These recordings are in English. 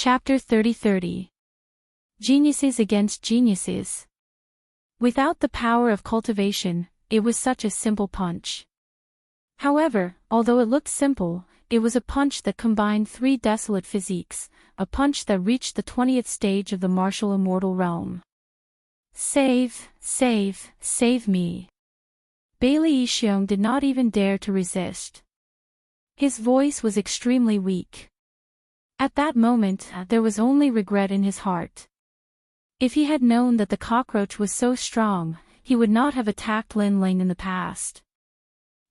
Chapter 30. Geniuses against geniuses. Without the power of cultivation, it was such a simple punch. However, although it looked simple, it was a punch that combined three desolate physiques, a punch that reached the 20th stage of the martial immortal realm. Save, save, save me. Bailey Yixiong did not even dare to resist. His voice was extremely weak. At that moment, there was only regret in his heart. If he had known that the cockroach was so strong, he would not have attacked Lin Ling in the past.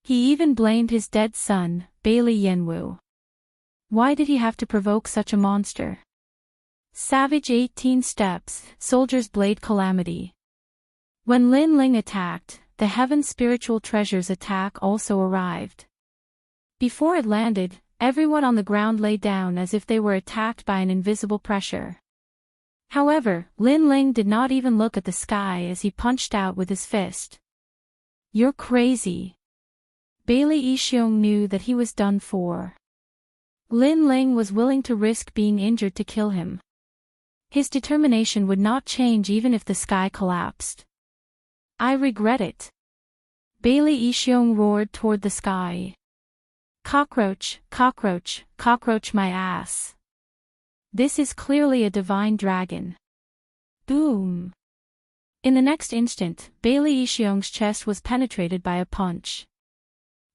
He even blamed his dead son, Bailey Yanwu. Why did he have to provoke such a monster? Savage 18 steps, Soldier's Blade Calamity. When Lin Ling attacked, the Heaven Spiritual Treasure's attack also arrived. Before it landed, everyone on the ground lay down as if they were attacked by an invisible pressure. However, Lin Ling did not even look at the sky as he punched out with his fist. "You're crazy." Bailey Yixiong knew that he was done for. Lin Ling was willing to risk being injured to kill him. His determination would not change even if the sky collapsed. "I regret it." Bailey Yixiong roared toward the sky. "Cockroach, cockroach, cockroach my ass. This is clearly a divine dragon." Boom! In the next instant, Bailey Yixiong's chest was penetrated by a punch.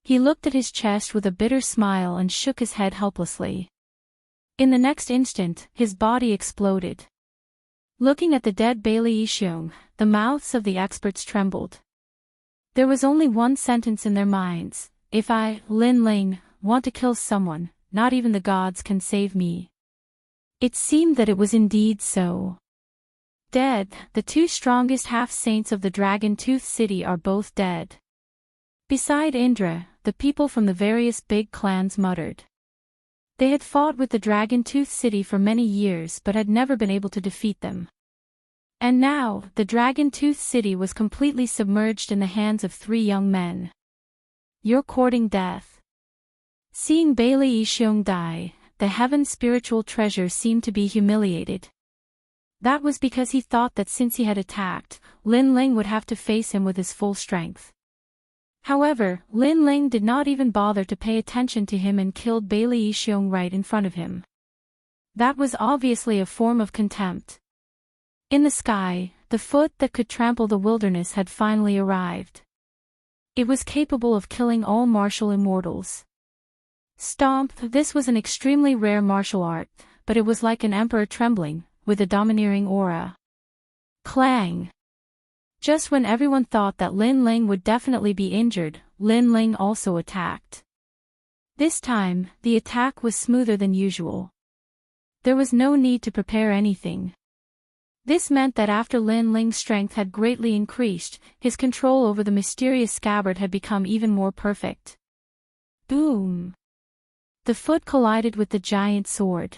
He looked at his chest with a bitter smile and shook his head helplessly. In the next instant, his body exploded. Looking at the dead Bailey Yixiong, the mouths of the experts trembled. There was only one sentence in their minds: "If I, Lin Ling, want to kill someone, not even the gods can save me." It seemed that it was indeed so. Dead, the two strongest half-saints of the Dragon-Tooth City are both dead. Beside Indra, the people from the various big clans muttered. They had fought with the Dragon-Tooth City for many years but had never been able to defeat them. And now, the Dragon-Tooth City was completely submerged in the hands of three young men. "You're courting death." Seeing Bailey Yixiong die, the Heaven Spiritual Treasure seemed to be humiliated. That was because he thought that since he had attacked, Lin Ling would have to face him with his full strength. However, Lin Ling did not even bother to pay attention to him and killed Bailey Yixiong right in front of him. That was obviously a form of contempt. In the sky, the foot that could trample the wilderness had finally arrived. It was capable of killing all martial immortals. Stomp. This was an extremely rare martial art, but it was like an emperor trembling, with a domineering aura. Clang! Just when everyone thought that Lin Ling would definitely be injured, Lin Ling also attacked. This time, the attack was smoother than usual. There was no need to prepare anything. This meant that after Lin Ling's strength had greatly increased, his control over the mysterious scabbard had become even more perfect. Boom! The foot collided with the giant sword.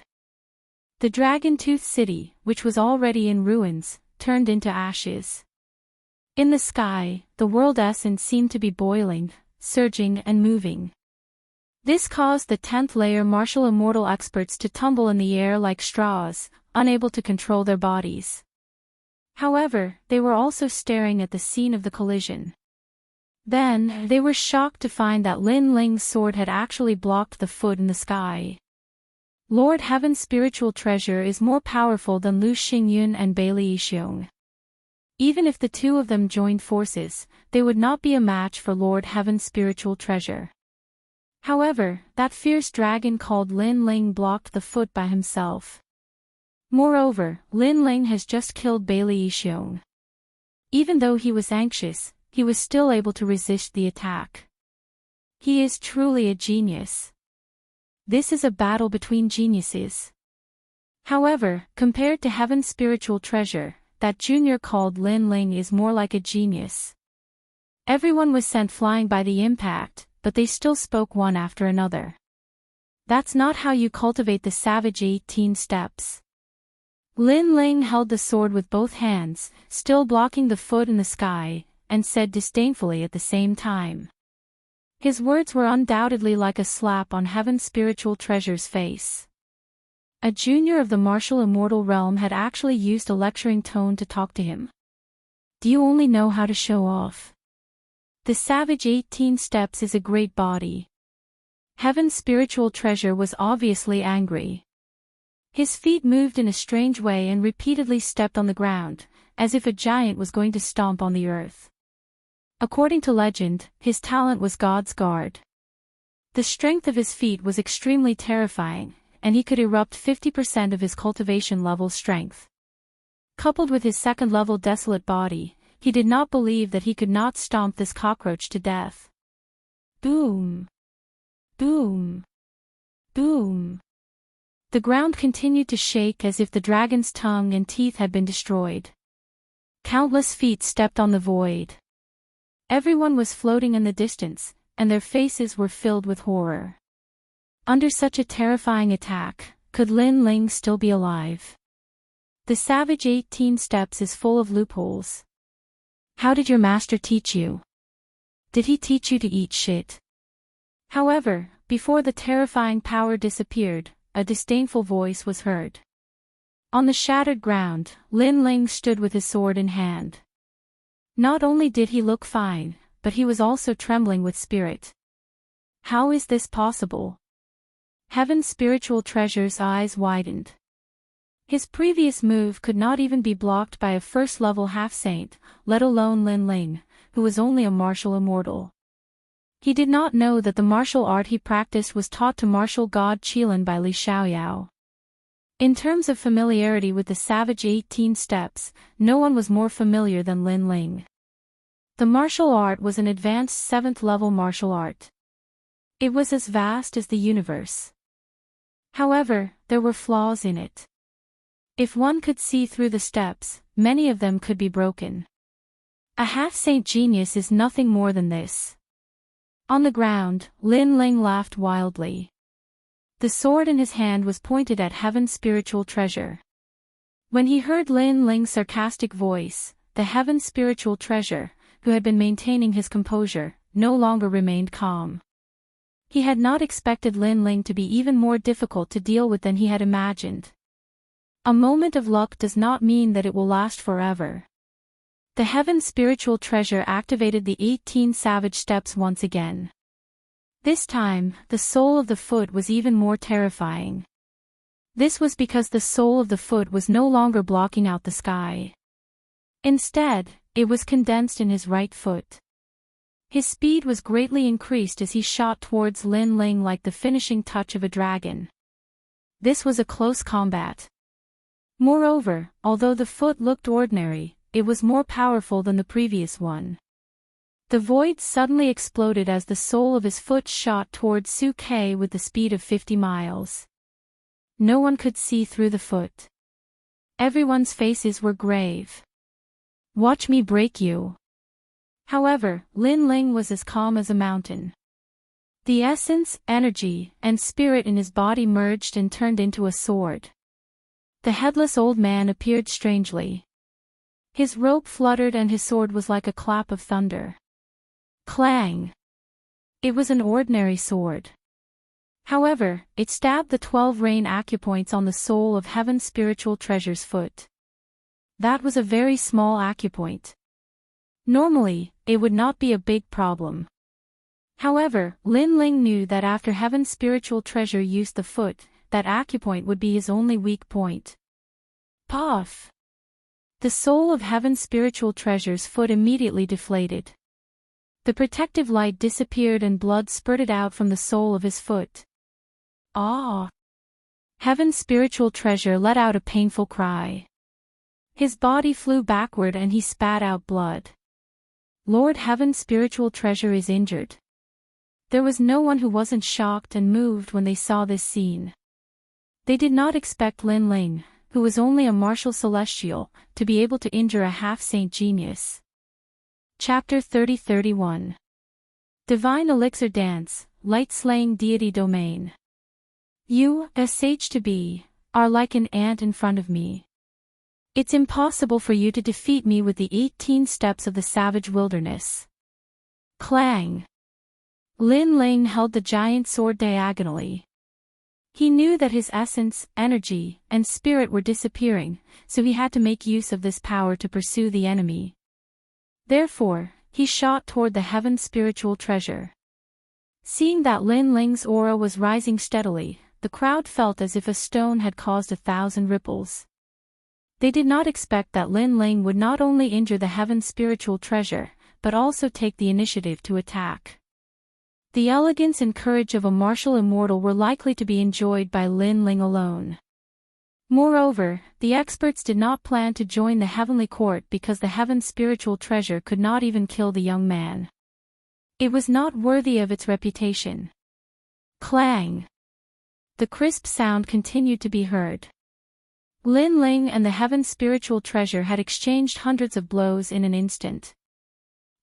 The Dragon-Tooth City, which was already in ruins, turned into ashes. In the sky, the world essence seemed to be boiling, surging and moving. This caused the 10th layer martial immortal experts to tumble in the air like straws, unable to control their bodies. However, they were also staring at the scene of the collision. Then, they were shocked to find that Lin Ling's sword had actually blocked the foot in the sky. Lord Heaven's Spiritual Treasure is more powerful than Lu Xingyun and Bailey Yixiong. Even if the two of them joined forces, they would not be a match for Lord Heaven's Spiritual Treasure. However, that fierce dragon called Lin Ling blocked the foot by himself. Moreover, Lin Ling has just killed Bailey Yixiong. Even though he was anxious, he was still able to resist the attack. He is truly a genius. This is a battle between geniuses. However, compared to Heaven's Spiritual Treasure, that junior called Lin Ling is more like a genius. Everyone was sent flying by the impact, but they still spoke one after another. "That's not how you cultivate the savage 18 steps." Lin Ling held the sword with both hands, still blocking the foot in the sky, and said disdainfully at the same time. His words were undoubtedly like a slap on Heaven's Spiritual Treasure's face. A junior of the martial immortal realm had actually used a lecturing tone to talk to him. Do you only know how to show off? The savage 18 steps is a great body. Heaven's spiritual treasure was obviously angry. His feet moved in a strange way and repeatedly stepped on the ground, as if a giant was going to stomp on the earth. According to legend, his talent was God's guard. The strength of his feet was extremely terrifying, and he could erupt 50% of his cultivation level strength. Coupled with his second-level desolate body, he did not believe that he could not stomp this cockroach to death. Boom! Boom! Boom! The ground continued to shake as if the dragon's tongue and teeth had been destroyed. Countless feet stepped on the void. Everyone was floating in the distance, and their faces were filled with horror. Under such a terrifying attack, could Lin Ling still be alive? The savage 18 steps is full of loopholes. How did your master teach you? Did he teach you to eat shit? However, before the terrifying power disappeared, a disdainful voice was heard. On the shattered ground, Lin Ling stood with his sword in hand. Not only did he look fine, but he was also trembling with spirit. How is this possible? Heaven's spiritual treasure's eyes widened. His previous move could not even be blocked by a first-level half-saint, let alone Lin Ling, who was only a martial immortal. He did not know that the martial art he practiced was taught to martial god Qilin by Li Xiaoyao. In terms of familiarity with the savage 18 steps, no one was more familiar than Lin Ling. The martial art was an advanced 7th-level martial art. It was as vast as the universe. However, there were flaws in it. If one could see through the steps, many of them could be broken. A half-saint genius is nothing more than this. On the ground, Lin Ling laughed wildly. The sword in his hand was pointed at Heaven's spiritual treasure. When he heard Lin Ling's sarcastic voice, the Heaven's spiritual treasure, who had been maintaining his composure, no longer remained calm. He had not expected Lin Ling to be even more difficult to deal with than he had imagined. A moment of luck does not mean that it will last forever. The Heaven's spiritual treasure activated the 18 savage steps once again. This time, the sole of the foot was even more terrifying. This was because the sole of the foot was no longer blocking out the sky. Instead, it was condensed in his right foot. His speed was greatly increased as he shot towards Lin Ling like the finishing touch of a dragon. This was a close combat. Moreover, although the foot looked ordinary, it was more powerful than the previous one. The void suddenly exploded as the sole of his foot shot towards Su Ke with the speed of 50 miles. No one could see through the foot. Everyone's faces were grave. Watch me break you. However, Lin Ling was as calm as a mountain. The essence, energy, and spirit in his body merged and turned into a sword. The headless old man appeared strangely. His robe fluttered and his sword was like a clap of thunder. Clang! It was an ordinary sword. However, it stabbed the 12 rain acupoints on the sole of Heaven's spiritual treasure's foot. That was a very small acupoint. Normally, it would not be a big problem. However, Lin Ling knew that after Heaven's spiritual treasure used the foot, that acupoint would be his only weak point. Puff! The soul of Heaven's spiritual treasure's foot immediately deflated. The protective light disappeared and blood spurted out from the sole of his foot. Ah! Heaven's spiritual treasure let out a painful cry. His body flew backward and he spat out blood. Lord Heaven's spiritual treasure is injured. There was no one who wasn't shocked and moved when they saw this scene. They did not expect Lin Ling, who was only a martial celestial, to be able to injure a half-saint genius. Chapter 30-31. Divine Elixir Dance, Light-Slaying Deity Domain. You, a sage to be, are like an ant in front of me. It's impossible for you to defeat me with the 18 steps of the savage wilderness. Clang! Lin Ling held the giant sword diagonally. He knew that his essence, energy, and spirit were disappearing, so he had to make use of this power to pursue the enemy. Therefore, he shot toward the heaven's spiritual treasure. Seeing that Lin Ling's aura was rising steadily, the crowd felt as if a stone had caused 1,000 ripples. They did not expect that Lin Ling would not only injure the heaven's spiritual treasure, but also take the initiative to attack. The elegance and courage of a martial immortal were likely to be enjoyed by Lin Ling alone. Moreover, the experts did not plan to join the heavenly court because the heaven's spiritual treasure could not even kill the young man. It was not worthy of its reputation. Clang! The crisp sound continued to be heard. Lin Ling and the heaven's spiritual treasure had exchanged hundreds of blows in an instant.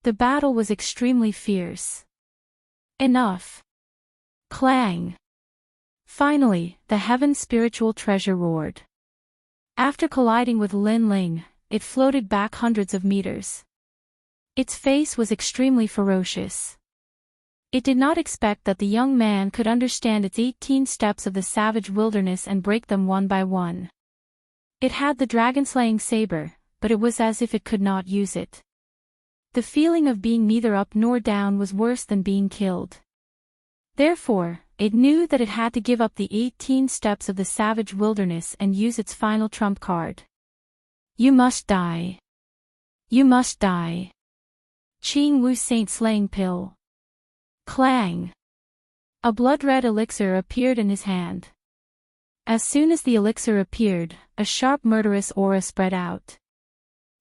The battle was extremely fierce. Enough! Clang! Finally, the heaven's spiritual treasure roared. After colliding with Lin Ling, it floated back hundreds of meters. Its face was extremely ferocious. It did not expect that the young man could understand its 18 steps of the savage wilderness and break them one by one. It had the dragon-slaying saber, but it was as if it could not use it. The feeling of being neither up nor down was worse than being killed. Therefore, it knew that it had to give up the 18 steps of the savage wilderness and use its final trump card. You must die. You must die. Qing Wu Saint Slaying Pill. Clang! A blood-red elixir appeared in his hand. As soon as the elixir appeared, a sharp murderous aura spread out.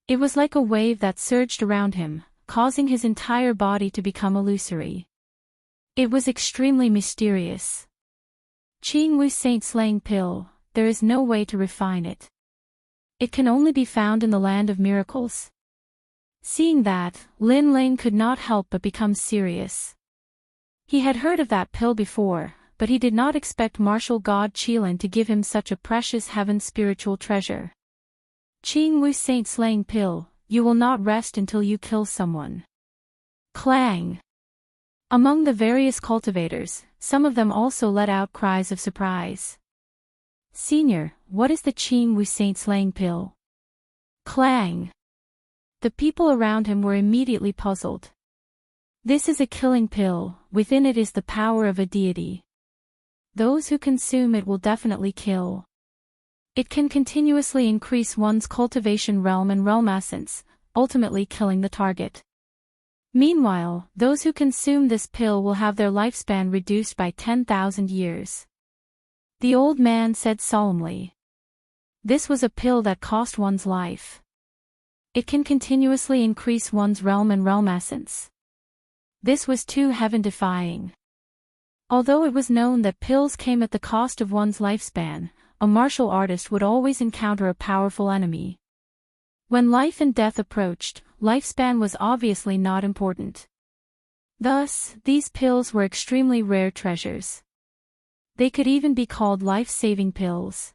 It was like a wave that surged around him, causing his entire body to become illusory. It was extremely mysterious. Qing Wu Saint Slaying Pill, there is no way to refine it. It can only be found in the land of miracles. Seeing that, Lin Ling could not help but become serious. He had heard of that pill before, but he did not expect martial god Qilin to give him such a precious heaven's spiritual treasure. Qing Wu Saint Slaying Pill, you will not rest until you kill someone. Clang! Among the various cultivators, some of them also let out cries of surprise. Senior, what is the Qing Wu Saint Slaying Pill? Clang! The people around him were immediately puzzled. This is a killing pill, within it is the power of a deity. Those who consume it will definitely kill. It can continuously increase one's cultivation realm and realm essence, ultimately killing the target. Meanwhile, those who consume this pill will have their lifespan reduced by 10,000 years. The old man said solemnly. This was a pill that cost one's life. It can continuously increase one's realm and realm essence. This was too heaven-defying. Although it was known that pills came at the cost of one's lifespan, a martial artist would always encounter a powerful enemy. When life and death approached, lifespan was obviously not important. Thus, these pills were extremely rare treasures. They could even be called life-saving pills.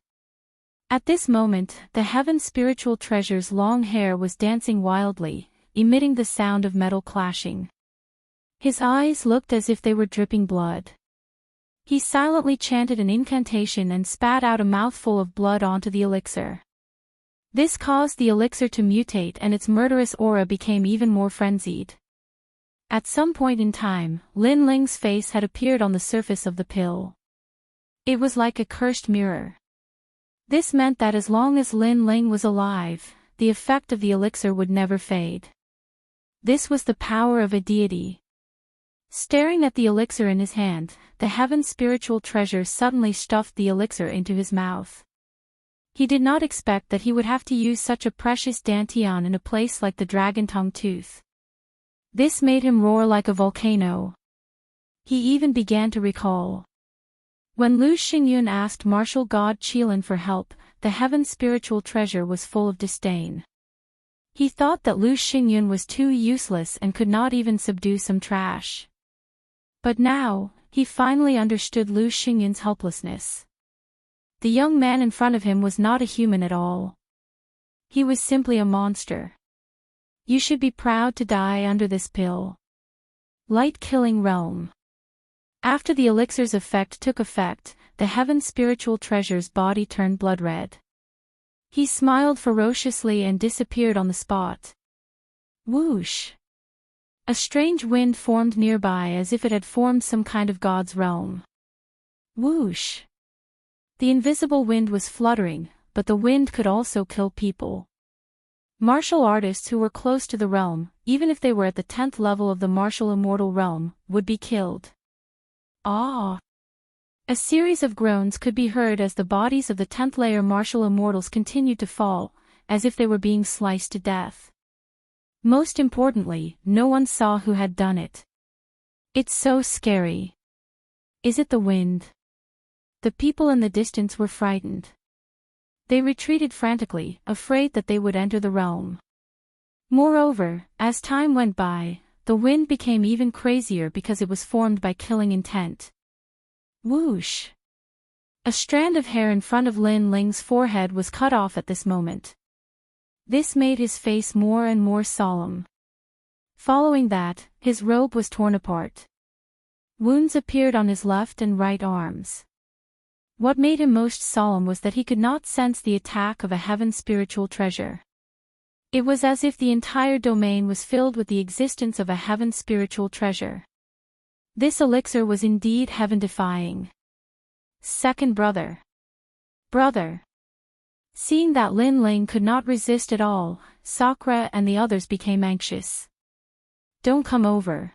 At this moment, the heaven's spiritual treasure's long hair was dancing wildly, emitting the sound of metal clashing. His eyes looked as if they were dripping blood. He silently chanted an incantation and spat out a mouthful of blood onto the elixir. This caused the elixir to mutate and its murderous aura became even more frenzied. At some point in time, Lin Ling's face had appeared on the surface of the pill. It was like a cursed mirror. This meant that as long as Lin Ling was alive, the effect of the elixir would never fade. This was the power of a deity. Staring at the elixir in his hand, the heaven's spiritual treasure suddenly stuffed the elixir into his mouth. He did not expect that he would have to use such a precious dantian in a place like the Dragon-Tongue Tooth. This made him roar like a volcano. He even began to recall. When Lu Xingyun asked martial god Qilin for help, the heaven's spiritual treasure was full of disdain. He thought that Lu Xingyun was too useless and could not even subdue some trash. But now, he finally understood Lu Xingyun's helplessness. The young man in front of him was not a human at all. He was simply a monster. You should be proud to die under this pill. Light killing realm. After the elixir's effect took effect, the heaven spiritual treasure's body turned blood red. He smiled ferociously and disappeared on the spot. Whoosh! A strange wind formed nearby as if it had formed some kind of god's realm. Whoosh! The invisible wind was fluttering, but the wind could also kill people. Martial artists who were close to the realm, even if they were at the 10th level of the martial immortal realm, would be killed. Ah! A series of groans could be heard as the bodies of the 10th layer martial immortals continued to fall, as if they were being sliced to death. Most importantly, no one saw who had done it. It's so scary. Is it the wind? The people in the distance were frightened. They retreated frantically, afraid that they would enter the realm. Moreover, as time went by, the wind became even crazier because it was formed by killing intent. Whoosh! A strand of hair in front of Lin Ling's forehead was cut off at this moment. This made his face more and more solemn. Following that, his robe was torn apart. Wounds appeared on his left and right arms. What made him most solemn was that he could not sense the attack of a heaven spiritual treasure. It was as if the entire domain was filled with the existence of a heaven spiritual treasure. This elixir was indeed heaven-defying. Second brother. Brother. Seeing that Lin Ling could not resist at all, Sakura and the others became anxious. Don't come over.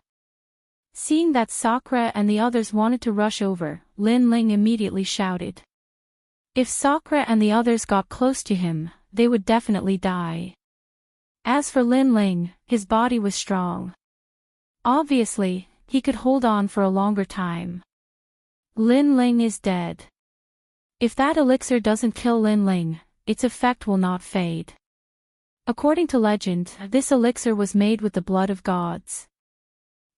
Seeing that Sakura and the others wanted to rush over, Lin Ling immediately shouted. If Sakura and the others got close to him, they would definitely die. As for Lin Ling, his body was strong. Obviously, he could hold on for a longer time. Lin Ling is dead. If that elixir doesn't kill Lin Ling, its effect will not fade. According to legend, this elixir was made with the blood of gods.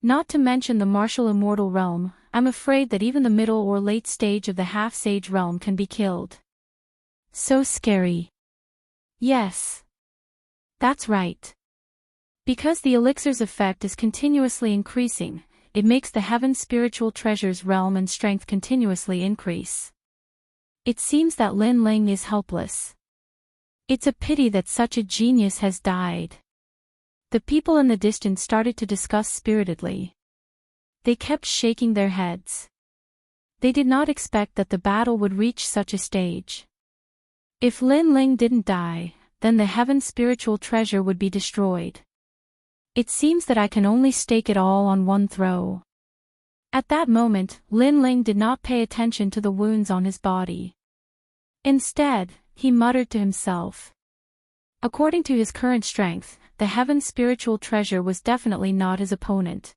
Not to mention the martial immortal realm, I'm afraid that even the middle or late stage of the half-sage realm can be killed. So scary. Yes. That's right. Because the elixir's effect is continuously increasing, it makes the heaven spiritual treasure's realm and strength continuously increase. It seems that Lin Ling is helpless. It's a pity that such a genius has died. The people in the distance started to discuss spiritedly. They kept shaking their heads. They did not expect that the battle would reach such a stage. If Lin Ling didn't die, then the heaven spiritual treasure would be destroyed. It seems that I can only stake it all on one throw. At that moment, Lin Ling did not pay attention to the wounds on his body. Instead, he muttered to himself. According to his current strength, the heaven spiritual treasure was definitely not his opponent.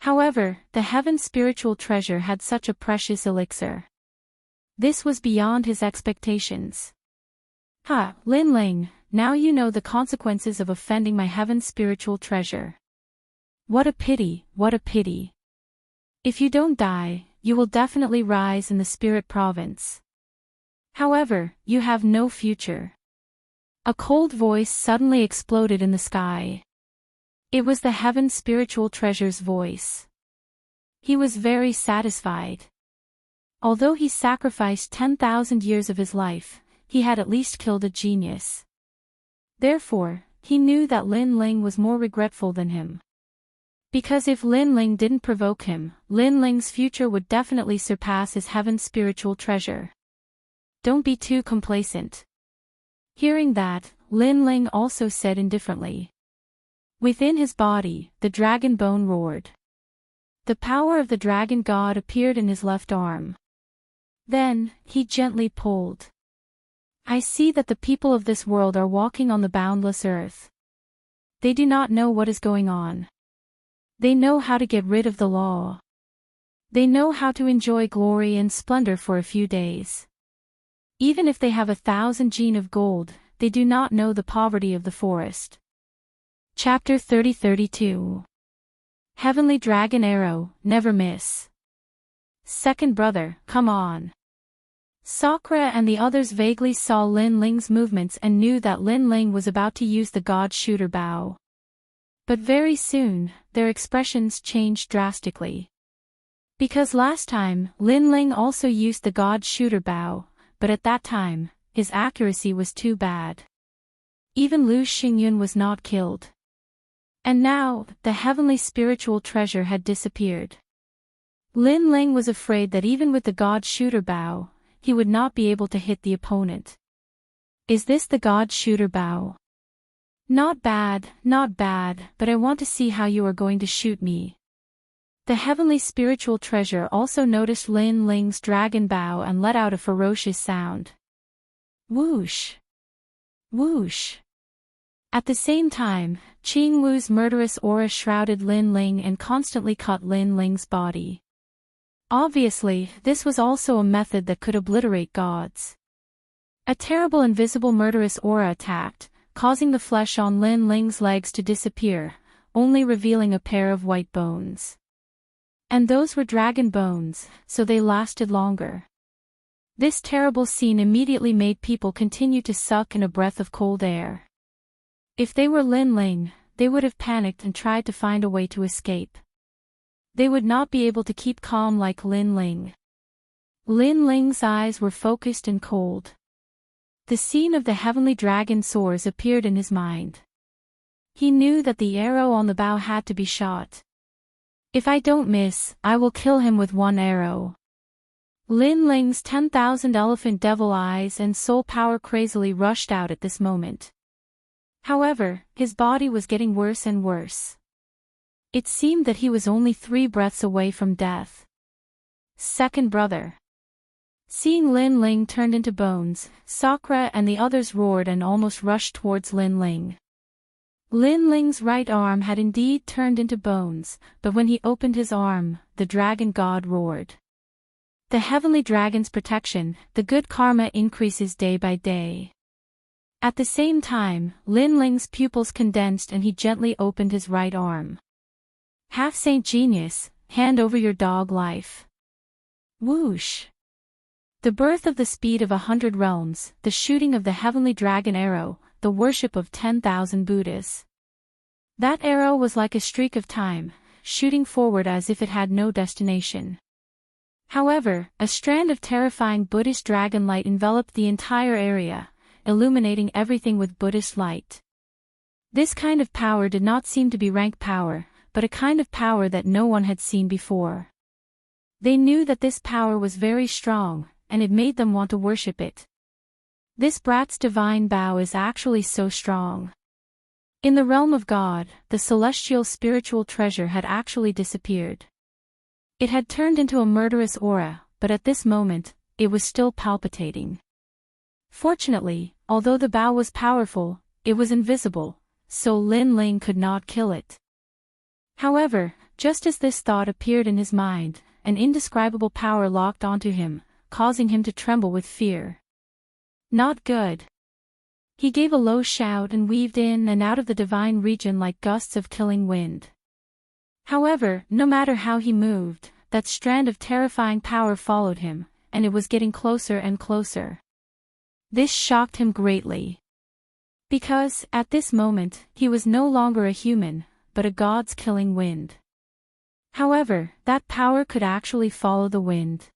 However, the heaven spiritual treasure had such a precious elixir. This was beyond his expectations. Ha, Lin Ling, now you know the consequences of offending my heaven spiritual treasure. What a pity, what a pity. If you don't die, you will definitely rise in the spirit province. However, you have no future. A cold voice suddenly exploded in the sky. It was the heaven spiritual treasure's voice. He was very satisfied. Although he sacrificed 10,000 years of his life, he had at least killed a genius. Therefore, he knew that Lin Ling was more regretful than him. Because if Lin Ling didn't provoke him, Lin Ling's future would definitely surpass his heaven spiritual treasure. Don't be too complacent. Hearing that, Lin Ling also said indifferently. Within his body, the dragon bone roared. The power of the dragon god appeared in his left arm. Then, he gently pulled. I see that the people of this world are walking on the boundless earth. They do not know what is going on. They know how to get rid of the law. They know how to enjoy glory and splendor for a few days. Even if they have 1,000 gene of gold, they do not know the poverty of the forest. Chapter 30-32. Heavenly Dragon Arrow, never miss. Second brother, come on. Sakura and the others vaguely saw Lin Ling's movements and knew that Lin Ling was about to use the God Shooter bow. But very soon, their expressions changed drastically. Because last time, Lin Ling also used the God Shooter bow, but at that time, his accuracy was too bad. Even Lu Xingyun was not killed. And now, the heavenly spiritual treasure had disappeared. Lin Ling was afraid that even with the God Shooter bow, he would not be able to hit the opponent. Is this the God Shooter bow? Not bad, but I want to see how you are going to shoot me. The heavenly spiritual treasure also noticed Lin Ling's dragon bow and let out a ferocious sound. Whoosh! Whoosh! At the same time, Qing Wu's murderous aura shrouded Lin Ling and constantly cut Lin Ling's body. Obviously, this was also a method that could obliterate gods. A terrible invisible murderous aura attacked, causing the flesh on Lin Ling's legs to disappear, only revealing a pair of white bones. And those were dragon bones, so they lasted longer. This terrible scene immediately made people continue to suck in a breath of cold air. If they were Lin Ling, they would have panicked and tried to find a way to escape. They would not be able to keep calm like Lin Ling. Lin Ling's eyes were focused and cold. The scene of the heavenly dragon soars appeared in his mind. He knew that the arrow on the bow had to be shot. If I don't miss, I will kill him with one arrow. Lin Ling's 10,000 elephant devil eyes and soul power crazily rushed out at this moment. However, his body was getting worse and worse. It seemed that he was only 3 breaths away from death. Second brother. Seeing Lin Ling turned into bones, Sakura and the others roared and almost rushed towards Lin Ling. Lin Ling's right arm had indeed turned into bones, but when he opened his arm, the dragon god roared. The heavenly dragon's protection, the good karma increases day by day. At the same time, Lin Ling's pupils condensed and he gently opened his right arm. Half-saint genius, hand over your dog life. Whoosh! The birth of the speed of 100 realms, the shooting of the heavenly dragon arrow, the worship of 10,000 Buddhas. That arrow was like a streak of time, shooting forward as if it had no destination. However, a strand of terrifying Buddhist dragon light enveloped the entire area, illuminating everything with Buddhist light. This kind of power did not seem to be rank power, but a kind of power that no one had seen before. They knew that this power was very strong, and it made them want to worship it. This brat's divine bow is actually so strong. In the realm of God, the celestial spiritual treasure had actually disappeared. It had turned into a murderous aura, but at this moment, it was still palpitating. Fortunately, although the bow was powerful, it was invisible, so Lin Ling could not kill it. However, just as this thought appeared in his mind, an indescribable power locked onto him, causing him to tremble with fear. Not good. He gave a low shout and weaved in and out of the divine region like gusts of killing wind. However, no matter how he moved, that strand of terrifying power followed him, and it was getting closer and closer. This shocked him greatly. Because, at this moment, he was no longer a human, but a god's killing wind. However, that power could actually follow the wind.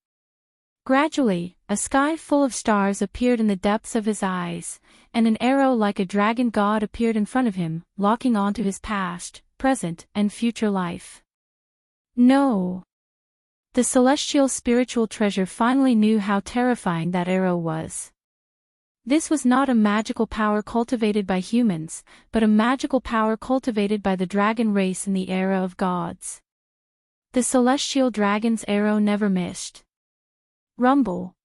Gradually, a sky full of stars appeared in the depths of his eyes, and an arrow like a dragon god appeared in front of him, locking onto his past, present, and future life. No! The celestial spiritual treasure finally knew how terrifying that arrow was. This was not a magical power cultivated by humans, but a magical power cultivated by the dragon race in the era of gods. The celestial dragon's arrow never missed. Rumble.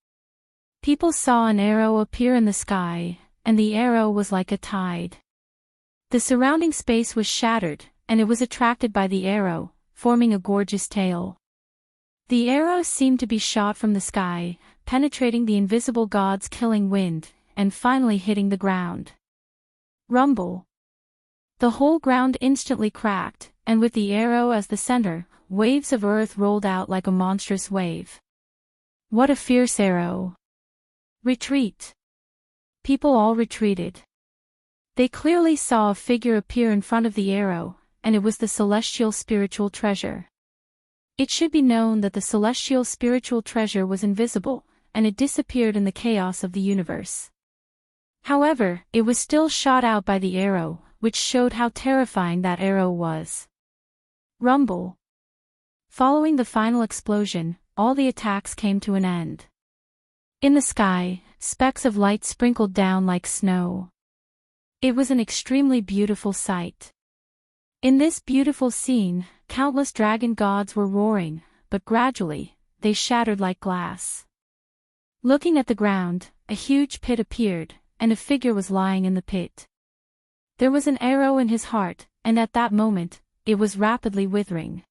People saw an arrow appear in the sky, and the arrow was like a tide. The surrounding space was shattered, and it was attracted by the arrow, forming a gorgeous tail. The arrow seemed to be shot from the sky, penetrating the invisible god's killing wind, and finally hitting the ground. Rumble. The whole ground instantly cracked, and with the arrow as the center, waves of earth rolled out like a monstrous wave. What a fierce arrow! Retreat! People all retreated. They clearly saw a figure appear in front of the arrow, and it was the celestial spiritual treasure. It should be known that the celestial spiritual treasure was invisible, and it disappeared in the chaos of the universe. However, it was still shot out by the arrow, which showed how terrifying that arrow was. Rumble. Following the final explosion, all the attacks came to an end. In the sky, specks of light sprinkled down like snow. It was an extremely beautiful sight. In this beautiful scene, countless dragon gods were roaring, but gradually, they shattered like glass. Looking at the ground, a huge pit appeared, and a figure was lying in the pit. There was an arrow in his heart, and at that moment, it was rapidly withering.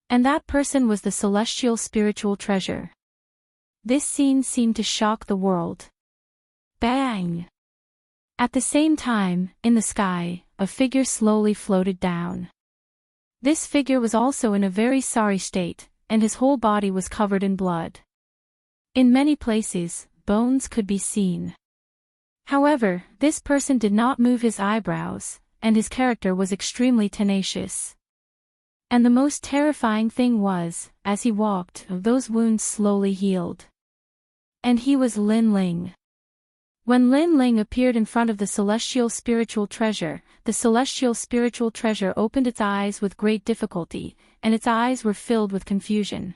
And that person was the celestial spiritual treasure. This scene seemed to shock the world. Bang! At the same time, in the sky, a figure slowly floated down. This figure was also in a very sorry state, and his whole body was covered in blood. In many places, bones could be seen. However, this person did not move his eyebrows, and his character was extremely tenacious. And the most terrifying thing was, as he walked, those wounds slowly healed. And he was Lin Ling. When Lin Ling appeared in front of the celestial spiritual treasure, the celestial spiritual treasure opened its eyes with great difficulty, and its eyes were filled with confusion.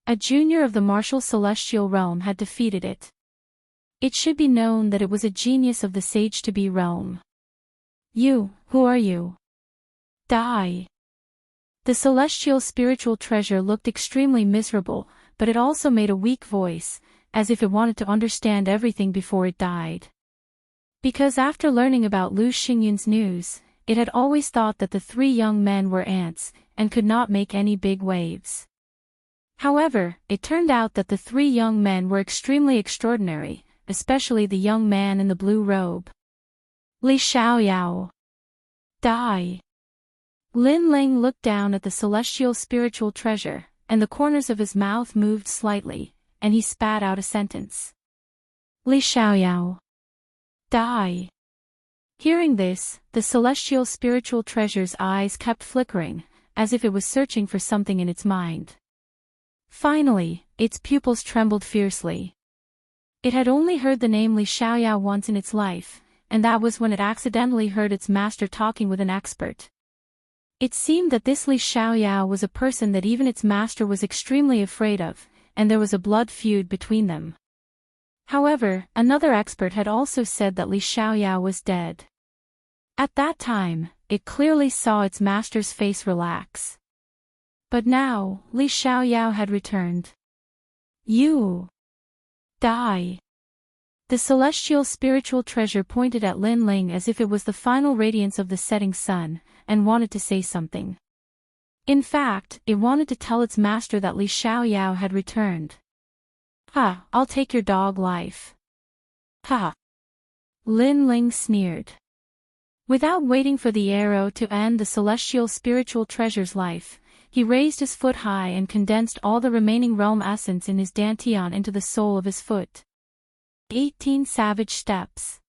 A junior of the martial celestial realm had defeated it. It should be known that it was a genius of the sage-to-be realm. You, who are you? Die. The celestial spiritual treasure looked extremely miserable, but it also made a weak voice, as if it wanted to understand everything before it died. Because after learning about Lu Xingyun's news, it had always thought that the three young men were ants, and could not make any big waves. However, it turned out that the three young men were extremely extraordinary, especially the young man in the blue robe. Li Xiaoyao. Die. Lin Ling looked down at the celestial spiritual treasure, and the corners of his mouth moved slightly, and he spat out a sentence. Li Xiaoyao. Die. Hearing this, the celestial spiritual treasure's eyes kept flickering, as if it was searching for something in its mind. Finally, its pupils trembled fiercely. It had only heard the name Li Xiaoyao once in its life, and that was when it accidentally heard its master talking with an expert. It seemed that this Li Xiaoyao was a person that even its master was extremely afraid of, and there was a blood feud between them. However, another expert had also said that Li Xiaoyao was dead. At that time, it clearly saw its master's face relax. But now, Li Xiaoyao had returned. You. Die. The celestial spiritual treasure pointed at Lin Ling as if it was the final radiance of the setting sun, and wanted to say something. In fact, it wanted to tell its master that Li Xiaoyao had returned. Ha, I'll take your dog life. Ha. Lin Ling sneered. Without waiting for the arrow to end the celestial spiritual treasure's life, he raised his foot high and condensed all the remaining realm essence in his dantian into the sole of his foot. 18 savage steps.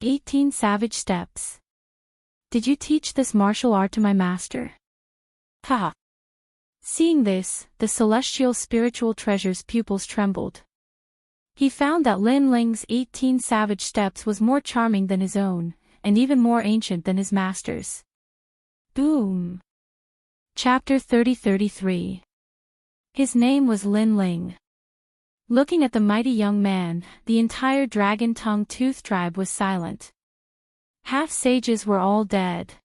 18 savage steps. Did you teach this martial art to my master? Ha! Seeing this, the celestial spiritual treasure's pupils trembled. He found that Lin Ling's 18 savage steps was more charming than his own, and even more ancient than his master's. Boom! Chapter 30-33. His name was Lin Ling. Looking at the mighty young man, the entire dragon-tongue-tooth tribe was silent. Half-sages were all dead.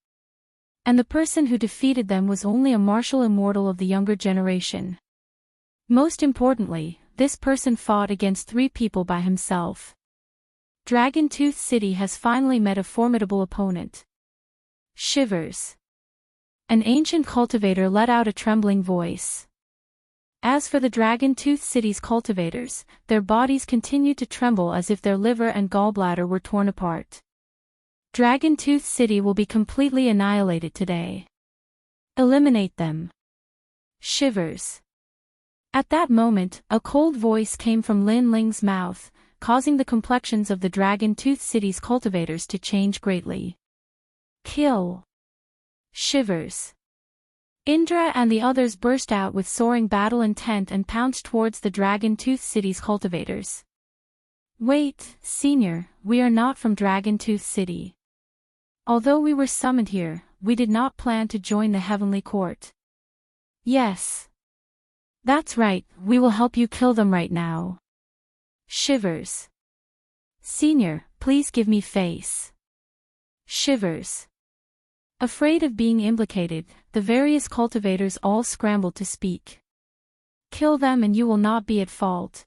And the person who defeated them was only a martial immortal of the younger generation. Most importantly, this person fought against 3 people by himself. Dragon Tooth City has finally met a formidable opponent. Shivers. An ancient cultivator let out a trembling voice. As for the Dragon Tooth City's cultivators, their bodies continued to tremble as if their liver and gallbladder were torn apart. Dragon Tooth City will be completely annihilated today. Eliminate them. Shivers. At that moment, a cold voice came from Lin Ling's mouth, causing the complexions of the Dragon Tooth City's cultivators to change greatly. Kill. Shivers. Indra and the others burst out with soaring battle intent and pounced towards the Dragon Tooth City's cultivators. Wait, Senior, we are not from Dragon Tooth City. Although we were summoned here, we did not plan to join the Heavenly Court. Yes. That's right, we will help you kill them right now. Shivers. Senior, please give me face. Shivers. Afraid of being implicated, the various cultivators all scrambled to speak. Kill them and you will not be at fault.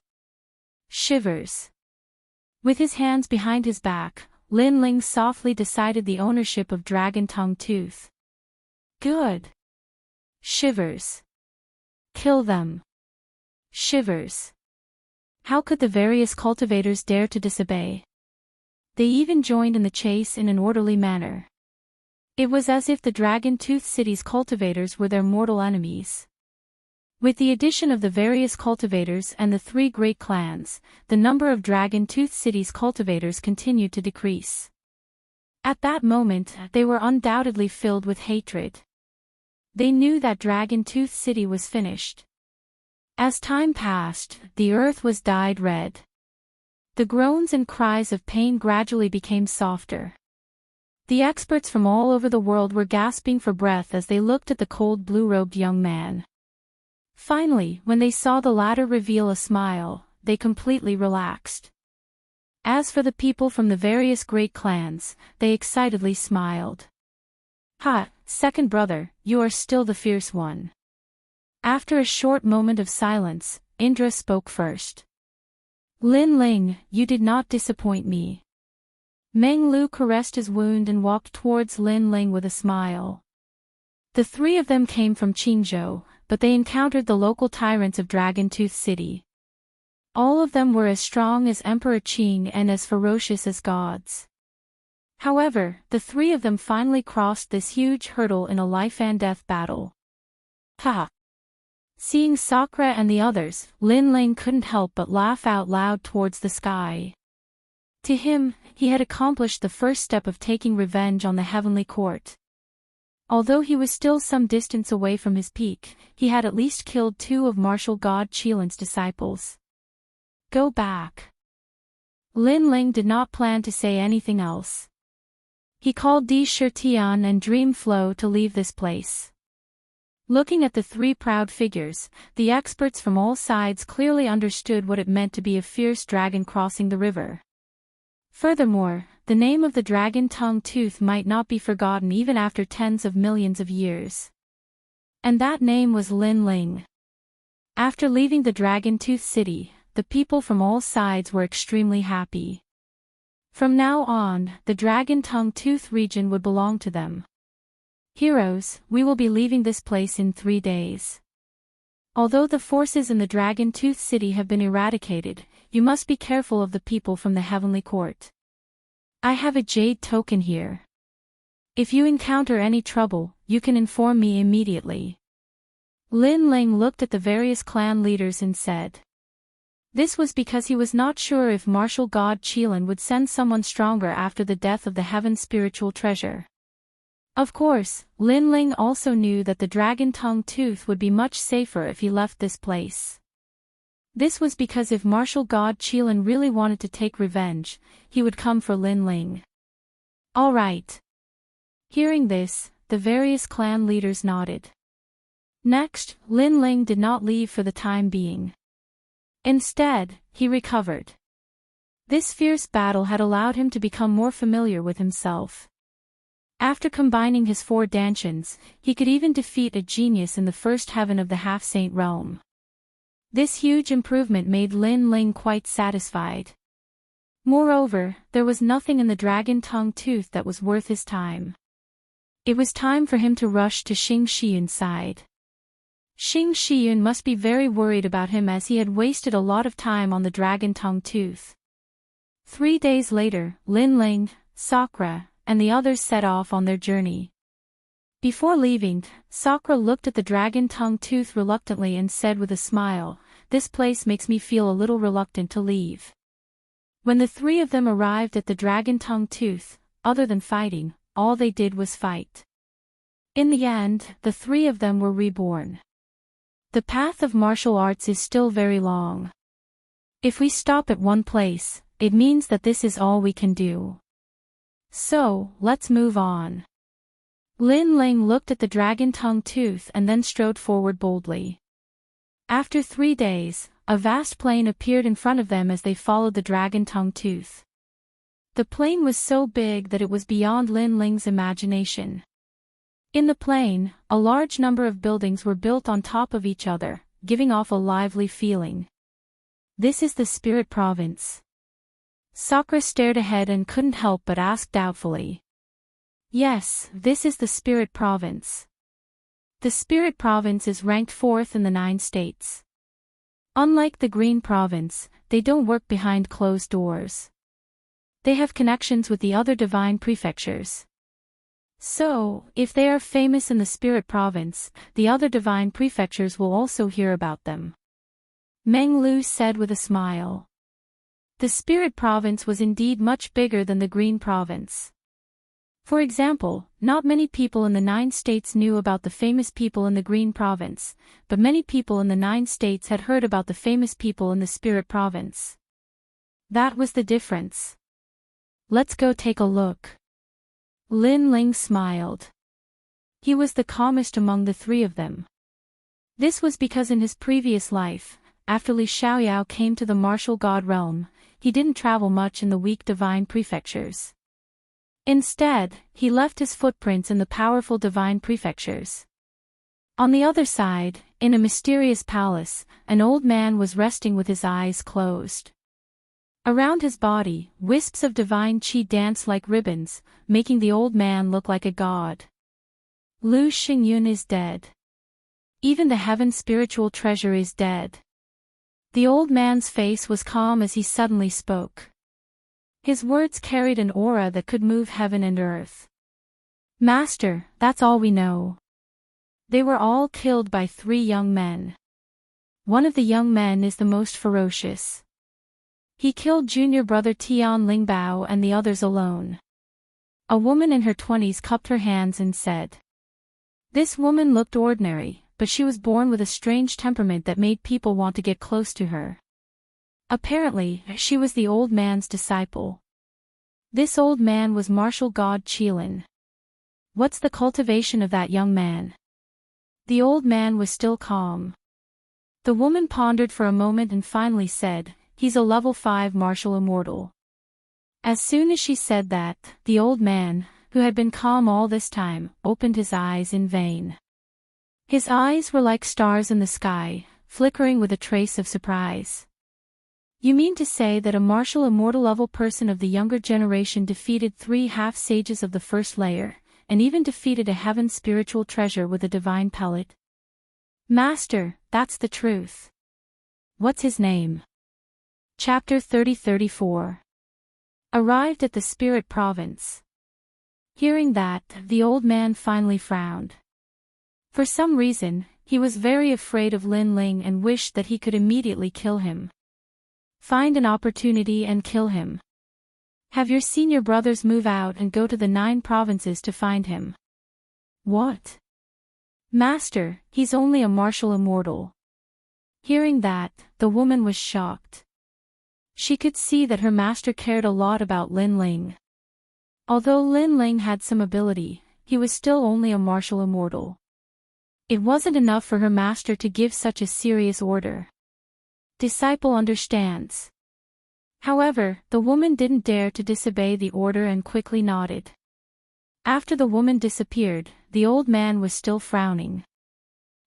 Shivers. With his hands behind his back, Lin Ling softly decided the ownership of Dragon Tongue Tooth. Good. Shivers. Kill them. Shivers. How could the various cultivators dare to disobey? They even joined in the chase in an orderly manner. It was as if the Dragon Tooth City's cultivators were their mortal enemies. With the addition of the various cultivators and the 3 great clans, the number of Dragon Tooth City's cultivators continued to decrease. At that moment, they were undoubtedly filled with hatred. They knew that Dragon Tooth City was finished. As time passed, the earth was dyed red. The groans and cries of pain gradually became softer. The experts from all over the world were gasping for breath as they looked at the cold blue-robed young man. Finally, when they saw the latter reveal a smile, they completely relaxed. As for the people from the various great clans, they excitedly smiled. Ha, second brother, you are still the fierce one. After a short moment of silence, Indra spoke first. Lin Ling, you did not disappoint me. Meng Lu caressed his wound and walked towards Lin Ling with a smile. The 3 of them came from Qingzhou, but they encountered the local tyrants of Dragon Tooth City. All of them were as strong as Emperor Qing and as ferocious as gods. However, the 3 of them finally crossed this huge hurdle in a life-and-death battle. Ha! Seeing Sakura and the others, Lin Ling couldn't help but laugh out loud towards the sky. To him, he had accomplished the first step of taking revenge on the Heavenly Court. Although he was still some distance away from his peak, he had at least killed 2 of martial god Qilin's disciples. Go back. Lin Ling did not plan to say anything else. He called Di Shirtian and Dream Flow to leave this place. Looking at the 3 proud figures, the experts from all sides clearly understood what it meant to be a fierce dragon crossing the river. Furthermore, the name of the Dragon Tongue Tooth might not be forgotten even after tens of millions of years. And that name was Lin Ling. After leaving the Dragon Tooth City, the people from all sides were extremely happy. From now on, the Dragon Tongue Tooth region would belong to them. Heroes, we will be leaving this place in 3 days. Although the forces in the Dragon Tooth City have been eradicated, you must be careful of the people from the Heavenly Court. I have a jade token here. If you encounter any trouble, you can inform me immediately. Lin Ling looked at the various clan leaders and said. This was because he was not sure if martial god Qilin would send someone stronger after the death of the heaven's spiritual treasure. Of course, Lin Ling also knew that the Dragon Tongue Tooth would be much safer if he left this place. This was because if martial god Qilin really wanted to take revenge, he would come for Lin Ling. All right. Hearing this, the various clan leaders nodded. Next, Lin Ling did not leave for the time being. Instead, he recovered. This fierce battle had allowed him to become more familiar with himself. After combining his 4 dantians, he could even defeat a genius in the first heaven of the half-saint realm. This huge improvement made Lin Ling quite satisfied. Moreover, there was nothing in the Dragon Tongue Tooth that was worth his time. It was time for him to rush to Xing Shiyun's side. Xing Shiyun must be very worried about him as he had wasted a lot of time on the Dragon Tongue Tooth. 3 days later, Lin Ling, Sakura, and the others set off on their journey. Before leaving, Sakura looked at the Dragon Tongue Tooth reluctantly and said with a smile, "This place makes me feel a little reluctant to leave." When the 3 of them arrived at the Dragon Tongue Tooth, other than fighting, all they did was fight. In the end, the three of them were reborn. The path of martial arts is still very long. If we stop at one place, it means that this is all we can do. So, let's move on. Lin Ling looked at the dragon-tongue tooth and then strode forward boldly. After 3 days, a vast plain appeared in front of them as they followed the dragon-tongue tooth. The plain was so big that it was beyond Lin Ling's imagination. In the plain, a large number of buildings were built on top of each other, giving off a lively feeling. This is the Spirit Province. Sakura stared ahead and couldn't help but ask doubtfully. Yes, this is the Spirit Province. The Spirit Province is ranked 4th in the 9 states. Unlike the Green Province, they don't work behind closed doors. They have connections with the other divine prefectures. So, if they are famous in the Spirit Province, the other divine prefectures will also hear about them. Meng Lu said with a smile. The Spirit Province was indeed much bigger than the Green Province. For example, not many people in the 9 states knew about the famous people in the Green Province, but many people in the 9 states had heard about the famous people in the Spirit Province. That was the difference. Let's go take a look. Lin Ling smiled. He was the calmest among the 3 of them. This was because in his previous life, after Li Xiaoyao came to the martial god realm, he didn't travel much in the weak divine prefectures. Instead, he left his footprints in the powerful divine prefectures. On the other side, in a mysterious palace, an old man was resting with his eyes closed. Around his body, wisps of divine qi danced like ribbons, making the old man look like a god. Lu Xingyun is dead. Even the heaven spiritual treasure is dead. The old man's face was calm as he suddenly spoke. His words carried an aura that could move heaven and earth. Master, that's all we know. They were all killed by 3 young men. One of the young men is the most ferocious. He killed junior brother Tian Lingbao and the others alone. A woman in her 20s cupped her hands and said. This woman looked ordinary, but she was born with a strange temperament that made people want to get close to her. Apparently, she was the old man's disciple. This old man was martial god Qilin. What's the cultivation of that young man? The old man was still calm. The woman pondered for a moment and finally said, he's a level 5 martial immortal. As soon as she said that, the old man, who had been calm all this time, opened his eyes in vain. His eyes were like stars in the sky, flickering with a trace of surprise. You mean to say that a martial immortal level person of the younger generation defeated 3 half-sages of the first layer, and even defeated a heaven spiritual treasure with a divine pellet? Master, that's the truth. What's his name? Chapter 30-34. Arrived at the Spirit Province. Hearing that, the old man finally frowned. For some reason, he was very afraid of Lin Ling and wished that he could immediately kill him. Find an opportunity and kill him. Have your senior brothers move out and go to the 9 provinces to find him. What? Master, he's only a martial immortal. Hearing that, the woman was shocked. She could see that her master cared a lot about Lin Ling. Although Lin Ling had some ability, he was still only a martial immortal. It wasn't enough for her master to give such a serious order. Disciple understands. However, the woman didn't dare to disobey the order and quickly nodded. After the woman disappeared, the old man was still frowning.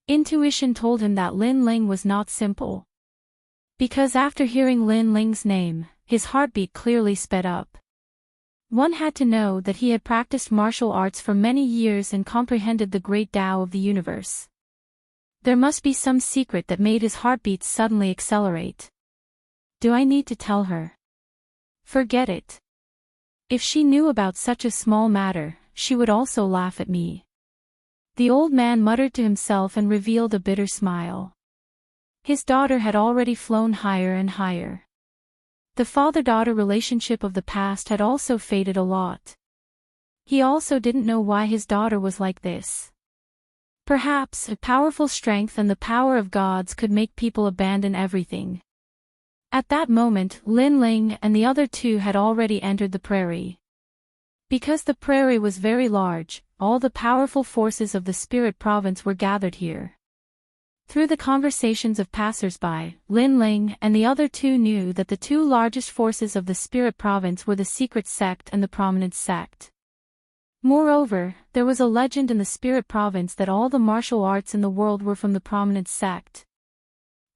Intuition told him that Lin Ling was not simple. Because after hearing Lin Ling's name, his heartbeat clearly sped up. One had to know that he had practiced martial arts for many years and comprehended the great Tao of the universe. There must be some secret that made his heartbeat suddenly accelerate. Do I need to tell her? Forget it. If she knew about such a small matter, she would also laugh at me. The old man muttered to himself and revealed a bitter smile. His daughter had already flown higher and higher. The father-daughter relationship of the past had also faded a lot. He also didn't know why his daughter was like this. Perhaps a powerful strength and the power of gods could make people abandon everything. At that moment, Lin Ling and the other two had already entered the prairie. Because the prairie was very large, all the powerful forces of the spirit province were gathered here. Through the conversations of passers-by, Lin Ling and the other two knew that the two largest forces of the spirit province were the secret sect and the prominent sect. Moreover, there was a legend in the spirit province that all the martial arts in the world were from the prominent sect.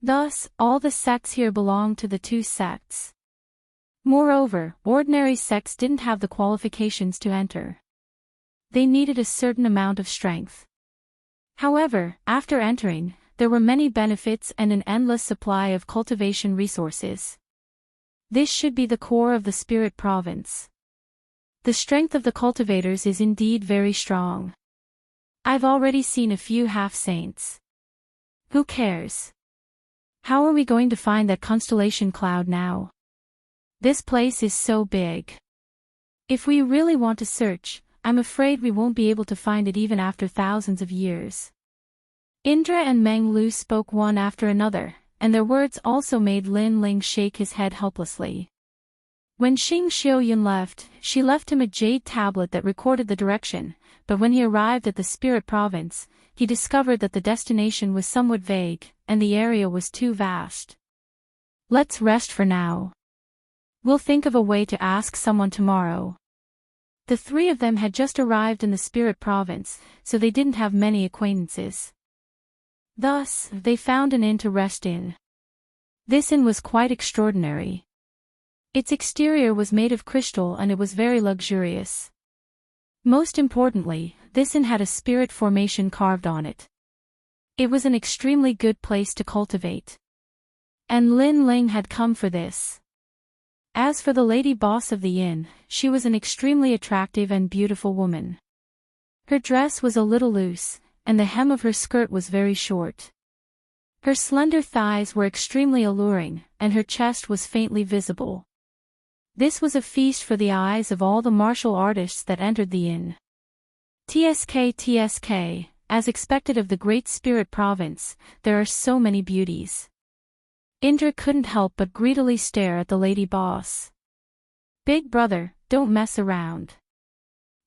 Thus, all the sects here belonged to the two sects. Moreover, ordinary sects didn't have the qualifications to enter. They needed a certain amount of strength. However, after entering, there were many benefits and an endless supply of cultivation resources. This should be the core of the spirit province. The strength of the cultivators is indeed very strong. I've already seen a few half-saints. Who cares? How are we going to find that constellation cloud now? This place is so big. If we really want to search, I'm afraid we won't be able to find it even after thousands of years. Indra and Meng Lu spoke one after another, and their words also made Lin Ling shake his head helplessly. When Xing Xiaoyun left, she left him a jade tablet that recorded the direction, but when he arrived at the spirit province, he discovered that the destination was somewhat vague, and the area was too vast. Let's rest for now. We'll think of a way to ask someone tomorrow. The three of them had just arrived in the spirit province, so they didn't have many acquaintances. Thus, they found an inn to rest in. This inn was quite extraordinary. Its exterior was made of crystal and it was very luxurious. Most importantly, this inn had a spirit formation carved on it. It was an extremely good place to cultivate. And Lin Ling had come for this. As for the lady boss of the inn, she was an extremely attractive and beautiful woman. Her dress was a little loose, and the hem of her skirt was very short. Her slender thighs were extremely alluring, and her chest was faintly visible. This was a feast for the eyes of all the martial artists that entered the inn. TSK, as expected of the great spirit province, there are so many beauties. Indra couldn't help but greedily stare at the lady boss. Big brother, don't mess around.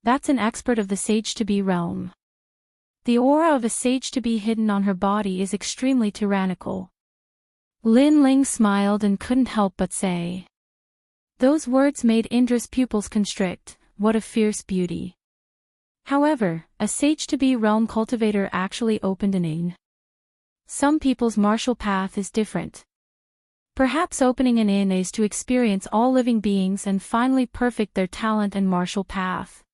That's an expert of the sage-to-be realm. The aura of a sage-to-be hidden on her body is extremely tyrannical. Lin Ling smiled and couldn't help but say. Those words made Indra's pupils constrict. What a fierce beauty. However, a sage-to-be realm cultivator actually opened an inn. Some people's martial path is different. Perhaps opening an inn is to experience all living beings and finally perfect their talent and martial path.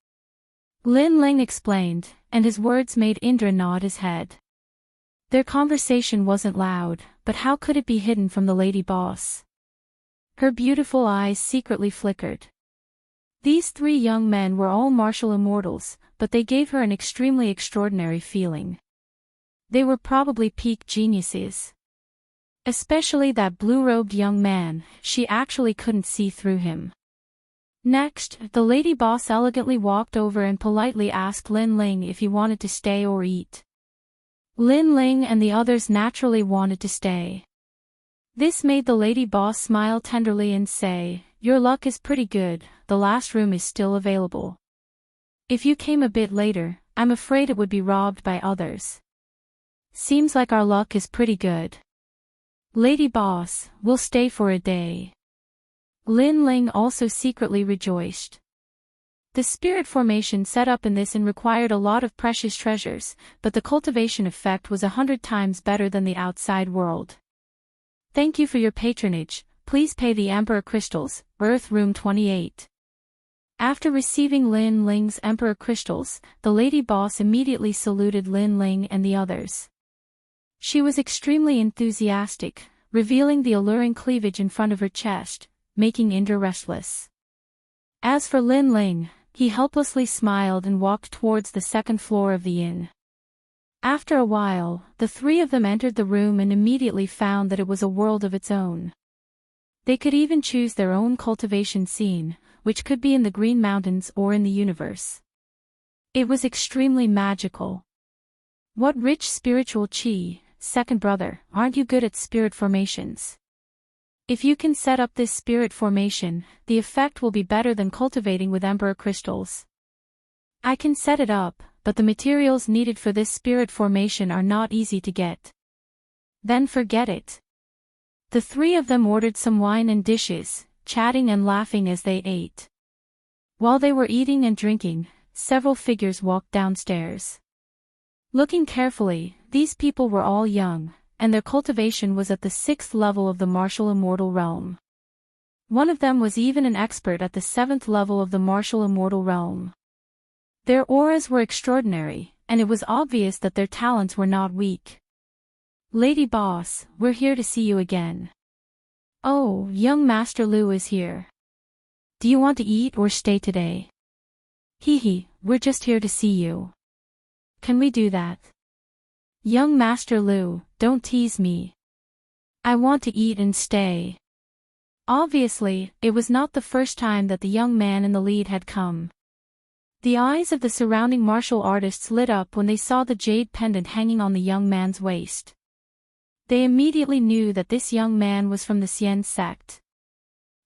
Lin Ling explained, and his words made Indra nod his head. Their conversation wasn't loud, but how could it be hidden from the lady boss? Her beautiful eyes secretly flickered. These three young men were all martial immortals, but they gave her an extremely extraordinary feeling. They were probably peak geniuses. Especially that blue-robed young man, she actually couldn't see through him. Next, the lady boss elegantly walked over and politely asked Lin Ling if he wanted to stay or eat. Lin Ling and the others naturally wanted to stay. This made the lady boss smile tenderly and say, "Your luck is pretty good, the last room is still available. If you came a bit later, I'm afraid it would be robbed by others. Seems like our luck is pretty good. Lady boss, we'll stay for a day." Lin Ling also secretly rejoiced. The spirit formation set up in this inn required a lot of precious treasures, but the cultivation effect was 100 times better than the outside world. Thank you for your patronage, please pay the Emperor Crystals, Earth Room 28. After receiving Lin Ling's Emperor Crystals, the lady boss immediately saluted Lin Ling and the others. She was extremely enthusiastic, revealing the alluring cleavage in front of her chest, making Indra restless. As for Lin Ling, he helplessly smiled and walked towards the second floor of the inn. After a while, the three of them entered the room and immediately found that it was a world of its own. They could even choose their own cultivation scene, which could be in the Green Mountains or in the universe. It was extremely magical. What rich spiritual chi, second brother, aren't you good at spirit formations? If you can set up this spirit formation, the effect will be better than cultivating with emperor crystals. I can set it up, but the materials needed for this spirit formation are not easy to get. Then forget it. The three of them ordered some wine and dishes, chatting and laughing as they ate. While they were eating and drinking, several figures walked downstairs. Looking carefully, these people were all young, and their cultivation was at the 6th level of the martial immortal realm. One of them was even an expert at the 7th level of the martial immortal realm. Their auras were extraordinary, and it was obvious that their talents were not weak. Lady Boss, we're here to see you again. Oh, young Master Lu is here. Do you want to eat or stay today? Hee, we're just here to see you. Can we do that? Young Master Lu, don't tease me. I want to eat and stay. Obviously, it was not the first time that the young man in the lead had come. The eyes of the surrounding martial artists lit up when they saw the jade pendant hanging on the young man's waist. They immediately knew that this young man was from the Xian sect.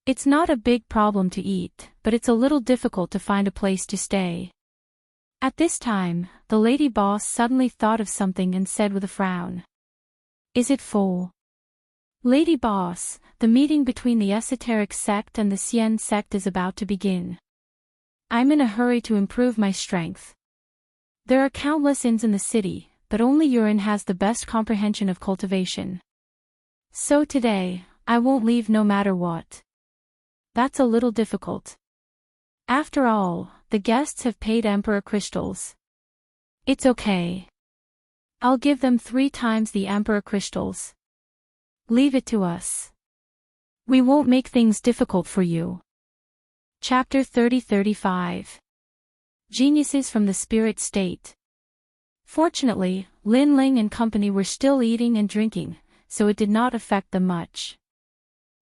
It's not a big problem to eat, but it's a little difficult to find a place to stay. At this time, the lady boss suddenly thought of something and said with a frown. Is it full? Lady boss, the meeting between the esoteric sect and the Xian sect is about to begin. I'm in a hurry to improve my strength. There are countless inns in the city, but only your inn has the best comprehension of cultivation. So today, I won't leave no matter what. That's a little difficult. After all, the guests have paid emperor crystals. It's okay. I'll give them 3 times the emperor crystals. Leave it to us. We won't make things difficult for you. Chapter 30-35. Geniuses from the Spirit State. Fortunately, Lin Ling and company were still eating and drinking, so it did not affect them much.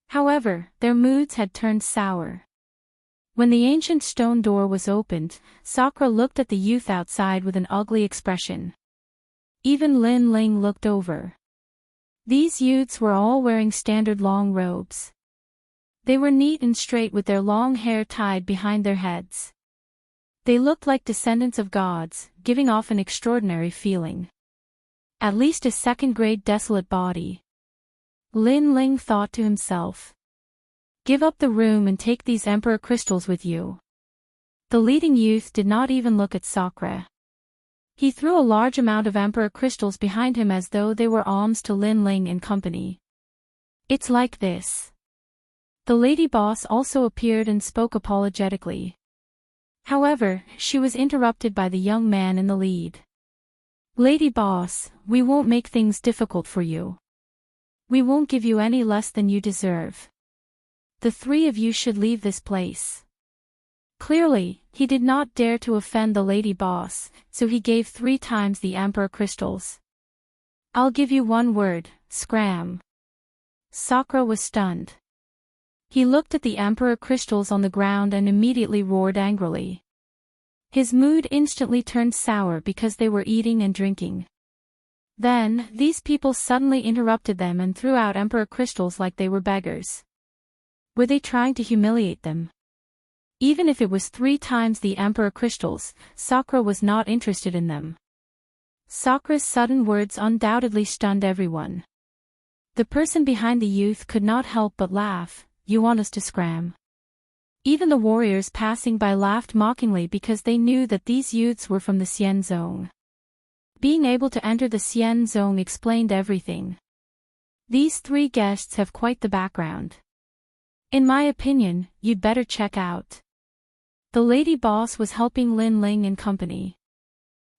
However, their moods had turned sour. When the ancient stone door was opened, Sakura looked at the youth outside with an ugly expression. Even Lin Ling looked over. These youths were all wearing standard long robes. They were neat and straight with their long hair tied behind their heads. They looked like descendants of gods, giving off an extraordinary feeling. At least a second-grade desolate body. Lin Ling thought to himself. Give up the room and take these emperor crystals with you. The leading youth did not even look at Sakura. He threw a large amount of emperor crystals behind him as though they were alms to Lin Ling and company. It's like this. The lady boss also appeared and spoke apologetically. However, she was interrupted by the young man in the lead. Lady boss, we won't make things difficult for you. We won't give you any less than you deserve. The 3 of you should leave this place. Clearly, he did not dare to offend the lady boss, so he gave 3 times the emperor crystals. I'll give you 1 word, scram. Sakura was stunned. He looked at the emperor crystals on the ground and immediately roared angrily. His mood instantly turned sour because they were eating and drinking. Then, these people suddenly interrupted them and threw out emperor crystals like they were beggars. Were they trying to humiliate them? Even if it was 3 times the emperor crystals, Sakura was not interested in them. Sakura's sudden words undoubtedly stunned everyone. The person behind the youth could not help but laugh. You want us to scram? Even the warriors passing by laughed mockingly because they knew that these youths were from the Xian zone. Being able to enter the Xian zone explained everything. These 3 guests have quite the background. In my opinion, you'd better check out. The lady boss was helping Lin Ling and company.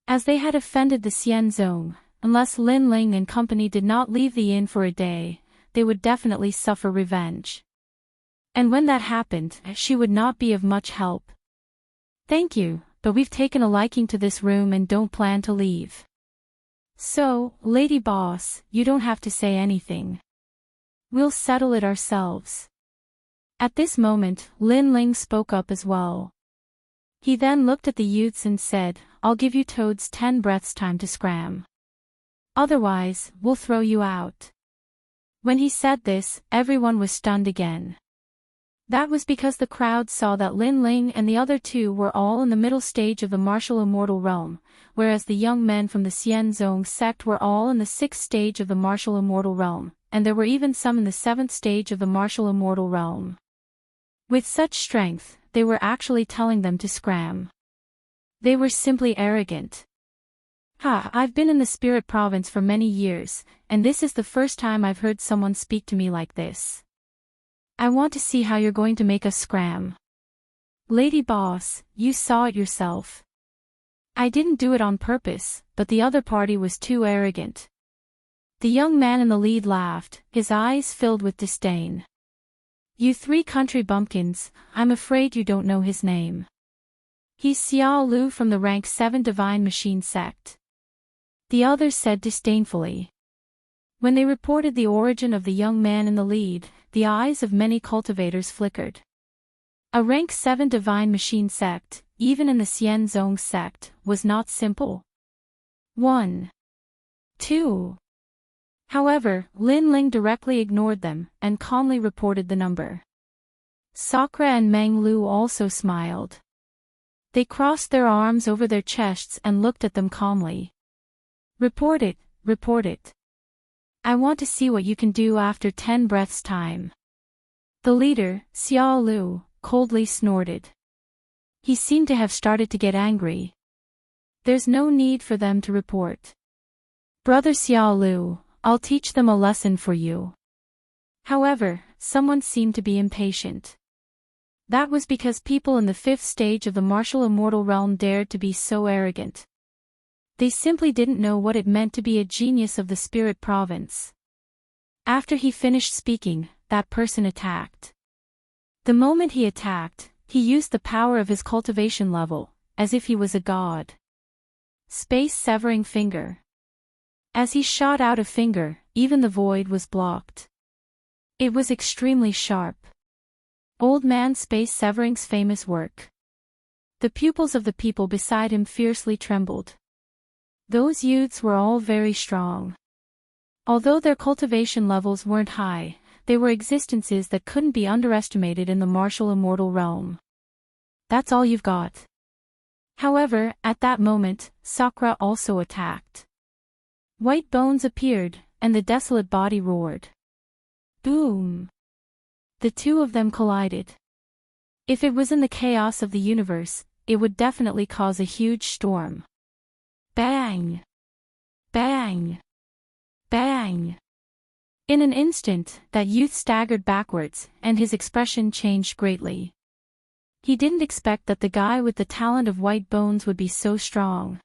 As they had offended the Xian zone, unless Lin Ling and company did not leave the inn for a day, they would definitely suffer revenge. And when that happened, she would not be of much help. Thank you, but we've taken a liking to this room and don't plan to leave. So, lady boss, you don't have to say anything. We'll settle it ourselves. At this moment, Lin Ling spoke up as well. He then looked at the youths and said, I'll give you toads 10 breaths time to scram. Otherwise, we'll throw you out. When he said this, everyone was stunned again. That was because the crowd saw that Lin Ling and the other two were all in the middle stage of the martial immortal realm, whereas the young men from the Xianzong sect were all in the 6th stage of the martial immortal realm, and there were even some in the 7th stage of the martial immortal realm. With such strength, they were actually telling them to scram. They were simply arrogant. I've been in the spirit province for many years, and this is the first time I've heard someone speak to me like this. I want to see how you're going to make us scram. Lady Boss, you saw it yourself. I didn't do it on purpose, but the other party was too arrogant. The young man in the lead laughed, his eyes filled with disdain. You 3 country bumpkins, I'm afraid you don't know his name. He's Xiao Lu from the rank 7 Divine Machine sect. The others said disdainfully. When they reported the origin of the young man in the lead, the eyes of many cultivators flickered. A rank 7 Divine Machine sect, even in the Xianzong sect, was not simple. 1. 2. However, Lin Ling directly ignored them, and calmly reported the number. Sakura and Meng Lu also smiled. They crossed their arms over their chests and looked at them calmly. Report it, report it. I want to see what you can do after 10 breaths' time. The leader, Xiao Lu, coldly snorted. He seemed to have started to get angry. There's no need for them to report. Brother Xiao Lu, I'll teach them a lesson for you. However, someone seemed to be impatient. That was because people in the 5th stage of the martial immortal realm dared to be so arrogant. They simply didn't know what it meant to be a genius of the spirit province. After he finished speaking, that person attacked. The moment he attacked, he used the power of his cultivation level, as if he was a god. Space-severing finger. As he shot out a finger, even the void was blocked. It was extremely sharp. Old Man Space-Severing's famous work. The pupils of the people beside him fiercely trembled. Those youths were all very strong. Although their cultivation levels weren't high, they were existences that couldn't be underestimated in the martial immortal realm. That's all you've got. However, at that moment, Sakura also attacked. White bones appeared, and the desolate body roared. Boom! The two of them collided. If it was in the chaos of the universe, it would definitely cause a huge storm. Bang! Bang! Bang! In an instant, that youth staggered backwards, and his expression changed greatly. He didn't expect that the guy with the talent of white bones would be so strong.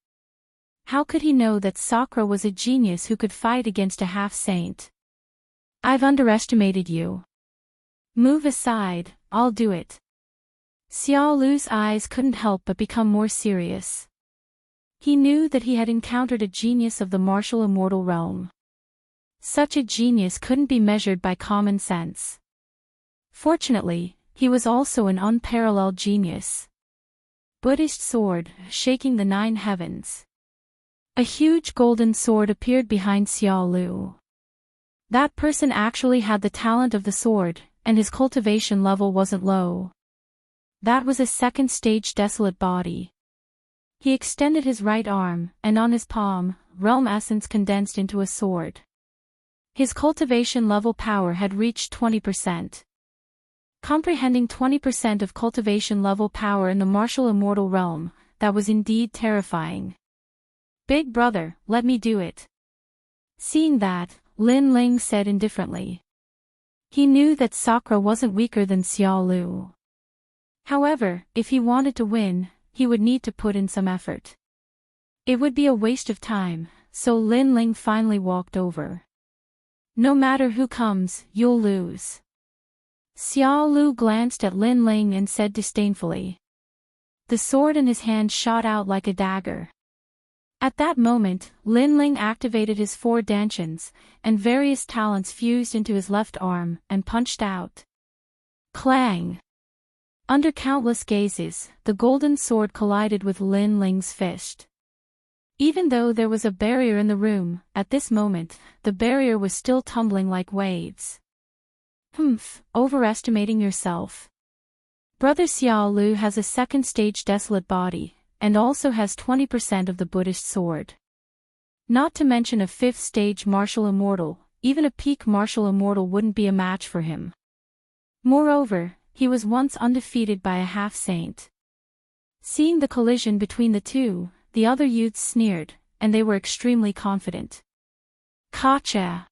How could he know that Sakura was a genius who could fight against a half-saint? I've underestimated you. Move aside, I'll do it. Xiao Lu's eyes couldn't help but become more serious. He knew that he had encountered a genius of the martial immortal realm. Such a genius couldn't be measured by common sense. Fortunately, he was also an unparalleled genius. Buddhist sword, shaking the 9 heavens. A huge golden sword appeared behind Xiao Lu. That person actually had the talent of the sword, and his cultivation level wasn't low. That was a 2nd stage desolate body. He extended his right arm, and on his palm, realm essence condensed into a sword. His cultivation level power had reached 20%. Comprehending 20% of cultivation level power in the martial immortal realm, that was indeed terrifying. Big brother, let me do it. Seeing that, Lin Ling said indifferently. He knew that Sakura wasn't weaker than Xiao Lu. However, if he wanted to win, he would need to put in some effort. It would be a waste of time, so Lin Ling finally walked over. No matter who comes, you'll lose. Xiao Lu glanced at Lin Ling and said disdainfully. The sword in his hand shot out like a dagger. At that moment, Lin Ling activated his 4 dantians, and various talents fused into his left arm, and punched out. Clang! Under countless gazes, the golden sword collided with Lin Ling's fist. Even though there was a barrier in the room, at this moment, the barrier was still tumbling like waves. Overestimating yourself. Brother Xiao Lu has a second-stage desolate body, and also has 20% of the Buddhist sword. Not to mention a fifth-stage martial immortal, even a peak martial immortal wouldn't be a match for him. Moreover, he was once undefeated by a half-saint. Seeing the collision between the two, the other youths sneered, and they were extremely confident. Gotcha!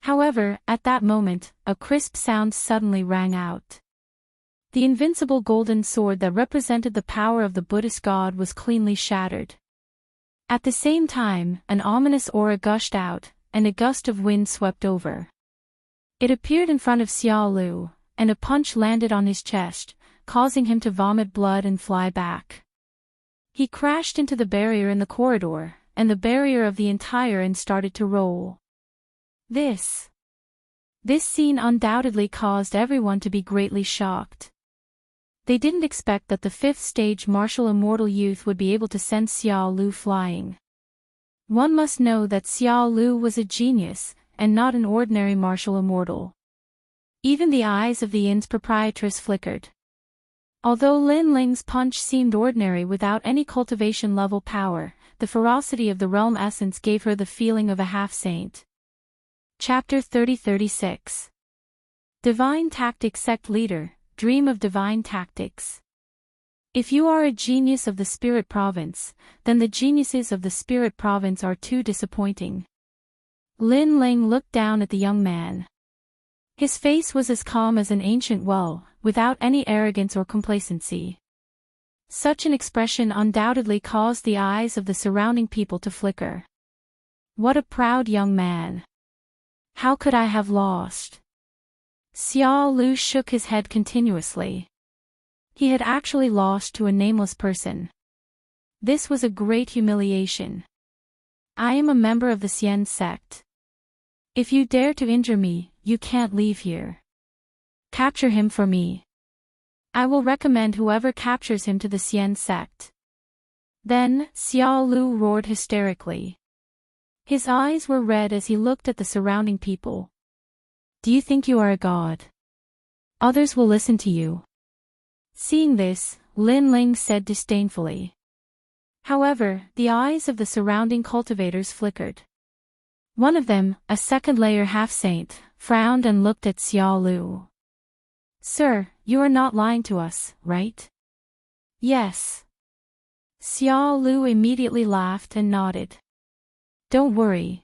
However, at that moment, a crisp sound suddenly rang out. The invincible golden sword that represented the power of the Buddhist god was cleanly shattered. At the same time, an ominous aura gushed out, and a gust of wind swept over. It appeared in front of Xiao Lu, and a punch landed on his chest, causing him to vomit blood and fly back. He crashed into the barrier in the corridor, and the barrier of the entire inn started to roll. This scene undoubtedly caused everyone to be greatly shocked. They didn't expect that the fifth-stage martial immortal youth would be able to send Xiao Lu flying. One must know that Xiao Lu was a genius, and not an ordinary martial immortal. Even the eyes of the inn's proprietress flickered. Although Lin Ling's punch seemed ordinary without any cultivation level power, the ferocity of the realm essence gave her the feeling of a half-saint. Chapter 30-36. Divine Tactics Sect Leader, Dream of Divine Tactics. If you are a genius of the Spirit Province, then the geniuses of the Spirit Province are too disappointing. Lin Ling looked down at the young man. His face was as calm as an ancient well, without any arrogance or complacency. Such an expression undoubtedly caused the eyes of the surrounding people to flicker. What a proud young man! How could I have lost? Xiao Lu shook his head continuously. He had actually lost to a nameless person. This was a great humiliation. I am a member of the Xian sect. If you dare to injure me, you can't leave here. Capture him for me. I will recommend whoever captures him to the Xian sect. Then, Xiao Lu roared hysterically. His eyes were red as he looked at the surrounding people. Do you think you are a god? Others will listen to you. Seeing this, Lin Ling said disdainfully. However, the eyes of the surrounding cultivators flickered. One of them, a second-layer half-saint, frowned and looked at Xiao Lu. Sir, you are not lying to us, right? Yes. Xiao Lu immediately laughed and nodded. Don't worry.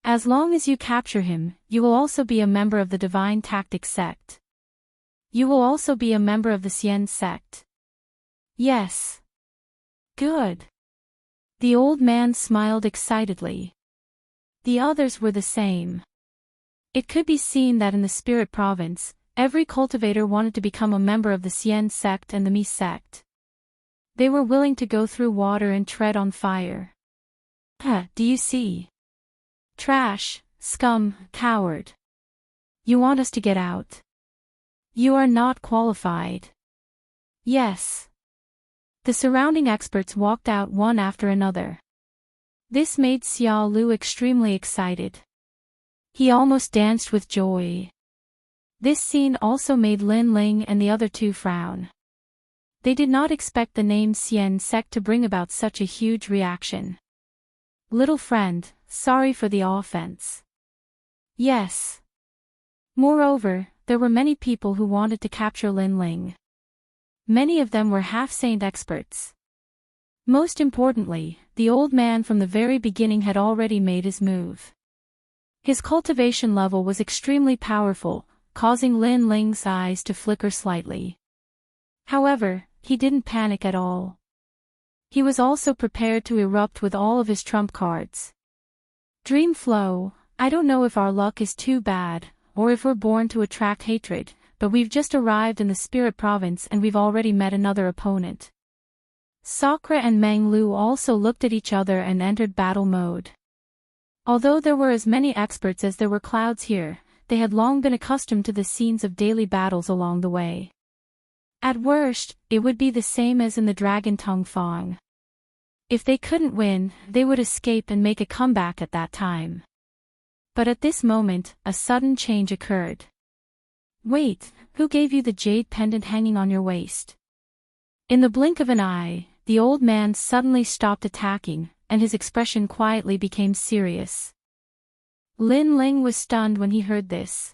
As long as you capture him, you will also be a member of the Divine Tactics sect. You will also be a member of the Xian sect. Yes. Good. The old man smiled excitedly. The others were the same. It could be seen that in the Spirit Province, every cultivator wanted to become a member of the Xian sect and the Mi sect. They were willing to go through water and tread on fire. Do you see? Trash, scum, coward. You want us to get out. You are not qualified. Yes. The surrounding experts walked out one after another. This made Xiao Lu extremely excited. He almost danced with joy. This scene also made Lin Ling and the other two frown. They did not expect the name Xian sect to bring about such a huge reaction. Little friend, sorry for the offense. Yes. Moreover, there were many people who wanted to capture Lin Ling. Many of them were half-saint experts. Most importantly, the old man from the very beginning had already made his move. His cultivation level was extremely powerful, causing Lin Ling's eyes to flicker slightly. However, he didn't panic at all. He was also prepared to erupt with all of his trump cards. Dream flow, I don't know if our luck is too bad, or if we're born to attract hatred, but we've just arrived in the Spirit Province and we've already met another opponent. Sakura and Meng Lu also looked at each other and entered battle mode. Although there were as many experts as there were clouds here, they had long been accustomed to the scenes of daily battles along the way. At worst, it would be the same as in the Dragon Tongue Fong. If they couldn't win, they would escape and make a comeback at that time. But at this moment, a sudden change occurred. Wait, who gave you the jade pendant hanging on your waist? In the blink of an eye, the old man suddenly stopped attacking, and his expression quietly became serious. Lin Ling was stunned when he heard this.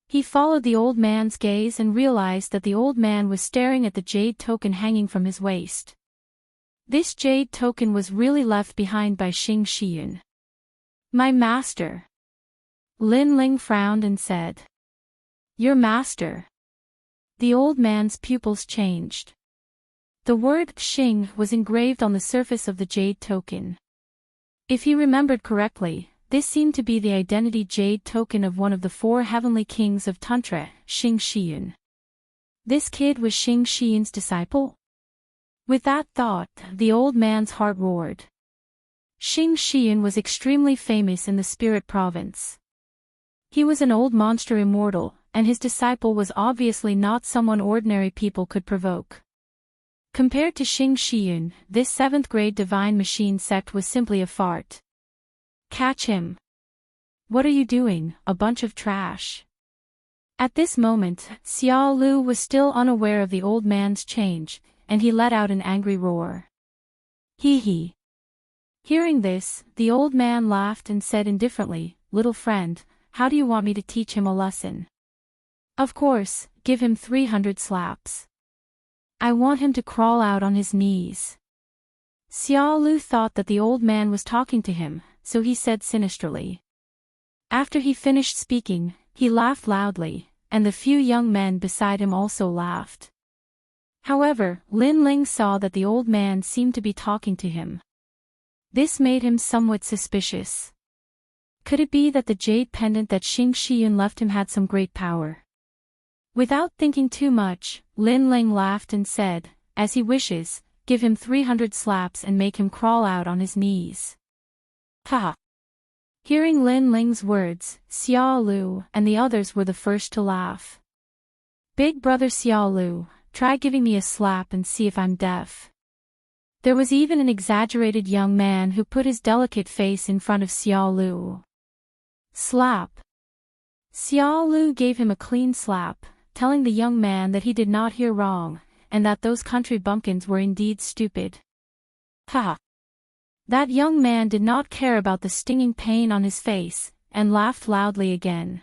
He followed the old man's gaze and realized that the old man was staring at the jade token hanging from his waist. This jade token was really left behind by Xing Shiyun. My master. Lin Ling frowned and said. Your master. The old man's pupils changed. The word Xing was engraved on the surface of the jade token. If he remembered correctly, this seemed to be the identity jade token of one of the 4 heavenly kings of Tantra, Xing Shiyun. This kid was Xing Shiyun's disciple? With that thought, the old man's heart roared. Xing Shiyun was extremely famous in the spirit province. He was an old monster immortal, and his disciple was obviously not someone ordinary people could provoke. Compared to Xing Shiyun, this 7th grade divine machine sect was simply a fart. Catch him. What are you doing, a bunch of trash? At this moment, Xiao Lu was still unaware of the old man's change, and he let out an angry roar. Hee hee. Hearing this, the old man laughed and said indifferently, Little friend, how do you want me to teach him a lesson? Of course, give him 300 slaps. I want him to crawl out on his knees. Xiao Lu thought that the old man was talking to him, so he said sinisterly. After he finished speaking, he laughed loudly, and the few young men beside him also laughed. However, Lin Ling saw that the old man seemed to be talking to him. This made him somewhat suspicious. Could it be that the jade pendant that Xing Shiyun left him had some great power? Without thinking too much, Lin Ling laughed and said, As he wishes, give him 300 slaps and make him crawl out on his knees. Ha! Hearing Lin Ling's words, Xiao Lu and the others were the first to laugh. Big brother Xiao Lu, try giving me a slap and see if I'm deaf. There was even an exaggerated young man who put his delicate face in front of Xiao Lu. Slap. Xiao Lu gave him a clean slap, telling the young man that he did not hear wrong, and that those country bumpkins were indeed stupid. Ha! That young man did not care about the stinging pain on his face, and laughed loudly again.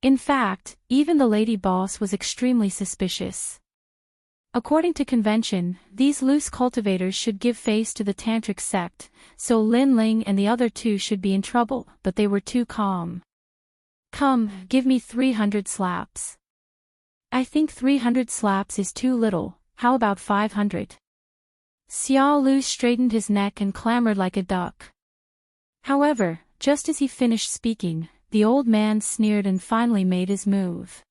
In fact, even the lady boss was extremely suspicious. According to convention, these loose cultivators should give face to the tantric sect, so Lin Ling and the other 2 should be in trouble, but they were too calm. Come, give me 300 slaps. I think 300 slaps is too little, how about 500? Xiao Lu straightened his neck and clamored like a duck. However, just as he finished speaking, the old man sneered and finally made his move.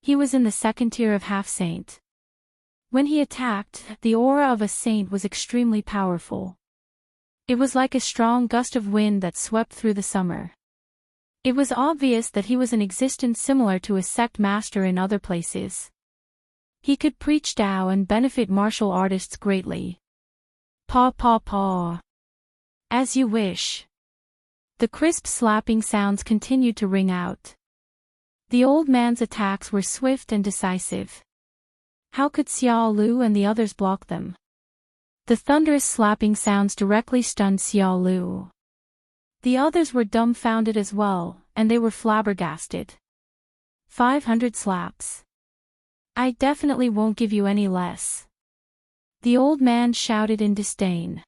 He was in the 2nd tier of half-saint. When he attacked, the aura of a saint was extremely powerful. It was like a strong gust of wind that swept through the summer. It was obvious that he was an existence similar to a sect master in other places. He could preach Tao and benefit martial artists greatly. Paw paw paw. As you wish. The crisp slapping sounds continued to ring out. The old man's attacks were swift and decisive. How could Xiao Lu and the others block them? The thunderous slapping sounds directly stunned Xiao Lu. The others were dumbfounded as well, and they were flabbergasted. 500 slaps. I definitely won't give you any less. The old man shouted in disdain.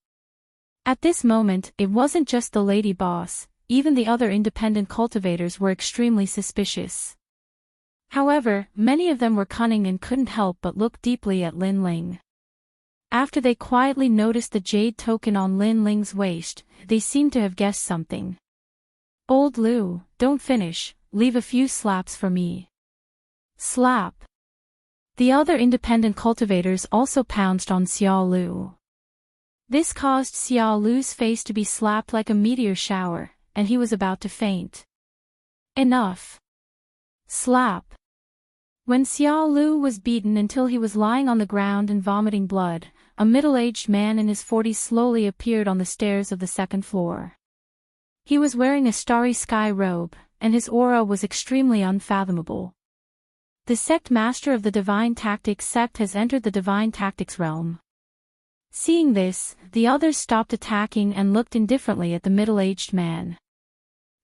At this moment, it wasn't just the lady boss, even the other independent cultivators were extremely suspicious. However, many of them were cunning and couldn't help but look deeply at Lin Ling. After they quietly noticed the jade token on Lin Ling's waist, they seemed to have guessed something. Old Lu, don't finish, leave a few slaps for me. Slap. The other independent cultivators also pounced on Xiao Lu. This caused Xiao Lu's face to be slapped like a meteor shower, and he was about to faint. Enough. Slap. When Xiao Lu was beaten until he was lying on the ground and vomiting blood, a middle-aged man in his 40s slowly appeared on the stairs of the second floor. He was wearing a starry sky robe, and his aura was extremely unfathomable. The sect master of the Divine Tactics sect has entered the Divine Tactics realm. Seeing this, the others stopped attacking and looked indifferently at the middle-aged man.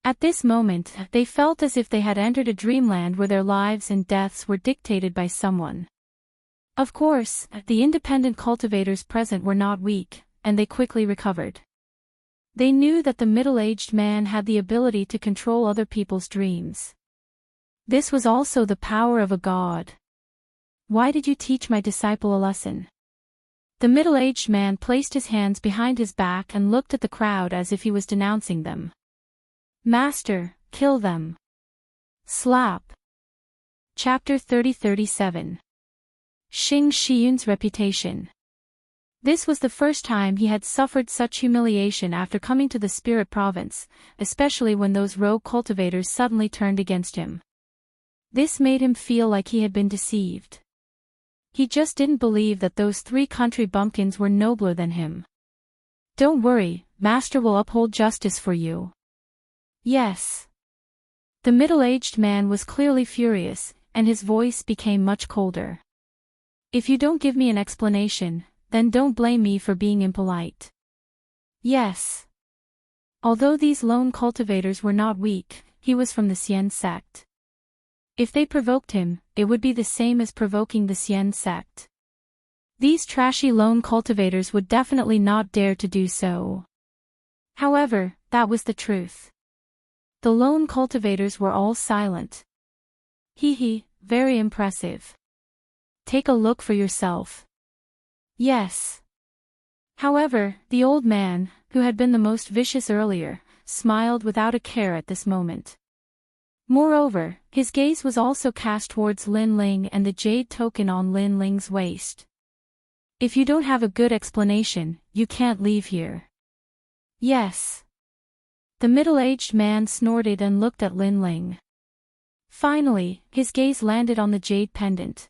At this moment, they felt as if they had entered a dreamland where their lives and deaths were dictated by someone. Of course, the independent cultivators present were not weak, and they quickly recovered. They knew that the middle-aged man had the ability to control other people's dreams. This was also the power of a god. Why did you teach my disciple a lesson? The middle-aged man placed his hands behind his back and looked at the crowd as if he was denouncing them. Master, kill them. Slap. Chapter 30-37. Xing Shiyun's reputation. This was the first time he had suffered such humiliation after coming to the spirit province, especially when those rogue cultivators suddenly turned against him. This made him feel like he had been deceived. He just didn't believe that those 3 country bumpkins were nobler than him. Don't worry, Master will uphold justice for you. Yes. The middle-aged man was clearly furious, and his voice became much colder. If you don't give me an explanation, then don't blame me for being impolite. Yes. Although these lone cultivators were not weak, he was from the Xian sect. If they provoked him, it would be the same as provoking the Xian sect. These trashy lone cultivators would definitely not dare to do so. However, that was the truth. The lone cultivators were all silent. Very impressive. Take a look for yourself. Yes. However, the old man, who had been the most vicious earlier, smiled without a care at this moment. Moreover, his gaze was also cast towards Lin Ling and the jade token on Lin Ling's waist. If you don't have a good explanation, you can't leave here. Yes. The middle-aged man snorted and looked at Lin Ling. Finally, his gaze landed on the jade pendant.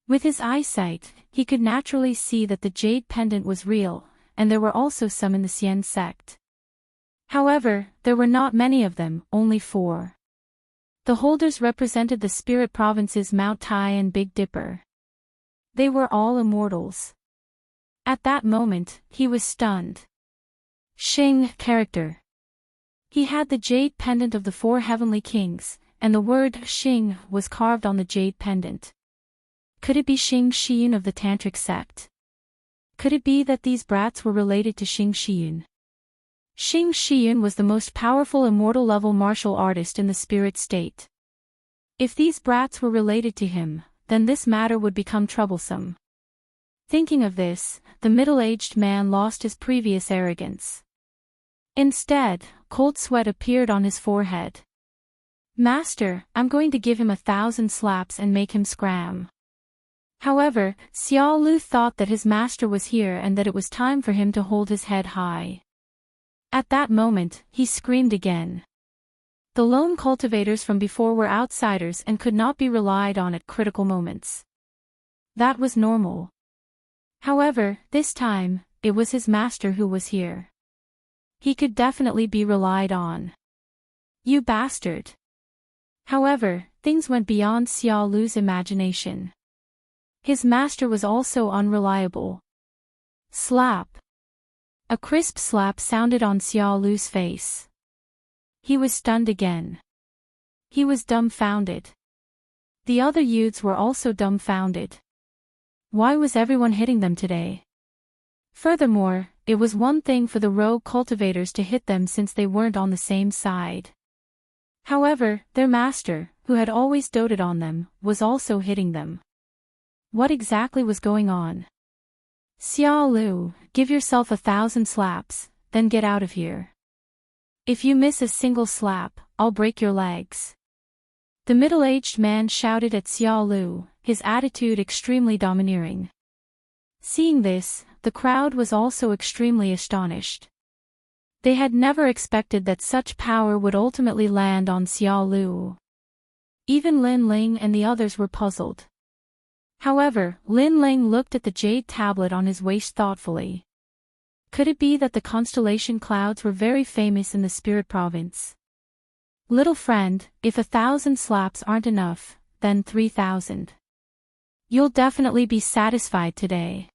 With his eyesight, he could naturally see that the jade pendant was real, and there were also some in the Xian sect. However, there were not many of them, only 4. The holders represented the spirit provinces Mount Tai and Big Dipper. They were all immortals. At that moment, he was stunned. Xing character. He had the jade pendant of the 4 heavenly kings, and the word Xing was carved on the jade pendant. Could it be Xing Shiyun of the Tantric sect? Could it be that these brats were related to Xing Shiyun? Xing Shiyun was the most powerful immortal-level martial artist in the spirit state. If these brats were related to him, then this matter would become troublesome. Thinking of this, the middle-aged man lost his previous arrogance. Instead, cold sweat appeared on his forehead. Master, I'm going to give him 1,000 slaps and make him scram. However, Xiao Lu thought that his master was here and that it was time for him to hold his head high. At that moment, he screamed again. The lone cultivators from before were outsiders and could not be relied on at critical moments. That was normal. However, this time, it was his master who was here. He could definitely be relied on. You bastard. However, things went beyond Xiao Lu's imagination. His master was also unreliable. Slap. A crisp slap sounded on Xiao Lu's face. He was stunned again. He was dumbfounded. The other youths were also dumbfounded. Why was everyone hitting them today? Furthermore, it was one thing for the rogue cultivators to hit them since they weren't on the same side. However, their master, who had always doted on them, was also hitting them. What exactly was going on? Xiao Lu, give yourself 1,000 slaps, then get out of here. If you miss a single slap, I'll break your legs. The middle-aged man shouted at Xiao Lu, his attitude extremely domineering. Seeing this, the crowd was also extremely astonished. They had never expected that such power would ultimately land on Xiao Lu. Even Lin Ling and the others were puzzled. However, Lin Ling looked at the jade tablet on his waist thoughtfully. Could it be that the constellation clouds were very famous in the spirit province? Little friend, if 1,000 slaps aren't enough, then 3,000. You'll definitely be satisfied today.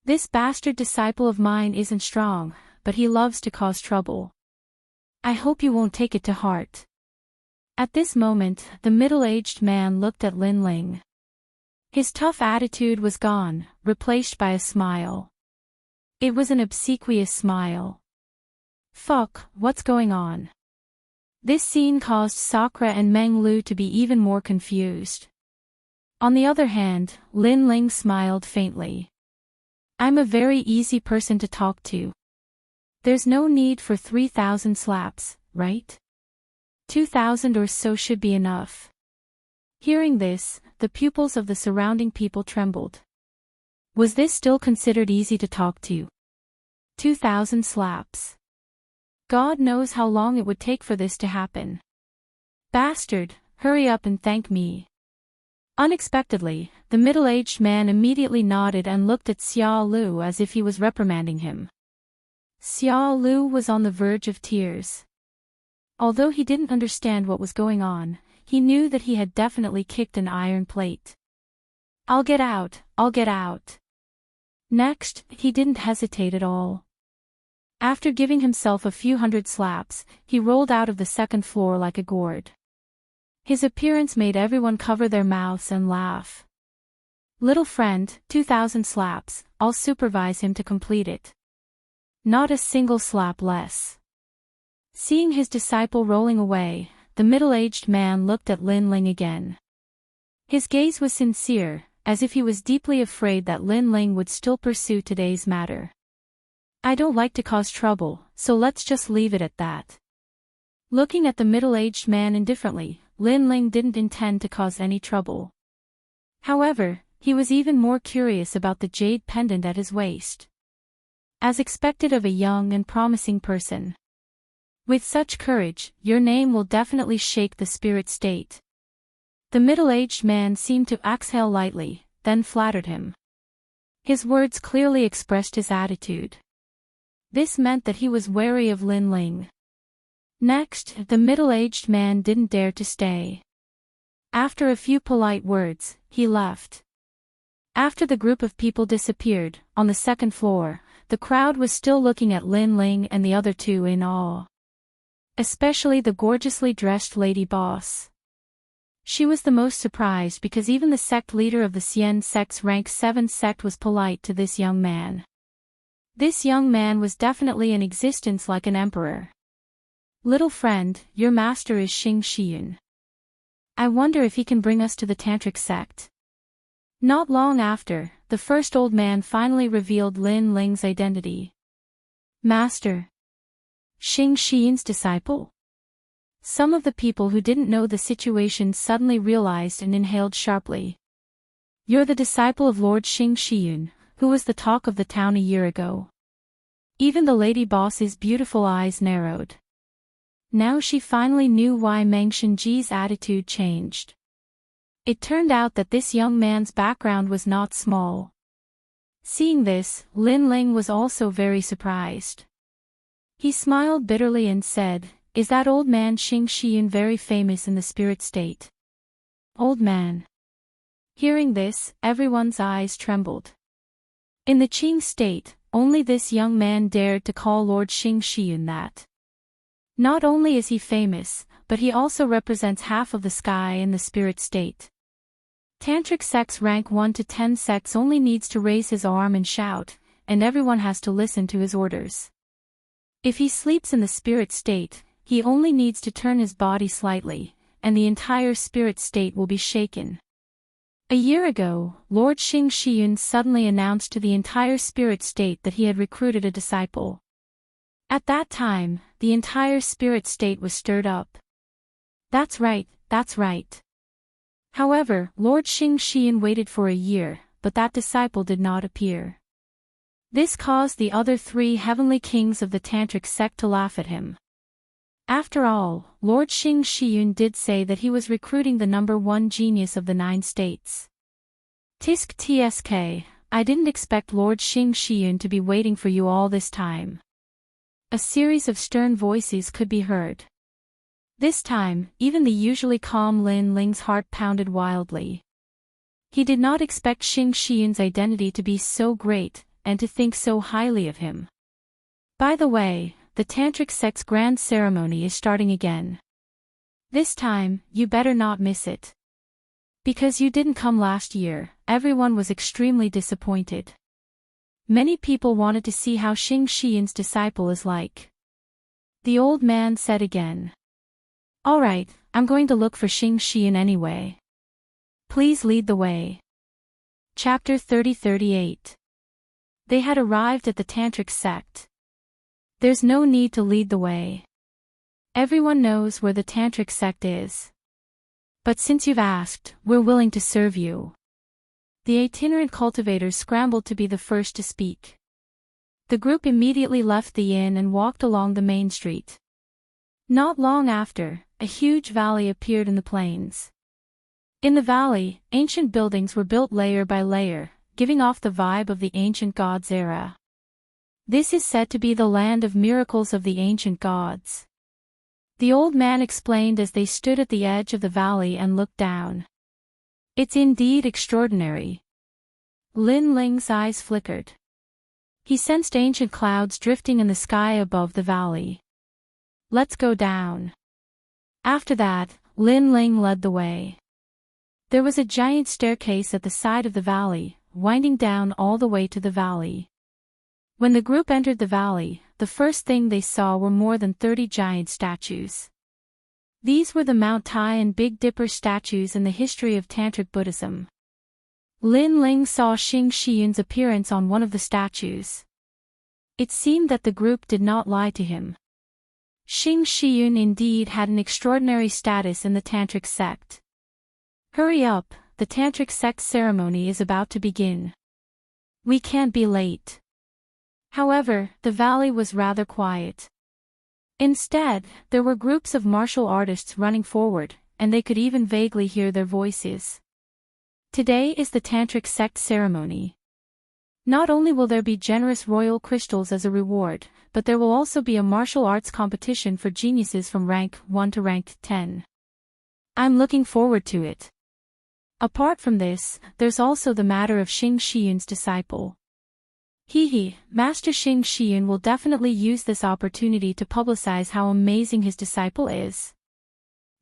This bastard disciple of mine isn't strong, but he loves to cause trouble. I hope you won't take it to heart. At this moment, the middle-aged man looked at Lin Ling. His tough attitude was gone, replaced by a smile. It was an obsequious smile. Fuck, what's going on? This scene caused Sakura and Meng Lu to be even more confused. On the other hand, Lin Ling smiled faintly. I'm a very easy person to talk to. There's no need for 3,000 slaps, right? 2,000 or so should be enough. Hearing this, the pupils of the surrounding people trembled. Was this still considered easy to talk to? 2,000 slaps. God knows how long it would take for this to happen. Bastard, hurry up and thank me. Unexpectedly, the middle-aged man immediately nodded and looked at Xiao Lu as if he was reprimanding him. Xiao Lu was on the verge of tears. Although he didn't understand what was going on, he knew that he had definitely kicked an iron plate. I'll get out, I'll get out. Next, he didn't hesitate at all. After giving himself a few hundred slaps, he rolled out of the second floor like a gourd. His appearance made everyone cover their mouths and laugh. Little friend, 2,000 slaps, I'll supervise him to complete it. Not a single slap less. Seeing his disciple rolling away, the middle-aged man looked at Lin Ling again. His gaze was sincere, as if he was deeply afraid that Lin Ling would still pursue today's matter. I don't like to cause trouble, so let's just leave it at that. Looking at the middle-aged man indifferently, Lin Ling didn't intend to cause any trouble. However, he was even more curious about the jade pendant at his waist. As expected of a young and promising person. With such courage, your name will definitely shake the spirit state. The middle-aged man seemed to exhale lightly, then flattered him. His words clearly expressed his attitude. This meant that he was wary of Lin Ling. Next, the middle-aged man didn't dare to stay. After a few polite words, he left. After the group of people disappeared, on the second floor, the crowd was still looking at Lin Ling and the other two in awe. Especially the gorgeously dressed lady boss. She was the most surprised because even the sect leader of the Xian sect's rank 7 sect was polite to this young man. This young man was definitely in existence like an emperor. Little friend, your master is Xing Shiyun. I wonder if he can bring us to the tantric sect. Not long after, the first old man finally revealed Lin Ling's identity. Master. Xing Shiyun's disciple? Some of the people who didn't know the situation suddenly realized and inhaled sharply. You're the disciple of Lord Xing Shiyun, who was the talk of the town a year ago. Even the lady boss's beautiful eyes narrowed. Now she finally knew why Meng Shenji's attitude changed. It turned out that this young man's background was not small. Seeing this, Lin Ling was also very surprised. He smiled bitterly and said, Is that old man Xing Shiyun very famous in the spirit state? Old man. Hearing this, everyone's eyes trembled. In the Qing state, only this young man dared to call Lord Xing Shiyun that. Not only is he famous, but he also represents half of the sky in the spirit state. Tantric sects rank 1 to 10 sects only needs to raise his arm and shout, and everyone has to listen to his orders. If he sleeps in the spirit state, he only needs to turn his body slightly, and the entire spirit state will be shaken. A year ago, Lord Xing Shiyun suddenly announced to the entire spirit state that he had recruited a disciple. At that time, the entire spirit state was stirred up. That's right, that's right. However, Lord Xing Shiyun waited for a year, but that disciple did not appear. This caused the other 3 heavenly kings of the tantric sect to laugh at him. After all, Lord Xing Shiyun did say that he was recruiting the number one genius of the 9 states. Tisk tsk, I didn't expect Lord Xing Shiyun to be waiting for you all this time. A series of stern voices could be heard. This time, even the usually calm Lin Ling's heart pounded wildly. He did not expect Xing Shiyun's identity to be so great, and to think so highly of him. By the way, the Tantric sect's grand ceremony is starting again. This time, you better not miss it. Because you didn't come last year, everyone was extremely disappointed. Many people wanted to see how Xing Shiyun's disciple is like. The old man said again. Alright, I'm going to look for Xing Shiyun anyway. Please lead the way. Chapter 30-38. They had arrived at the Tantric sect. There's no need to lead the way. Everyone knows where the Tantric sect is. But since you've asked, we're willing to serve you. The itinerant cultivators scrambled to be the first to speak. The group immediately left the inn and walked along the main street. Not long after, a huge valley appeared in the plains. In the valley, ancient buildings were built layer by layer, giving off the vibe of the ancient gods' era. This is said to be the land of miracles of the ancient gods. The old man explained as they stood at the edge of the valley and looked down. It's indeed extraordinary. Lin Ling's eyes flickered. He sensed ancient clouds drifting in the sky above the valley. Let's go down. After that, Lin Ling led the way. There was a giant staircase at the side of the valley, winding down all the way to the valley. When the group entered the valley, the first thing they saw were more than 30 giant statues. These were the Mount Tai and Big Dipper statues in the history of Tantric Buddhism. Lin Ling saw Xing Shiyun's appearance on one of the statues. It seemed that the group did not lie to him. Xing Shiyun indeed had an extraordinary status in the Tantric sect. Hurry up, the Tantric sect ceremony is about to begin. We can't be late. However, the valley was rather quiet. Instead, there were groups of martial artists running forward, and they could even vaguely hear their voices. Today is the Tantric sect ceremony. Not only will there be generous royal crystals as a reward, but there will also be a martial arts competition for geniuses from rank 1 to rank 10. I'm looking forward to it. Apart from this, there's also the matter of Xing Shiyun's disciple. Master Xing Shiyun will definitely use this opportunity to publicize how amazing his disciple is.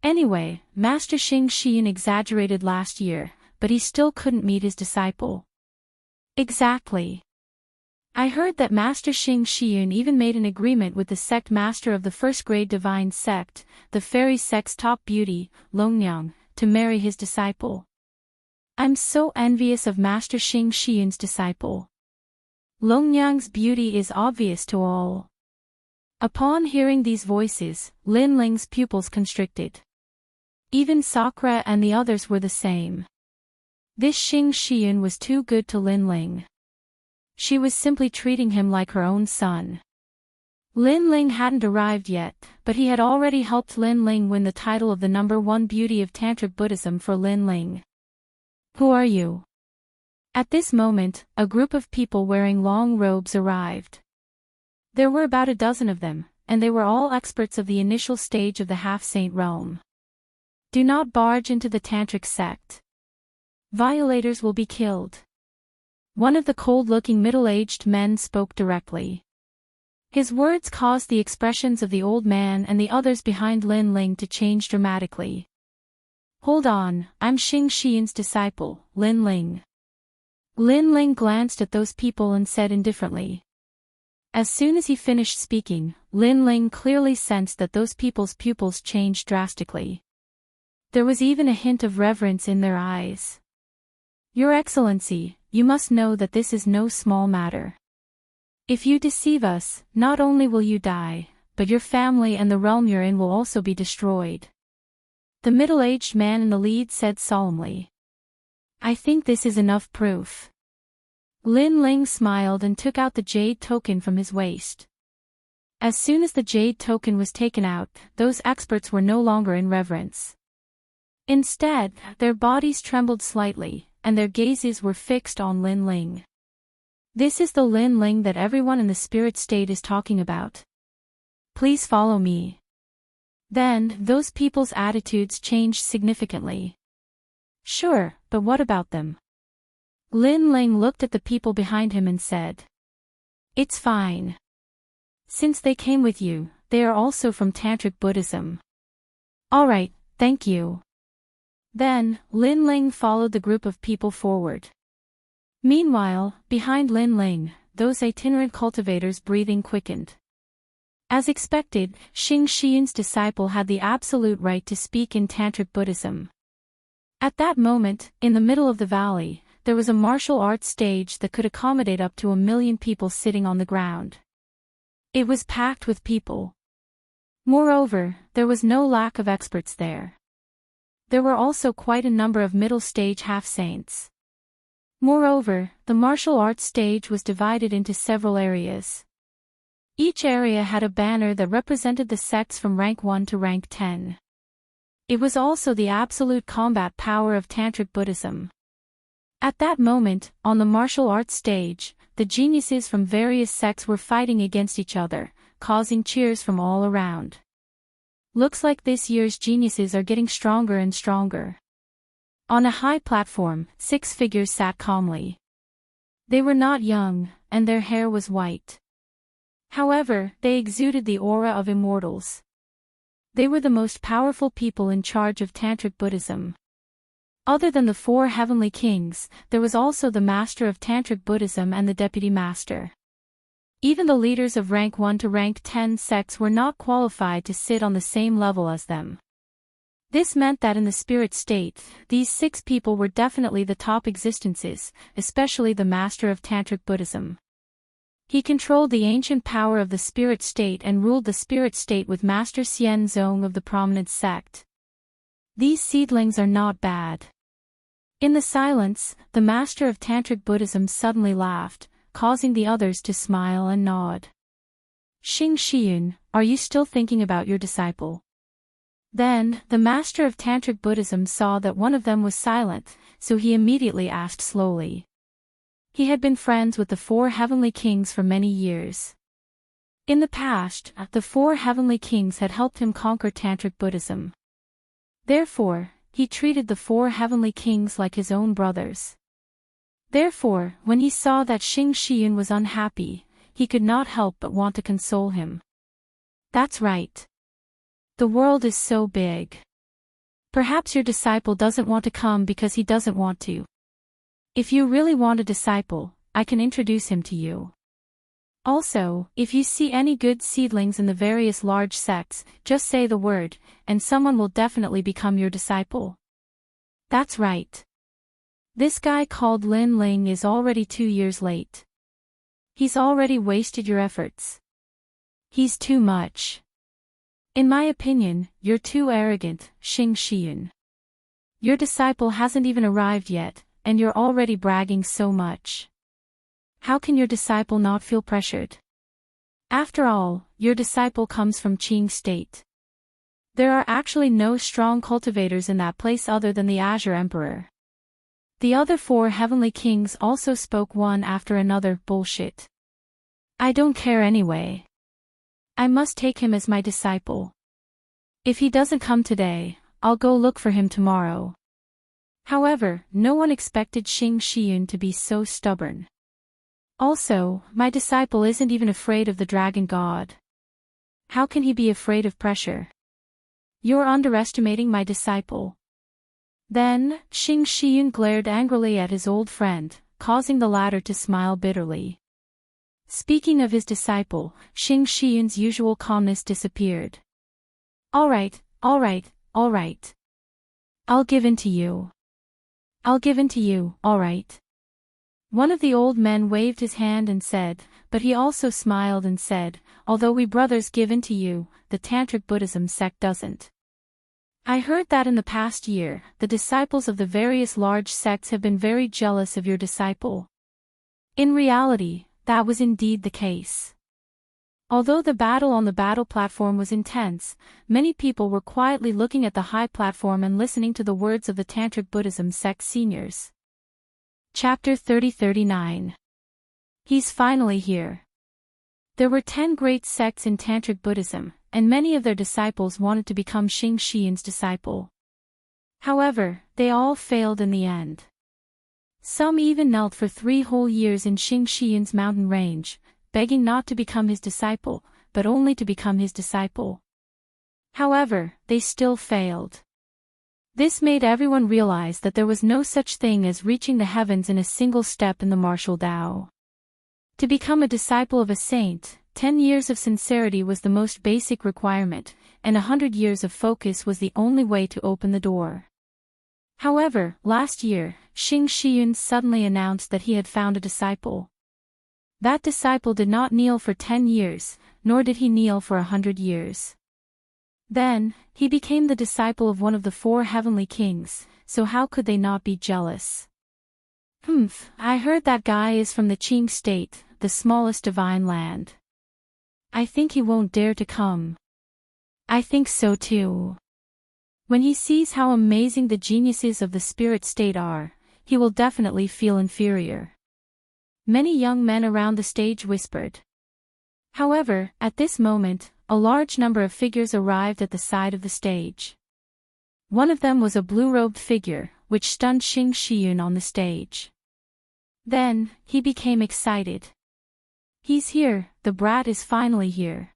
Anyway, Master Xing Shiyun exaggerated last year, but he still couldn't meet his disciple. Exactly. I heard that Master Xing Shiyun even made an agreement with the sect master of the first-grade divine sect, the fairy sect's top beauty, Longnyang, to marry his disciple. I'm so envious of Master Xing Shiyun's disciple. Longnyang's beauty is obvious to all. Upon hearing these voices, Lin Ling's pupils constricted. Even Sakura and the others were the same. This Xing Shiyun was too good to Lin Ling. She was simply treating him like her own son. Lin Ling hadn't arrived yet, but he had already helped Lin Ling win the title of the number one beauty of Tantric Buddhism for Lin Ling. Who are you? At this moment, a group of people wearing long robes arrived. There were about a dozen of them, and they were all experts of the initial stage of the half-saint realm. Do not barge into the Tantric sect. Violators will be killed. One of the cold-looking middle-aged men spoke directly. His words caused the expressions of the old man and the others behind Lin Ling to change dramatically. Hold on, I'm Xing Shiyun's disciple, Lin Ling. Lin Ling glanced at those people and said indifferently. As soon as he finished speaking, Lin Ling clearly sensed that those people's pupils changed drastically. There was even a hint of reverence in their eyes. Your Excellency, you must know that this is no small matter. If you deceive us, not only will you die, but your family and the realm you're in will also be destroyed. The middle-aged man in the lead said solemnly. I think this is enough proof. Lin Ling smiled and took out the jade token from his waist. As soon as the jade token was taken out, those experts were no longer in reverence. Instead, their bodies trembled slightly, and their gazes were fixed on Lin Ling. This is the Lin Ling that everyone in the spirit state is talking about. Please follow me. Then, those people's attitudes changed significantly. Sure, but what about them? Lin Ling looked at the people behind him and said. It's fine. Since they came with you, they are also from Tantric Buddhism. Alright, thank you. Then, Lin Ling followed the group of people forward. Meanwhile, behind Lin Ling, those itinerant cultivators' breathing quickened. As expected, Xing Shiyun's disciple had the absolute right to speak in Tantric Buddhism. At that moment, in the middle of the valley, there was a martial arts stage that could accommodate up to 1 million people sitting on the ground. It was packed with people. Moreover, there was no lack of experts there. There were also quite a number of middle-stage half-saints. Moreover, the martial arts stage was divided into several areas. Each area had a banner that represented the sects from rank 1 to rank 10. It was also the absolute combat power of Tantric Buddhism. At that moment, on the martial arts stage, the geniuses from various sects were fighting against each other, causing cheers from all around. Looks like this year's geniuses are getting stronger and stronger. On a high platform, 6 figures sat calmly. They were not young, and their hair was white. However, they exuded the aura of immortals. They were the most powerful people in charge of Tantric Buddhism. Other than the 4 heavenly kings, there was also the master of Tantric Buddhism and the deputy master. Even the leaders of rank 1 to rank 10 sects were not qualified to sit on the same level as them. This meant that in the spirit state, these 6 people were definitely the top existences, especially the master of Tantric Buddhism. He controlled the ancient power of the spirit state and ruled the spirit state with Master Xian Zong of the prominent sect. These seedlings are not bad. In the silence, the master of Tantric Buddhism suddenly laughed, causing the others to smile and nod. Xing Shiyun, are you still thinking about your disciple? Then, the master of Tantric Buddhism saw that one of them was silent, so he immediately asked slowly. He had been friends with the 4 heavenly kings for many years. In the past, the 4 heavenly kings had helped him conquer Tantric Buddhism. Therefore, he treated the 4 heavenly kings like his own brothers. Therefore, when he saw that Xing Shiyun was unhappy, he could not help but want to console him. That's right. The world is so big. Perhaps your disciple doesn't want to come because he doesn't want to. If you really want a disciple, I can introduce him to you. Also, if you see any good seedlings in the various large sects, just say the word, and someone will definitely become your disciple. That's right. This guy called Lin Ling is already 2 years late. He's already wasted your efforts. He's too much. In my opinion, you're too arrogant, Xing Shiyun. Your disciple hasn't even arrived yet, and you're already bragging so much. How can your disciple not feel pressured? After all, your disciple comes from Qing state. There are actually no strong cultivators in that place other than the Azure Emperor. The other 4 heavenly kings also spoke one after another. Bullshit. I don't care anyway. I must take him as my disciple. If he doesn't come today, I'll go look for him tomorrow. However, no one expected Xing Shiyun to be so stubborn. Also, my disciple isn't even afraid of the dragon god. How can he be afraid of pressure? You're underestimating my disciple. Then, Xing Shiyun glared angrily at his old friend, causing the latter to smile bitterly. Speaking of his disciple, Xing Shiyun's usual calmness disappeared. Alright, alright, alright. I'll give in to you. I'll give in to you, alright. One of the old men waved his hand and said, but he also smiled and said, although we brothers give in to you, the Tantric Buddhism sect doesn't. I heard that in the past year, the disciples of the various large sects have been very jealous of your disciple. In reality, that was indeed the case. Although the battle on the battle platform was intense, many people were quietly looking at the high platform and listening to the words of the Tantric Buddhism sect seniors. Chapter 30-39. He's finally here. There were 10 great sects in Tantric Buddhism, and many of their disciples wanted to become Xing Shiyun's disciple. However, they all failed in the end. Some even knelt for 3 whole years in Xing Shiyun's mountain range, begging not to become his disciple, but only to become his disciple. However, they still failed. This made everyone realize that there was no such thing as reaching the heavens in a single step in the martial Tao. To become a disciple of a saint, 10 years of sincerity was the most basic requirement, and 100 years of focus was the only way to open the door. However, last year, Xing Shiyun suddenly announced that he had found a disciple. That disciple did not kneel for 10 years, nor did he kneel for 100 years. Then, he became the disciple of one of the 4 heavenly kings, so how could they not be jealous? I heard that guy is from the Qing state, the smallest divine land. I think he won't dare to come. I think so too. When he sees how amazing the geniuses of the spirit state are, he will definitely feel inferior. Many young men around the stage whispered. However, at this moment, a large number of figures arrived at the side of the stage. One of them was a blue-robed figure, which stunned Xing Shiyun on the stage. Then, he became excited. He's here, the brat is finally here.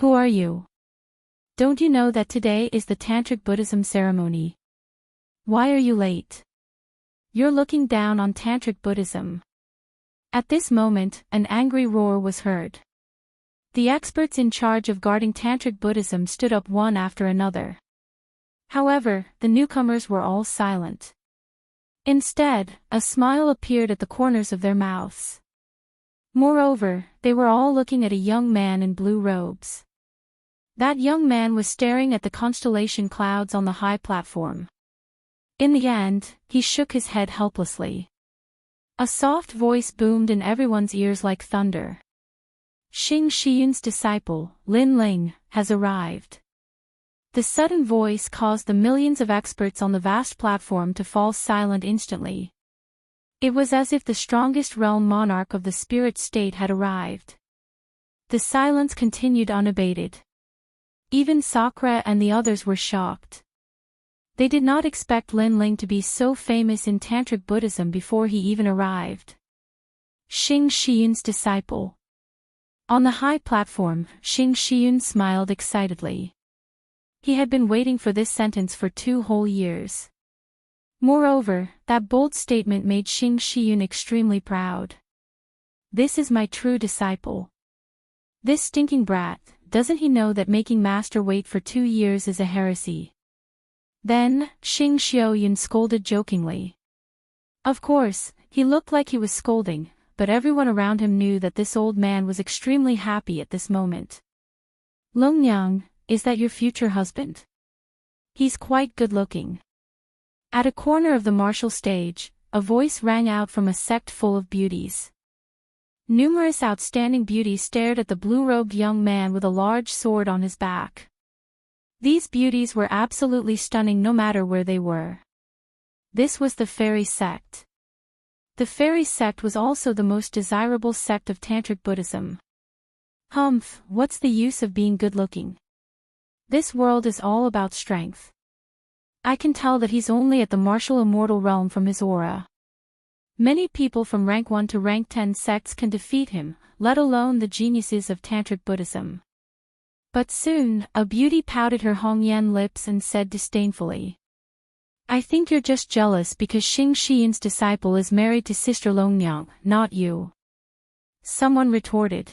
Who are you? Don't you know that today is the Tantric Buddhism ceremony? Why are you late? You're looking down on Tantric Buddhism. At this moment, an angry roar was heard. The experts in charge of guarding Tantric Buddhism stood up one after another. However, the newcomers were all silent. Instead, a smile appeared at the corners of their mouths. Moreover, they were all looking at a young man in blue robes. That young man was staring at the constellation clouds on the high platform. In the end, he shook his head helplessly. A soft voice boomed in everyone's ears like thunder. Xing Shiyun's disciple, Lin Ling, has arrived. The sudden voice caused the millions of experts on the vast platform to fall silent instantly. It was as if the strongest realm monarch of the spirit state had arrived. The silence continued unabated. Even Sakura and the others were shocked. They did not expect Lin Ling to be so famous in Tantric Buddhism before he even arrived. Xing Shiyun's disciple. On the high platform, Xing Shiyun smiled excitedly. He had been waiting for this sentence for 2 whole years. Moreover, that bold statement made Xing Shiyun extremely proud. This is my true disciple. This stinking brat, doesn't he know that making master wait for 2 years is a heresy? Then, Xing Xiaoyun scolded jokingly. Of course, he looked like he was scolding, but everyone around him knew that this old man was extremely happy at this moment. Longnyang, is that your future husband? He's quite good-looking. At a corner of the martial stage, a voice rang out from a sect full of beauties. Numerous outstanding beauties stared at the blue-robed young man with a large sword on his back. These beauties were absolutely stunning no matter where they were. This was the fairy sect. The fairy sect was also the most desirable sect of Tantric Buddhism. What's the use of being good-looking? This world is all about strength. I can tell that he's only at the martial immortal realm from his aura. Many people from rank 1 to rank 10 sects can defeat him, let alone the geniuses of Tantric Buddhism. But soon, a beauty pouted her Hongyan lips and said disdainfully. I think you're just jealous because Xing Shiyun's disciple is married to Sister Longnyang, not you. Someone retorted.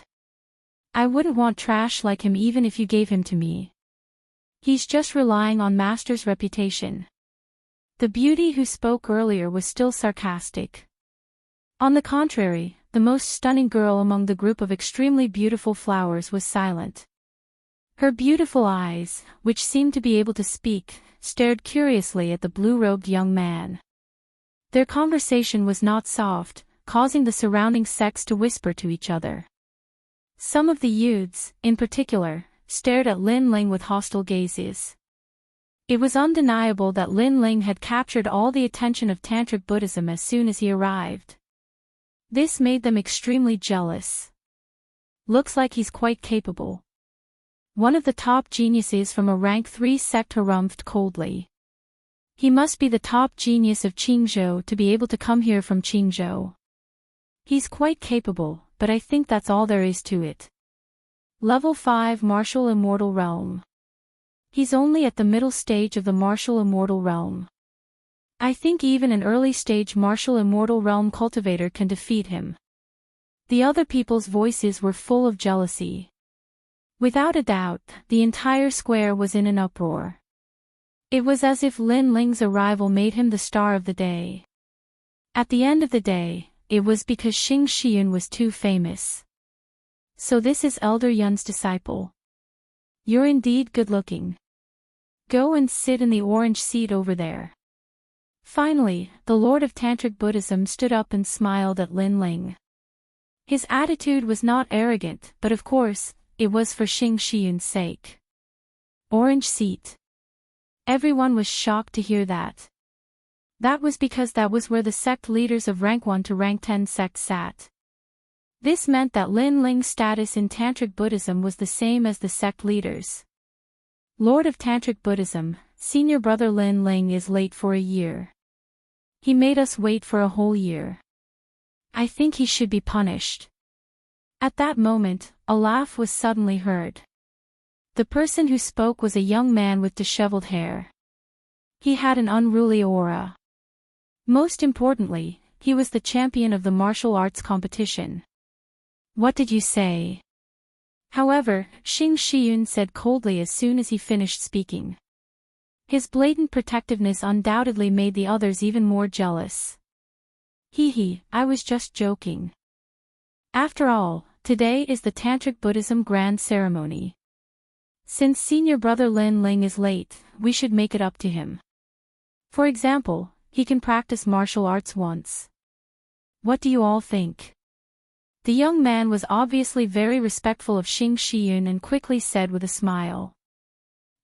I wouldn't want trash like him even if you gave him to me. He's just relying on master's reputation. The beauty who spoke earlier was still sarcastic. On the contrary, the most stunning girl among the group of extremely beautiful flowers was silent. Her beautiful eyes, which seemed to be able to speak, stared curiously at the blue-robed young man. Their conversation was not soft, causing the surrounding sects to whisper to each other. Some of the youths, in particular, stared at Lin Ling with hostile gazes. It was undeniable that Lin Ling had captured all the attention of Tantric Buddhism as soon as he arrived. This made them extremely jealous. Looks like he's quite capable. One of the top geniuses from a rank 3 sect harumphed coldly. He must be the top genius of Qingzhou to be able to come here from Qingzhou. He's quite capable, but I think that's all there is to it. Level 5 Martial Immortal Realm. He's only at the middle stage of the Martial Immortal Realm. I think even an early stage Martial Immortal Realm cultivator can defeat him. The other people's voices were full of jealousy. Without a doubt, the entire square was in an uproar. It was as if Lin Ling's arrival made him the star of the day. At the end of the day, it was because Xing Shiyun was too famous. So this is Elder Yun's disciple. You're indeed good-looking. Go and sit in the orange seat over there. Finally, the Lord of Tantric Buddhism stood up and smiled at Lin Ling. His attitude was not arrogant, but of course, it was for Xing Shiyun's sake. Orange seat. Everyone was shocked to hear that. That was because that was where the sect leaders of rank 1 to rank 10 sects sat. This meant that Lin Ling's status in Tantric Buddhism was the same as the sect leaders. Lord of Tantric Buddhism, senior brother Lin Ling is late for a year. He made us wait for a whole year. I think he should be punished. At that moment, a laugh was suddenly heard. The person who spoke was a young man with disheveled hair. He had an unruly aura. Most importantly, he was the champion of the martial arts competition. What did you say? However, Xing Shiyun said coldly as soon as he finished speaking. His blatant protectiveness undoubtedly made the others even more jealous. I was just joking. After all, today is the Tantric Buddhism Grand Ceremony. Since senior brother Lin Ling is late, we should make it up to him. For example, he can practice martial arts once. What do you all think? The young man was obviously very respectful of Xing Shiyun and quickly said with a smile.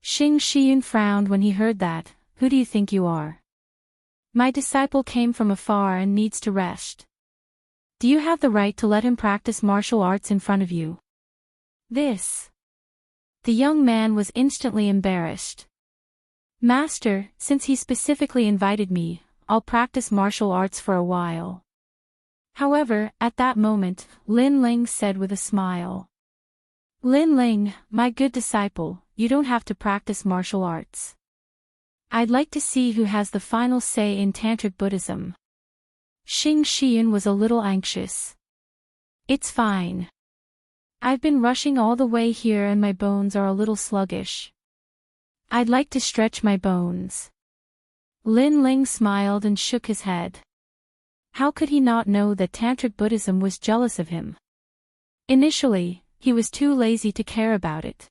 Xing Shiyun frowned when he heard that. Who do you think you are? My disciple came from afar and needs to rest. Do you have the right to let him practice martial arts in front of you? This. The young man was instantly embarrassed. Master, since he specifically invited me, I'll practice martial arts for a while. However, at that moment, Lin Ling said with a smile. Lin Ling, my good disciple, you don't have to practice martial arts. I'd like to see who has the final say in Tantric Buddhism. Xing Shiyun was a little anxious. It's fine. I've been rushing all the way here and my bones are a little sluggish. I'd like to stretch my bones. Lin Ling smiled and shook his head. How could he not know that Tantric Buddhism was jealous of him? Initially, he was too lazy to care about it.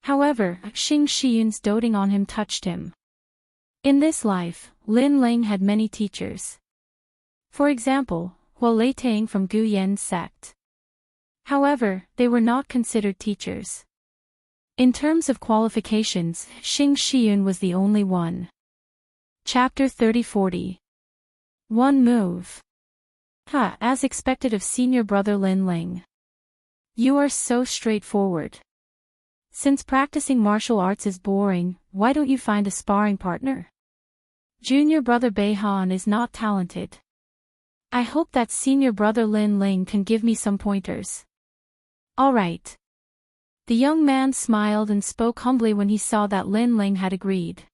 However, Xing Shiyun's doting on him touched him. In this life, Lin Ling had many teachers. For example, Hua Leitang from Gu Yan's sect. However, they were not considered teachers. In terms of qualifications, Xing Shiyun was the only one. Chapter 30-40. One move. As expected of senior brother Lin Ling. You are so straightforward. Since practicing martial arts is boring, why don't you find a sparring partner? Junior brother Beihan is not talented. I hope that senior brother Lin Ling can give me some pointers. Alright. The young man smiled and spoke humbly when he saw that Lin Ling had agreed.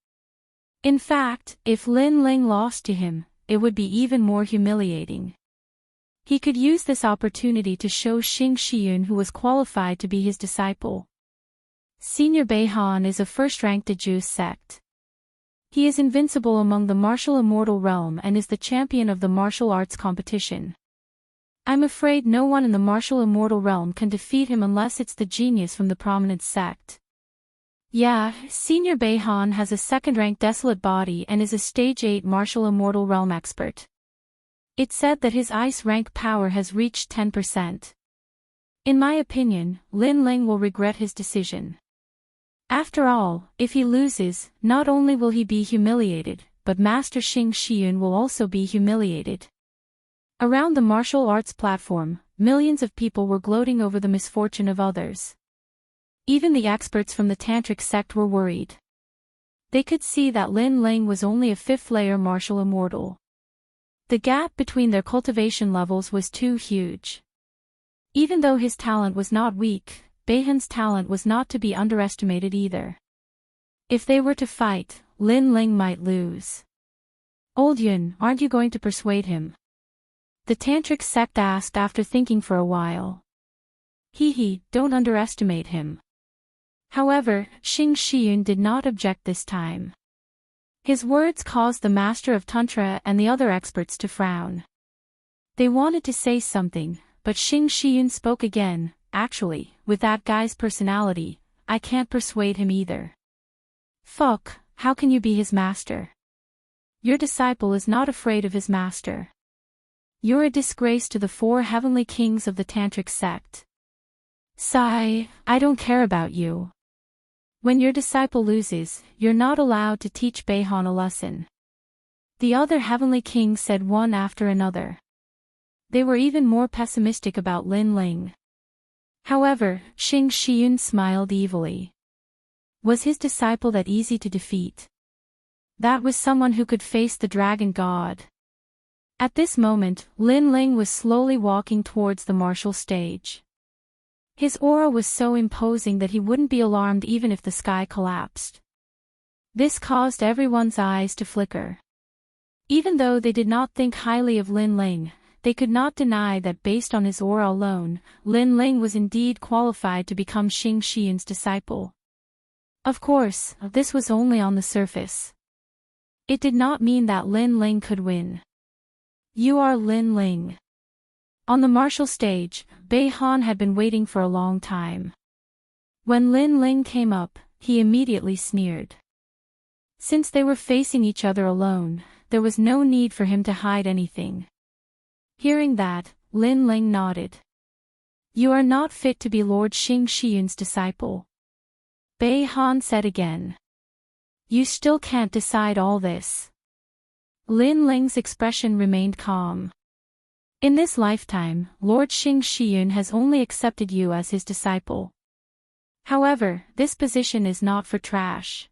In fact, if Lin Ling lost to him, it would be even more humiliating. He could use this opportunity to show Xing Shiyun who was qualified to be his disciple. Senior Beihan is a first-ranked Dejus sect. He is invincible among the martial immortal realm and is the champion of the martial arts competition. I'm afraid no one in the martial immortal realm can defeat him unless it's the genius from the prominent sect. Yeah, Senior Beihan has a second-ranked desolate body and is a stage 8 martial immortal realm expert. It's said that his ice rank power has reached 10%. In my opinion, Lin Ling will regret his decision. After all, if he loses, not only will he be humiliated, but Master Xing Shiyun will also be humiliated. Around the martial arts platform, millions of people were gloating over the misfortune of others. Even the experts from the tantric sect were worried. They could see that Lin Ling was only a fifth-layer martial immortal. The gap between their cultivation levels was too huge. Even though his talent was not weak, Beihan's talent was not to be underestimated either. If they were to fight, Lin Ling might lose. Old Yun, aren't you going to persuade him? The tantric sect asked after thinking for a while. Don't underestimate him. However, Xing Shiyun did not object this time. His words caused the master of Tantra and the other experts to frown. They wanted to say something, but Xing Shiyun spoke again. Actually, with that guy's personality, I can't persuade him either. Fuck, how can you be his master? Your disciple is not afraid of his master. You're a disgrace to the 4 heavenly kings of the tantric sect. Sigh, I don't care about you. When your disciple loses, you're not allowed to teach Beihan a lesson. The other heavenly kings said one after another. They were even more pessimistic about Lin Ling. However, Xing Shiyun smiled evilly. Was his disciple that easy to defeat? That was someone who could face the dragon god. At this moment, Lin Ling was slowly walking towards the martial stage. His aura was so imposing that he wouldn't be alarmed even if the sky collapsed. This caused everyone's eyes to flicker. Even though they did not think highly of Lin Ling, they could not deny that based on his aura alone, Lin Ling was indeed qualified to become Xing Shiyun's disciple. Of course, this was only on the surface. It did not mean that Lin Ling could win. You are Lin Ling. On the martial stage, Beihan had been waiting for a long time. When Lin Ling came up, he immediately sneered. Since they were facing each other alone, there was no need for him to hide anything. Hearing that, Lin Ling nodded. You are not fit to be Lord Xing Shiyun's disciple. Beihan said again. You still can't decide all this. Lin Ling's expression remained calm. In this lifetime, Lord Xing Shiyun has only accepted you as his disciple. However, this position is not for trash.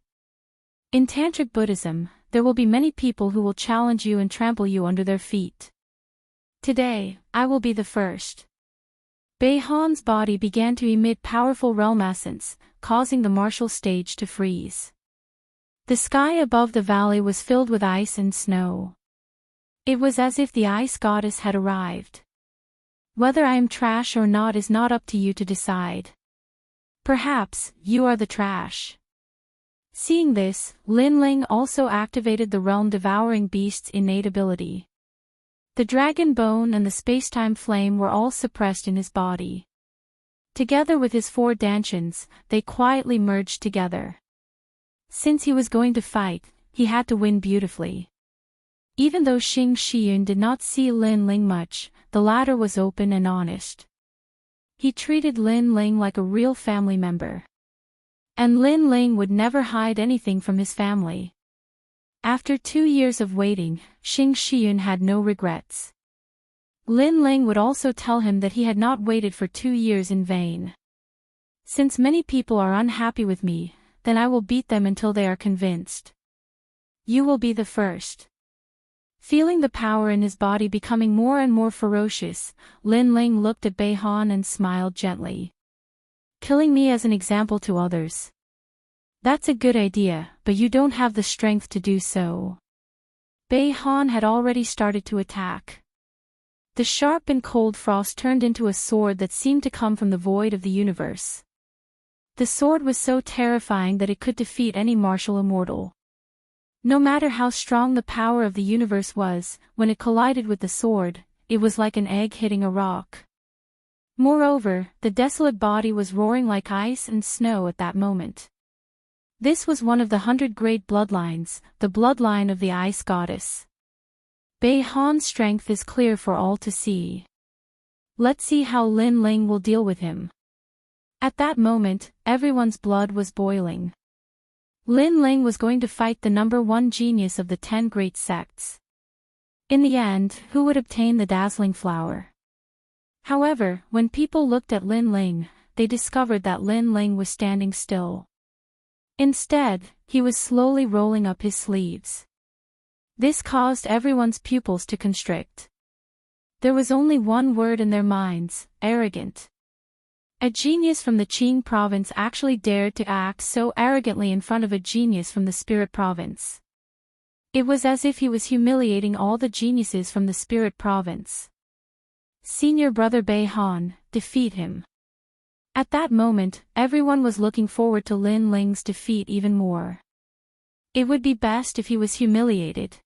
In Tantric Buddhism, there will be many people who will challenge you and trample you under their feet. Today, I will be the first. Beihan's body began to emit powerful realm essence, causing the martial stage to freeze. The sky above the valley was filled with ice and snow. It was as if the ice goddess had arrived. Whether I am trash or not is not up to you to decide. Perhaps, you are the trash. Seeing this, Lin Ling also activated the realm-devouring beast's innate ability. The dragon bone and the spacetime flame were all suppressed in his body. Together with his 4 dantians, they quietly merged together. Since he was going to fight, he had to win beautifully. Even though Xing Shiyun did not see Lin Ling much, the latter was open and honest. He treated Lin Ling like a real family member. And Lin Ling would never hide anything from his family. After 2 years of waiting, Xing Shiyun had no regrets. Lin Ling would also tell him that he had not waited for 2 years in vain. Since many people are unhappy with me, then I will beat them until they are convinced. You will be the first. Feeling the power in his body becoming more and more ferocious, Lin Ling looked at Beihan and smiled gently. Killing me as an example to others. That's a good idea, but you don't have the strength to do so. Beihan had already started to attack. The sharp and cold frost turned into a sword that seemed to come from the void of the universe. The sword was so terrifying that it could defeat any martial immortal. No matter how strong the power of the universe was, when it collided with the sword, it was like an egg hitting a rock. Moreover, the desolate body was roaring like ice and snow at that moment. This was one of the 100 great bloodlines, the bloodline of the ice goddess. Beihan's strength is clear for all to see. Let's see how Lin Ling will deal with him. At that moment, everyone's blood was boiling. Lin Ling was going to fight the #1 genius of the 10 great sects. In the end, who would obtain the dazzling flower? However, when people looked at Lin Ling, they discovered that Lin Ling was standing still. Instead, he was slowly rolling up his sleeves. This caused everyone's pupils to constrict. There was only one word in their minds: arrogant. A genius from the Qing province actually dared to act so arrogantly in front of a genius from the Spirit province. It was as if he was humiliating all the geniuses from the Spirit province. Senior brother Bei Han, defeat him. At that moment, everyone was looking forward to Lin Ling's defeat even more. It would be best if he was humiliated.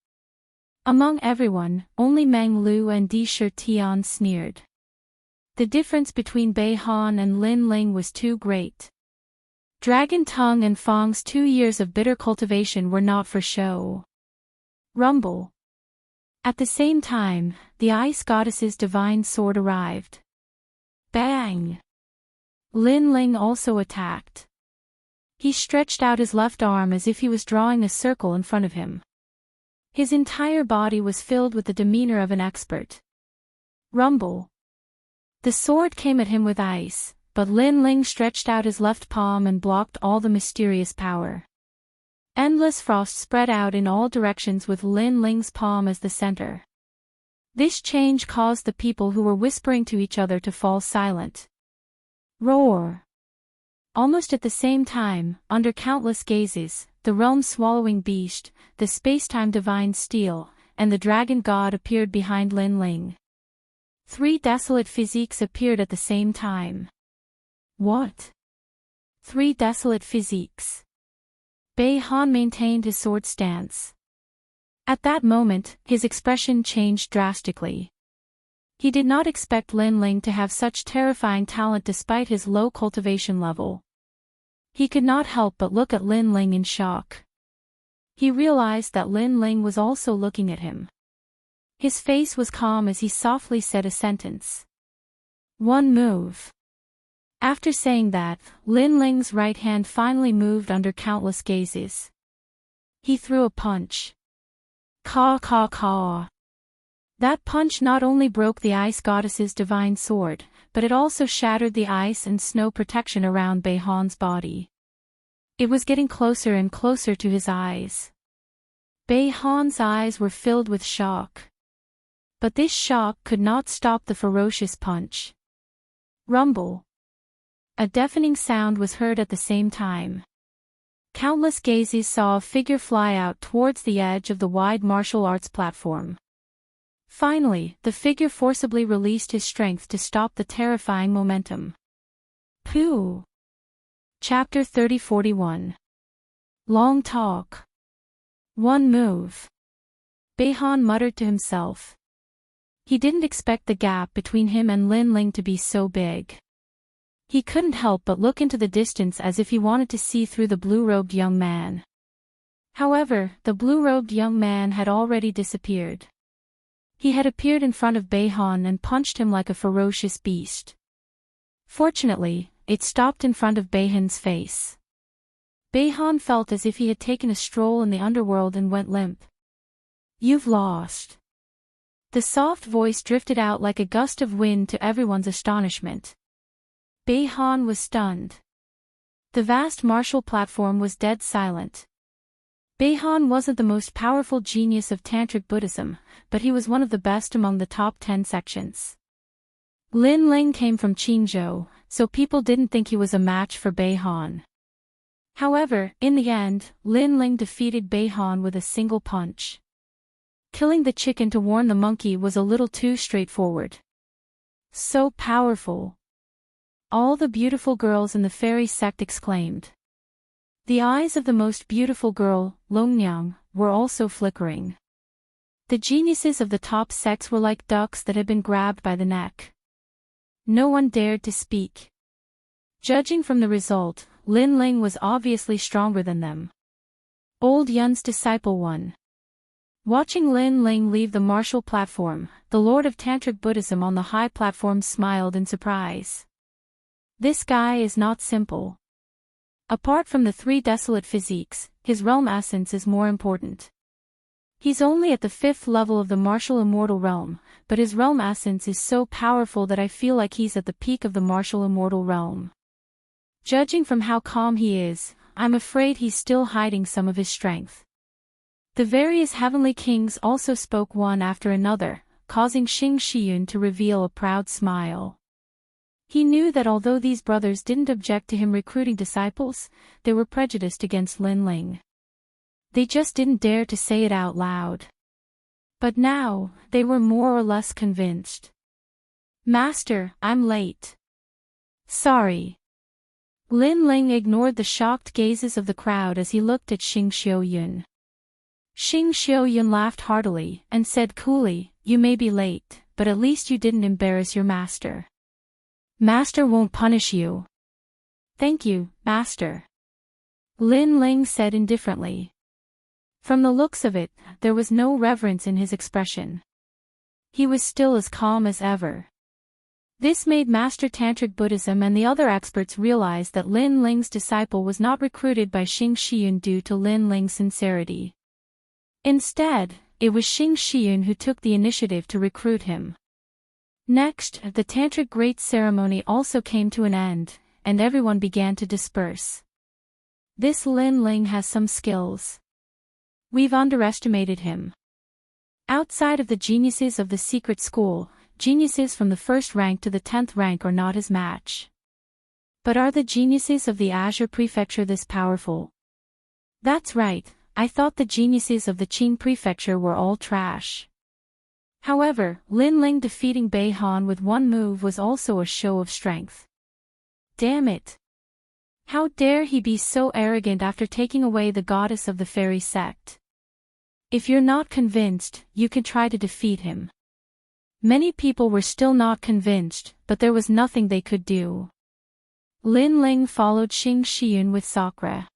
Among everyone, only Meng Lu and Di Shitian sneered. The difference between Bei Han and Lin Ling was too great. Dragon Tongue and Fang's 2 years of bitter cultivation were not for show. Rumble. At the same time, the ice goddess's divine sword arrived. Bang! Lin Ling also attacked. He stretched out his left arm as if he was drawing a circle in front of him. His entire body was filled with the demeanor of an expert. Rumble. The sword came at him with ice, but Lin Ling stretched out his left palm and blocked all the mysterious power. Endless frost spread out in all directions with Lin Ling's palm as the center. This change caused the people who were whispering to each other to fall silent. Roar! Almost at the same time, under countless gazes, the realm-swallowing beast, the space-time divine steel, and the dragon god appeared behind Lin Ling. 3 desolate physiques appeared at the same time. What? 3 desolate physiques. Bei Han maintained his sword stance. At that moment, his expression changed drastically. He did not expect Lin Ling to have such terrifying talent despite his low cultivation level. He could not help but look at Lin Ling in shock. He realized that Lin Ling was also looking at him. His face was calm as he softly said a sentence. One move. After saying that, Lin Ling's right hand finally moved under countless gazes. He threw a punch. Caw caw caw. That punch not only broke the ice goddess's divine sword, but it also shattered the ice and snow protection around Bei Han's body. It was getting closer and closer to his eyes. Bei Han's eyes were filled with shock. But this shock could not stop the ferocious punch. Rumble. A deafening sound was heard at the same time. Countless gazes saw a figure fly out towards the edge of the wide martial arts platform. Finally, the figure forcibly released his strength to stop the terrifying momentum. Pooh! Chapter 30-41. Long talk. One move. Bei Han muttered to himself. He didn't expect the gap between him and Lin Ling to be so big. He couldn't help but look into the distance as if he wanted to see through the blue-robed young man. However, the blue-robed young man had already disappeared. He had appeared in front of Bei Han and punched him like a ferocious beast. Fortunately, it stopped in front of Bei Han's face. Bei Han felt as if he had taken a stroll in the underworld and went limp. You've lost. The soft voice drifted out like a gust of wind to everyone's astonishment. Bei Han was stunned. The vast martial platform was dead silent. Bei Han wasn't the most powerful genius of Tantric Buddhism, but he was one of the best among the top 10 sections. Lin Ling came from Qingzhou, so people didn't think he was a match for Bei Han. However, in the end, Lin Ling defeated Bei Han with a single punch. Killing the chicken to warn the monkey was a little too straightforward. So powerful. All the beautiful girls in the fairy sect exclaimed. The eyes of the most beautiful girl, Longnyang, were also flickering. The geniuses of the top sects were like ducks that had been grabbed by the neck. No one dared to speak. Judging from the result, Lin Ling was obviously stronger than them. Old Yun's disciple won. Watching Lin Ling leave the martial platform, the Lord of Tantric Buddhism on the high platform smiled in surprise. This guy is not simple. Apart from the three desolate physiques, his realm essence is more important. He's only at the 5th level of the martial immortal realm, but his realm essence is so powerful that I feel like he's at the peak of the martial immortal realm. Judging from how calm he is, I'm afraid he's still hiding some of his strength. The various heavenly kings also spoke one after another, causing Xing Shiyun to reveal a proud smile. He knew that although these brothers didn't object to him recruiting disciples, they were prejudiced against Lin Ling. They just didn't dare to say it out loud. But now, they were more or less convinced. Master, I'm late. Sorry. Lin Ling ignored the shocked gazes of the crowd as he looked at Xing Xiuyun. Xing Xiuyun laughed heartily and said coolly, "You may be late, but at least you didn't embarrass your master. Master won't punish you." "Thank you, Master," Lin Ling said indifferently. From the looks of it, there was no reverence in his expression. He was still as calm as ever. This made Master Tantric Buddhism and the other experts realize that Lin Ling's disciple was not recruited by Xing Shiyun due to Lin Ling's sincerity. Instead, it was Xing Shiyun who took the initiative to recruit him. Next, the Tantric Great Ceremony also came to an end, and everyone began to disperse. This Lin Ling has some skills. We've underestimated him. Outside of the geniuses of the secret school, geniuses from the 1st rank to the 10th rank are not his match. But are the geniuses of the Azure Prefecture this powerful? That's right, I thought the geniuses of the Qing Prefecture were all trash. However, Lin Ling defeating Bei Han with one move was also a show of strength. Damn it! How dare he be so arrogant after taking away the goddess of the fairy sect? If you're not convinced, you can try to defeat him. Many people were still not convinced, but there was nothing they could do. Lin Ling followed Xing Shiyun with Sakura.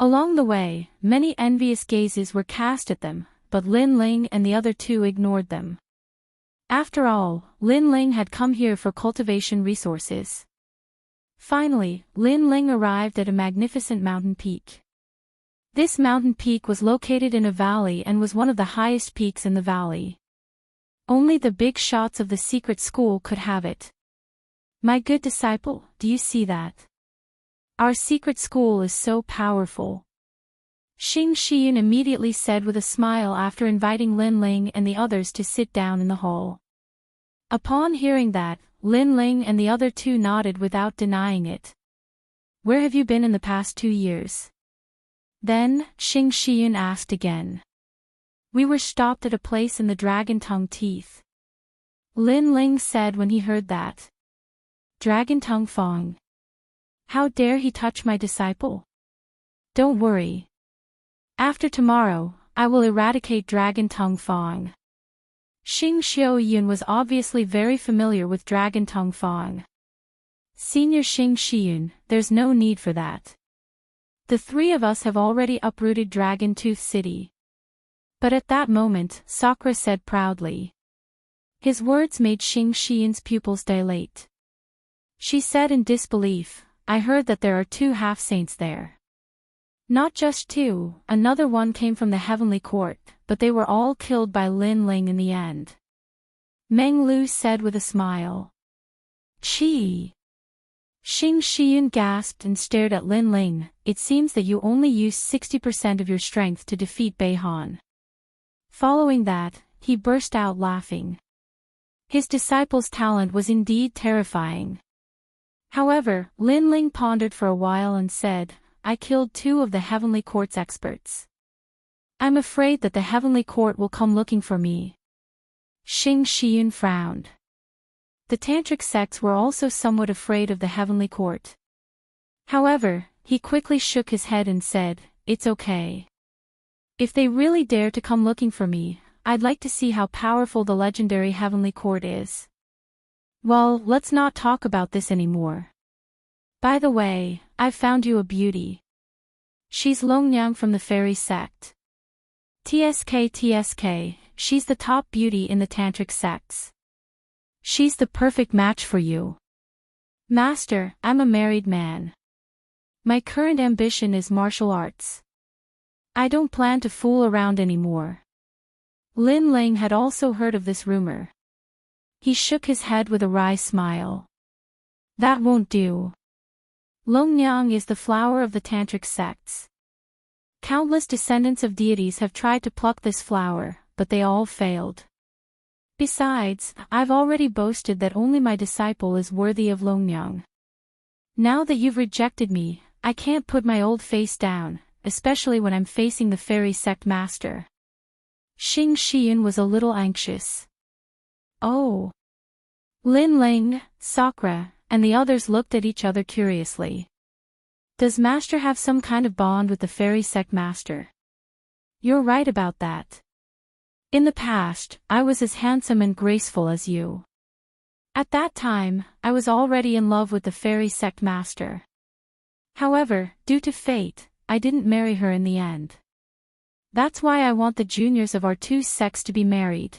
Along the way, many envious gazes were cast at them, but Lin Ling and the other two ignored them. After all, Lin Ling had come here for cultivation resources. Finally, Lin Ling arrived at a magnificent mountain peak. This mountain peak was located in a valley and was one of the highest peaks in the valley. Only the big shots of the secret school could have it. My good disciple, do you see that? Our secret school is so powerful. Xing Shiyun immediately said with a smile after inviting Lin Ling and the others to sit down in the hall. Upon hearing that, Lin Ling and the other two nodded without denying it. Where have you been in the past 2 years? Then, Xing Shiyun asked again. We were stopped at a place in the Dragon Tongue Teeth. Lin Ling said when he heard that. Dragon Tongue Fong. How dare he touch my disciple? Don't worry. After tomorrow, I will eradicate Dragon Tongue Fong. Xing Xiuyun was obviously very familiar with Dragon Tongue Fong. Senior Xing Shiyun, there's no need for that. The 3 of us have already uprooted Dragon Tooth City. But at that moment, Sakura said proudly. His words made Xing Shiyun's pupils dilate. She said in disbelief, I heard that there are 2 half-saints there. Not just 2, another one came from the heavenly court, but they were all killed by Lin Ling in the end. Meng Lu said with a smile. Chi. Xing Shiyun gasped and stared at Lin Ling. It seems that you only used 60% of your strength to defeat Bei Han. Following that, he burst out laughing. His disciple's talent was indeed terrifying. However, Lin Ling pondered for a while and said, I killed 2 of the Heavenly Court's experts. I'm afraid that the Heavenly Court will come looking for me. Xing Shiyun frowned. The Tantric sects were also somewhat afraid of the Heavenly Court. However, he quickly shook his head and said, It's okay. If they really dare to come looking for me, I'd like to see how powerful the legendary Heavenly Court is. Well, let's not talk about this anymore. By the way, I've found you a beauty. She's Longnyang from the fairy sect. TSK, she's the top beauty in the tantric sects. She's the perfect match for you. Master, I'm a married man. My current ambition is martial arts. I don't plan to fool around anymore. Lin Ling had also heard of this rumor. He shook his head with a wry smile. That won't do. Longnyang is the flower of the tantric sects. Countless descendants of deities have tried to pluck this flower, but they all failed. Besides, I've already boasted that only my disciple is worthy of Longnyang. Now that you've rejected me, I can't put my old face down, especially when I'm facing the fairy sect master. Xing Xian was a little anxious. Oh. Lin Ling, Sakura, and the others looked at each other curiously. Does Master have some kind of bond with the fairy sect master? You're right about that. In the past, I was as handsome and graceful as you. At that time, I was already in love with the fairy sect master. However, due to fate, I didn't marry her in the end. That's why I want the juniors of our two sects to be married.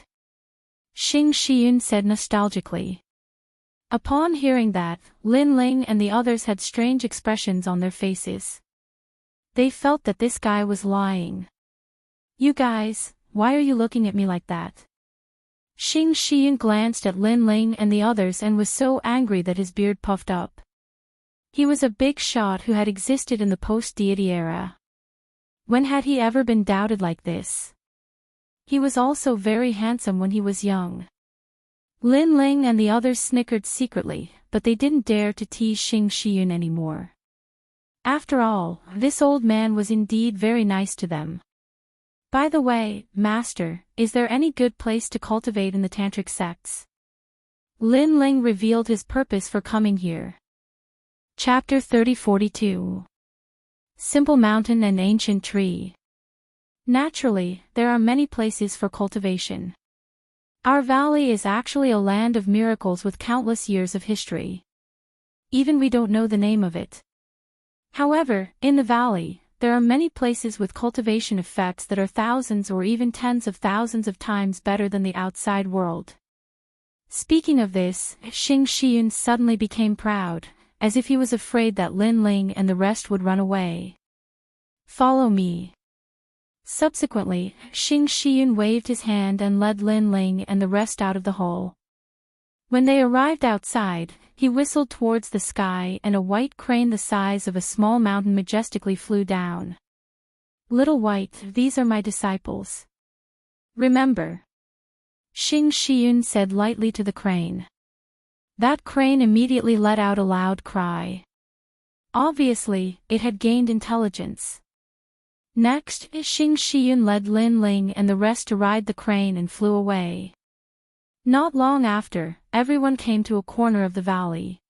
Xing Xian said nostalgically. Upon hearing that, Lin Ling and the others had strange expressions on their faces. They felt that this guy was lying. You guys, why are you looking at me like that? Xing Xian glanced at Lin Ling and the others and was so angry that his beard puffed up. He was a big shot who had existed in the post-deity era. When had he ever been doubted like this? He was also very handsome when he was young. Lin Ling and the others snickered secretly, but they didn't dare to tease Xing Xian anymore. After all, this old man was indeed very nice to them. By the way, Master, is there any good place to cultivate in the tantric sects? Lin Ling revealed his purpose for coming here. Chapter 30-42. Simple Mountain and Ancient Tree. Naturally, there are many places for cultivation. Our valley is actually a land of miracles with countless years of history. Even we don't know the name of it. However, in the valley, there are many places with cultivation effects that are thousands or even tens of thousands of times better than the outside world. Speaking of this, Xing Xian suddenly became proud, as if he was afraid that Lin Ling and the rest would run away. Follow me. Subsequently, Xing Xian waved his hand and led Lin Ling and the rest out of the hole. When they arrived outside, he whistled towards the sky and a white crane the size of a small mountain majestically flew down. Little White, these are my disciples. Remember. Xing Xian said lightly to the crane. That crane immediately let out a loud cry. Obviously, it had gained intelligence. Next, Xing Xian led Lin Ling and the rest to ride the crane and flew away. Not long after, everyone came to a corner of the valley.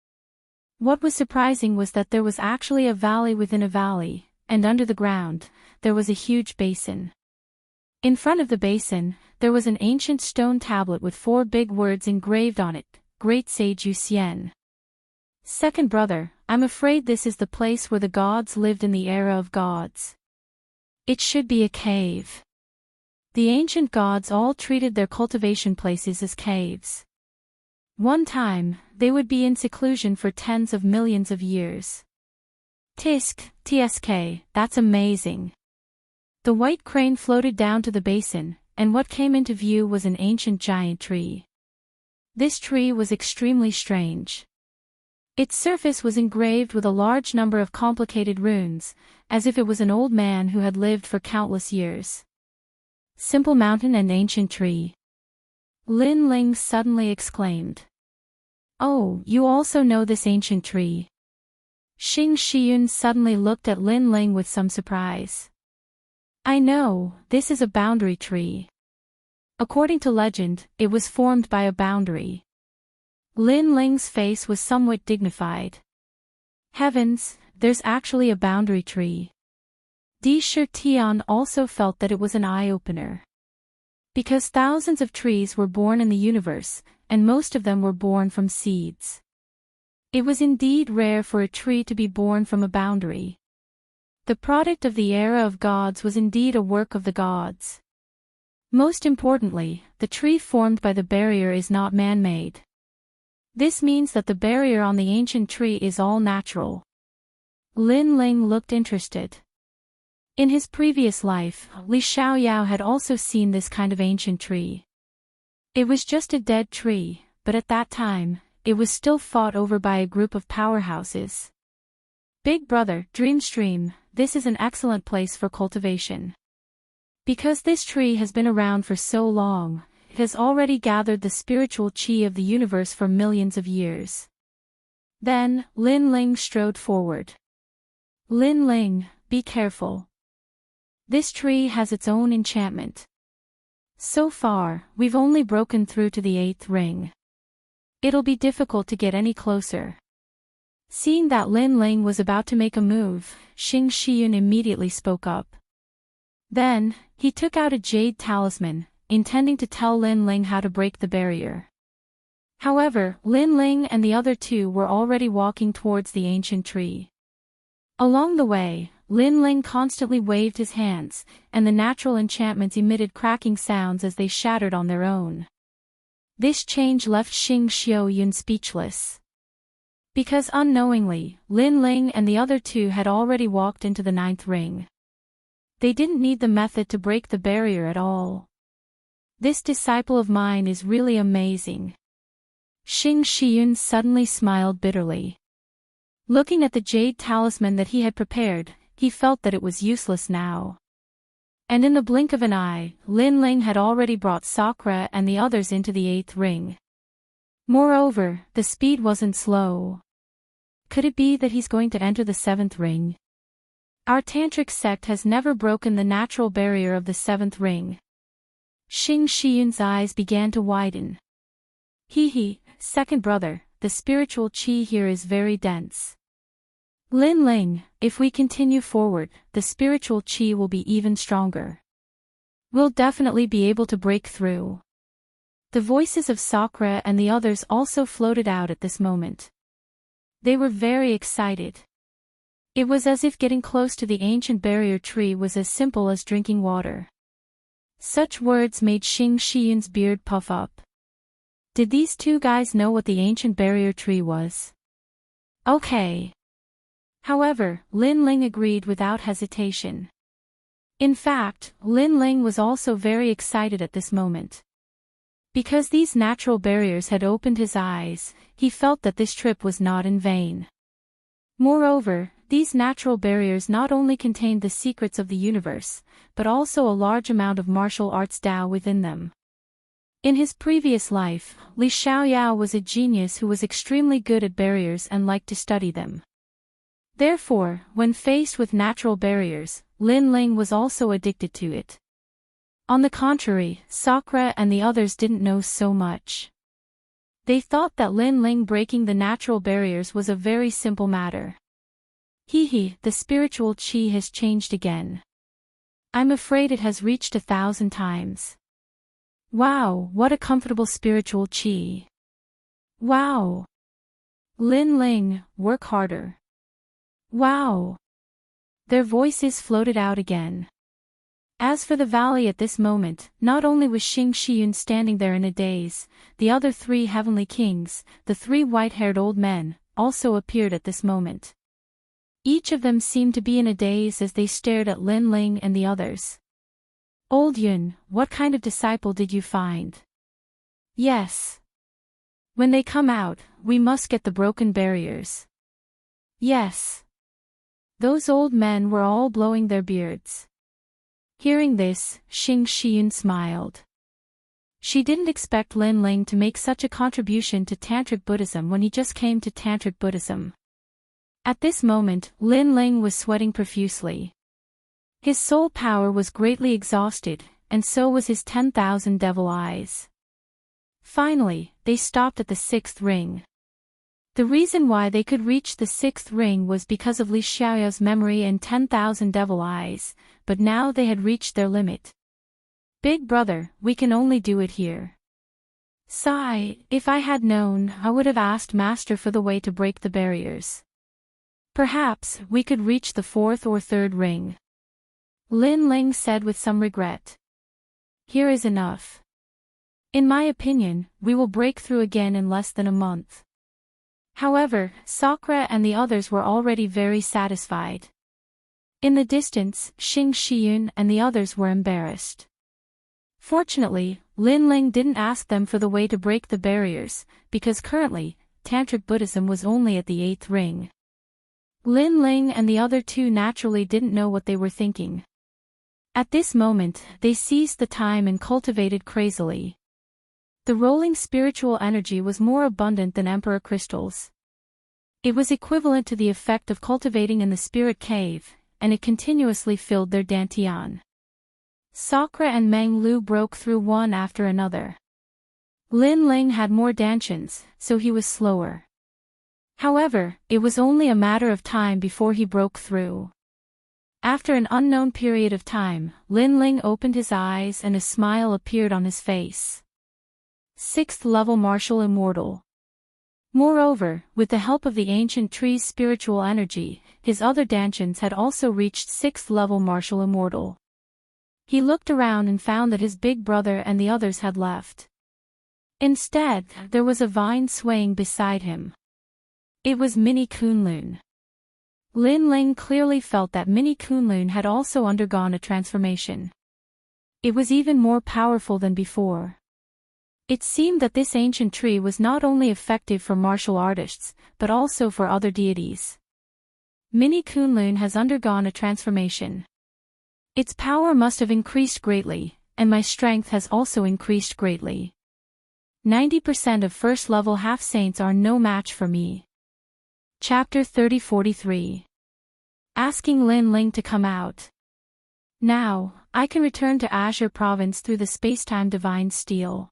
What was surprising was that there was actually a valley within a valley, and under the ground, there was a huge basin. In front of the basin, there was an ancient stone tablet with 4 big words engraved on it, Great Sage Yu Xian. Second brother, I'm afraid this is the place where the gods lived in the era of gods. It should be a cave. The ancient gods all treated their cultivation places as caves. One time, they would be in seclusion for tens of millions of years. TSK, that's amazing. The white crane floated down to the basin, and what came into view was an ancient giant tree. This tree was extremely strange. Its surface was engraved with a large number of complicated runes, as if it was an old man who had lived for countless years. Simple Mountain and Ancient Tree. Lin Ling suddenly exclaimed. Oh, you also know this ancient tree. Xing Xian suddenly looked at Lin Ling with some surprise. I know, this is a boundary tree. According to legend, it was formed by a boundary. Lin Ling's face was somewhat dignified. Heavens, there's actually a boundary tree. Di Shi Tian also felt that it was an eye-opener. Because thousands of trees were born in the universe, and most of them were born from seeds. It was indeed rare for a tree to be born from a boundary. The product of the era of gods was indeed a work of the gods. Most importantly, the tree formed by the barrier is not man-made. This means that the barrier on the ancient tree is all natural. Lin Ling looked interested. In his previous life, Li Xiaoyao had also seen this kind of ancient tree. It was just a dead tree, but at that time, it was still fought over by a group of powerhouses. Big brother, Dreamstream, this is an excellent place for cultivation. Because this tree has been around for so long, it has already gathered the spiritual qi of the universe for millions of years. Then, Lin Ling strode forward. Lin Ling, be careful. This tree has its own enchantment. So far, we've only broken through to the 8th ring. It'll be difficult to get any closer. Seeing that Lin Ling was about to make a move, Xing Shiyun immediately spoke up. Then, he took out a jade talisman, intending to tell Lin Ling how to break the barrier. However, Lin Ling and the other two were already walking towards the ancient tree. Along the way, Lin Ling constantly waved his hands, and the natural enchantments emitted cracking sounds as they shattered on their own. This change left Xing Xiuyun speechless. Because unknowingly, Lin Ling and the other two had already walked into the 9th ring. They didn't need the method to break the barrier at all. This disciple of mine is really amazing. Xing Shiyun suddenly smiled bitterly. Looking at the jade talisman that he had prepared, he felt that it was useless now. And in the blink of an eye, Lin Ling had already brought Sakura and the others into the 8th ring. Moreover, the speed wasn't slow. Could it be that he's going to enter the 7th ring? Our tantric sect has never broken the natural barrier of the 7th ring. Xing Shiyun's eyes began to widen. Second brother, the spiritual qi here is very dense. Lin Ling, if we continue forward, the spiritual qi will be even stronger. We'll definitely be able to break through. The voices of Sakura and the others also floated out at this moment. They were very excited. It was as if getting close to the ancient barrier tree was as simple as drinking water. Such words made Xing Shiyun's beard puff up. Did these two guys know what the ancient barrier tree was? Okay. However, Lin Ling agreed without hesitation. In fact, Lin Ling was also very excited at this moment. Because these natural barriers had opened his eyes, he felt that this trip was not in vain. Moreover, these natural barriers not only contained the secrets of the universe, but also a large amount of martial arts Tao within them. In his previous life, Li Xiaoyao was a genius who was extremely good at barriers and liked to study them. Therefore, when faced with natural barriers, Lin Ling was also addicted to it. On the contrary, Sakura and the others didn't know so much. They thought that Lin Ling breaking the natural barriers was a very simple matter. The spiritual qi has changed again. I'm afraid it has reached 1,000 times. Wow, what a comfortable spiritual qi. Wow. Lin Ling, work harder. Wow. Their voices floated out again. As for the valley at this moment, not only was Xing Shiyun standing there in a daze, the other 3 heavenly kings, the 3 white-haired old men, also appeared at this moment. Each of them seemed to be in a daze as they stared at Lin Ling and the others. Old Yun, what kind of disciple did you find? Yes. When they come out, we must get the broken barriers. Yes. Those old men were all blowing their beards. Hearing this, Xing Shiyun smiled. She didn't expect Lin Ling to make such a contribution to Tantric Buddhism when he just came to Tantric Buddhism. At this moment, Lin Ling was sweating profusely. His soul power was greatly exhausted, and so was his 10,000 devil eyes. Finally, they stopped at the 6th ring. The reason why they could reach the 6th ring was because of Li Xiaoyao's memory and 10,000 devil eyes, but now they had reached their limit. Big brother, we can only do it here. Sigh, if I had known, I would have asked Master for the way to break the barriers. Perhaps we could reach the 4th or 3rd ring. Lin Ling said with some regret. here is enough. In my opinion, we will break through again in less than a month. However, Sakura and the others were already very satisfied. In the distance, Xing Shiyun and the others were embarrassed. Fortunately, Lin Ling didn't ask them for the way to break the barriers, because currently, Tantric Buddhism was only at the 8th ring. Lin Ling and the other two naturally didn't know what they were thinking. At this moment, they seized the time and cultivated crazily. The rolling spiritual energy was more abundant than emperor crystals. It was equivalent to the effect of cultivating in the spirit cave, and it continuously filled their dantian. Sakura and Meng Lu broke through one after another. Lin Ling had more dantians, so he was slower. However, it was only a matter of time before he broke through. After an unknown period of time, Lin Ling opened his eyes and a smile appeared on his face. 6th level martial immortal. Moreover, with the help of the ancient tree's spiritual energy, his other dantians had also reached 6th level martial immortal. He looked around and found that his big brother and the others had left. Instead, there was a vine swaying beside him. It was Mini Kunlun. Lin Ling clearly felt that Mini Kunlun had also undergone a transformation. It was even more powerful than before. It seemed that this ancient tree was not only effective for martial artists, but also for other deities. Mini Kunlun has undergone a transformation. Its power must have increased greatly, and my strength has also increased greatly. 90% of first-level half-saints are no match for me. Chapter 30-43. Asking Lin Ling to come out. Now, I can return to Azure Province through the spacetime divine steel.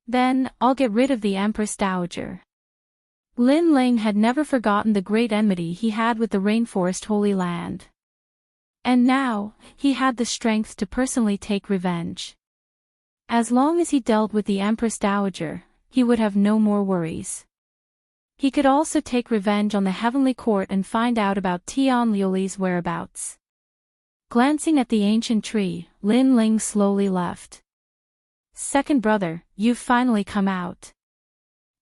Then, I'll get rid of the Empress Dowager. Lin Ling had never forgotten the great enmity he had with the Rainforest Holy Land. And now, he had the strength to personally take revenge. As long as he dealt with the Empress Dowager, he would have no more worries. He could also take revenge on the Heavenly Court and find out about Tian Liuli's whereabouts. Glancing at the ancient tree, Lin Ling slowly left. Second brother, you've finally come out.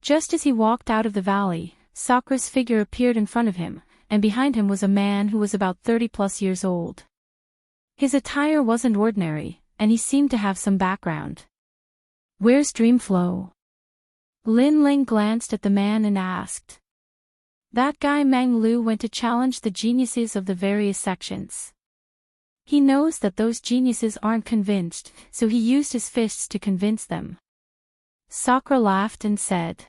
Just as he walked out of the valley, Sakura's figure appeared in front of him, and behind him was a man who was about 30+ years old. His attire wasn't ordinary, and he seemed to have some background. Where's Dreamflow? Lin Ling glanced at the man and asked. That guy Meng Lu went to challenge the geniuses of the various sections. He knows that those geniuses aren't convinced, so he used his fists to convince them. Sakura laughed and said.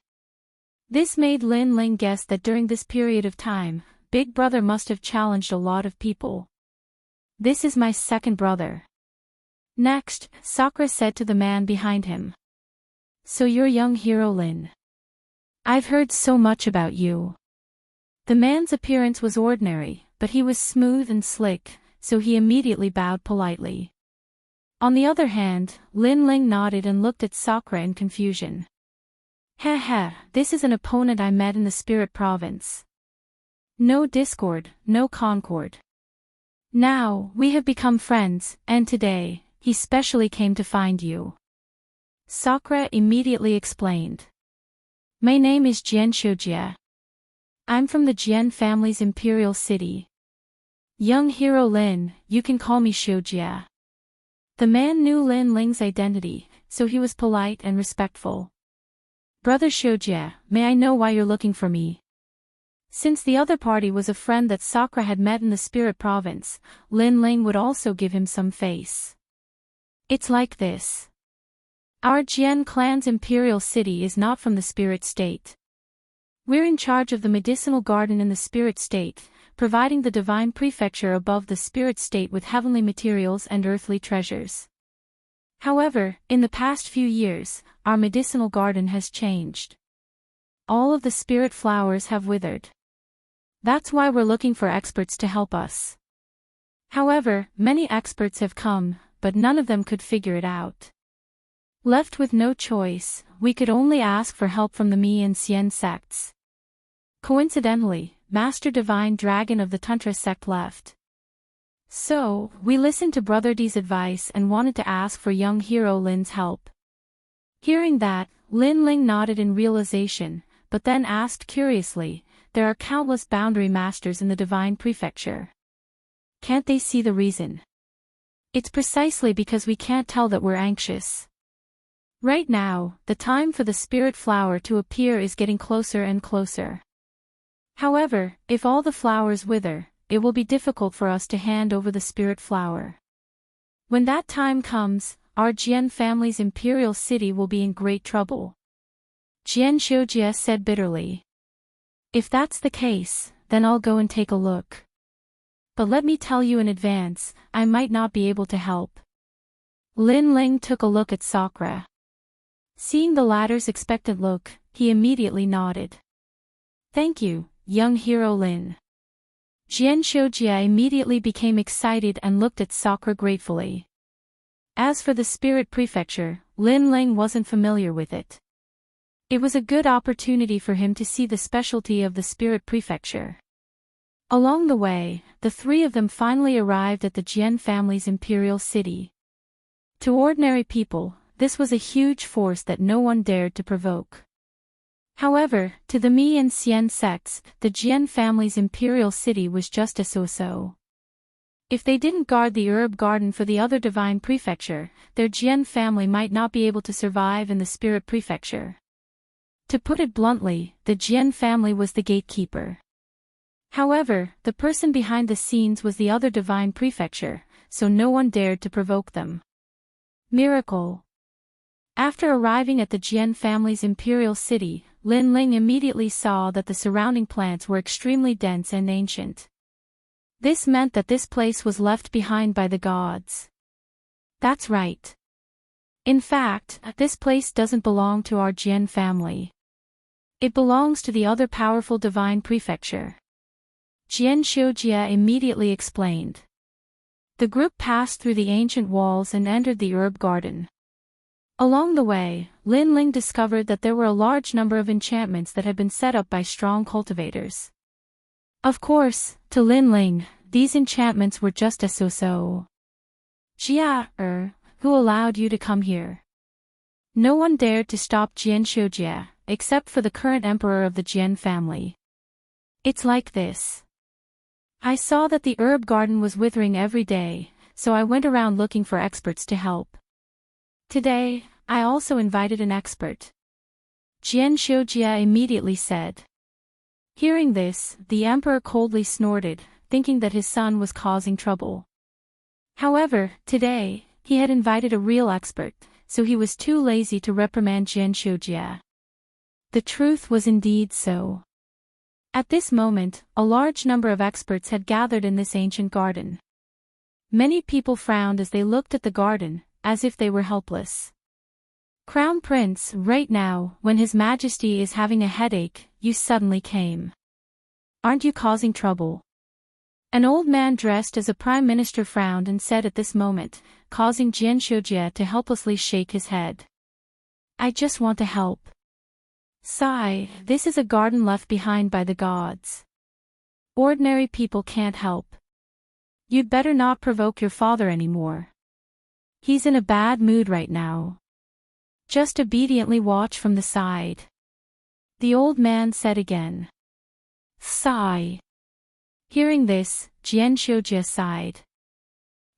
This made Lin Ling guess that during this period of time, Big Brother must have challenged a lot of people. This is my second brother. Next, Sakura said to the man behind him. So you're young hero Lin. I've heard so much about you. The man's appearance was ordinary, but he was smooth and slick, so he immediately bowed politely. On the other hand, Lin Ling nodded and looked at Sakura in confusion. Heh, this is an opponent I met in the Spirit Province. No discord, no concord. Now, we have become friends, and today, he specially came to find you. Sakura immediately explained. My name is Jian Shoujia. I'm from the Jian family's imperial city. Young hero Lin, you can call me Shoujia. The man knew Lin Ling's identity, so he was polite and respectful. Brother Shoujia, may I know why you're looking for me? Since the other party was a friend that Sakura had met in the Spirit Province, Lin Ling would also give him some face. It's like this. Our Jian clan's imperial city is not from the spirit state. We're in charge of the medicinal garden in the spirit state, providing the divine prefecture above the spirit state with heavenly materials and earthly treasures. However, in the past few years, our medicinal garden has changed. All of the spirit flowers have withered. That's why we're looking for experts to help us. However, many experts have come, but none of them could figure it out. Left with no choice, we could only ask for help from the Mi and Xian sects. Coincidentally, Master Divine Dragon of the Tantra sect left. So, we listened to Brother D's advice and wanted to ask for young hero Lin's help. Hearing that, Lin Ling nodded in realization, but then asked curiously, there are countless boundary masters in the Divine Prefecture. Can't they see the reason? It's precisely because we can't tell that we're anxious. Right now, the time for the spirit flower to appear is getting closer and closer. However, if all the flowers wither, it will be difficult for us to hand over the spirit flower. When that time comes, our Jian family's imperial city will be in great trouble. Jian Xiujie said bitterly. If that's the case, then I'll go and take a look. But let me tell you in advance, I might not be able to help. Lin Ling took a look at Sakura. Seeing the latter's expectant look, he immediately nodded. Thank you, young hero Lin. Jian Xiujie immediately became excited and looked at Sakura gratefully. As for the Spirit Prefecture, Lin Ling wasn't familiar with it. It was a good opportunity for him to see the specialty of the Spirit Prefecture. Along the way, the three of them finally arrived at the Jian family's imperial city. To ordinary people, this was a huge force that no one dared to provoke. However, to the Mi and Xian sects, the Jian family's imperial city was just a so-so. If they didn't guard the herb garden for the other divine prefecture, their Jian family might not be able to survive in the spirit prefecture. To put it bluntly, the Jian family was the gatekeeper. However, the person behind the scenes was the other divine prefecture, so no one dared to provoke them. Miracle. After arriving at the Jian family's imperial city, Lin Ling immediately saw that the surrounding plants were extremely dense and ancient. This meant that this place was left behind by the gods. That's right. In fact, this place doesn't belong to our Jian family. It belongs to the other powerful divine prefecture. Jian Xiujie immediately explained. The group passed through the ancient walls and entered the herb garden. Along the way, Lin Ling discovered that there were a large number of enchantments that had been set up by strong cultivators. Of course, to Lin Ling, these enchantments were just a so-so. Jia, who allowed you to come here? No one dared to stop Jian Xiujie, except for the current emperor of the Jian family. It's like this. I saw that the herb garden was withering every day, so I went around looking for experts to help. Today, I also invited an expert. Jian Xiujie immediately said. Hearing this, the emperor coldly snorted, thinking that his son was causing trouble. However, today, he had invited a real expert, so he was too lazy to reprimand Jian Xiujie. The truth was indeed so. At this moment, a large number of experts had gathered in this ancient garden. Many people frowned as they looked at the garden, as if they were helpless. Crown Prince, right now, when His Majesty is having a headache, you suddenly came. Aren't you causing trouble? An old man dressed as a prime minister frowned and said at this moment, causing Jian Xiujie to helplessly shake his head. I just want to help. Sigh, this is a garden left behind by the gods. Ordinary people can't help. You'd better not provoke your father anymore. He's in a bad mood right now. Just obediently watch from the side. The old man said again. Sigh. Hearing this, Jian Xiujie sighed.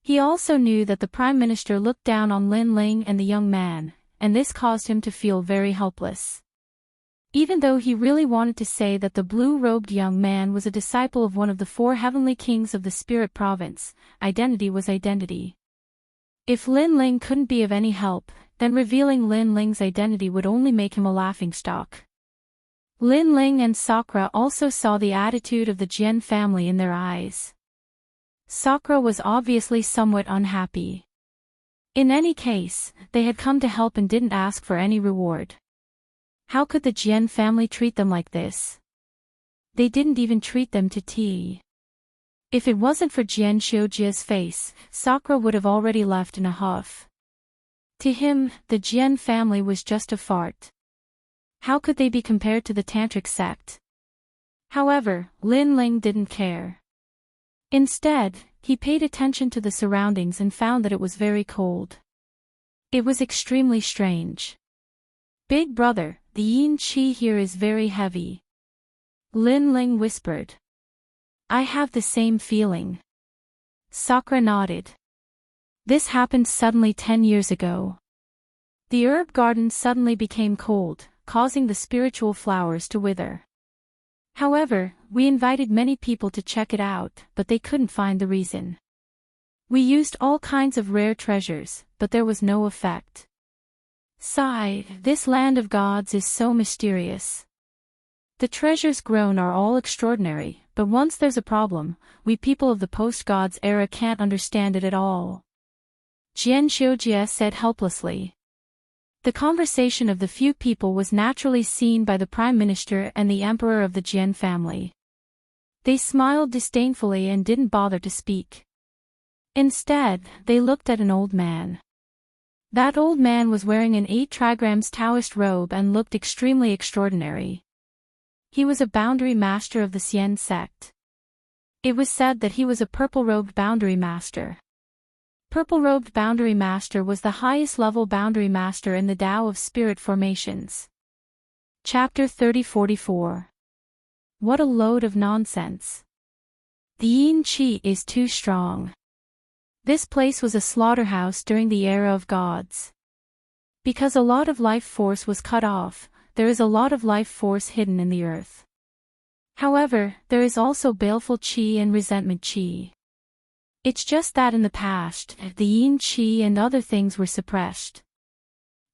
He also knew that the prime minister looked down on Lin Ling and the young man, and this caused him to feel very helpless. Even though he really wanted to say that the blue-robed young man was a disciple of one of the four heavenly kings of the spirit province, identity was identity. If Lin Ling couldn't be of any help, then revealing Lin Ling's identity would only make him a laughingstock. Lin Ling and Sakura also saw the attitude of the Jian family in their eyes. Sakura was obviously somewhat unhappy. In any case, they had come to help and didn't ask for any reward. How could the Jian family treat them like this? They didn't even treat them to tea. If it wasn't for Jian Xiujie's face, Sakura would have already left in a huff. To him, the Jian family was just a fart. How could they be compared to the Tantric sect? However, Lin Ling didn't care. Instead, he paid attention to the surroundings and found that it was very cold. It was extremely strange. Big brother, the yin qi here is very heavy. Lin Ling whispered. I have the same feeling. Sakura nodded. This happened suddenly 10 years ago. The herb garden suddenly became cold, causing the spiritual flowers to wither. However, we invited many people to check it out, but they couldn't find the reason. We used all kinds of rare treasures, but there was no effect. Sigh, this land of gods is so mysterious. The treasures grown are all extraordinary, but once there's a problem, we people of the post-gods era can't understand it at all. Jian Xiujie said helplessly. The conversation of the few people was naturally seen by the Prime Minister and the Emperor of the Jian family. They smiled disdainfully and didn't bother to speak. Instead, they looked at an old man. That old man was wearing an 8 trigrams Taoist robe and looked extremely extraordinary. He was a boundary master of the Xian sect. It was said that he was a purple-robed boundary master. Purple-robed boundary master was the highest level boundary master in the Tao of spirit formations. Chapter 3044. What a load of nonsense. The yin qi is too strong. This place was a slaughterhouse during the era of gods. Because a lot of life force was cut off, there is a lot of life force hidden in the earth. However, there is also baleful qi and resentment qi. It's just that in the past, the yin qi and other things were suppressed.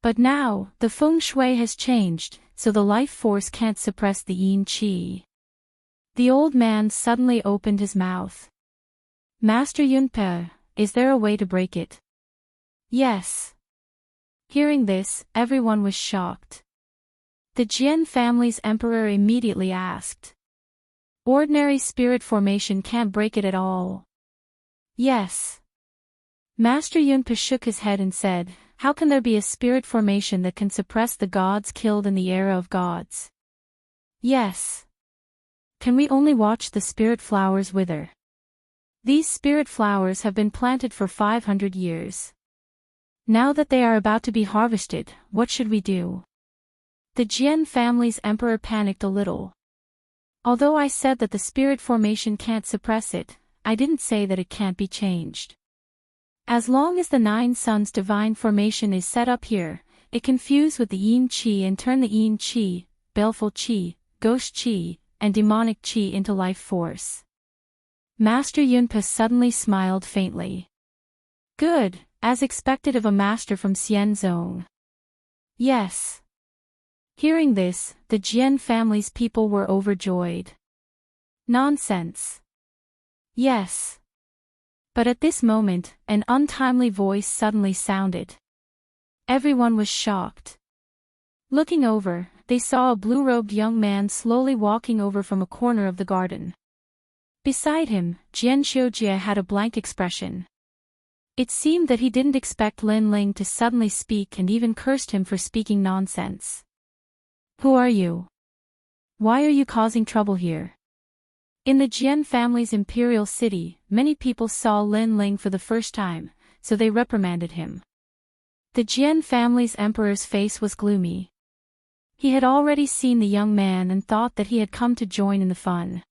But now, the feng shui has changed, so the life force can't suppress the yin qi. The old man suddenly opened his mouth. Master Yunpe, is there a way to break it? Yes. Hearing this, everyone was shocked. The Jian family's emperor immediately asked. Ordinary spirit formation can't break it at all. Yes. Master Yunpa shook his head and said, how can there be a spirit formation that can suppress the gods killed in the era of gods? Yes. Can we only watch the spirit flowers wither? These spirit flowers have been planted for 500 years. Now that they are about to be harvested, what should we do? The Jian family's emperor panicked a little. Although I said that the spirit formation can't suppress it, I didn't say that it can't be changed. As long as the 9 suns divine formation is set up here, it can fuse with the yin qi and turn the yin qi, baleful qi, ghost qi, and demonic qi into life force. Master Yunpa suddenly smiled faintly. Good, as expected of a master from Xian Zone. Yes. Hearing this, the Jian family's people were overjoyed. Nonsense. Yes. But at this moment, an untimely voice suddenly sounded. Everyone was shocked. Looking over, they saw a blue-robed young man slowly walking over from a corner of the garden. Beside him, Jian Xiujie had a blank expression. It seemed that he didn't expect Lin Ling to suddenly speak and even cursed him for speaking nonsense. Who are you? Why are you causing trouble here? In the Jian family's imperial city, many people saw Lin Ling for the first time, so they reprimanded him. The Jian family's emperor's face was gloomy. He had already seen the young man and thought that he had come to join in the fun.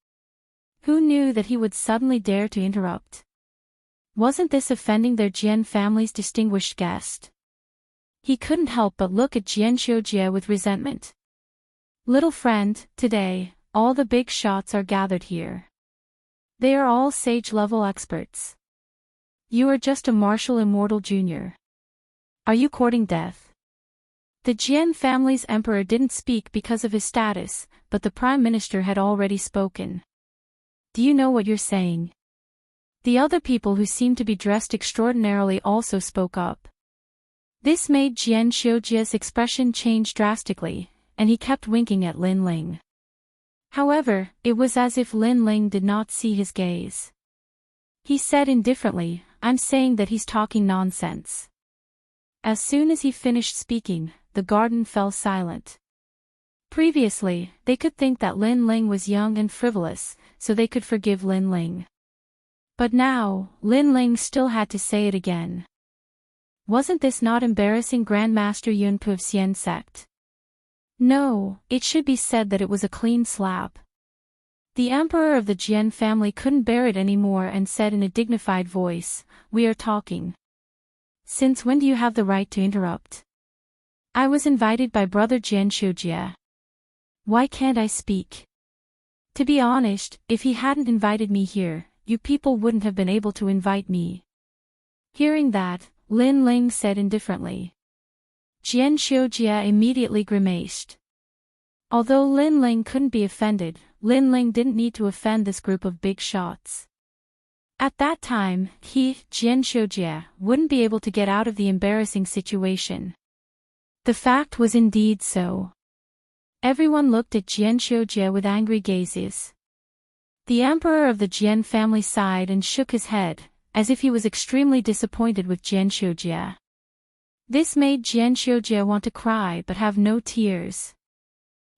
Who knew that he would suddenly dare to interrupt? Wasn't this offending their Jian family's distinguished guest? He couldn't help but look at Jian Xiujie with resentment. Little friend, today, all the big shots are gathered here. They are all sage-level experts. You are just a martial immortal junior. Are you courting death? The Jian family's emperor didn't speak because of his status, but the prime minister had already spoken. Do you know what you're saying? The other people who seemed to be dressed extraordinarily also spoke up. This made Jian Xiujie's expression change drastically, and he kept winking at Lin Ling. However, it was as if Lin Ling did not see his gaze. He said indifferently, I'm saying that he's talking nonsense. As soon as he finished speaking, the garden fell silent. Previously, they could think that Lin Ling was young and frivolous, so they could forgive Lin Ling. But now, Lin Ling still had to say it again. Wasn't this not embarrassing Grandmaster Yunpu of Xian sect? No, it should be said that it was a clean slap. The emperor of the Jian family couldn't bear it anymore and said in a dignified voice, "We are talking. Since when do you have the right to interrupt? I was invited by brother Jian Shujia. Why can't I speak? To be honest, if he hadn't invited me here, you people wouldn't have been able to invite me." Hearing that, Lin Ling said indifferently. Jian Shujia immediately grimaced. Although Lin Ling couldn't be offended, Lin Ling didn't need to offend this group of big shots. At that time, he, Jian Shujia, wouldn't be able to get out of the embarrassing situation. The fact was indeed so. Everyone looked at Jian Shujia with angry gazes. The emperor of the Jian family sighed and shook his head, as if he was extremely disappointed with Jian Shujia. This made Jian Shujia want to cry but have no tears.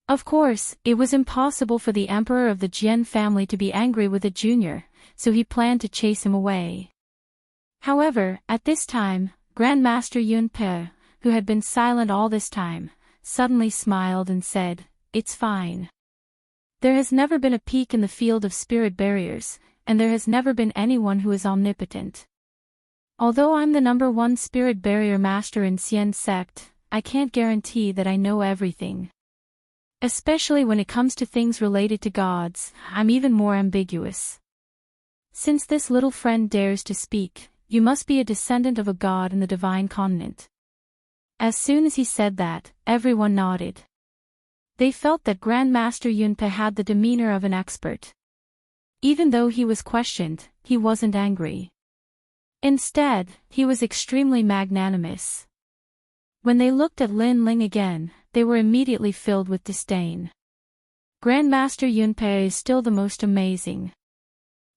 Of course, it was impossible for the emperor of the Jian family to be angry with a junior, so he planned to chase him away. However, at this time, Grandmaster Yunpe, who had been silent all this time, suddenly smiled and said, "It's fine. There has never been a peak in the field of spirit barriers, and there has never been anyone who is omnipotent. Although I'm the #1 spirit barrier master in Xian sect, I can't guarantee that I know everything. Especially when it comes to things related to gods, I'm even more ambiguous. Since this little friend dares to speak, you must be a descendant of a god in the divine continent." As soon as he said that, everyone nodded. They felt that Grandmaster Yunpe had the demeanor of an expert. Even though he was questioned, he wasn't angry. Instead, he was extremely magnanimous. When they looked at Lin Ling again, they were immediately filled with disdain. Grandmaster Yunpe is still the most amazing.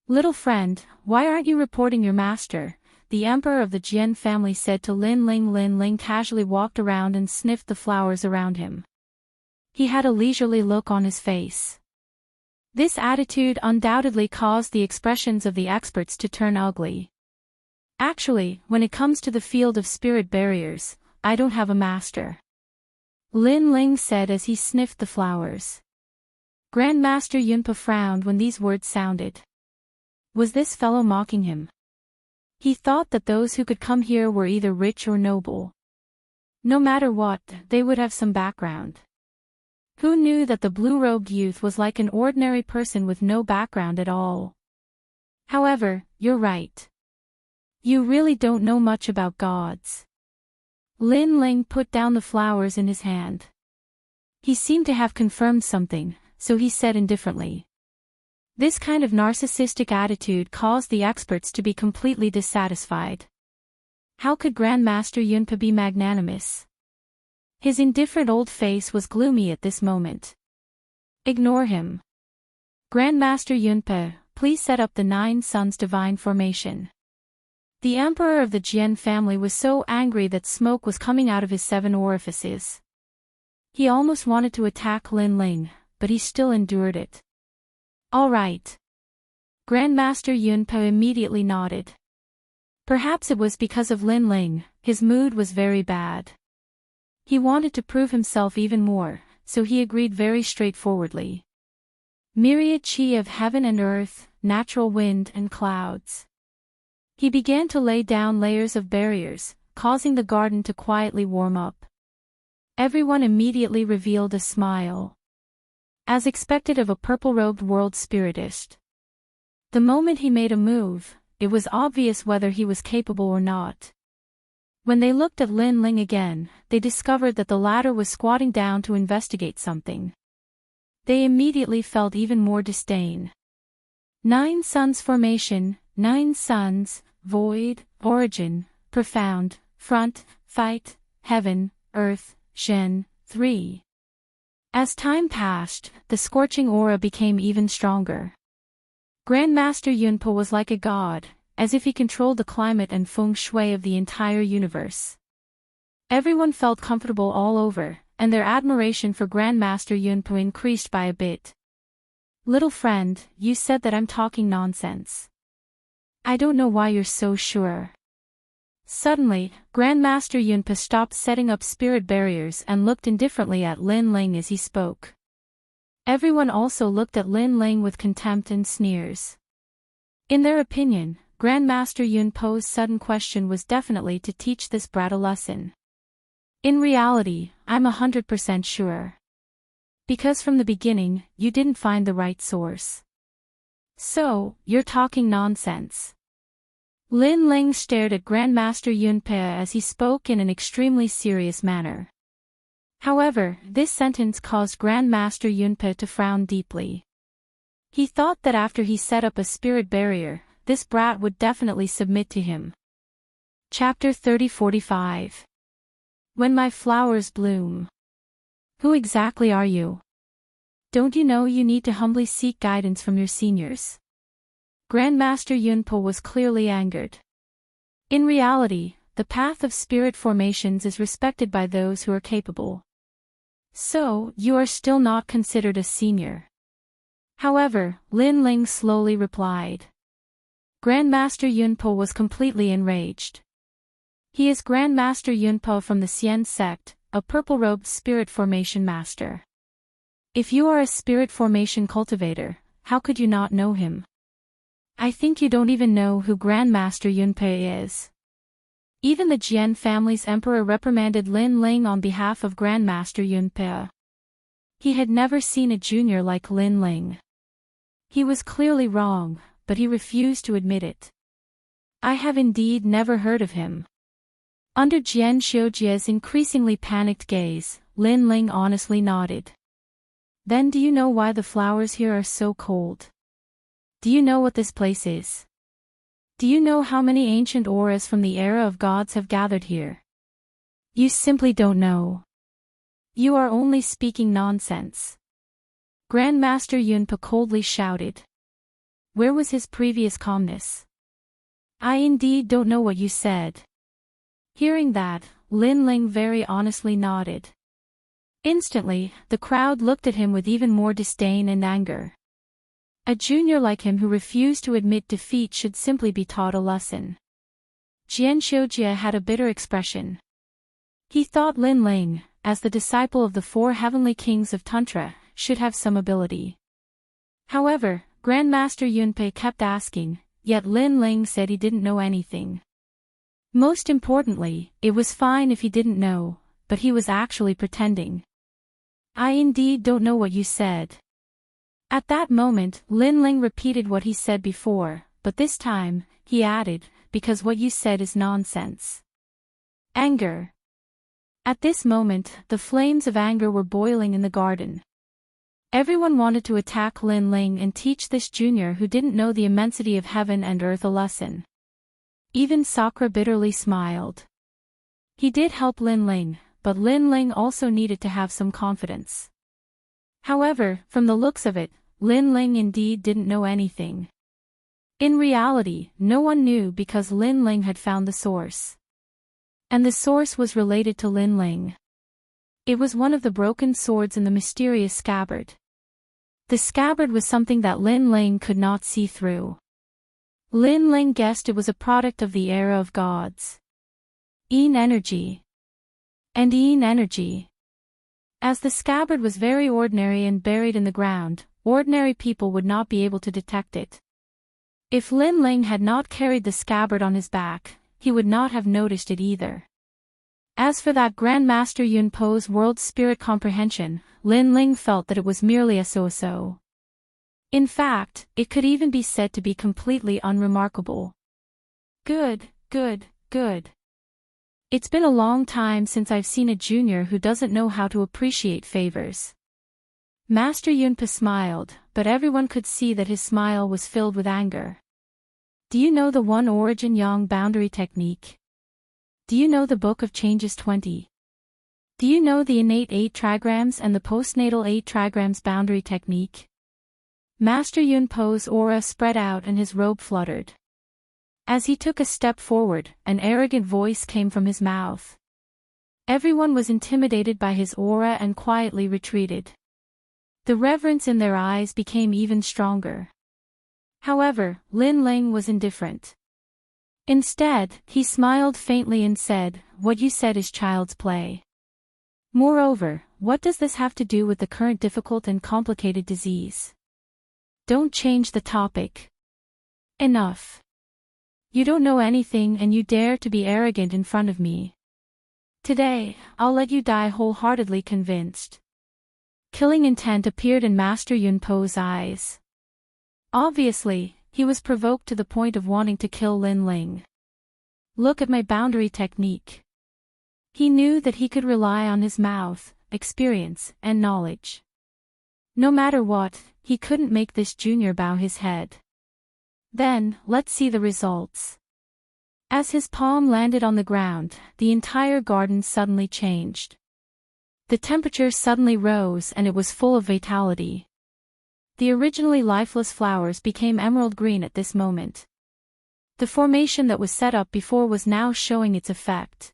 "Little friend, why aren't you reporting your master?" the emperor of the Jian family said to Lin Ling. Lin Ling casually walked around and sniffed the flowers around him. He had a leisurely look on his face. This attitude undoubtedly caused the expressions of the experts to turn ugly. "Actually, when it comes to the field of spirit barriers, I don't have a master," Lin Ling said as he sniffed the flowers. Grandmaster Yunpa frowned when these words sounded. Was this fellow mocking him? He thought that those who could come here were either rich or noble. No matter what, they would have some background. Who knew that the blue-robed youth was like an ordinary person with no background at all? However, you're right. You really don't know much about gods. Lin Ling put down the flowers in his hand. He seemed to have confirmed something, so he said indifferently. This kind of narcissistic attitude caused the experts to be completely dissatisfied. How could Grandmaster Yunpa be magnanimous? His indifferent old face was gloomy at this moment. Ignore him. Grandmaster Yunpa, please set up the 9 Suns divine formation. The emperor of the Jian family was so angry that smoke was coming out of his 7 orifices. He almost wanted to attack Lin Ling, but he still endured it. All right. Grandmaster Yunpe immediately nodded. Perhaps it was because of Lin Ling, his mood was very bad. He wanted to prove himself even more, so he agreed very straightforwardly. Myriad chi of heaven and earth, natural wind and clouds. He began to lay down layers of barriers, causing the garden to quietly warm up. Everyone immediately revealed a smile. As expected of a purple-robed world spiritist. The moment he made a move, it was obvious whether he was capable or not. When they looked at Lin Ling again, they discovered that the latter was squatting down to investigate something. They immediately felt even more disdain. 9 Suns formation, 9 Suns, void, origin, profound, front, fight, heaven, earth, Shen, 3. As time passed, the scorching aura became even stronger. Grandmaster Yunpa was like a god, as if he controlled the climate and feng shui of the entire universe. Everyone felt comfortable all over, and their admiration for Grandmaster Yunpa increased by a bit. Little friend, you said that I'm talking nonsense. I don't know why you're so sure. Suddenly, Grandmaster Yunpa stopped setting up spirit barriers and looked indifferently at Lin Ling as he spoke. Everyone also looked at Lin Ling with contempt and sneers. In their opinion, Grandmaster Yunpo's sudden question was definitely to teach this brat a lesson. In reality, I'm 100% sure. Because from the beginning, you didn't find the right source. So, you're talking nonsense. Lin Ling stared at Grandmaster Yunpe as he spoke in an extremely serious manner. However, this sentence caused Grandmaster Yunpe to frown deeply. He thought that after he set up a spirit barrier, this brat would definitely submit to him. Chapter 30-45. When my flowers bloom. Who exactly are you? Don't you know you need to humbly seek guidance from your seniors? Grandmaster Yunpo was clearly angered. In reality, the path of spirit formations is respected by those who are capable. So, you are still not considered a senior. However, Lin Ling slowly replied. Grandmaster Yunpo was completely enraged. He is Grandmaster Yunpo from the Xian sect, a purple-robed spirit formation master. If you are a spirit formation cultivator, how could you not know him? I think you don't even know who Grandmaster Yunpei is. Even the Jian family's emperor reprimanded Lin Ling on behalf of Grandmaster Yunpei. He had never seen a junior like Lin Ling. He was clearly wrong, but he refused to admit it. I have indeed never heard of him. Under Jian Xiujie's increasingly panicked gaze, Lin Ling honestly nodded. Then do you know why the flowers here are so cold? Do you know what this place is? Do you know how many ancient auras from the era of gods have gathered here? You simply don't know. You are only speaking nonsense. Grandmaster Yunpa coldly shouted. Where was his previous calmness? I indeed don't know what you said. Hearing that, Lin Ling very honestly nodded. Instantly, the crowd looked at him with even more disdain and anger. A junior like him who refused to admit defeat should simply be taught a lesson. Jian Xiujie had a bitter expression. He thought Lin Ling, as the disciple of the four heavenly kings of Tantra, should have some ability. However, Grandmaster Yunpei kept asking, yet Lin Ling said he didn't know anything. Most importantly, it was fine if he didn't know, but he was actually pretending. I indeed don't know what you said. At that moment, Lin Ling repeated what he said before, but this time, he added, because what you said is nonsense. Anger. At this moment, the flames of anger were boiling in the garden. Everyone wanted to attack Lin Ling and teach this junior who didn't know the immensity of heaven and earth a lesson. Even Sakura bitterly smiled. He did help Lin Ling, but Lin Ling also needed to have some confidence. However, from the looks of it, Lin Ling indeed didn't know anything. In reality, no one knew because Lin Ling had found the source. And the source was related to Lin Ling. It was one of the broken swords in the mysterious scabbard. The scabbard was something that Lin Ling could not see through. Lin Ling guessed it was a product of the era of gods. Yin energy. And Yin energy. As the scabbard was very ordinary and buried in the ground, ordinary people would not be able to detect it. If Lin Ling had not carried the scabbard on his back, he would not have noticed it either. As for that Grandmaster Yunpo's world spirit comprehension, Lin Ling felt that it was merely a so-so. In fact, it could even be said to be completely unremarkable. Good, good, good. It's been a long time since I've seen a junior who doesn't know how to appreciate favors. Master Yunpa smiled, but everyone could see that his smile was filled with anger. Do you know the One Origin Yang boundary technique? Do you know the Book of Changes 20? Do you know the innate 8 trigrams and the postnatal 8 trigrams boundary technique? Master Yunpo's aura spread out and his robe fluttered. As he took a step forward, an arrogant voice came from his mouth. Everyone was intimidated by his aura and quietly retreated. The reverence in their eyes became even stronger. However, Lin Ling was indifferent. Instead, he smiled faintly and said, "What you said is child's play. Moreover, what does this have to do with the current difficult and complicated disease? Don't change the topic. Enough. You don't know anything and you dare to be arrogant in front of me. Today, I'll let you die wholeheartedly convinced." Killing intent appeared in Master Yunpo's eyes. Obviously, he was provoked to the point of wanting to kill Lin Ling. Look at my boundary technique. He knew that he could rely on his mouth, experience, and knowledge. No matter what, he couldn't make this junior bow his head. Then, let's see the results. As his palm landed on the ground, the entire garden suddenly changed. The temperature suddenly rose and it was full of vitality. The originally lifeless flowers became emerald green at this moment. The formation that was set up before was now showing its effect.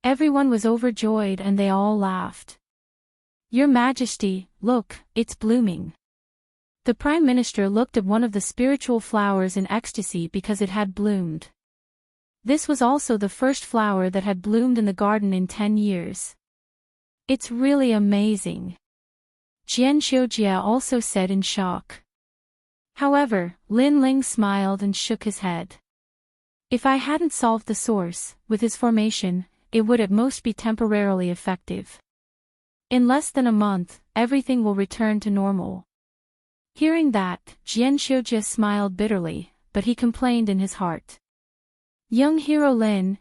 Everyone was overjoyed and they all laughed. "Your Majesty, look, it's blooming." The Prime Minister looked at one of the spiritual flowers in ecstasy because it had bloomed. This was also the first flower that had bloomed in the garden in 10 years. "It's really amazing," Jian Xiujia also said in shock. However, Lin Ling smiled and shook his head. "If I hadn't solved the source, with his formation, it would at most be temporarily effective. In less than a month, everything will return to normal." Hearing that, Jian Xiujia smiled bitterly, but he complained in his heart. Young Hero Lin,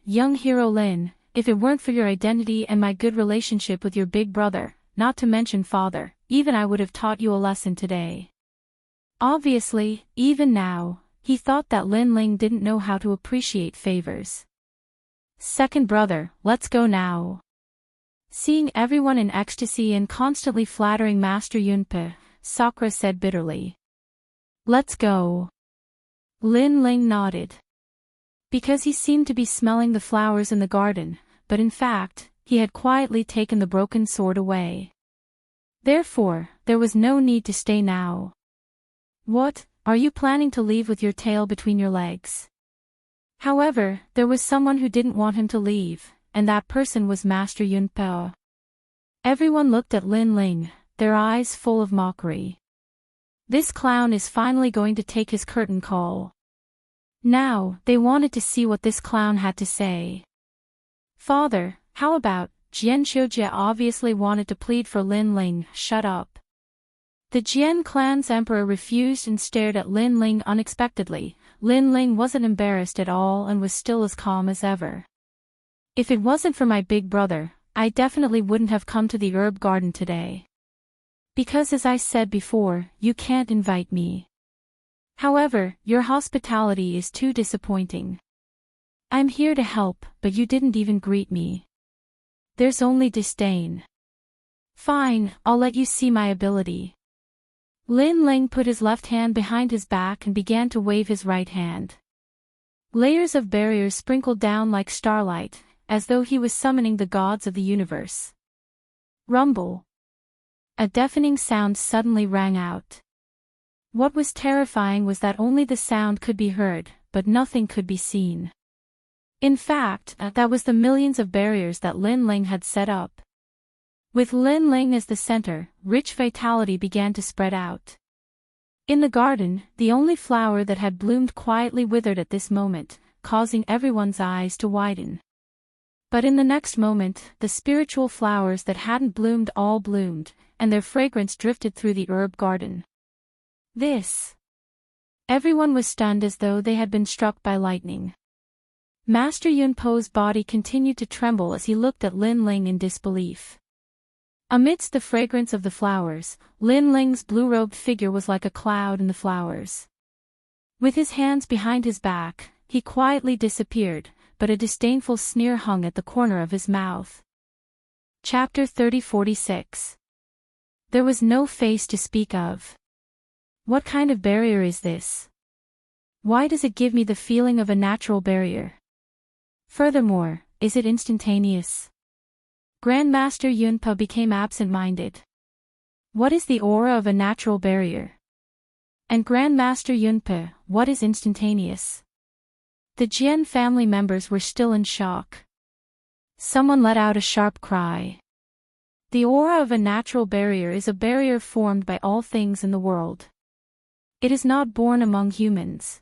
if it weren't for your identity and my good relationship with your big brother, not to mention father, even I would have taught you a lesson today." Obviously, even now, he thought that Lin Ling didn't know how to appreciate favors. "Second brother, let's go now." Seeing everyone in ecstasy and constantly flattering Master Yunpe, Sakura said bitterly. "Let's go." Lin Ling nodded. Because he seemed to be smelling the flowers in the garden, but in fact, he had quietly taken the broken sword away. Therefore, there was no need to stay now. "What, are you planning to leave with your tail between your legs?" However, there was someone who didn't want him to leave, and that person was Master Yunpe. Everyone looked at Lin Ling, their eyes full of mockery. This clown is finally going to take his curtain call. Now, they wanted to see what this clown had to say. "Father, how about," Jian Xiujia obviously wanted to plead for Lin Ling, "shut up." The Jian clan's emperor refused and stared at Lin Ling unexpectedly. Lin Ling wasn't embarrassed at all and was still as calm as ever. "If it wasn't for my big brother, I definitely wouldn't have come to the herb garden today. Because as I said before, you can't invite me. However, your hospitality is too disappointing. I'm here to help, but you didn't even greet me. There's only disdain. Fine, I'll let you see my ability." Lin Ling put his left hand behind his back and began to wave his right hand. Layers of barriers sprinkled down like starlight, as though he was summoning the gods of the universe. Rumble. A deafening sound suddenly rang out. What was terrifying was that only the sound could be heard, but nothing could be seen. In fact, that was the millions of barriers that Lin Ling had set up. With Lin Ling as the center, rich vitality began to spread out. In the garden, the only flower that had bloomed quietly withered at this moment, causing everyone's eyes to widen. But in the next moment, the spiritual flowers that hadn't bloomed all bloomed, and their fragrance drifted through the herb garden. Everyone was stunned as though they had been struck by lightning. Master Yunpo's body continued to tremble as he looked at Lin Ling in disbelief. Amidst the fragrance of the flowers, Lin Ling's blue-robed figure was like a cloud in the flowers. With his hands behind his back, he quietly disappeared, but a disdainful sneer hung at the corner of his mouth. Chapter 3046. There was no face to speak of. What kind of barrier is this? Why does it give me the feeling of a natural barrier? Furthermore, is it instantaneous? Grandmaster Yunpa became absent-minded. What is the aura of a natural barrier? And Grandmaster Yunpa, what is instantaneous? The Jian family members were still in shock. Someone let out a sharp cry. The aura of a natural barrier is a barrier formed by all things in the world. It is not born among humans.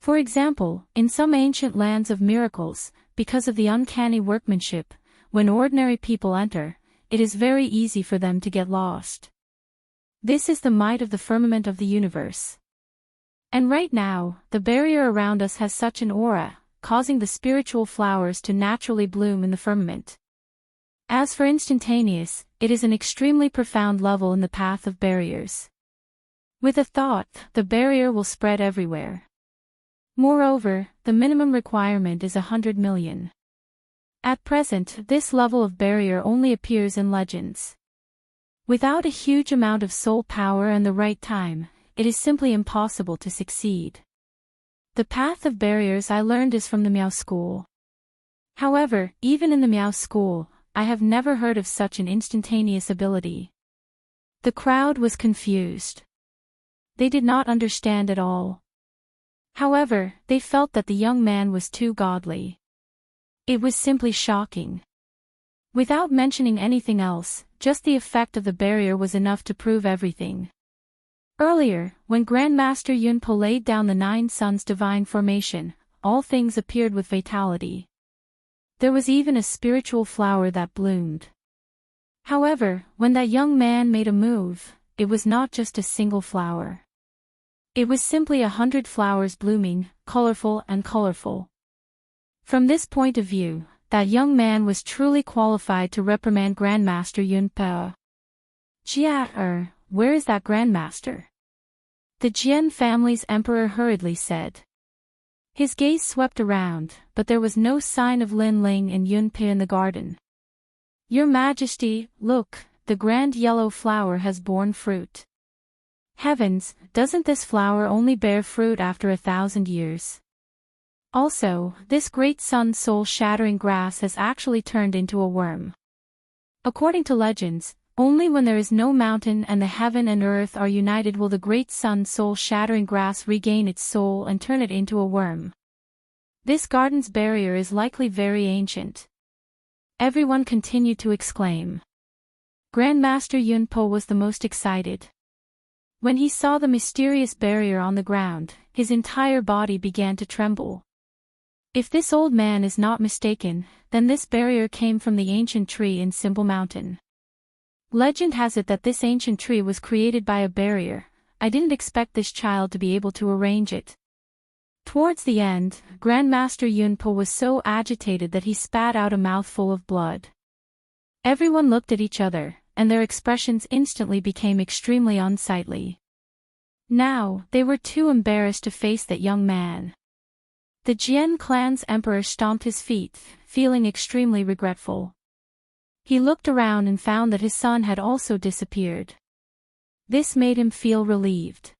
For example, in some ancient lands of miracles, because of the uncanny workmanship, when ordinary people enter, it is very easy for them to get lost. This is the might of the firmament of the universe. And right now, the barrier around us has such an aura, causing the spiritual flowers to naturally bloom in the firmament. As for instantaneous, it is an extremely profound level in the path of barriers. With a thought, the barrier will spread everywhere. Moreover, the minimum requirement is 100 million. At present, this level of barrier only appears in legends. Without a huge amount of soul power and the right time, it is simply impossible to succeed. The path of barriers I learned is from the Miao school. However, even in the Miao school, I have never heard of such an instantaneous ability. The crowd was confused. They did not understand at all. However, they felt that the young man was too godly. It was simply shocking. Without mentioning anything else, just the effect of the barrier was enough to prove everything. Earlier, when Grandmaster Yunpo laid down the 9 Suns divine formation, all things appeared with vitality. There was even a spiritual flower that bloomed. However, when that young man made a move, it was not just a single flower. It was simply 100 flowers blooming, colorful and colorful. From this point of view, that young man was truly qualified to reprimand Grandmaster Yunpo. Jia, where is that Grandmaster? The Jian family's emperor hurriedly said. His gaze swept around, but there was no sign of Lin Ling and Yunpe in the garden. Your Majesty, look, the grand yellow flower has borne fruit. Heavens, doesn't this flower only bear fruit after 1,000 years? Also, this great sun soul-shattering grass has actually turned into a worm. According to legends, only when there is no mountain and the heaven and earth are united will the great sun soul-shattering grass regain its soul and turn it into a worm. This garden's barrier is likely very ancient. Everyone continued to exclaim. Grandmaster Yunpo was the most excited. When he saw the mysterious barrier on the ground, his entire body began to tremble. If this old man is not mistaken, then this barrier came from the ancient tree in Symbol Mountain. Legend has it that this ancient tree was created by a barrier. I didn't expect this child to be able to arrange it. Towards the end, Grandmaster Yunpo was so agitated that he spat out a mouthful of blood. Everyone looked at each other, and their expressions instantly became extremely unsightly. Now, they were too embarrassed to face that young man. The Jian clan's emperor stomped his feet, feeling extremely regretful. He looked around and found that his son had also disappeared. This made him feel relieved.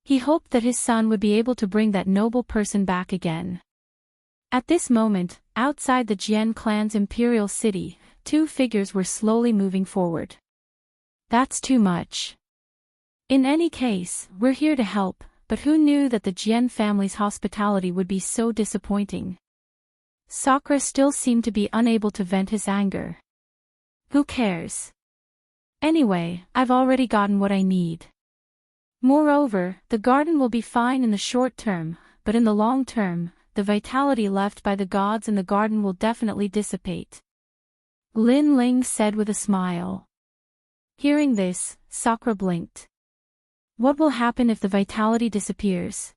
He hoped that his son would be able to bring that noble person back again. At this moment, outside the Jian clan's imperial city, 2 figures were slowly moving forward. That's too much. In any case, we're here to help, but who knew that the Jian family's hospitality would be so disappointing? Sakura still seemed to be unable to vent his anger. Who cares? Anyway, I've already gotten what I need. Moreover, the garden will be fine in the short term, but in the long term, the vitality left by the gods in the garden will definitely dissipate. Lin Ling said with a smile. Hearing this, Sakura blinked. What will happen if the vitality disappears?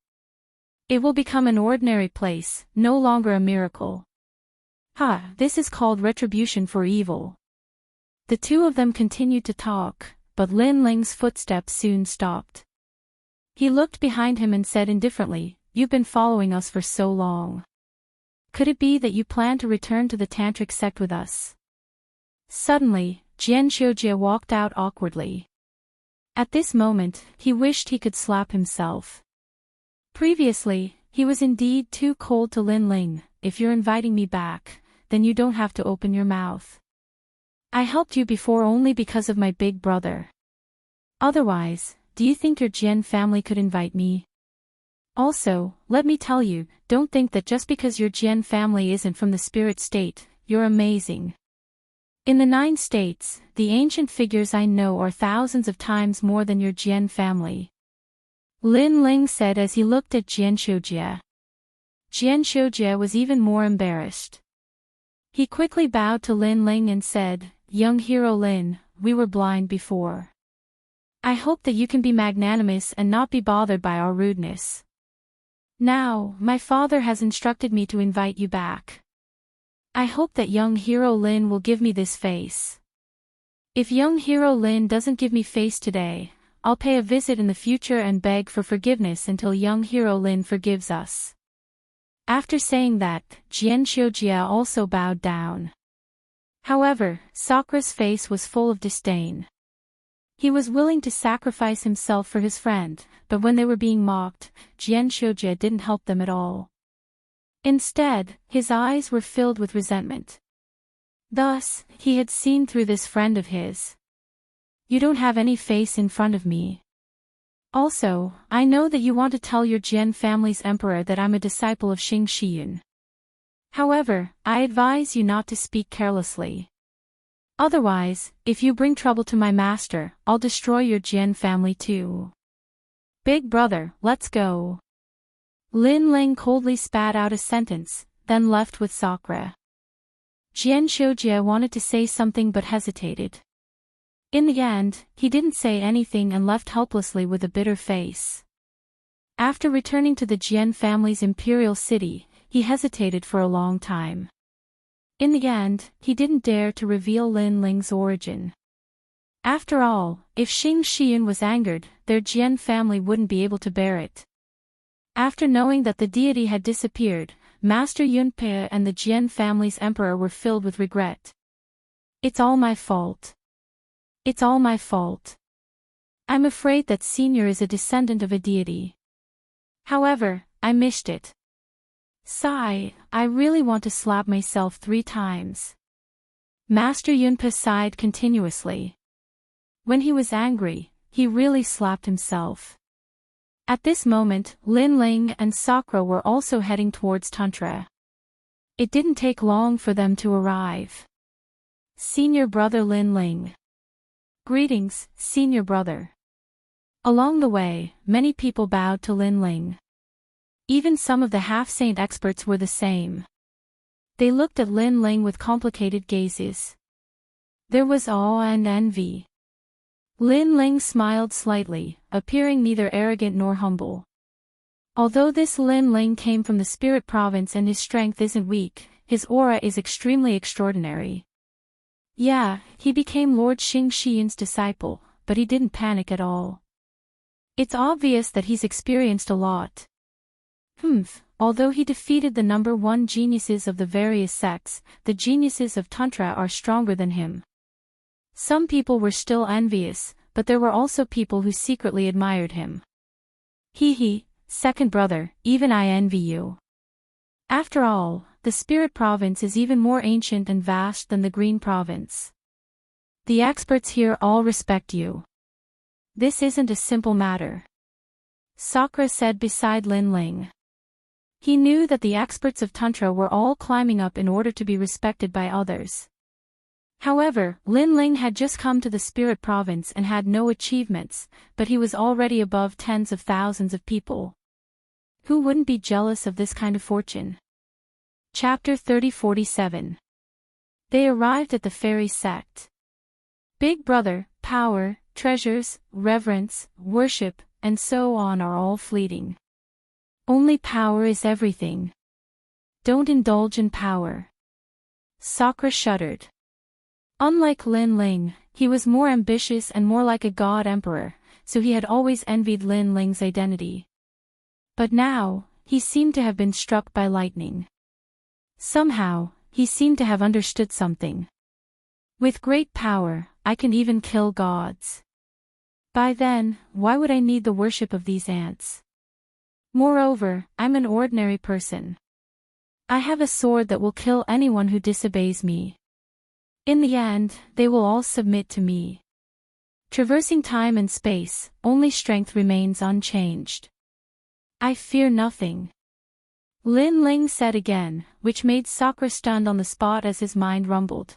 It will become an ordinary place, no longer a miracle. This is called retribution for evil. The 2 of them continued to talk, but Lin Ling's footsteps soon stopped. He looked behind him and said indifferently, You've been following us for so long. Could it be that you plan to return to the tantric sect with us? Suddenly, Jian Xiujia walked out awkwardly. At this moment, he wished he could slap himself. Previously, he was indeed too cold to Lin Ling. If you're inviting me back, then you don't have to open your mouth. I helped you before only because of my big brother. Otherwise, do you think your Jian family could invite me? Also, let me tell you, don't think that just because your Jian family isn't from the spirit state, you're amazing. In the 9 states, the ancient figures I know are thousands of times more than your Jian family. Lin Ling said as he looked at Jian Shoujie. Jian Shoujie was even more embarrassed. He quickly bowed to Lin Ling and said, "Young hero Lin, we were blind before. I hope that you can be magnanimous and not be bothered by our rudeness. Now, my father has instructed me to invite you back. I hope that young hero Lin will give me this face. If young hero Lin doesn't give me face today, I'll pay a visit in the future and beg for forgiveness until young hero Lin forgives us." After saying that, Jian Shoujie also bowed down. However, Sakura's face was full of disdain. He was willing to sacrifice himself for his friend, but when they were being mocked, Jian Shoujie didn't help them at all. Instead, his eyes were filled with resentment. Thus, he had seen through this friend of his. "You don't have any face in front of me. Also, I know that you want to tell your Jian family's emperor that I'm a disciple of Xing Shiyun. However, I advise you not to speak carelessly. Otherwise, if you bring trouble to my master, I'll destroy your Jian family too. Big brother, let's go." Lin Ling coldly spat out a sentence, then left with Sakura. Jian Shoujie wanted to say something but hesitated. In the end, he didn't say anything and left helplessly with a bitter face. After returning to the Jian family's imperial city, he hesitated for a long time. In the end, he didn't dare to reveal Lin Ling's origin. After all, if Xing Shiyun was angered, their Jian family wouldn't be able to bear it. After knowing that the deity had disappeared, Master Yunpei and the Jian family's emperor were filled with regret. "It's all my fault. It's all my fault. I'm afraid that Senior is a descendant of a deity. However, I missed it. Sigh, I really want to slap myself 3 times. Master Yunpei sighed continuously. When he was angry, he really slapped himself. At this moment, Lin Ling and Sakura were also heading towards Tantra. It didn't take long for them to arrive. Senior brother Lin Ling. Greetings, senior brother. Along the way, many people bowed to Lin Ling. Even some of the half-saint experts were the same. They looked at Lin Ling with complicated gazes. There was awe and envy. Lin Ling smiled slightly, appearing neither arrogant nor humble. Although this Lin Ling came from the spirit province and his strength isn't weak, his aura is extremely extraordinary. Yeah, he became Lord Xing Shiyun's disciple, but he didn't panic at all. It's obvious that he's experienced a lot. Although he defeated the number 1 geniuses of the various sects, the geniuses of Tantra are stronger than him. Some people were still envious, but there were also people who secretly admired him. Hee, second brother, even I envy you. After all, the Spirit Province is even more ancient and vast than the Green Province. The experts here all respect you. This isn't a simple matter. Sakura said beside Lin Ling. He knew that the experts of Tantra were all climbing up in order to be respected by others. However, Lin Ling had just come to the Spirit Province and had no achievements, but he was already above tens of thousands of people. Who wouldn't be jealous of this kind of fortune? Chapter 3047. They arrived at the fairy sect. Big brother, power, treasures, reverence, worship, and so on are all fleeting. Only power is everything. Don't indulge in power. Sakura shuddered. Unlike Lin Ling, he was more ambitious and more like a god emperor, so he had always envied Lin Ling's identity. But now, he seemed to have been struck by lightning. Somehow, he seemed to have understood something. With great power, I can even kill gods. By then, why would I need the worship of these ants? Moreover, I'm an ordinary person. I have a sword that will kill anyone who disobeys me. In the end, they will all submit to me. Traversing time and space, only strength remains unchanged. I fear nothing. Lin Ling said again, which made Sakura stunned on the spot as his mind rumbled.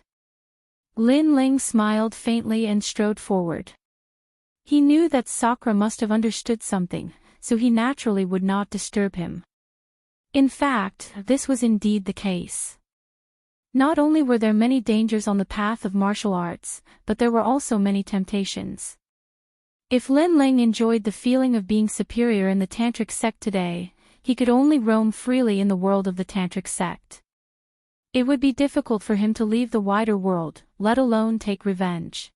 Lin Ling smiled faintly and strode forward. He knew that Sakura must have understood something, so he naturally would not disturb him. In fact, this was indeed the case. Not only were there many dangers on the path of martial arts, but there were also many temptations. If Lin Ling enjoyed the feeling of being superior in the tantric sect today, he could only roam freely in the world of the tantric sect. It would be difficult for him to leave the wider world, let alone take revenge.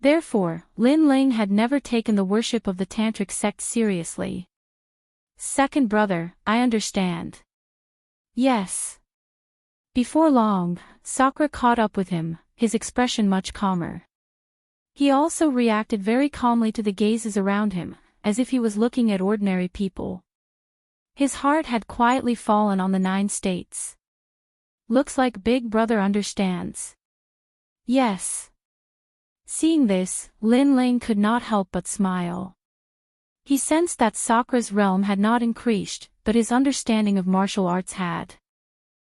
Therefore, Lin Ling had never taken the worship of the tantric sect seriously. Second brother, I understand. Yes. Before long, Sakura caught up with him, his expression much calmer. He also reacted very calmly to the gazes around him, as if he was looking at ordinary people. His heart had quietly fallen on the 9 states. Looks like Big Brother understands. Yes. Seeing this, Lin Ling could not help but smile. He sensed that Sakura's realm had not increased, but his understanding of martial arts had.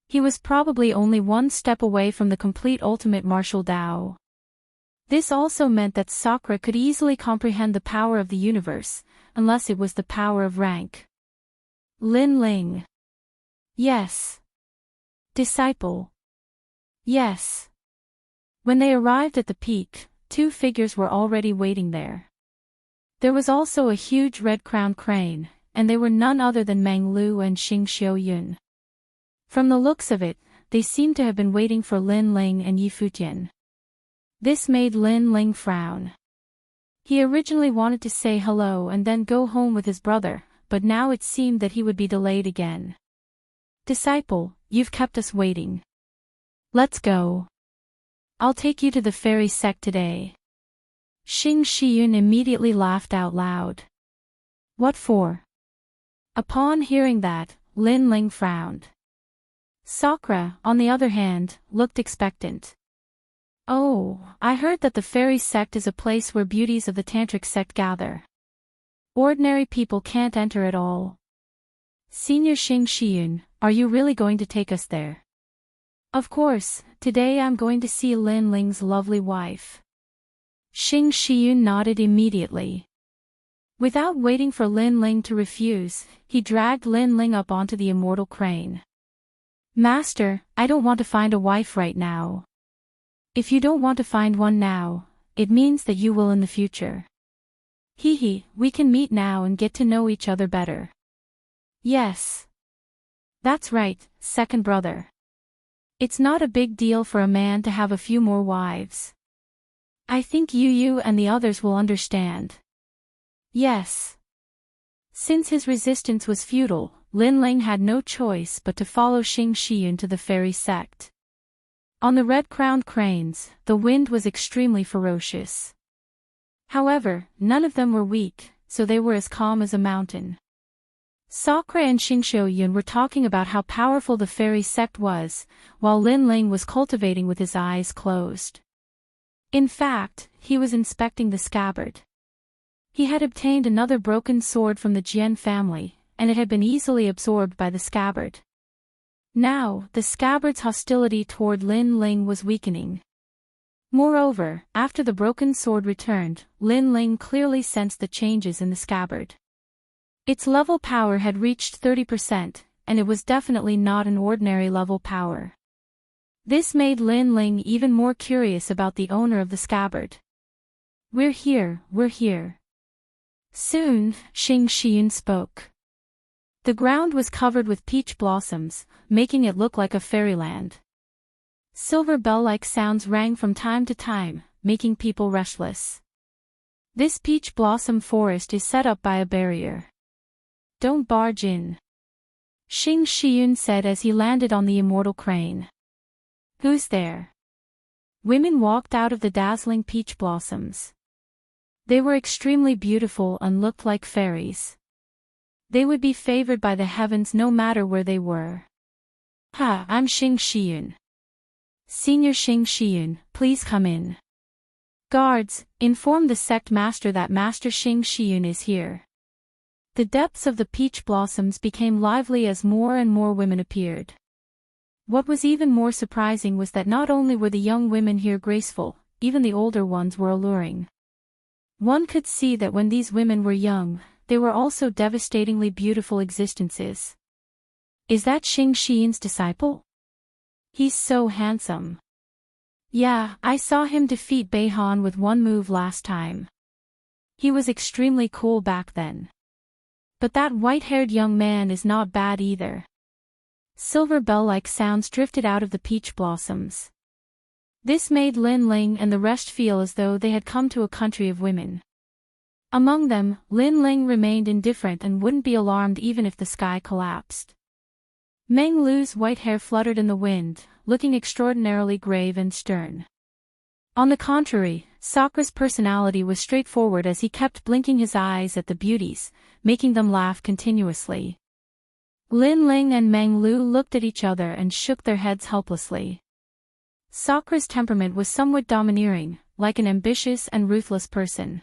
He was probably only one step away from the complete ultimate martial Tao. This also meant that Sakura could easily comprehend the power of the universe, unless it was the power of rank. Lin Ling. Yes. Disciple. Yes. When they arrived at the peak, 2 figures were already waiting there. There was also a huge red-crowned crane, and they were none other than Meng Lu and Xing Xiaoyun. From the looks of it, they seemed to have been waiting for Lin Ling and Yi Futian. This made Lin Ling frown. He originally wanted to say hello and then go home with his brother, but now it seemed that he would be delayed again. Disciple, you've kept us waiting. Let's go. I'll take you to the fairy sect today. Xing Shiyun immediately laughed out loud. What for? Upon hearing that, Lin Ling frowned. Sakura, on the other hand, looked expectant. Oh, I heard that the fairy sect is a place where beauties of the tantric sect gather. Ordinary people can't enter at all. Senior Xing Shiyun, are you really going to take us there? Of course, today I'm going to see Lin Ling's lovely wife. Xing Shiyun nodded immediately. Without waiting for Lin Ling to refuse, he dragged Lin Ling up onto the immortal crane. Master, I don't want to find a wife right now. If you don't want to find one now, it means that you will in the future. Hee, we can meet now and get to know each other better. Yes. That's right, second brother. It's not a big deal for a man to have a few more wives. I think you and the others will understand. Yes. Since his resistance was futile, Lin Ling had no choice but to follow Xing Shiyun to the fairy sect. On the red-crowned cranes, the wind was extremely ferocious. However, none of them were weak, so they were as calm as a mountain. Sakura and Xing Xiaoyun were talking about how powerful the fairy sect was, while Lin Ling was cultivating with his eyes closed. In fact, he was inspecting the scabbard. He had obtained another broken sword from the Jian family, and it had been easily absorbed by the scabbard. Now, the scabbard's hostility toward Lin Ling was weakening. Moreover, after the broken sword returned, Lin Ling clearly sensed the changes in the scabbard. Its level power had reached 30%, and it was definitely not an ordinary level power. This made Lin Ling even more curious about the owner of the scabbard. We're here. Soon, Xing Shiyun spoke. The ground was covered with peach blossoms, making it look like a fairyland. Silver bell-like sounds rang from time to time, making people restless. This peach blossom forest is set up by a barrier. Don't barge in. Xing Shiyun said as he landed on the immortal crane. Who's there? Women walked out of the dazzling peach blossoms. They were extremely beautiful and looked like fairies. They would be favored by the heavens no matter where they were. I'm Xing Shiyun. Senior Xing Shiyun, please come in. Guards, inform the sect master that Master Xing Shiyun is here. The depths of the peach blossoms became lively as more and more women appeared. What was even more surprising was that not only were the young women here graceful, even the older ones were alluring. One could see that when these women were young, they were also devastatingly beautiful existences. Is that Xing Xian's disciple? He's so handsome. Yeah, I saw him defeat Beihan with one move last time. He was extremely cool back then. But that white-haired young man is not bad either. Silver bell-like sounds drifted out of the peach blossoms. This made Lin Ling and the rest feel as though they had come to a country of women. Among them, Lin Ling remained indifferent and wouldn't be alarmed even if the sky collapsed. Meng Lu's white hair fluttered in the wind, looking extraordinarily grave and stern. On the contrary, Sakra's personality was straightforward as he kept blinking his eyes at the beauties, making them laugh continuously. Lin Ling and Meng Lu looked at each other and shook their heads helplessly. Sakra's temperament was somewhat domineering, like an ambitious and ruthless person.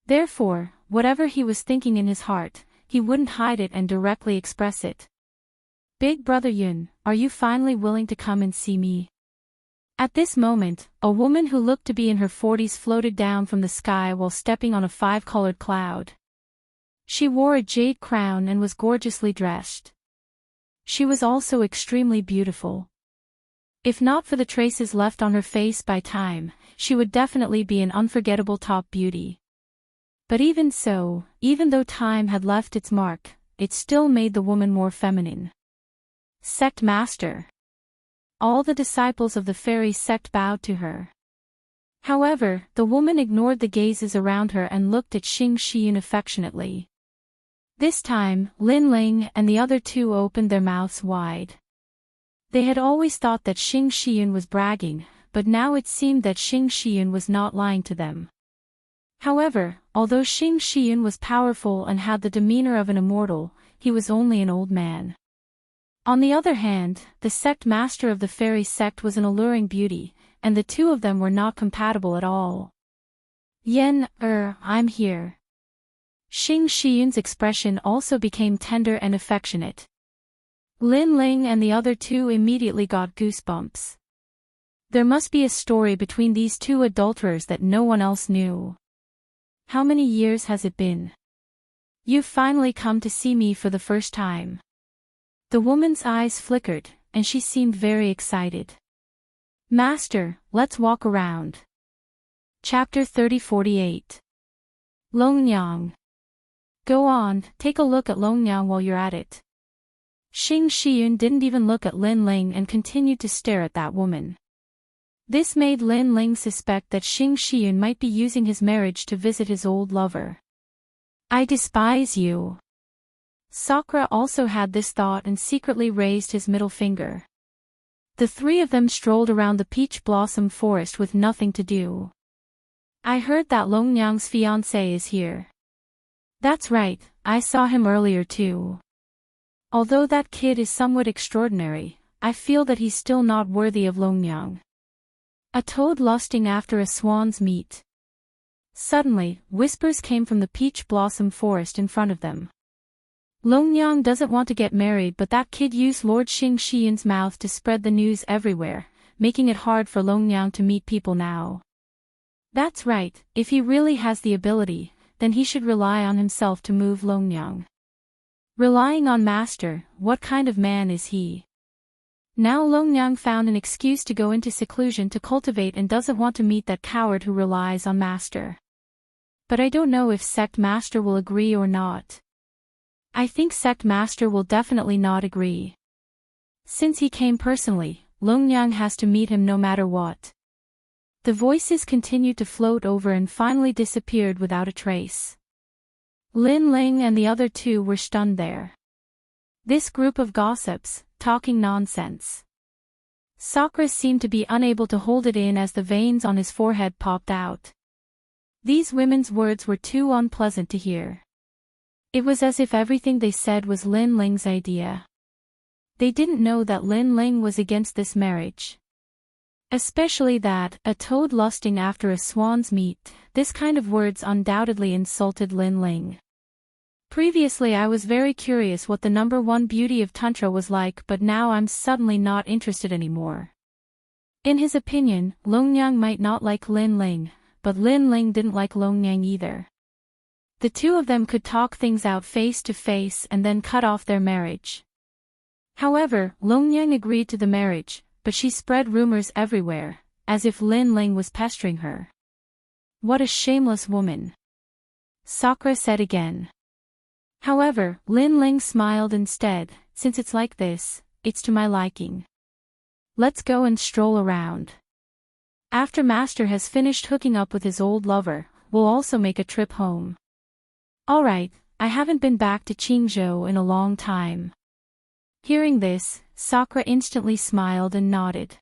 Therefore, whatever he was thinking in his heart, he wouldn't hide it and directly express it. Big Brother Yun, are you finally willing to come and see me? At this moment, a woman who looked to be in her 40s floated down from the sky while stepping on a five-colored cloud. She wore a jade crown and was gorgeously dressed. She was also extremely beautiful. If not for the traces left on her face by time, she would definitely be an unforgettable top beauty. But even so, even though time had left its mark, it still made the woman more feminine. Sect Master. All the disciples of the fairy sect bowed to her. However, the woman ignored the gazes around her and looked at Xing Xian affectionately. This time, Lin Ling and the other two opened their mouths wide. They had always thought that Xing Xian was bragging, but now it seemed that Xing Xian was not lying to them. However, although Xing Xian was powerful and had the demeanor of an immortal, he was only an old man. On the other hand, the sect master of the fairy sect was an alluring beauty, and the two of them were not compatible at all. I'm here. Xing Xian's expression also became tender and affectionate. Lin Ling and the other two immediately got goosebumps. There must be a story between these two adulterers that no one else knew. How many years has it been? You've finally come to see me for the first time. The woman's eyes flickered, and she seemed very excited. Master, let's walk around. Chapter 30-48. Longnyang. Go on, take a look at Longnyang while you're at it. Xing Xian didn't even look at Lin Ling and continued to stare at that woman. This made Lin Ling suspect that Xing Xian might be using his marriage to visit his old lover. I despise you. Sakra also had this thought and secretly raised his middle finger. The three of them strolled around the peach blossom forest with nothing to do. I heard that Longnyang's fiancé is here. That's right, I saw him earlier too. Although that kid is somewhat extraordinary, I feel that he's still not worthy of Longnyang. A toad lusting after a swan's meat. Suddenly, whispers came from the peach blossom forest in front of them. Longnyang doesn't want to get married, but that kid used Lord Xing Xian's mouth to spread the news everywhere, making it hard for Longnyang to meet people now. That's right, if he really has the ability, then he should rely on himself to move Longnyang. Relying on Master, what kind of man is he? Now Longnyang found an excuse to go into seclusion to cultivate and doesn't want to meet that coward who relies on Master. But I don't know if Sect Master will agree or not. I think Sect Master will definitely not agree. Since he came personally, Longnyang has to meet him no matter what. The voices continued to float over and finally disappeared without a trace. Lin Ling and the other two were stunned there. This group of gossips, talking nonsense. Sakra seemed to be unable to hold it in as the veins on his forehead popped out. These women's words were too unpleasant to hear. It was as if everything they said was Lin Ling's idea. They didn't know that Lin Ling was against this marriage. Especially that, a toad lusting after a swan's meat, this kind of words undoubtedly insulted Lin Ling. Previously I was very curious what the number one beauty of Tantra was like, but now I'm suddenly not interested anymore. In his opinion, Longnyang might not like Lin Ling, but Lin Ling didn't like Longnyang either. The two of them could talk things out face to face and then cut off their marriage. However, Longnyang agreed to the marriage, but she spread rumors everywhere, as if Lin Ling was pestering her. What a shameless woman! Sakura said again. However, Lin Ling smiled instead. Since it's like this, it's to my liking. Let's go and stroll around. After Master has finished hooking up with his old lover, we'll also make a trip home. Alright, I haven't been back to Qingzhou in a long time. Hearing this, Sakura instantly smiled and nodded.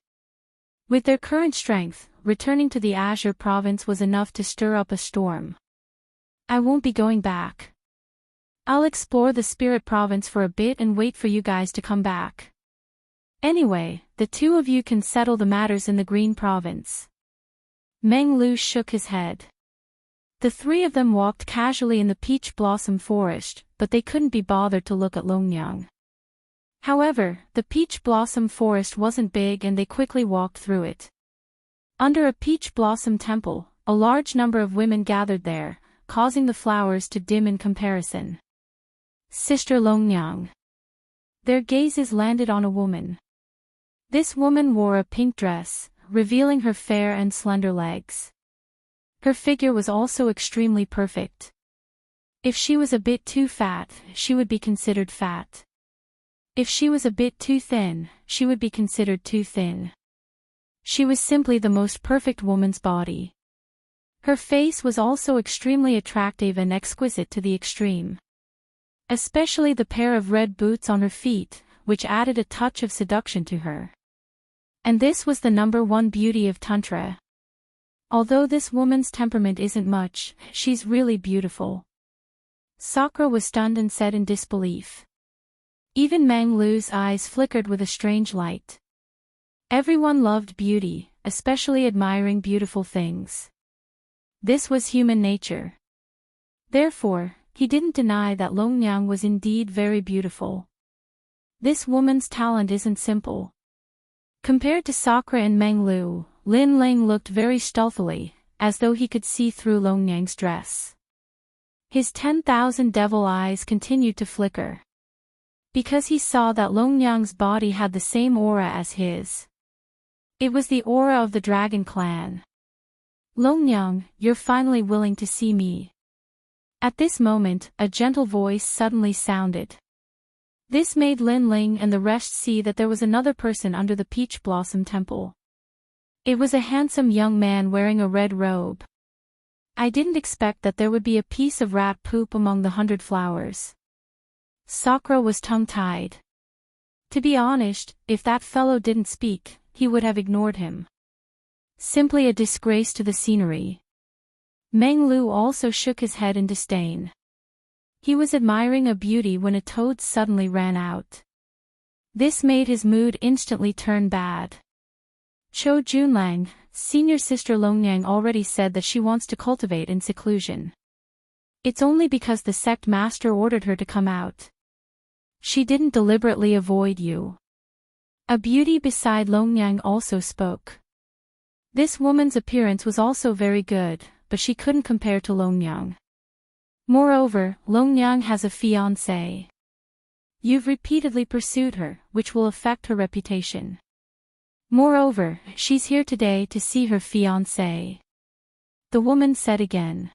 With their current strength, returning to the Azure province was enough to stir up a storm. I won't be going back. I'll explore the Spirit Province for a bit and wait for you guys to come back. Anyway, the two of you can settle the matters in the Green Province. Meng Lu shook his head. The three of them walked casually in the peach blossom forest, but they couldn't be bothered to look at Longnyang. However, the peach blossom forest wasn't big and they quickly walked through it. Under a peach blossom temple, a large number of women gathered there, causing the flowers to dim in comparison. Sister Longnyang. Their gazes landed on a woman. This woman wore a pink dress, revealing her fair and slender legs. Her figure was also extremely perfect. If she was a bit too fat, she would be considered fat. If she was a bit too thin, she would be considered too thin. She was simply the most perfect woman's body. Her face was also extremely attractive and exquisite to the extreme. Especially the pair of red boots on her feet, which added a touch of seduction to her. And this was the number one beauty of Tantra. Although this woman's temperament isn't much, she's really beautiful. Sakura was stunned and said in disbelief. Even Meng Lu's eyes flickered with a strange light. Everyone loved beauty, especially admiring beautiful things. This was human nature. Therefore, he didn't deny that Longnyang was indeed very beautiful. This woman's talent isn't simple. Compared to Sakura and Meng Lu, Lin Ling looked very stealthily, as though he could see through Longnyang's dress. His 10,000 devil eyes continued to flicker. Because he saw that Longnyang's body had the same aura as his. It was the aura of the Dragon Clan. Longnyang, you're finally willing to see me. At this moment, a gentle voice suddenly sounded. This made Lin Ling and the rest see that there was another person under the Peach Blossom Temple. It was a handsome young man wearing a red robe. I didn't expect that there would be a piece of rat poop among the 100 flowers. Sakura was tongue-tied. To be honest, if that fellow didn't speak, he would have ignored him. Simply a disgrace to the scenery. Meng Lu also shook his head in disdain. He was admiring a beauty when a toad suddenly ran out. This made his mood instantly turn bad. Cho Junlang, senior sister Longnyang already said that she wants to cultivate in seclusion. It's only because the sect master ordered her to come out. She didn't deliberately avoid you. A beauty beside Longnyang also spoke. This woman's appearance was also very good, but she couldn't compare to Longnyang. Moreover, Longnyang has a fiancé. You've repeatedly pursued her, which will affect her reputation. Moreover, she's here today to see her fiancé. The woman said again.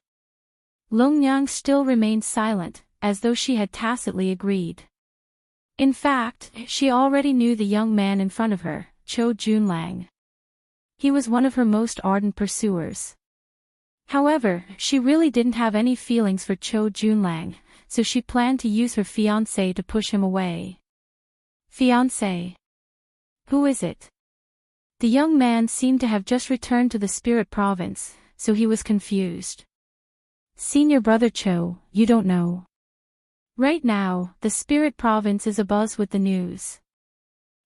Longnyang still remained silent, as though she had tacitly agreed. In fact, she already knew the young man in front of her, Cho Junlang. He was one of her most ardent pursuers. However, she really didn't have any feelings for Cho Junlang, so she planned to use her fiancé to push him away. Fiancé? Who is it? The young man seemed to have just returned to the Spirit Province, so he was confused. Senior brother Cho, you don't know. Right now, the Spirit Province is abuzz with the news.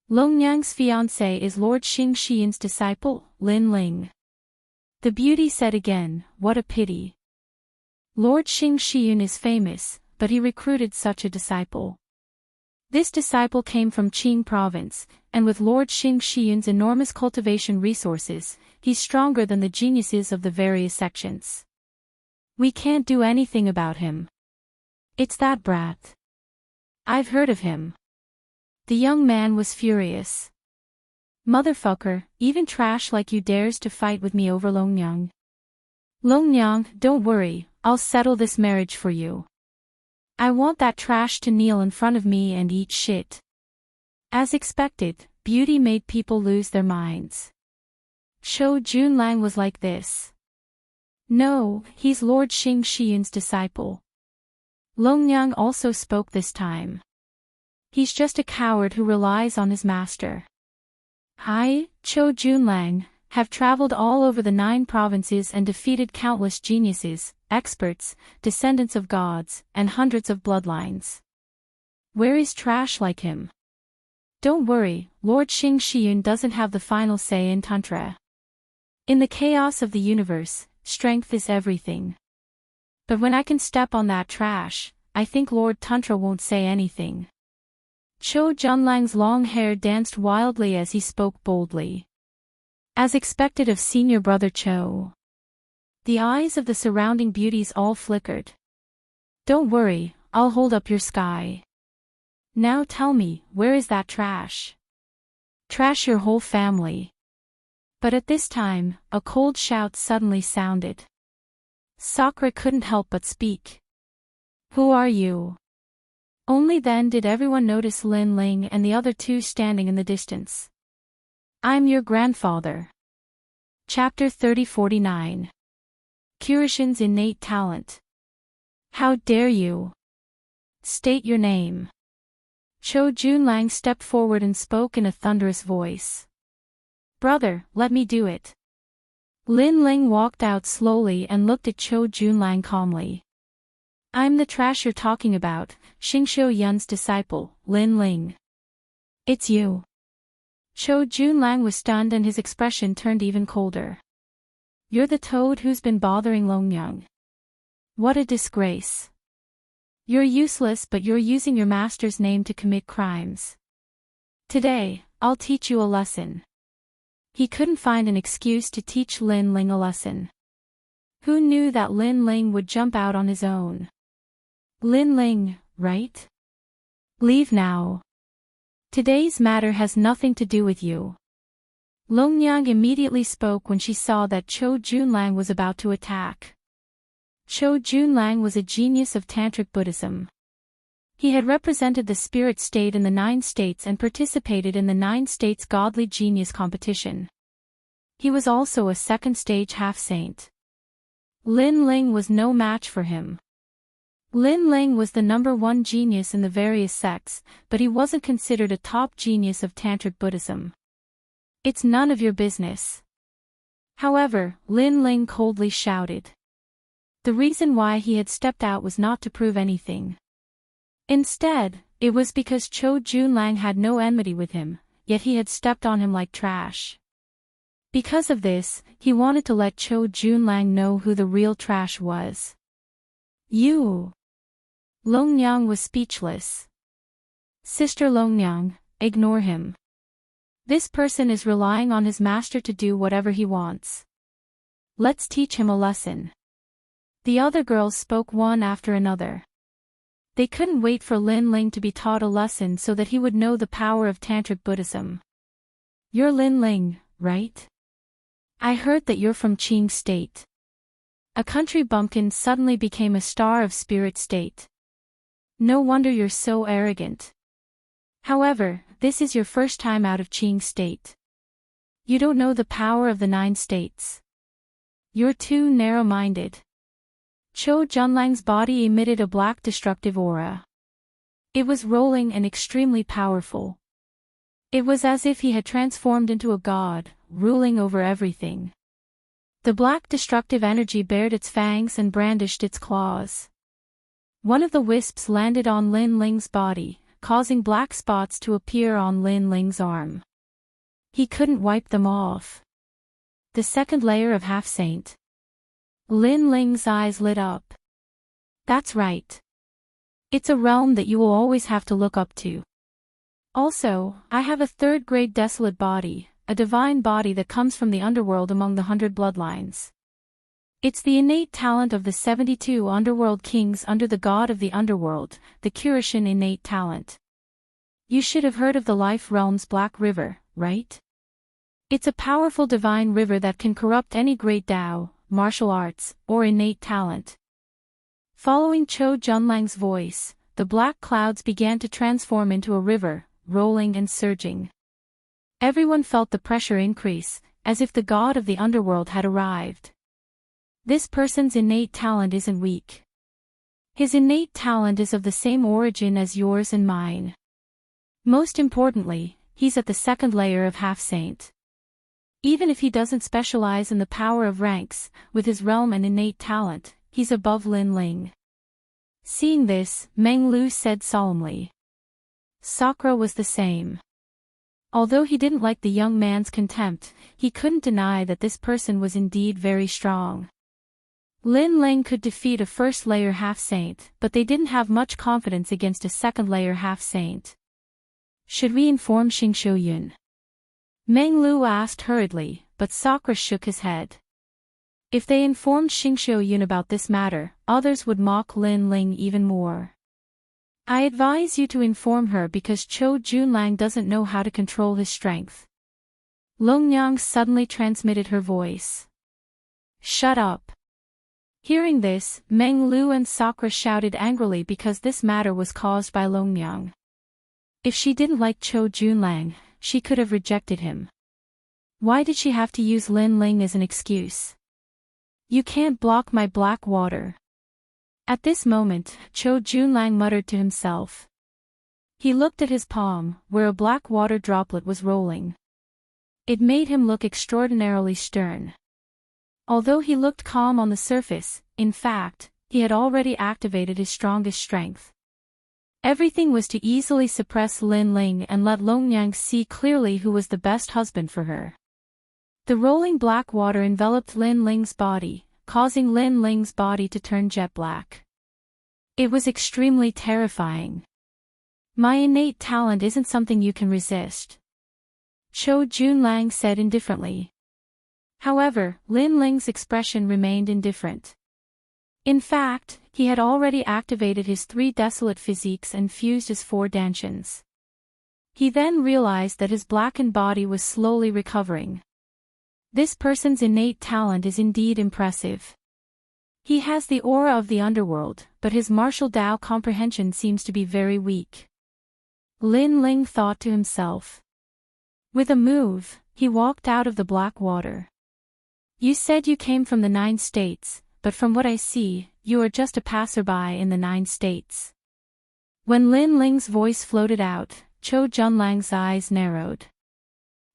Longnyang's fiancé is Lord Xing Xian's disciple, Lin Ling. The beauty said again, what a pity. Lord Xing Xian is famous, but he recruited such a disciple. This disciple came from Qing province, and with Lord Xing Shiyun's enormous cultivation resources, he's stronger than the geniuses of the various sections. We can't do anything about him. It's that brat. I've heard of him. The young man was furious. Motherfucker, even trash like you dares to fight with me over Longnyang. Longnyang, don't worry, I'll settle this marriage for you. I want that trash to kneel in front of me and eat shit. As expected, beauty made people lose their minds. Chou Junlang was like this. No, he's Lord Xing Shiyun's disciple. Longnyang also spoke this time. He's just a coward who relies on his master. I, Chou Junlang, have traveled all over the 9 provinces and defeated countless geniuses, experts, descendants of gods, and hundreds of bloodlines. Where is trash like him? Don't worry, Lord Xing Shiyun doesn't have the final say in Tantra. In the chaos of the universe, strength is everything. But when I can step on that trash, I think Lord Tantra won't say anything. Chou Junlang's long hair danced wildly as he spoke boldly. As expected of senior brother Chou. The eyes of the surrounding beauties all flickered. Don't worry, I'll hold up your sky. Now tell me, where is that trash? Trash your whole family. But at this time, a cold shout suddenly sounded. Sakura couldn't help but speak. Who are you? Only then did everyone notice Lin Ling and the other 2 standing in the distance. I'm your grandfather. Chapter 3049. Kurishin's innate talent. How dare you? State your name. Chou Junlang stepped forward and spoke in a thunderous voice. Brother, let me do it. Lin Ling walked out slowly and looked at Chou Junlang calmly. I'm the trash you're talking about, Xingxiu Yun's disciple, Lin Ling. It's you. Chou Junlang was stunned and his expression turned even colder. You're the toad who's been bothering Longnyang. What a disgrace. You're useless, but you're using your master's name to commit crimes. Today, I'll teach you a lesson. He couldn't find an excuse to teach Lin Ling a lesson. Who knew that Lin Ling would jump out on his own? Lin Ling, right? Leave now. Today's matter has nothing to do with you. Longnyang immediately spoke when she saw that Chou Junlang was about to attack. Chou Junlang was a genius of Tantric Buddhism. He had represented the spirit state in the 9 states and participated in the 9 states godly genius competition. He was also a second-stage half-saint. Lin Ling was no match for him. Lin Ling was the #1 genius in the various sects, but he wasn't considered a top genius of Tantric Buddhism. It's none of your business. However, Lin Ling coldly shouted. The reason why he had stepped out was not to prove anything. Instead, it was because Chou Junlang had no enmity with him, yet he had stepped on him like trash. Because of this, he wanted to let Chou Junlang know who the real trash was. You. Longnyang was speechless. Sister Longnyang, ignore him. This person is relying on his master to do whatever he wants. Let's teach him a lesson. The other girls spoke one after another. They couldn't wait for Lin Ling to be taught a lesson so that he would know the power of Tantric Buddhism. You're Lin Ling, right? I heard that you're from Qing State. A country bumpkin suddenly became a star of spirit state. No wonder you're so arrogant. However, this is your first time out of Qing State. You don't know the power of the 9 states. You're too narrow-minded. Chou Junlang's body emitted a black destructive aura. It was rolling and extremely powerful. It was as if he had transformed into a god, ruling over everything. The black destructive energy bared its fangs and brandished its claws. One of the wisps landed on Lin Ling's body, causing black spots to appear on Lin Ling's arm. He couldn't wipe them off. The second layer of half-saint. Lin Ling's eyes lit up. That's right. It's a realm that you will always have to look up to. Also, I have a third-grade desolate body, a divine body that comes from the underworld among the 100 bloodlines. It's the innate talent of the 72 underworld kings under the god of the underworld, the Kurishin innate talent. You should have heard of the Life Realm's Black River, right? It's a powerful divine river that can corrupt any great Tao, martial arts, or innate talent. Following Cho Junlang's voice, the black clouds began to transform into a river, rolling and surging. Everyone felt the pressure increase, as if the god of the underworld had arrived. This person's innate talent isn't weak. His innate talent is of the same origin as yours and mine. Most importantly, he's at the second layer of half-saint. Even if he doesn't specialize in the power of ranks, with his realm and innate talent, he's above Lin Ling. Seeing this, Meng Lu said solemnly. Sakura was the same. Although he didn't like the young man's contempt, he couldn't deny that this person was indeed very strong. Lin Ling could defeat a first-layer half-saint, but they didn't have much confidence against a second-layer half-saint. Should we inform Xingqiu Yun? Meng Lu asked hurriedly, but Sakura shook his head. If they informed Xingqiu Yun about this matter, others would mock Lin Ling even more. I advise you to inform her because Cho Junlang doesn't know how to control his strength. Longnyang suddenly transmitted her voice. Shut up. Hearing this, Meng Lu and Sakura shouted angrily because this matter was caused by Longnyang. If she didn't like Cho Junlang, she could have rejected him. Why did she have to use Lin Ling as an excuse? You can't block my black water. At this moment, Cho Junlang muttered to himself. He looked at his palm, where a black water droplet was rolling. It made him look extraordinarily stern. Although he looked calm on the surface, in fact, he had already activated his strongest strength. Everything was to easily suppress Lin Ling and let Longnyang see clearly who was the best husband for her. The rolling black water enveloped Lin Ling's body, causing Lin Ling's body to turn jet black. It was extremely terrifying. My innate talent isn't something you can resist. Cho Junlang said indifferently. However, Lin Ling's expression remained indifferent. In fact, he had already activated his 3 desolate physiques and fused his 4 dantians. He then realized that his blackened body was slowly recovering. This person's innate talent is indeed impressive. He has the aura of the underworld, but his martial Tao comprehension seems to be very weak. Lin Ling thought to himself. With a move, he walked out of the black water. You said you came from the 9 states, but from what I see, you are just a passerby in the 9 states. When Lin Ling's voice floated out, Cho Junlang's eyes narrowed.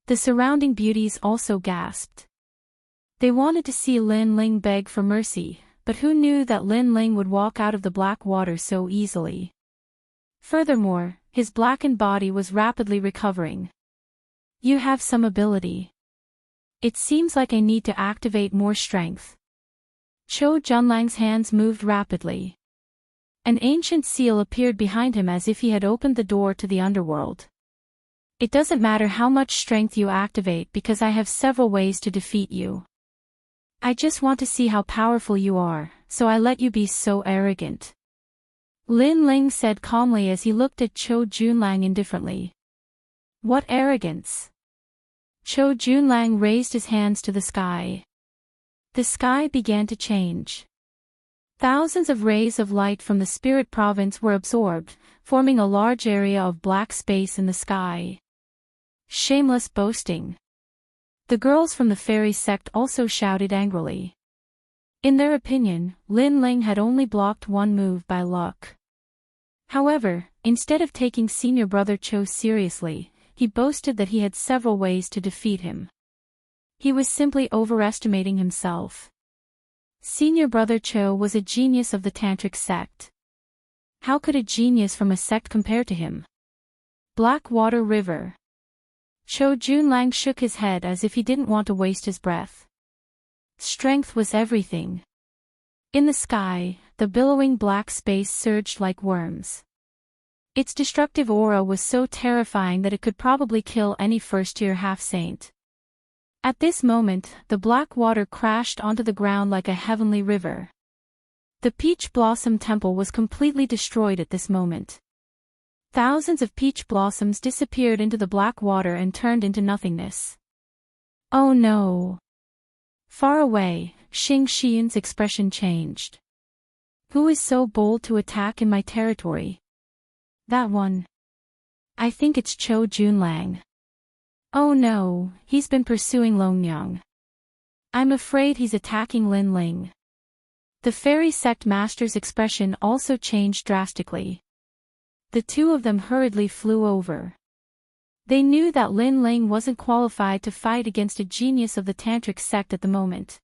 The surrounding beauties also gasped. They wanted to see Lin Ling beg for mercy, but who knew that Lin Ling would walk out of the black water so easily? Furthermore, his blackened body was rapidly recovering. You have some ability. It seems like I need to activate more strength. Cho Junlang's hands moved rapidly. An ancient seal appeared behind him as if he had opened the door to the underworld. It doesn't matter how much strength you activate because I have several ways to defeat you. I just want to see how powerful you are, so I let you be so arrogant. Lin Ling said calmly as he looked at Cho Junlang indifferently. What arrogance? Cho Junlang raised his hands to the sky. The sky began to change. Thousands of rays of light from the spirit province were absorbed, forming a large area of black space in the sky. Shameless boasting. The girls from the fairy sect also shouted angrily. In their opinion, Lin Ling had only blocked one move by luck. However, instead of taking senior brother Cho seriously, he boasted that he had several ways to defeat him. He was simply overestimating himself. Senior brother Cho was a genius of the tantric sect. How could a genius from a sect compare to him? Blackwater River. Cho Junlang shook his head as if he didn't want to waste his breath. Strength was everything. In the sky, the billowing black space surged like worms. Its destructive aura was so terrifying that it could probably kill any first-tier half-saint. At this moment, the black water crashed onto the ground like a heavenly river. The Peach Blossom Temple was completely destroyed at this moment. Thousands of peach blossoms disappeared into the black water and turned into nothingness. Oh no! Far away, Xing Shiyun's expression changed. Who is so bold to attack in my territory? That one. I think it's Chou Junlang. Oh no, he's been pursuing Longyang. I'm afraid he's attacking Lin Ling. The fairy sect master's expression also changed drastically. The two of them hurriedly flew over. They knew that Lin Ling wasn't qualified to fight against a genius of the tantric sect at the moment.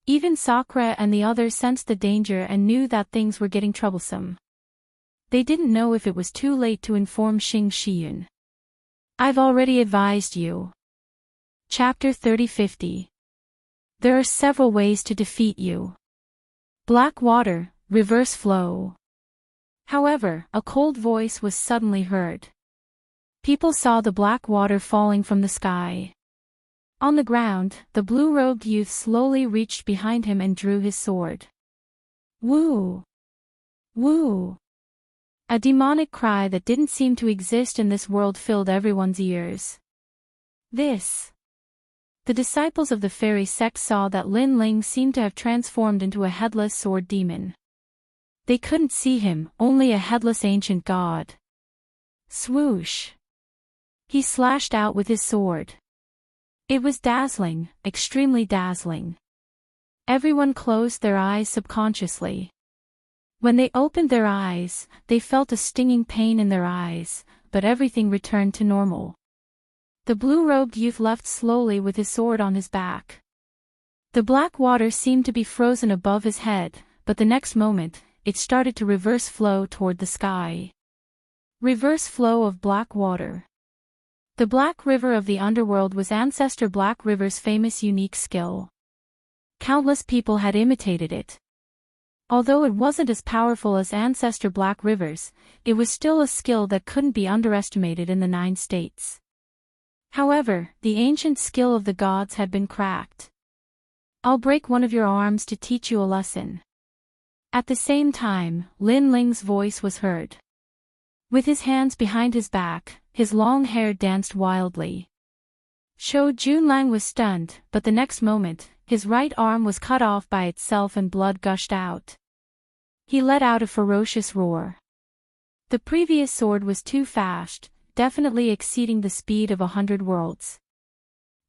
Even Sakura and the others sensed the danger and knew that things were getting troublesome. They didn't know if it was too late to inform Xing Shiyun. I've already advised you. Chapter 30-50. There are several ways to defeat you. Black water, reverse flow. However, a cold voice was suddenly heard. People saw the black water falling from the sky. On the ground, the blue-robed youth slowly reached behind him and drew his sword. Woo! Woo! A demonic cry that didn't seem to exist in this world filled everyone's ears. This. The disciples of the fairy sect saw that Lin Ling seemed to have transformed into a headless sword demon. They couldn't see him, only a headless ancient god. Swoosh! He slashed out with his sword. It was dazzling, extremely dazzling. Everyone closed their eyes subconsciously. When they opened their eyes, they felt a stinging pain in their eyes, but everything returned to normal. The blue-robed youth left slowly with his sword on his back. The black water seemed to be frozen above his head, but the next moment, it started to reverse flow toward the sky. Reverse flow of black water. The Black River of the underworld was Ancestor Black River's famous unique skill. Countless people had imitated it. Although it wasn't as powerful as Ancestor Black River's, it was still a skill that couldn't be underestimated in the 9 states. However, the ancient skill of the gods had been cracked. I'll break one of your arms to teach you a lesson. At the same time, Lin Ling's voice was heard. With his hands behind his back, his long hair danced wildly. Chou Junlang was stunned, but the next moment, his right arm was cut off by itself and blood gushed out. He let out a ferocious roar. The previous sword was too fast, definitely exceeding the speed of 100 worlds.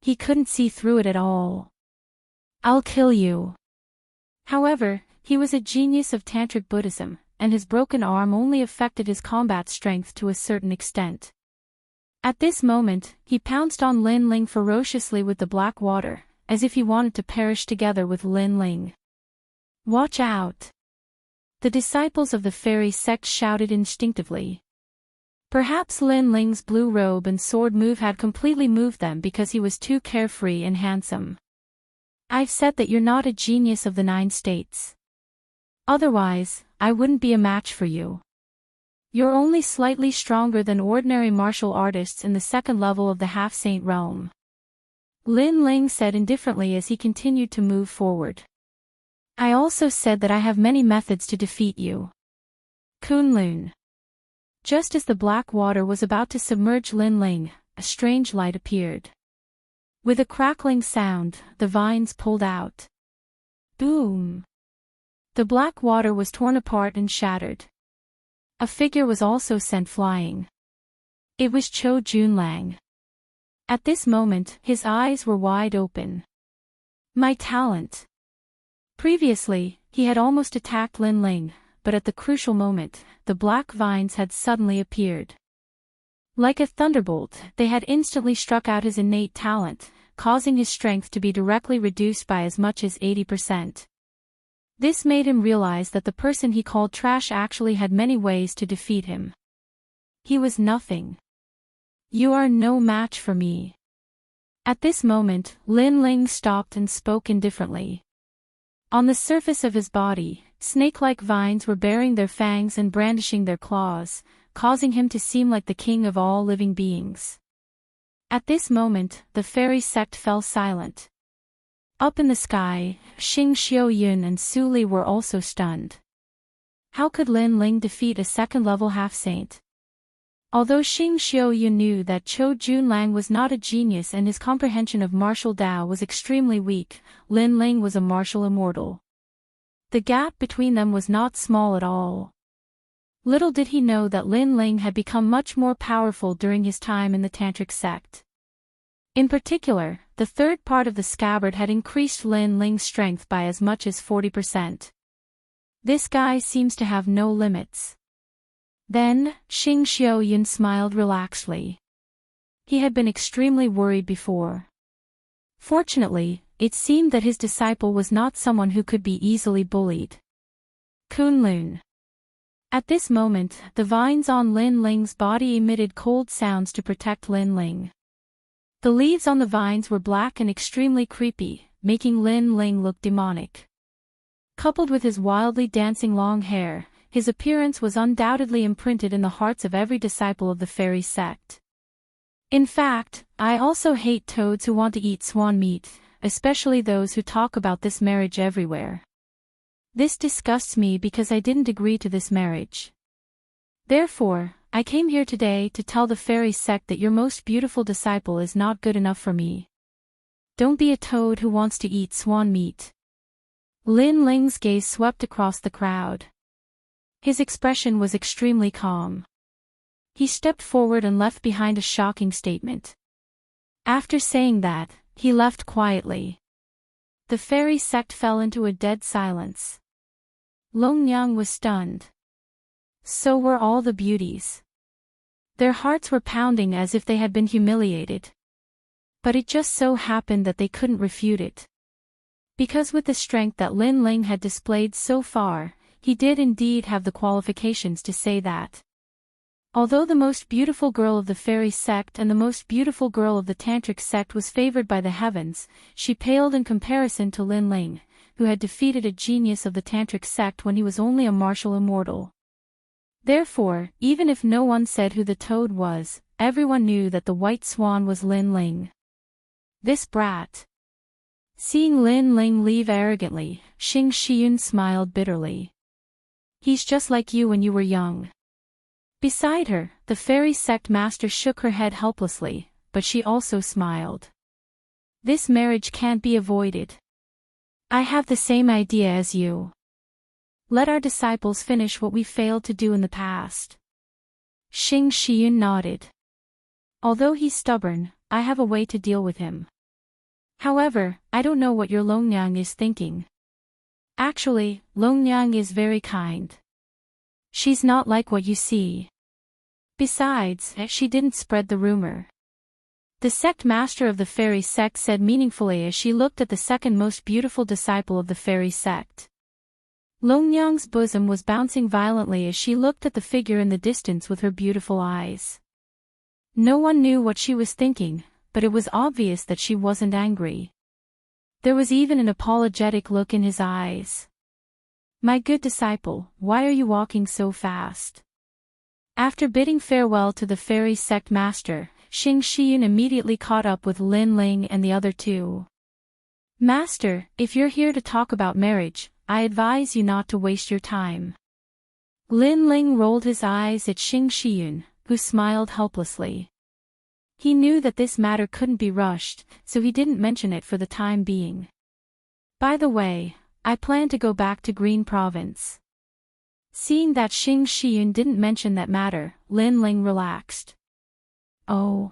He couldn't see through it at all. I'll kill you. However, he was a genius of Tantric Buddhism, and his broken arm only affected his combat strength to a certain extent. At this moment, he pounced on Lin Ling ferociously with the black water, as if he wanted to perish together with Lin Ling. Watch out! The disciples of the fairy sect shouted instinctively. Perhaps Lin Ling's blue robe and sword move had completely moved them because he was too carefree and handsome. I've said that you're not a genius of the 9 states. Otherwise, I wouldn't be a match for you. You're only slightly stronger than ordinary martial artists in the 2nd level of the half-saint realm. Lin Ling said indifferently as he continued to move forward. I also said that I have many methods to defeat you. Kunlun. Just as the black water was about to submerge Lin Ling, a strange light appeared. With a crackling sound, the vines pulled out. Boom! The black water was torn apart and shattered. A figure was also sent flying. It was Chou Junlang. At this moment, his eyes were wide open. My talent! Previously, he had almost attacked Lin Ling, but at the crucial moment, the black vines had suddenly appeared. Like a thunderbolt, they had instantly struck out his innate talent, causing his strength to be directly reduced by as much as 80%. This made him realize that the person he called trash actually had many ways to defeat him. He was nothing. You are no match for me. At this moment, Lin Ling stopped and spoke indifferently. On the surface of his body, Snake-like vines were baring their fangs and brandishing their claws, causing him to seem like the king of all living beings. At this moment, the fairy sect fell silent. Up in the sky, Xing Xiaoyun and Su Li were also stunned. How could Lin Ling defeat a second-level half-saint? Although Xing Xiaoyun knew that Chou Junlang was not a genius and his comprehension of martial Dao was extremely weak, Lin Ling was a martial immortal. The gap between them was not small at all. Little did he know that Lin Ling had become much more powerful during his time in the Tantric sect. In particular, the third part of the scabbard had increased Lin Ling's strength by as much as 40%. This guy seems to have no limits. Then, Xing Xiaoyun smiled relaxedly. He had been extremely worried before. Fortunately, it seemed that his disciple was not someone who could be easily bullied. Kunlun. At this moment, the vines on Lin Ling's body emitted cold sounds to protect Lin Ling. The leaves on the vines were black and extremely creepy, making Lin Ling look demonic. Coupled with his wildly dancing long hair, his appearance was undoubtedly imprinted in the hearts of every disciple of the fairy sect. In fact, I also hate toads who want to eat swan meat, especially those who talk about this marriage everywhere. This disgusts me because I didn't agree to this marriage. Therefore, I came here today to tell the fairy sect that your most beautiful disciple is not good enough for me. Don't be a toad who wants to eat swan meat. Lin Ling's gaze swept across the crowd. His expression was extremely calm. He stepped forward and left behind a shocking statement. After saying that, he left quietly. The fairy sect fell into a dead silence. Longnyang was stunned. So were all the beauties. Their hearts were pounding as if they had been humiliated. But it just so happened that they couldn't refute it. Because with the strength that Lin Ling had displayed so far, he did indeed have the qualifications to say that. Although the most beautiful girl of the fairy sect and the most beautiful girl of the tantric sect was favored by the heavens, she paled in comparison to Lin Ling, who had defeated a genius of the tantric sect when he was only a martial immortal. Therefore, even if no one said who the toad was, everyone knew that the white swan was Lin Ling. This brat. Seeing Lin Ling leave arrogantly, Xing Xiun smiled bitterly. He's just like you when you were young. Beside her, the fairy sect master shook her head helplessly, but she also smiled. This marriage can't be avoided. I have the same idea as you. Let our disciples finish what we failed to do in the past. Xing Xiun nodded. Although he's stubborn, I have a way to deal with him. However, I don't know what your Longnyang is thinking. Actually, Longnyang is very kind. She's not like what you see. Besides, she didn't spread the rumor. The sect master of the fairy sect said meaningfully as she looked at the second most beautiful disciple of the fairy sect. Longnyang's bosom was bouncing violently as she looked at the figure in the distance with her beautiful eyes. No one knew what she was thinking, but it was obvious that she wasn't angry. There was even an apologetic look in his eyes. My good disciple, why are you walking so fast? After bidding farewell to the fairy sect master, Xing Xiun immediately caught up with Lin Ling and the other two. Master, if you're here to talk about marriage, I advise you not to waste your time. Lin Ling rolled his eyes at Xing Xiun, who smiled helplessly. He knew that this matter couldn't be rushed, so he didn't mention it for the time being. By the way, I plan to go back to Green Province. Seeing that Xing Xiun didn't mention that matter, Lin Ling relaxed. Oh.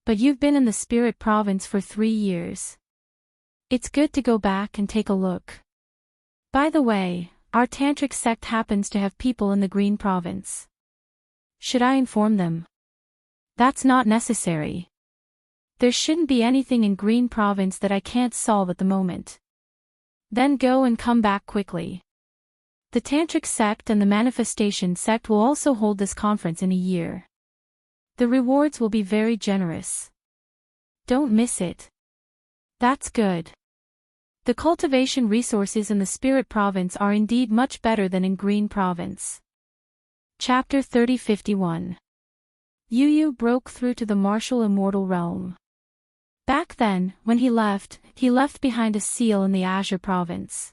But you've been in the Spirit Province for 3 years. It's good to go back and take a look. By the way, our tantric sect happens to have people in the Green Province. Should I inform them? That's not necessary. There shouldn't be anything in Green Province that I can't solve at the moment. Then go and come back quickly. The Tantric sect and the Manifestation sect will also hold this conference in a year. The rewards will be very generous. Don't miss it. That's good. The cultivation resources in the Spirit Province are indeed much better than in Green Province. Chapter 3051. Yu broke through to the martial immortal realm. Back then, when he left behind a seal in the Azure Province.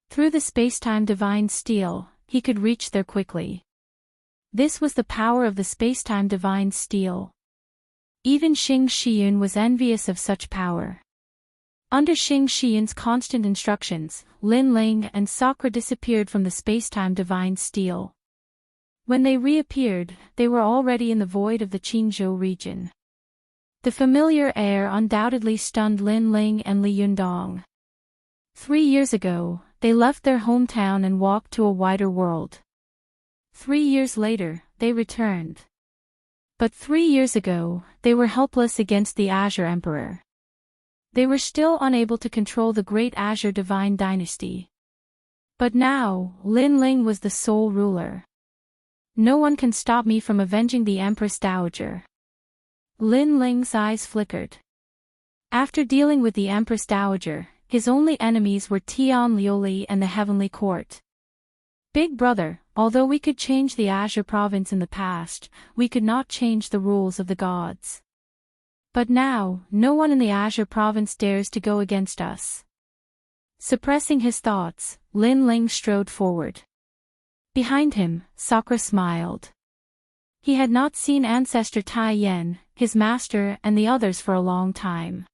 Through the spacetime divine steel, he could reach there quickly. This was the power of the spacetime divine steel. Even Xing Shiyun was envious of such power. Under Xing Shiyun's constant instructions, Lin Ling and Sakura disappeared from the spacetime divine steel. When they reappeared, they were already in the void of the Qingzhou region. The familiar air undoubtedly stunned Lin Ling and Li Yundong. 3 years ago, they left their hometown and walked to a wider world. 3 years later, they returned. But 3 years ago, they were helpless against the Azure Emperor. They were still unable to control the great Azure Divine Dynasty. But now, Lin Ling was the sole ruler. No one can stop me from avenging the Empress Dowager. Lin Ling's eyes flickered. After dealing with the Empress Dowager, his only enemies were Tian Liuli and the Heavenly Court. Big brother, although we could change the Azure Province in the past, we could not change the rules of the gods. But now, no one in the Azure Province dares to go against us. Suppressing his thoughts, Lin Ling strode forward. Behind him, Sakura smiled. He had not seen Ancestor Tai Yen, his master and the others for a long time.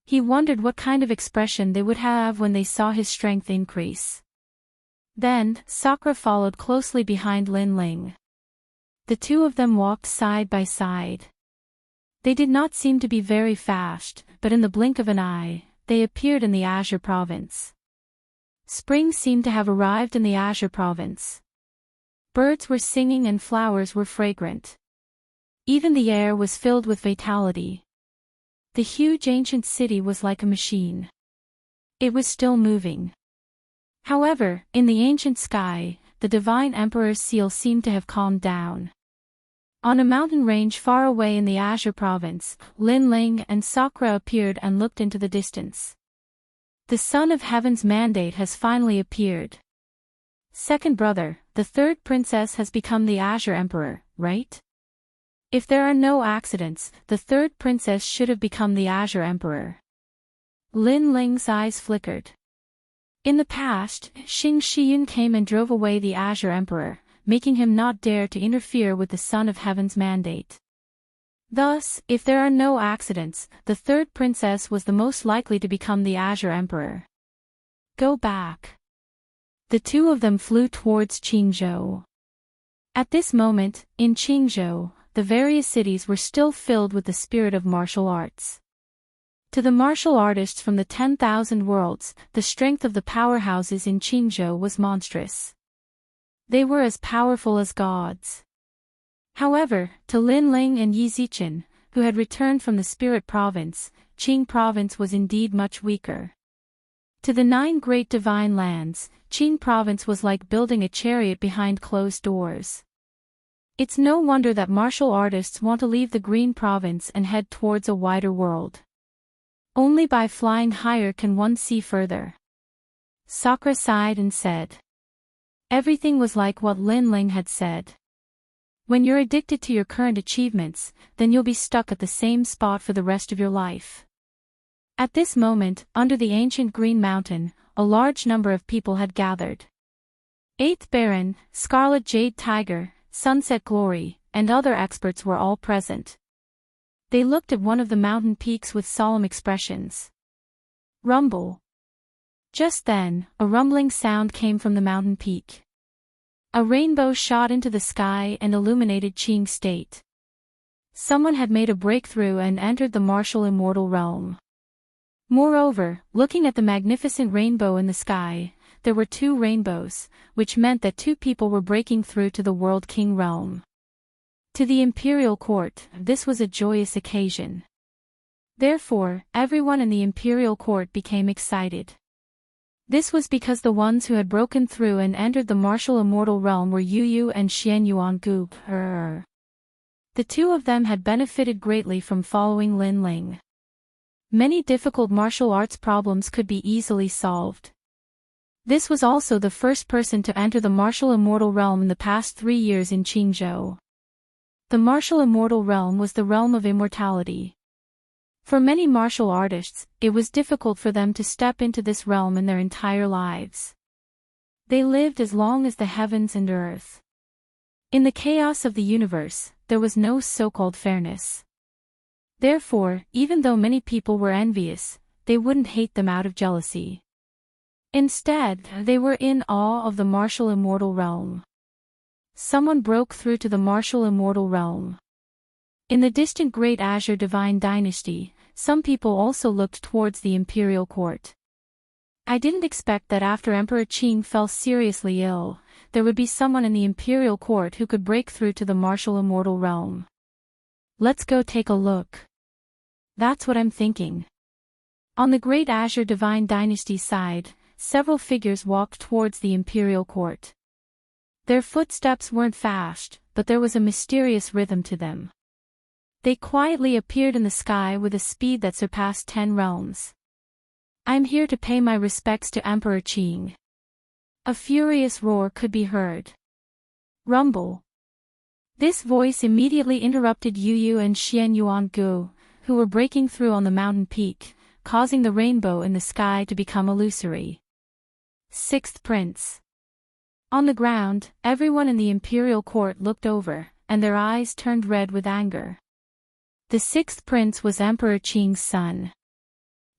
He wondered what kind of expression they would have when they saw his strength increase. Then, Sakura followed closely behind Lin Ling. The two of them walked side by side. They did not seem to be very fast, but in the blink of an eye, they appeared in the Azure Province. Spring seemed to have arrived in the Azure Province. Birds were singing and flowers were fragrant. Even the air was filled with vitality. The huge ancient city was like a machine. It was still moving. However, in the ancient sky, the Divine Emperor's seal seemed to have calmed down. On a mountain range far away in the Azure Province, Lin Ling and Sakura appeared and looked into the distance. The Son of Heaven's mandate has finally appeared. Second brother, the third princess has become the Azure Emperor, right? If there are no accidents, the third princess should have become the Azure Emperor. Lin Ling's eyes flickered. In the past, Xing Shiyun came and drove away the Azure Emperor, making him not dare to interfere with the Son of Heaven's mandate. Thus, if there are no accidents, the third princess was the most likely to become the Azure Emperor. Go back. The two of them flew towards Qingzhou. At this moment, in Qingzhou, the various cities were still filled with the spirit of martial arts. To the martial artists from the 10,000 worlds, the strength of the powerhouses in Qingzhou was monstrous. They were as powerful as gods. However, to Lin Ling and Yi Zichen, who had returned from the Spirit Province, Qing Province was indeed much weaker. To the 9 great divine lands, Qing Province was like building a chariot behind closed doors. It's no wonder that martial artists want to leave the Green Province and head towards a wider world. Only by flying higher can one see further. Sakura sighed and said. Everything was like what Lin Ling had said. When you're addicted to your current achievements, then you'll be stuck at the same spot for the rest of your life. At this moment, under the ancient Green Mountain, a large number of people had gathered. 8th Baron, Scarlet Jade Tiger, Sunset Glory, and other experts were all present. They looked at one of the mountain peaks with solemn expressions. Rumble. Just then, a rumbling sound came from the mountain peak. A rainbow shot into the sky and illuminated Qing State. Someone had made a breakthrough and entered the martial immortal realm. Moreover, looking at the magnificent rainbow in the sky, there were 2 rainbows, which meant that 2 people were breaking through to the World King realm. To the imperial court, this was a joyous occasion. Therefore, everyone in the imperial court became excited. This was because the ones who had broken through and entered the martial immortal realm were Yu and Xian Yuangu. The 2 of them had benefited greatly from following Lin Ling. Many difficult martial arts problems could be easily solved. This was also the first person to enter the martial immortal realm in the past 3 years in Qingzhou. The martial immortal realm was the realm of immortality. For many martial artists, it was difficult for them to step into this realm in their entire lives. They lived as long as the heavens and earth. In the chaos of the universe, there was no so-called fairness. Therefore, even though many people were envious, they wouldn't hate them out of jealousy. Instead, they were in awe of the martial immortal realm. Someone broke through to the martial immortal realm. In the distant Great Azure Divine Dynasty, some people also looked towards the imperial court. I didn't expect that after Emperor Qing fell seriously ill, there would be someone in the imperial court who could break through to the martial immortal realm. Let's go take a look. That's what I'm thinking. On the Great Azure Divine Dynasty side, several figures walked towards the imperial court. Their footsteps weren't fast, but there was a mysterious rhythm to them. They quietly appeared in the sky with a speed that surpassed 10 realms. I'm here to pay my respects to Emperor Qing. A furious roar could be heard. Rumble. This voice immediately interrupted Yu Yu and Xian Yuangu, who were breaking through on the mountain peak, causing the rainbow in the sky to become illusory. Sixth Prince. On the ground, everyone in the imperial court looked over, and their eyes turned red with anger. The sixth prince was Emperor Qing's son.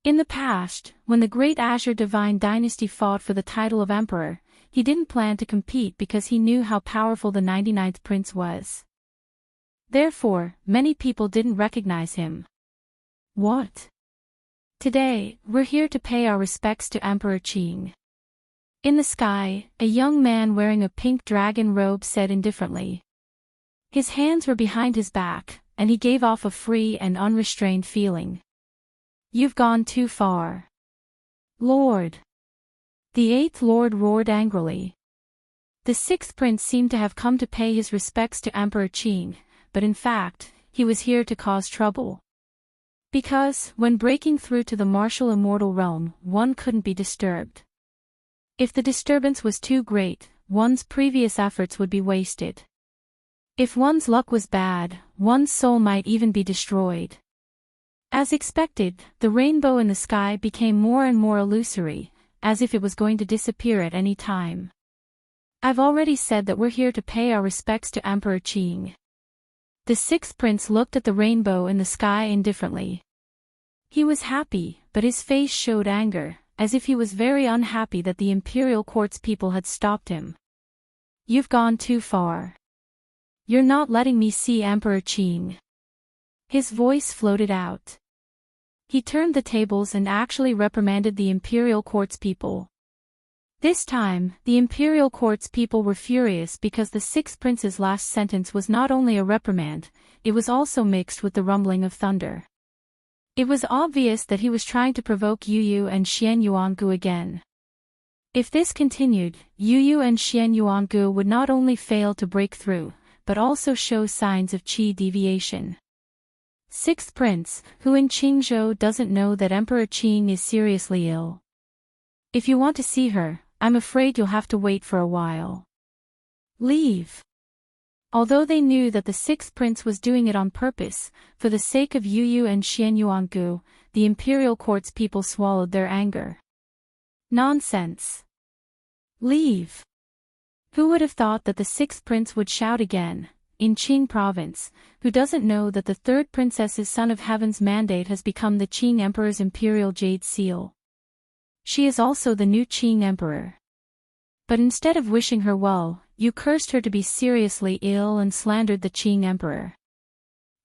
In the past, when the Great Azure Divine Dynasty fought for the title of emperor, he didn't plan to compete because he knew how powerful the 99th prince was. Therefore, many people didn't recognize him. What? Today, we're here to pay our respects to Emperor Qing. In the sky, a young man wearing a pink dragon robe said indifferently. His hands were behind his back, and he gave off a free and unrestrained feeling. You've gone too far. Lord. The eighth lord roared angrily. The sixth prince seemed to have come to pay his respects to Emperor Qing, but in fact, he was here to cause trouble. Because, when breaking through to the martial immortal realm, one couldn't be disturbed. If the disturbance was too great, one's previous efforts would be wasted. If one's luck was bad, one's soul might even be destroyed. As expected, the rainbow in the sky became more and more illusory, as if it was going to disappear at any time. I've already said that we're here to pay our respects to Emperor Qing. The sixth prince looked at the rainbow in the sky indifferently. He was happy, but his face showed anger, as if he was very unhappy that the imperial court's people had stopped him. You've gone too far. You're not letting me see Emperor Qing. His voice floated out. He turned the tables and actually reprimanded the imperial court's people. This time, the imperial court's people were furious because the sixth prince's last sentence was not only a reprimand, it was also mixed with the rumbling of thunder. It was obvious that he was trying to provoke Yu Yu and Xian Yuangu again. If this continued, Yu Yu and Xian Yuangu would not only fail to break through, but also show signs of qi deviation. Sixth prince, who in Qingzhou doesn't know that Emperor Qing is seriously ill. If you want to see her, I'm afraid you'll have to wait for a while. Leave. Although they knew that the sixth prince was doing it on purpose, for the sake of Yu Yu and Xian Yuangu, the imperial court's people swallowed their anger. Nonsense. Leave. Who would have thought that the sixth prince would shout again, in Qing province, who doesn't know that the third princess's son of heaven's mandate has become the Qing emperor's imperial jade seal? She is also the new Qing emperor. But instead of wishing her well, you cursed her to be seriously ill and slandered the Qing emperor.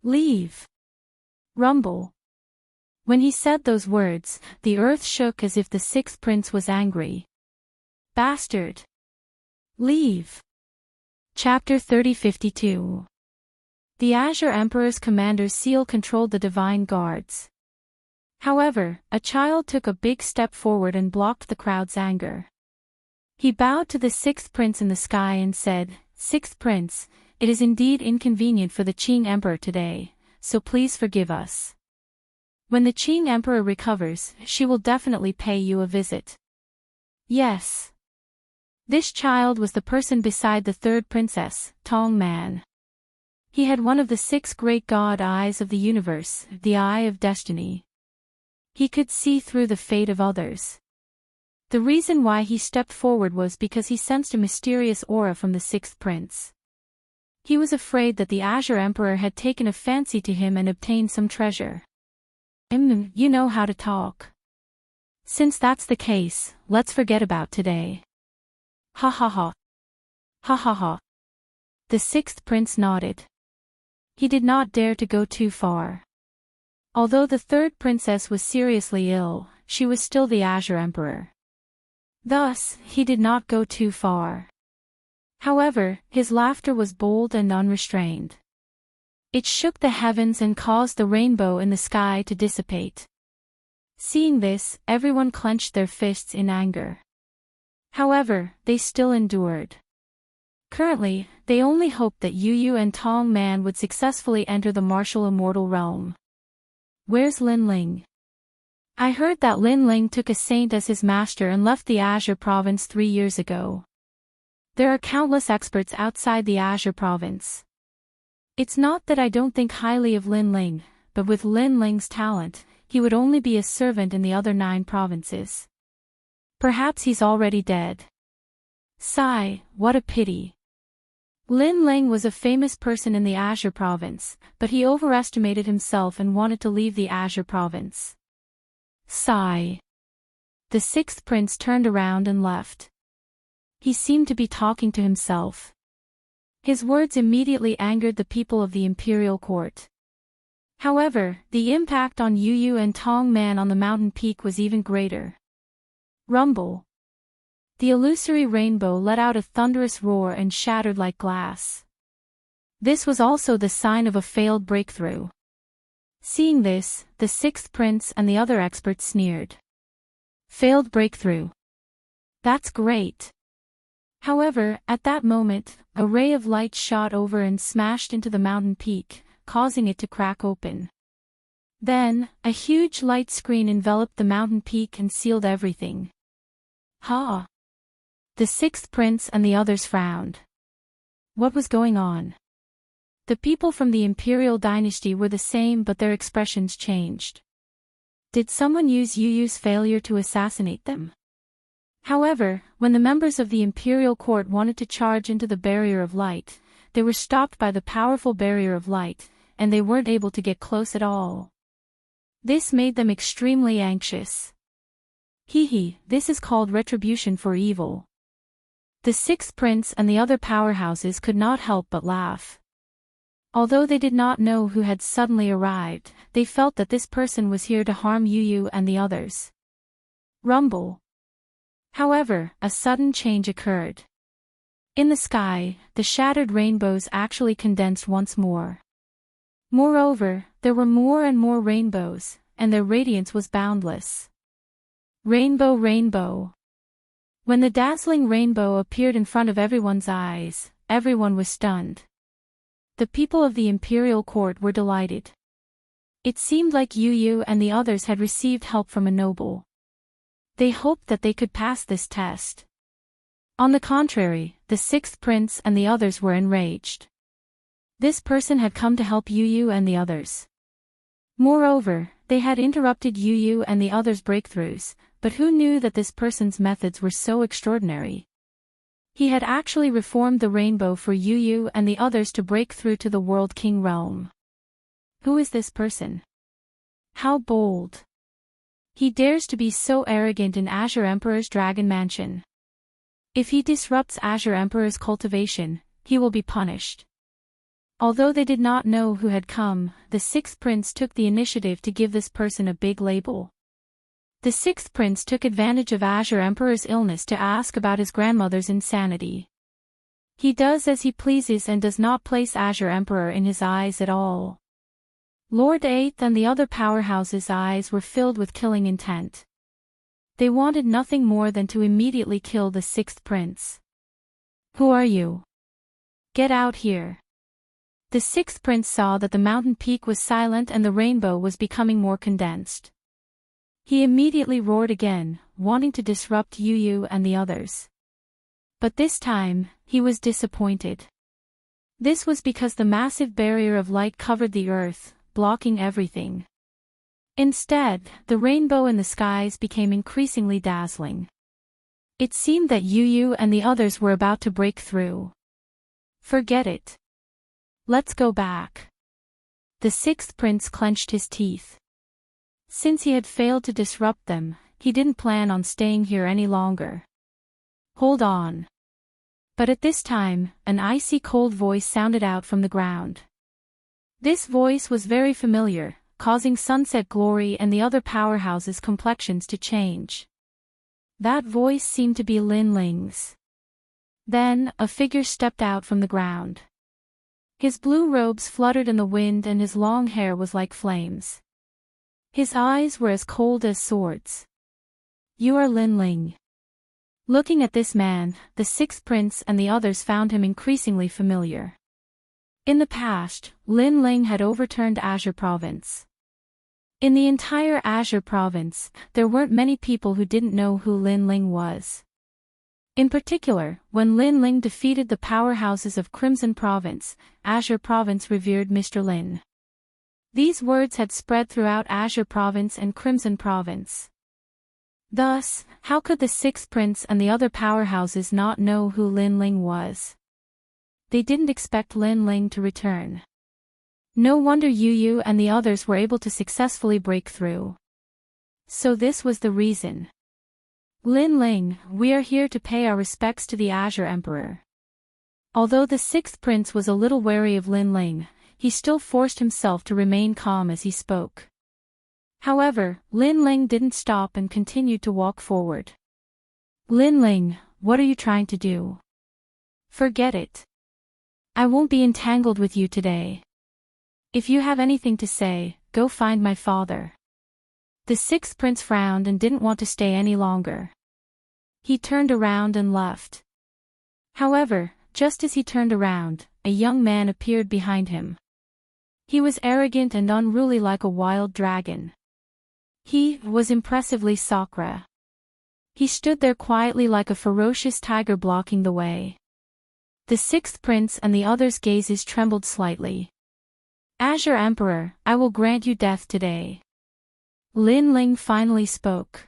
Leave. Rumble. When he said those words, the earth shook as if the sixth prince was angry. Bastard. Leave. Chapter 3052. The Azure Emperor's commander's seal controlled the divine guards. However, a child took a big step forward and blocked the crowd's anger. He bowed to the sixth prince in the sky and said, "Sixth prince, it is indeed inconvenient for the Qing emperor today, so please forgive us." When the Qing Emperor recovers, she will definitely pay you a visit. Yes. This child was the person beside the third princess, Tong Man. He had one of the 6 great god eyes of the universe, the eye of destiny. He could see through the fate of others. The reason why he stepped forward was because he sensed a mysterious aura from the 6th prince. He was afraid that the Azure Emperor had taken a fancy to him and obtained some treasure. You know how to talk. Since that's the case, let's forget about today. Ha ha ha. Ha ha ha. The 6th prince nodded. He did not dare to go too far. Although the 3rd princess was seriously ill, she was still the Azure Emperor. Thus, he did not go too far. However, his laughter was bold and unrestrained. It shook the heavens and caused the rainbow in the sky to dissipate. Seeing this, everyone clenched their fists in anger. However, they still endured. Currently, they only hoped that Yu and Tong Man would successfully enter the martial immortal realm. Where's Lin Ling? I heard that Lin Ling took a saint as his master and left the Azure province 3 years ago. There are countless experts outside the Azure province. It's not that I don't think highly of Lin Ling, but with Lin Ling's talent, he would only be a servant in the other 9 provinces. Perhaps he's already dead. Sigh, what a pity. Lin Ling was a famous person in the Azure province, but he overestimated himself and wanted to leave the Azure province. Sigh. The 6th prince turned around and left. He seemed to be talking to himself. His words immediately angered the people of the imperial court. However, the impact on Yu and Tong Man on the mountain peak was even greater. Rumble. The illusory rainbow let out a thunderous roar and shattered like glass. This was also the sign of a failed breakthrough. Seeing this, the 6th prince and the other experts sneered. Failed breakthrough. That's great. However, at that moment, a ray of light shot over and smashed into the mountain peak, causing it to crack open. Then, a huge light screen enveloped the mountain peak and sealed everything. Ha! The 6th prince and the others frowned. What was going on? The people from the imperial dynasty were the same, but their expressions changed. Did someone use Yu's failure to assassinate them? However, when the members of the imperial court wanted to charge into the barrier of light, they were stopped by the powerful barrier of light, and they weren't able to get close at all. This made them extremely anxious. This is called retribution for evil. The 6th prince and the other powerhouses could not help but laugh. Although they did not know who had suddenly arrived, they felt that this person was here to harm Yu and the others. Rumble. However, a sudden change occurred. In the sky, the shattered rainbows actually condensed once more. Moreover, there were more and more rainbows, and their radiance was boundless. Rainbow, rainbow. When the dazzling rainbow appeared in front of everyone's eyes, everyone was stunned. The people of the imperial court were delighted. It seemed like Yu and the others had received help from a noble. They hoped that they could pass this test. On the contrary, the 6th prince and the others were enraged. This person had come to help Yu and the others. Moreover, they had interrupted Yu and the others' breakthroughs, but who knew that this person's methods were so extraordinary? He had actually reformed the rainbow for Yu and the others to break through to the World King realm. Who is this person? How bold! He dares to be so arrogant in Azure Emperor's Dragon Mansion. If he disrupts Azure Emperor's cultivation, he will be punished. Although they did not know who had come, the 6th prince took the initiative to give this person a big label. The 6th prince took advantage of Azure Emperor's illness to ask about his grandmother's insanity. He does as he pleases and does not place Azure Emperor in his eyes at all. Lord 8th and the other powerhouses' eyes were filled with killing intent. They wanted nothing more than to immediately kill the 6th prince. Who are you? Get out here. The sixth prince saw that the mountain peak was silent and the rainbow was becoming more condensed. He immediately roared again, wanting to disrupt Yu and the others. But this time, he was disappointed. This was because the massive barrier of light covered the earth, blocking everything. Instead, the rainbow in the skies became increasingly dazzling. It seemed that Yu and the others were about to break through. Forget it. Let's go back. The sixth prince clenched his teeth. Since he had failed to disrupt them, he didn't plan on staying here any longer. Hold on. But at this time, an icy cold voice sounded out from the ground. This voice was very familiar, causing Sunset Glory and the other powerhouses' complexions to change. That voice seemed to be Lin Ling's. Then, a figure stepped out from the ground. His blue robes fluttered in the wind and his long hair was like flames. His eyes were as cold as swords. You are Lin Ling. Looking at this man, the sixth prince and the others found him increasingly familiar. In the past, Lin Ling had overturned Azure Province. In the entire Azure Province, there weren't many people who didn't know who Lin Ling was. In particular, when Lin Ling defeated the powerhouses of Crimson Province, Azure Province revered Mr. Lin. These words had spread throughout Azure Province and Crimson Province. Thus, how could the sixth prince and the other powerhouses not know who Lin Ling was? They didn't expect Lin Ling to return. No wonder Yu and the others were able to successfully break through. So this was the reason. Lin Ling, we are here to pay our respects to the Azure Emperor. Although the sixth prince was a little wary of Lin Ling, he still forced himself to remain calm as he spoke. However, Lin Ling didn't stop and continued to walk forward. Lin Ling, what are you trying to do? Forget it. I won't be entangled with you today. If you have anything to say, go find my father. The sixth prince frowned and didn't want to stay any longer. He turned around and left. However, just as he turned around, a young man appeared behind him. He was arrogant and unruly like a wild dragon. He was impressively Sakura. He stood there quietly like a ferocious tiger blocking the way. The sixth prince and the others' gazes trembled slightly. Azure Emperor, I will grant you death today. Lin Ling finally spoke.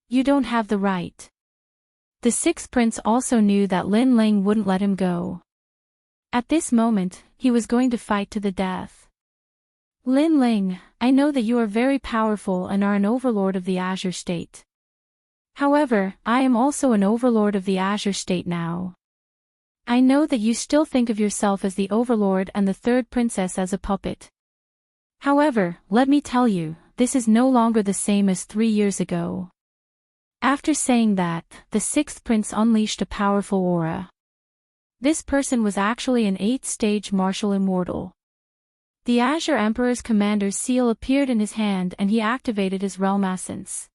You don't have the right. The sixth prince also knew that Lin Ling wouldn't let him go. At this moment, he was going to fight to the death. Lin Ling, I know that you are very powerful and are an overlord of the Azure State. However, I am also an overlord of the Azure State now. I know that you still think of yourself as the overlord and the third princess as a puppet. However, let me tell you, this is no longer the same as 3 years ago. After saying that, the sixth prince unleashed a powerful aura. This person was actually an 8th-stage martial immortal. The Azure Emperor's commander's seal appeared in his hand and he activated his realm essence.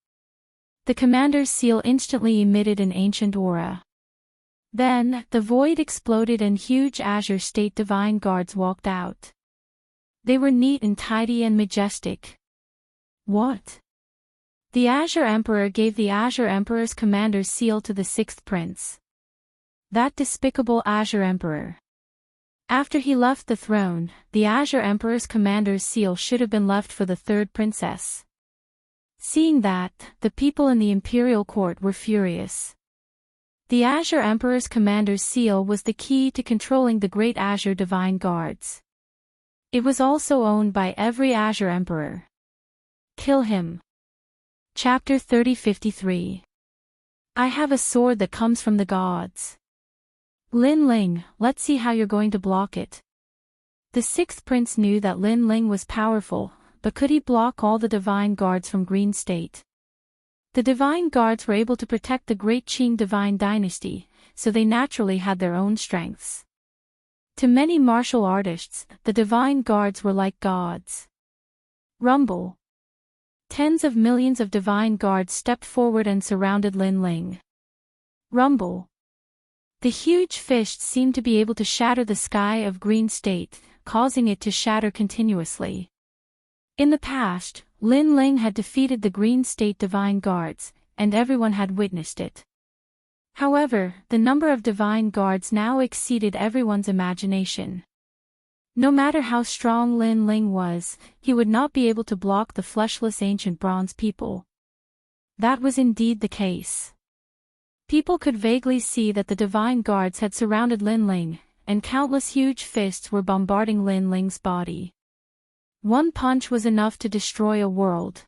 The commander's seal instantly emitted an ancient aura. Then, the void exploded and huge Azure State Divine Guards walked out. They were neat and tidy and majestic. What? The Azure Emperor gave the Azure Emperor's commander's seal to the sixth prince. That despicable Azure Emperor. After he left the throne, the Azure Emperor's commander's seal should have been left for the third princess. Seeing that, the people in the imperial court were furious. The Azure Emperor's commander's seal was the key to controlling the Great Azure Divine Guards. It was also owned by every Azure Emperor. Kill him. Chapter 3053. I have a sword that comes from the gods. Lin Ling, let's see how you're going to block it. The sixth prince knew that Lin Ling was powerful, but could he block all the divine guards from Green State? The divine guards were able to protect the Great Qing Divine Dynasty, so they naturally had their own strengths. To many martial artists, the divine guards were like gods. Rumble. Tens of millions of divine guards stepped forward and surrounded Lin Ling. Rumble. The huge fists seemed to be able to shatter the sky of Green State, causing it to shatter continuously. In the past, Lin Ling had defeated the Green State Divine Guards, and everyone had witnessed it. However, the number of Divine Guards now exceeded everyone's imagination. No matter how strong Lin Ling was, he would not be able to block the fleshless ancient bronze people. That was indeed the case. People could vaguely see that the Divine Guards had surrounded Lin Ling, and countless huge fists were bombarding Lin Ling's body. One punch was enough to destroy a world.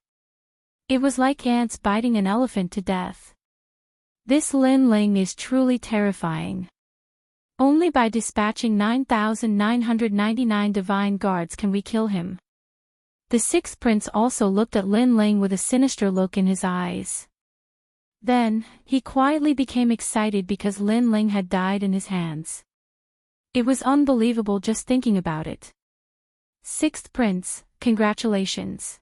It was like ants biting an elephant to death. This Lin Ling is truly terrifying. Only by dispatching 9,999 Divine Guards can we kill him. The sixth prince also looked at Lin Ling with a sinister look in his eyes. Then, he quietly became excited because Lin Ling had died in his hands. It was unbelievable just thinking about it. Sixth prince, congratulations.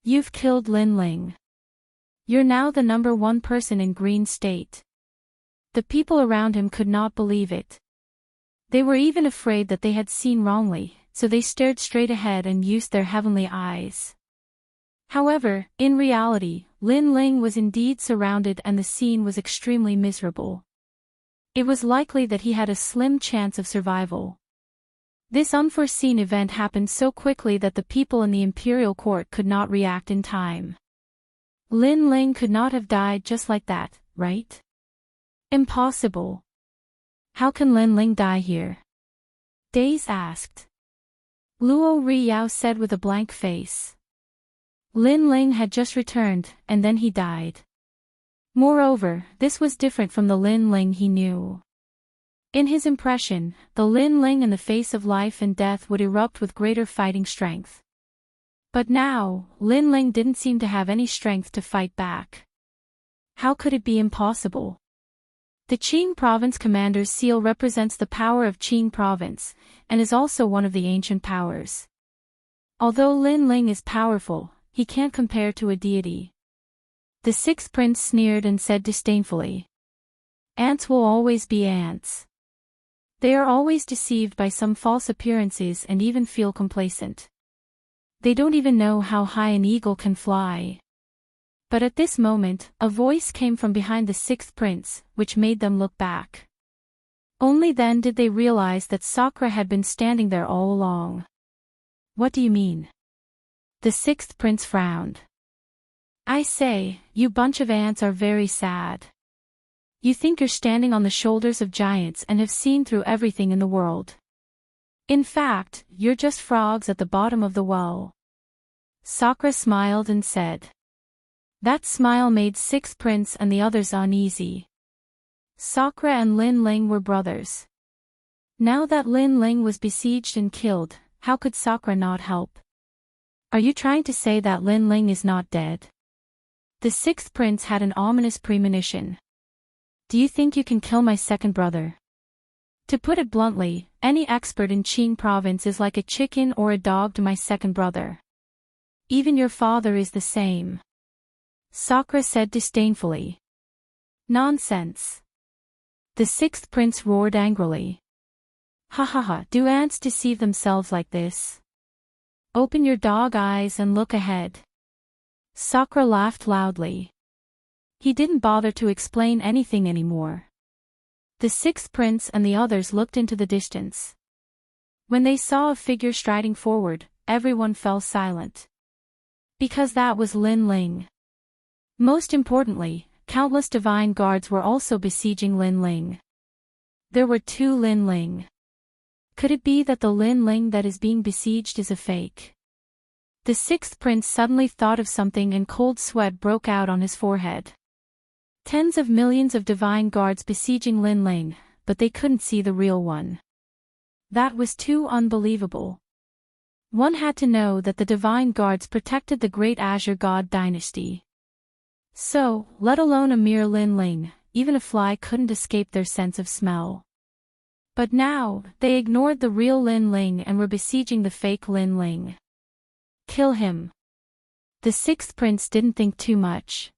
You've killed Lin Ling. You're now the number one person in Green State. The people around him could not believe it. They were even afraid that they had seen wrongly, so they stared straight ahead and used their heavenly eyes. However, in reality, Lin Ling was indeed surrounded and the scene was extremely miserable. It was likely that he had a slim chance of survival. This unforeseen event happened so quickly that the people in the imperial court could not react in time. Lin Ling could not have died just like that, right? Impossible. How can Lin Ling die here? Days asked. Luo Riyao said with a blank face. Lin Ling had just returned, and then he died. Moreover, this was different from the Lin Ling he knew. In his impression, the Lin Ling in the face of life and death would erupt with greater fighting strength. But now, Lin Ling didn't seem to have any strength to fight back. How could it be impossible? The Qing Province Commander's seal represents the power of Qing Province, and is also one of the ancient powers. Although Lin Ling is powerful, he can't compare to a deity. The sixth prince sneered and said disdainfully. Ants will always be ants. They are always deceived by some false appearances and even feel complacent. They don't even know how high an eagle can fly. But at this moment, a voice came from behind the sixth prince, which made them look back. Only then did they realize that Sakura had been standing there all along. What do you mean? The sixth prince frowned. I say, you bunch of ants are very sad. You think you're standing on the shoulders of giants and have seen through everything in the world. In fact, you're just frogs at the bottom of the well. Sakura smiled and said. That smile made Sixth Prince and the others uneasy. Sakura and Lin Ling were brothers. Now that Lin Ling was besieged and killed, how could Sakura not help? Are you trying to say that Lin Ling is not dead? The sixth prince had an ominous premonition. Do you think you can kill my second brother? To put it bluntly, any expert in Qing province is like a chicken or a dog to my second brother. Even your father is the same. Sakura said disdainfully. Nonsense. The sixth prince roared angrily. Ha ha ha, do ants deceive themselves like this? Open your dog eyes and look ahead. Sakura laughed loudly. He didn't bother to explain anything anymore. The sixth prince and the others looked into the distance. When they saw a figure striding forward, everyone fell silent. Because that was Lin Ling. Most importantly, countless divine guards were also besieging Lin Ling. There were two Lin Ling. Could it be that the Lin Ling that is being besieged is a fake? The sixth prince suddenly thought of something and cold sweat broke out on his forehead. Tens of millions of divine guards besieging Lin Ling, but they couldn't see the real one. That was too unbelievable. One had to know that the divine guards protected the great Azure God dynasty. So, let alone a mere Lin Ling, even a fly couldn't escape their sense of smell. But now, they ignored the real Lin Ling and were besieging the fake Lin Ling. Kill him. The sixth prince didn't think too much.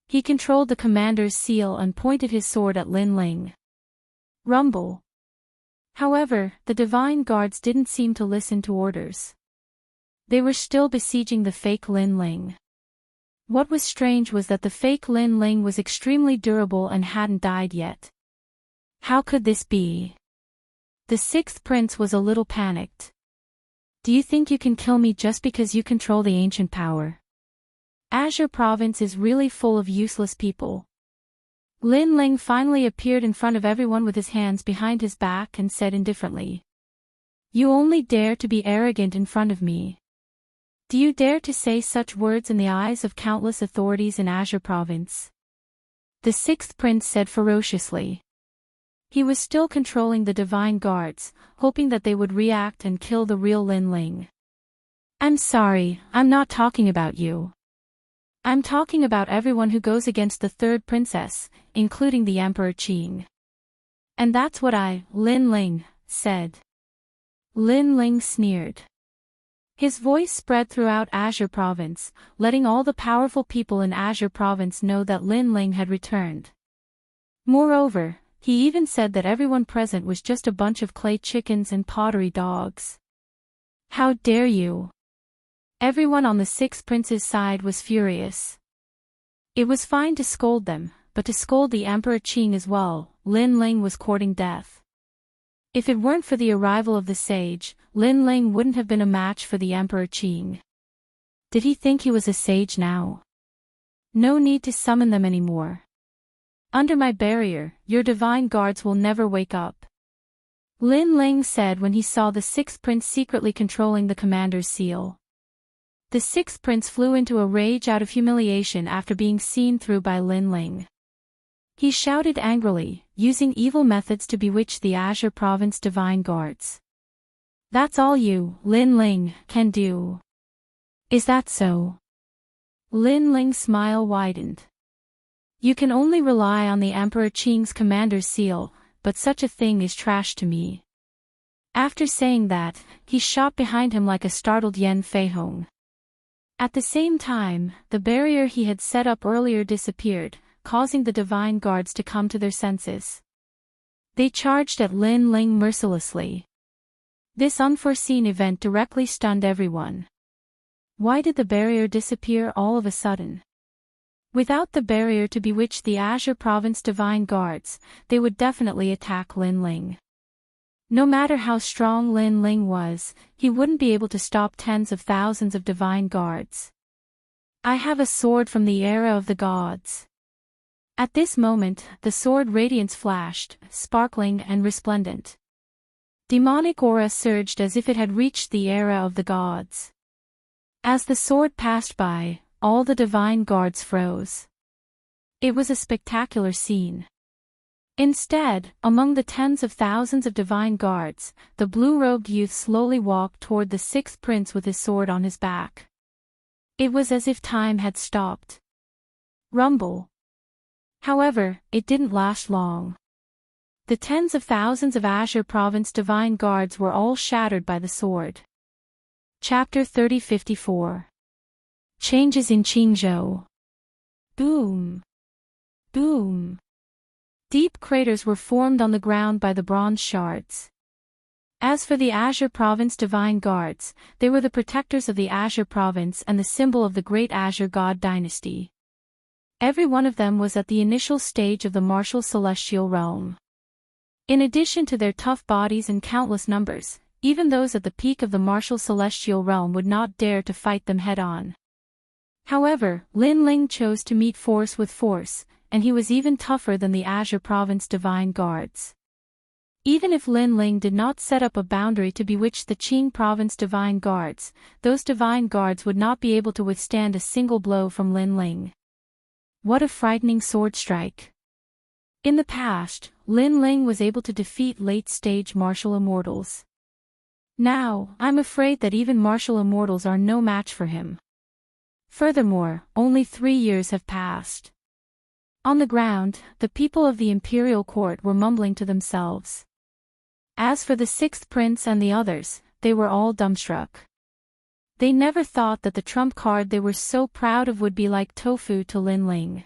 He controlled the commander's seal and pointed his sword at Lin Ling. Rumble. However, the divine guards didn't seem to listen to orders. They were still besieging the fake Lin Ling. What was strange was that the fake Lin Ling was extremely durable and hadn't died yet. How could this be? The sixth prince was a little panicked. Do you think you can kill me just because you control the ancient power? Azure Province is really full of useless people. Lin Ling finally appeared in front of everyone with his hands behind his back and said indifferently. You only dare to be arrogant in front of me. Do you dare to say such words in the eyes of countless authorities in Azure Province? The sixth prince said ferociously. He was still controlling the divine guards, hoping that they would react and kill the real Lin Ling. I'm sorry, I'm not talking about you. I'm talking about everyone who goes against the third princess, including the Emperor Qing. And that's what I, Lin Ling, said. Lin Ling sneered. His voice spread throughout Azure Province, letting all the powerful people in Azure Province know that Lin Ling had returned. Moreover, he even said that everyone present was just a bunch of clay chickens and pottery dogs. How dare you! Everyone on the sixth prince's side was furious. It was fine to scold them, but to scold the Emperor Qing as well. Lin Ling was courting death. If it weren't for the arrival of the sage, Lin Ling wouldn't have been a match for the Emperor Qing. Did he think he was a sage now? No need to summon them anymore. Under my barrier, your divine guards will never wake up. Lin Ling said when he saw the sixth prince secretly controlling the commander's seal. The sixth prince flew into a rage out of humiliation after being seen through by Lin Ling. He shouted angrily, using evil methods to bewitch the Azure Province divine guards. That's all you, Lin Ling, can do. Is that so? Lin Ling's smile widened. You can only rely on the Emperor Qing's commander's seal, but such a thing is trash to me. After saying that, he shot behind him like a startled Yan Feihong. At the same time, the barrier he had set up earlier disappeared, causing the divine guards to come to their senses. They charged at Lin Ling mercilessly. This unforeseen event directly stunned everyone. Why did the barrier disappear all of a sudden? Without the barrier to bewitch the Azure Province divine guards, they would definitely attack Lin Ling. No matter how strong Lin Ling was, he wouldn't be able to stop tens of thousands of divine guards. I have a sword from the era of the gods. At this moment, the sword radiance flashed, sparkling and resplendent. Demonic aura surged as if it had reached the era of the gods. As the sword passed by, all the divine guards froze. It was a spectacular scene. Instead, among the tens of thousands of divine guards, the blue-robed youth slowly walked toward the sixth prince with his sword on his back. It was as if time had stopped. Rumble. However, it didn't last long. The tens of thousands of Azure Province divine guards were all shattered by the sword. Chapter 3054. Changes in Qingzhou. Boom. Boom. Deep craters were formed on the ground by the bronze shards. As for the Azure Province divine guards, they were the protectors of the Azure Province and the symbol of the great Azure God dynasty. Every one of them was at the initial stage of the martial celestial realm. In addition to their tough bodies and countless numbers, even those at the peak of the martial celestial realm would not dare to fight them head-on. However, Lin Ling chose to meet force with force, and he was even tougher than the Azure Province divine guards. Even if Lin Ling did not set up a boundary to bewitch the Qing Province divine guards, those divine guards would not be able to withstand a single blow from Lin Ling. What a frightening sword strike! In the past, Lin Ling was able to defeat late-stage martial immortals. Now, I'm afraid that even martial immortals are no match for him. Furthermore, only 3 years have passed. On the ground, the people of the imperial court were mumbling to themselves. As for the sixth prince and the others, they were all dumbstruck. They never thought that the trump card they were so proud of would be like tofu to Lin Ling.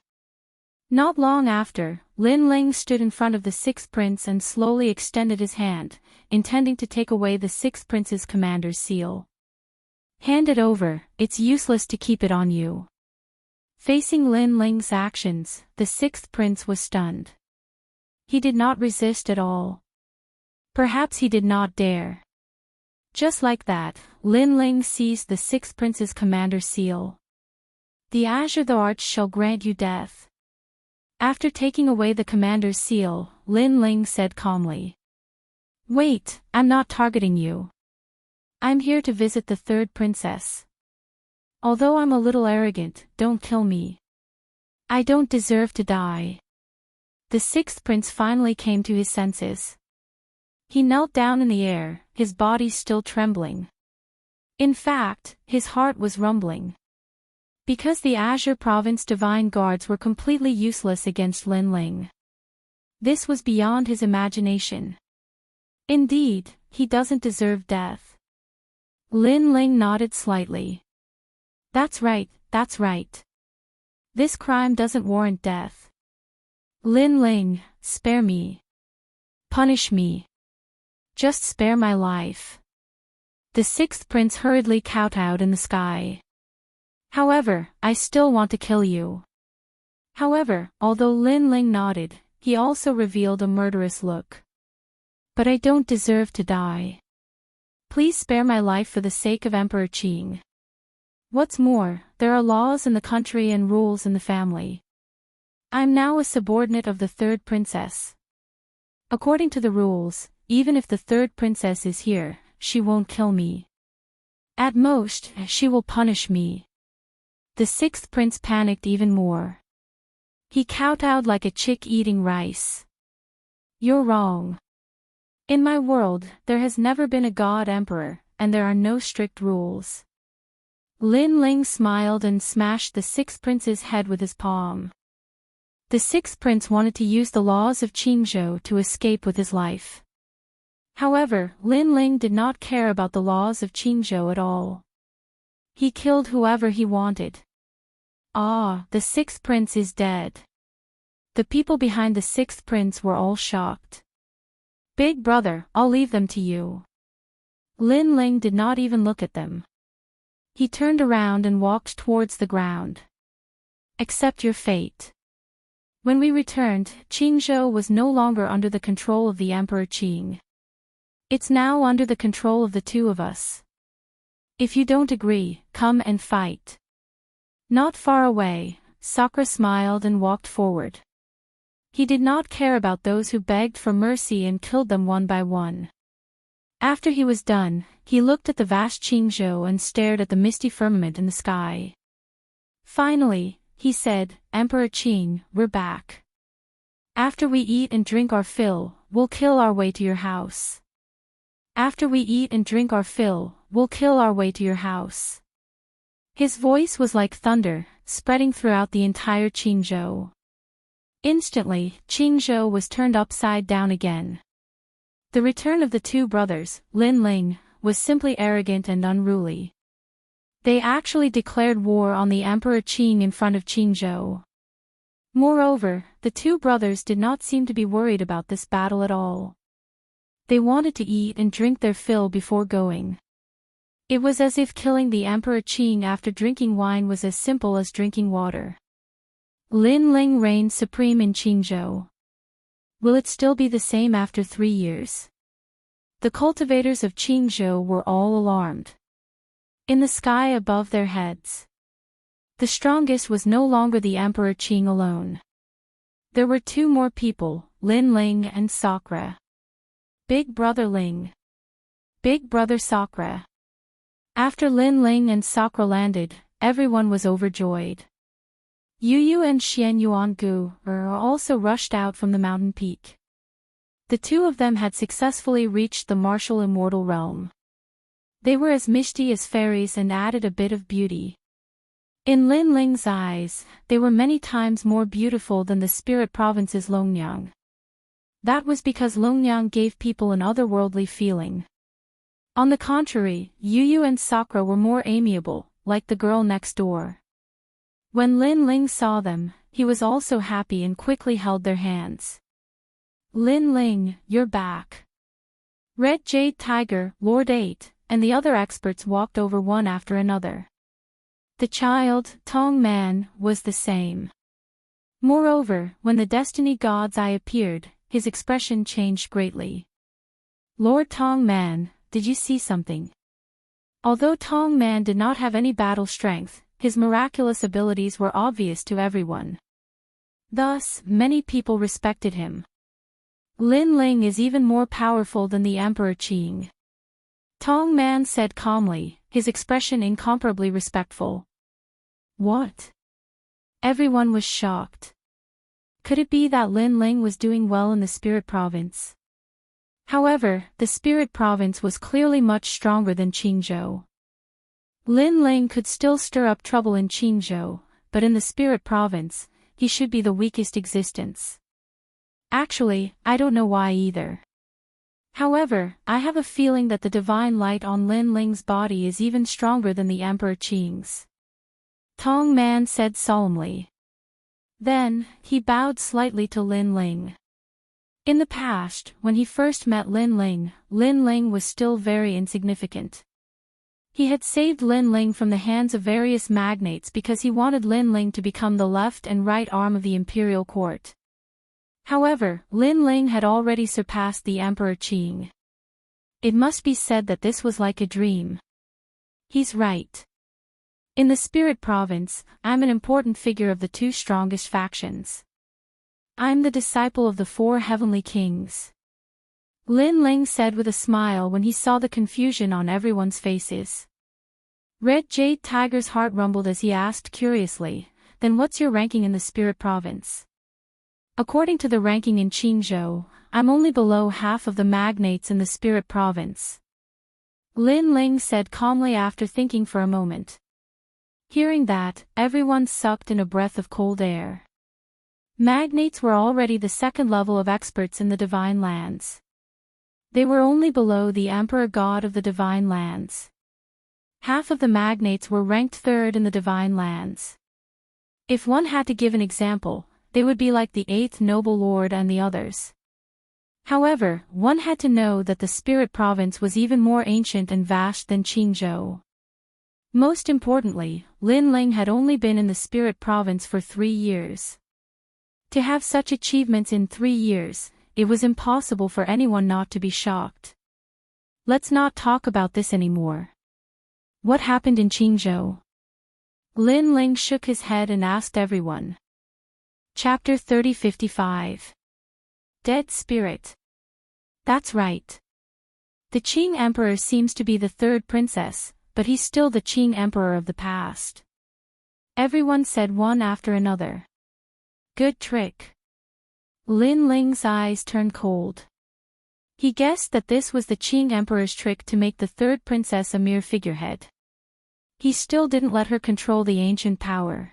Not long after, Lin Ling stood in front of the sixth prince and slowly extended his hand, intending to take away the sixth prince's commander's seal. Hand it over, it's useless to keep it on you. Facing Lin Ling's actions, the sixth prince was stunned. He did not resist at all. Perhaps he did not dare. Just like that, Lin Ling seized the sixth prince's commander's seal. The Azure the Arch shall grant you death. After taking away the commander's seal, Lin Ling said calmly. Wait, I'm not targeting you. I'm here to visit the third princess. Although I'm a little arrogant, don't kill me. I don't deserve to die. The sixth prince finally came to his senses. He knelt down in the air, his body still trembling. In fact, his heart was rumbling. Because the Azure Province Divine Guards were completely useless against Lin Ling. This was beyond his imagination. Indeed, he doesn't deserve death. Lin Ling nodded slightly. That's right, that's right. This crime doesn't warrant death. Lin Ling, spare me. Punish me. Just spare my life. The sixth prince hurriedly kowtowed in the sky. However, I still want to kill you. However, although Lin Ling nodded, he also revealed a murderous look. But I don't deserve to die. Please spare my life for the sake of Emperor Qing. What's more, there are laws in the country and rules in the family. I'm now a subordinate of the third princess. According to the rules, even if the third princess is here, she won't kill me. At most, she will punish me. The sixth prince panicked even more. He kowtowed like a chick eating rice. You're wrong. In my world, there has never been a god emperor, and there are no strict rules. Lin Ling smiled and smashed the sixth prince's head with his palm. The sixth prince wanted to use the laws of Qingzhou to escape with his life. However, Lin Ling did not care about the laws of Qingzhou at all. He killed whoever he wanted. Ah, the sixth prince is dead. The people behind the sixth prince were all shocked. Big brother, I'll leave them to you. Lin Ling did not even look at them. He turned around and walked towards the ground. Accept your fate. When we returned, Qingzhou was no longer under the control of the Emperor Qing. It's now under the control of the two of us. If you don't agree, come and fight. Not far away, Sakura smiled and walked forward. He did not care about those who begged for mercy and killed them one by one. After he was done, he looked at the vast Qingzhou and stared at the misty firmament in the sky. Finally, he said, Emperor Qing, we're back. After we eat and drink our fill, we'll kill our way to your house. After we eat and drink our fill, we'll kill our way to your house. His voice was like thunder, spreading throughout the entire Qingzhou. Instantly, Qingzhou was turned upside down again. The return of the two brothers, Lin Ling, was simply arrogant and unruly. They actually declared war on the Emperor Qing in front of Qingzhou. Moreover, the two brothers did not seem to be worried about this battle at all. They wanted to eat and drink their fill before going. It was as if killing the Emperor Qing after drinking wine was as simple as drinking water. Lin Ling reigned supreme in Qingzhou. Will it still be the same after 3 years? The cultivators of Qingzhou were all alarmed. In the sky above their heads, the strongest was no longer the Emperor Qing alone. There were two more people, Lin Ling and Sakura. Big brother Ling. Big brother Sakura. After Lin Ling and Sakura landed, everyone was overjoyed. Yu Yu and Xian Yuangu also rushed out from the mountain peak. The two of them had successfully reached the martial immortal realm. They were as misty as fairies and added a bit of beauty. In Lin Ling's eyes, they were many times more beautiful than the spirit province's Longnyang. That was because Longnyang gave people an otherworldly feeling. On the contrary, Yu Yu and Sakura were more amiable, like the girl next door. When Lin Ling saw them, he was also happy and quickly held their hands. Lin Ling, you're back. Red Jade Tiger, Lord 8, and the other experts walked over one after another. The child, Tong Man, was the same. Moreover, when the Destiny God's eye appeared, his expression changed greatly. Lord Tong Man, did you see something? Although Tong Man did not have any battle strength, his miraculous abilities were obvious to everyone. Thus, many people respected him. Lin Ling is even more powerful than the Emperor Qing. Tong Man said calmly, his expression incomparably respectful. What? Everyone was shocked. Could it be that Lin Ling was doing well in the Spirit Province? However, the Spirit Province was clearly much stronger than Qingzhou. Lin Ling could still stir up trouble in Qingzhou, but in the Spirit Province, he should be the weakest existence. Actually, I don't know why either. However, I have a feeling that the divine light on Lin Ling's body is even stronger than the Emperor Qing's. Tong Man said solemnly. Then, he bowed slightly to Lin Ling. In the past, when he first met Lin Ling was still very insignificant. He had saved Lin Ling from the hands of various magnates because he wanted Lin Ling to become the left and right arm of the imperial court. However, Lin Ling had already surpassed the Emperor Qing. It must be said that this was like a dream. He's right. In the Spirit Province, I'm an important figure of the two strongest factions. I'm the disciple of the 4 heavenly kings. Lin Ling said with a smile when he saw the confusion on everyone's faces. Red Jade Tiger's heart rumbled as he asked curiously, then what's your ranking in the Spirit Province? According to the ranking in Qingzhou, I'm only below half of the magnates in the Spirit Province. Lin Ling said calmly after thinking for a moment. Hearing that, everyone sucked in a breath of cold air. Magnates were already the second level of experts in the Divine Lands. They were only below the Emperor God of the Divine Lands. Half of the magnates were ranked third in the Divine Lands. If one had to give an example, they would be like the 8th Noble Lord and the others. However, one had to know that the Spirit Province was even more ancient and vast than Qingzhou. Most importantly, Lin Ling had only been in the Spirit Province for 3 years. To have such achievements in 3 years, it was impossible for anyone not to be shocked. Let's not talk about this anymore. What happened in Qingzhou? Lin Ling shook his head and asked everyone. Chapter 30:55. Dead Spirit. That's right. The Qing Emperor seems to be the 3rd princess, but he's still the Qing Emperor of the past. Everyone said one after another. Good trick. Lin Ling's eyes turned cold. He guessed that this was the Qing Emperor's trick to make the 3rd princess a mere figurehead. He still didn't let her control the ancient power.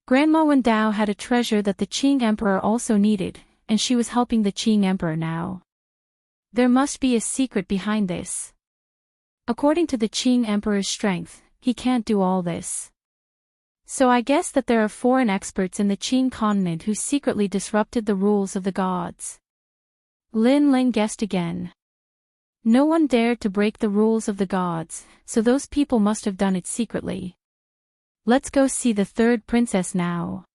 Grandma Wendao had a treasure that the Qing Emperor also needed, and she was helping the Qing Emperor now. There must be a secret behind this. According to the Qing Emperor's strength, he can't do all this. So I guess that there are foreign experts in the Qing continent who secretly disrupted the rules of the gods. Lin Ling guessed again. No one dared to break the rules of the gods, so those people must have done it secretly. Let's go see the 3rd princess now.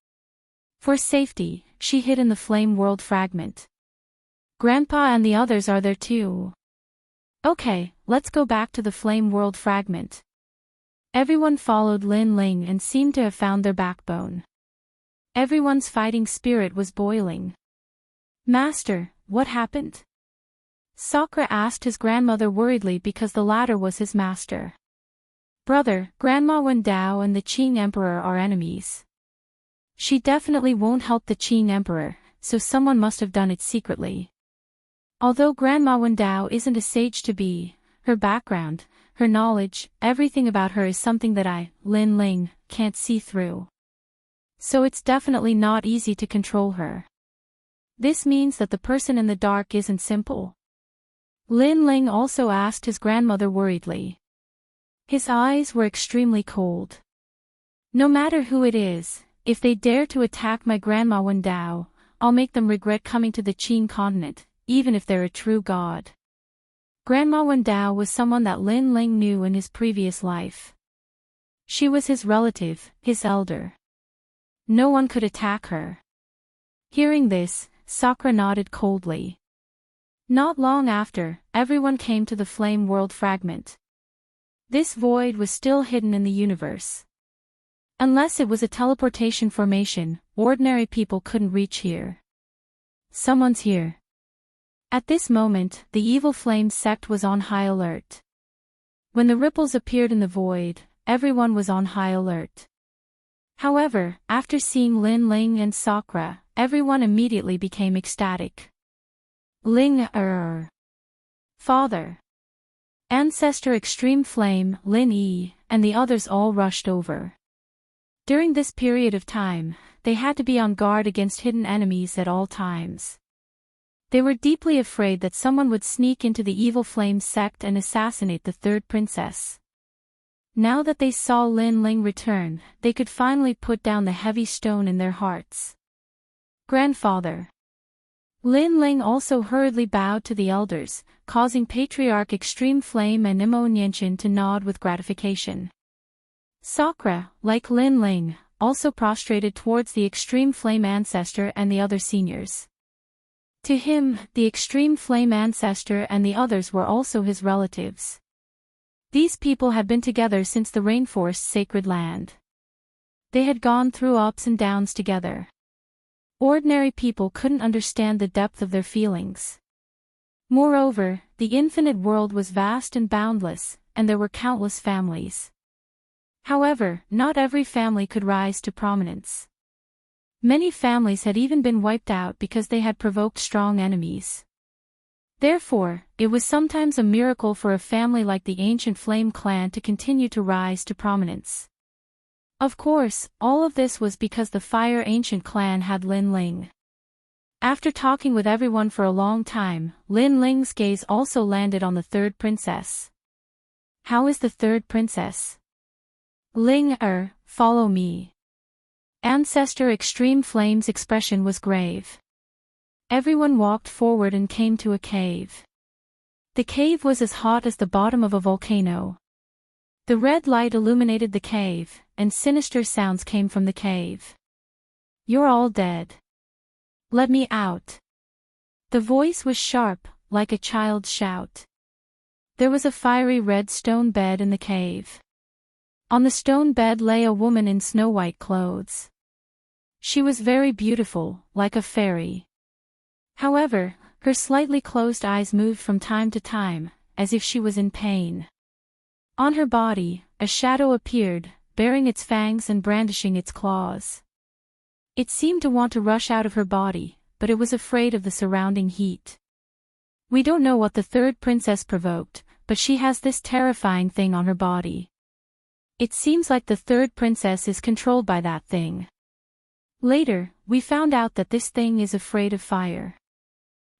For safety, she hid in the Flame World fragment. Grandpa and the others are there too. Okay, let's go back to the Flame World fragment. Everyone followed Lin Ling and seemed to have found their backbone. Everyone's fighting spirit was boiling. Master, what happened? Sakura asked his grandmother worriedly because the latter was his master. Brother, Grandma Wendao and the Qing Emperor are enemies. She definitely won't help the Qing Emperor, so someone must have done it secretly. Although Grandma Wendao isn't a sage to be, her background, her knowledge, everything about her is something that I, Lin Ling, can't see through. So it's definitely not easy to control her. This means that the person in the dark isn't simple. Lin Ling also asked his grandmother worriedly. His eyes were extremely cold. No matter who it is, if they dare to attack my Grandma Wendao, I'll make them regret coming to the Qin continent, even if they're a true god. Grandma Wendao was someone that Lin Ling knew in his previous life. She was his relative, his elder. No one could attack her. Hearing this, Sakura nodded coldly. Not long after, everyone came to the Flame World fragment. This void was still hidden in the universe. Unless it was a teleportation formation, ordinary people couldn't reach here. Someone's here. At this moment, the evil flame sect was on high alert. When the ripples appeared in the void, everyone was on high alert. However, after seeing Lin Ling and Sakura, everyone immediately became ecstatic. Ling Father. Ancestor Extreme Flame, Lin Yi, and the others all rushed over. During this period of time, they had to be on guard against hidden enemies at all times. They were deeply afraid that someone would sneak into the evil flame sect and assassinate the third princess. Now that they saw Lin Ling return, they could finally put down the heavy stone in their hearts. Grandfather. Lin Ling also hurriedly bowed to the elders, causing Patriarch Extreme Flame and Nimonyenchen to nod with gratification. Sakura, like Lin Ling, also prostrated towards the Extreme Flame ancestor and the other seniors. To him, the Extreme Flame ancestor and the others were also his relatives. These people had been together since the Rainforest's sacred land. They had gone through ups and downs together. Ordinary people couldn't understand the depth of their feelings. Moreover, the infinite world was vast and boundless, and there were countless families. However, not every family could rise to prominence. Many families had even been wiped out because they had provoked strong enemies. Therefore, it was sometimes a miracle for a family like the ancient Flame clan to continue to rise to prominence. Of course, all of this was because the Fire Ancient clan had Lin Ling. After talking with everyone for a long time, Lin Ling's gaze also landed on the third princess. How is the third princess? Ling follow me. Ancestor Extreme Flame's expression was grave. Everyone walked forward and came to a cave. The cave was as hot as the bottom of a volcano. The red light illuminated the cave, and sinister sounds came from the cave. You're all dead. Let me out. The voice was sharp, like a child's shout. There was a fiery red stone bed in the cave. On the stone bed lay a woman in snow-white clothes. She was very beautiful, like a fairy. However, her slightly closed eyes moved from time to time, as if she was in pain. On her body, a shadow appeared, baring its fangs and brandishing its claws. It seemed to want to rush out of her body, but it was afraid of the surrounding heat. We don't know what the third princess provoked, but she has this terrifying thing on her body. It seems like the third princess is controlled by that thing. Later, we found out that this thing is afraid of fire.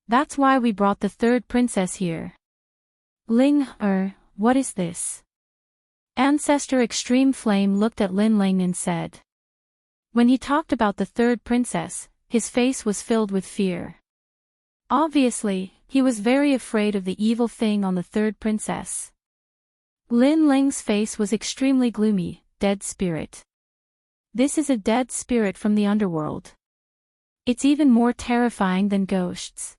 That's why we brought the third princess here. Ling, what is this? Ancestor Extreme Flame looked at Lin Ling and said. When he talked about the third princess, his face was filled with fear. Obviously, he was very afraid of the evil thing on the third princess. Lin Ling's face was extremely gloomy, dead spirit. This is a dead spirit from the underworld. It's even more terrifying than ghosts.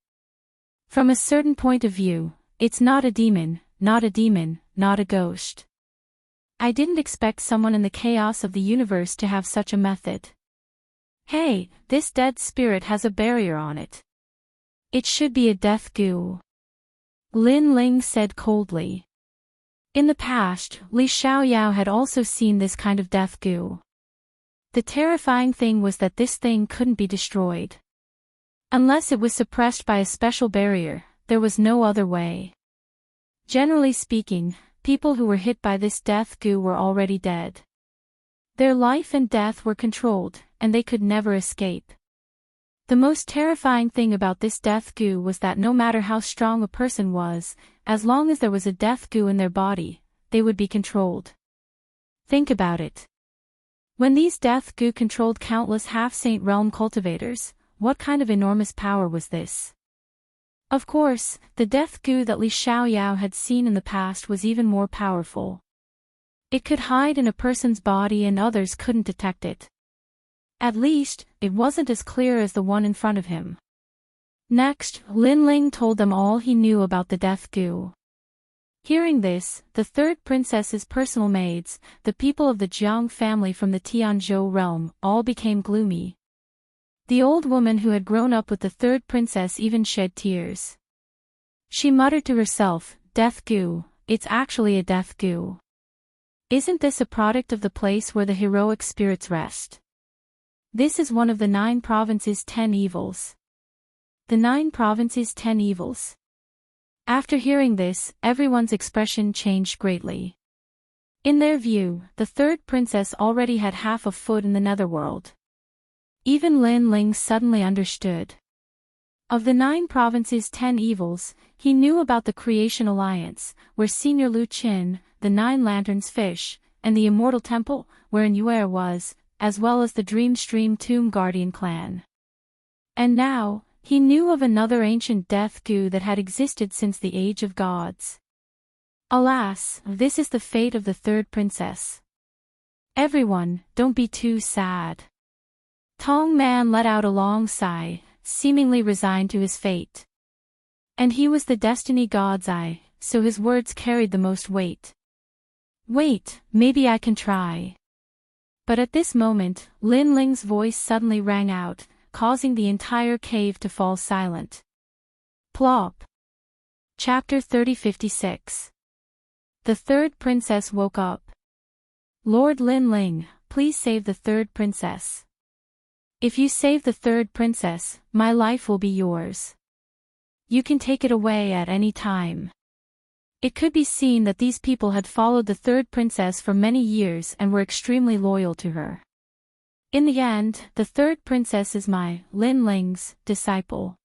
From a certain point of view, it's not a demon, not a ghost. I didn't expect someone in the chaos of the universe to have such a method. Hey, this dead spirit has a barrier on it. It should be a death goo. Lin Ling said coldly. In the past, Li Xiaoyao had also seen this kind of death goo. The terrifying thing was that this thing couldn't be destroyed. Unless it was suppressed by a special barrier, there was no other way. Generally speaking, people who were hit by this death goo were already dead. Their life and death were controlled, and they could never escape. The most terrifying thing about this death goo was that no matter how strong a person was, as long as there was a death goo in their body, they would be controlled. Think about it. When these death goo controlled countless half-saint realm cultivators, what kind of enormous power was this? Of course, the death goo that Li Xiaoyao had seen in the past was even more powerful. It could hide in a person's body and others couldn't detect it. At least, it wasn't as clear as the one in front of him. Next, Lin Ling told them all he knew about the death goo. Hearing this, the third princess's personal maids, the people of the Jiang family from the Tianzhou realm, all became gloomy. The old woman who had grown up with the third princess even shed tears. She muttered to herself, "Death goo, it's actually a death goo. Isn't this a product of the place where the heroic spirits rest? This is one of the 9 provinces' 10 evils." The 9 provinces' 10 evils. After hearing this, everyone's expression changed greatly. In their view, the third princess already had half a foot in the netherworld. Even Lin Ling suddenly understood. Of the 9 provinces' 10 evils, he knew about the Creation Alliance, where Senior Lu Qin, the 9 Lanterns Fish, and the Immortal Temple, wherein Yuer was, as well as the Dream Stream Tomb Guardian clan. And now, he knew of another ancient death goo that had existed since the Age of Gods. Alas, this is the fate of the third princess. Everyone, don't be too sad. Tong Man let out a long sigh, seemingly resigned to his fate. And he was the destiny god's eye, so his words carried the most weight. Wait, maybe I can try. But at this moment, Lin Ling's voice suddenly rang out, causing the entire cave to fall silent. Plop. Chapter 3056. The third princess woke up. Lord Lin Ling, please save the third princess. If you save the third princess, my life will be yours. You can take it away at any time. It could be seen that these people had followed the third princess for many years and were extremely loyal to her. In the end, the third princess is my, Lin Ling's, disciple.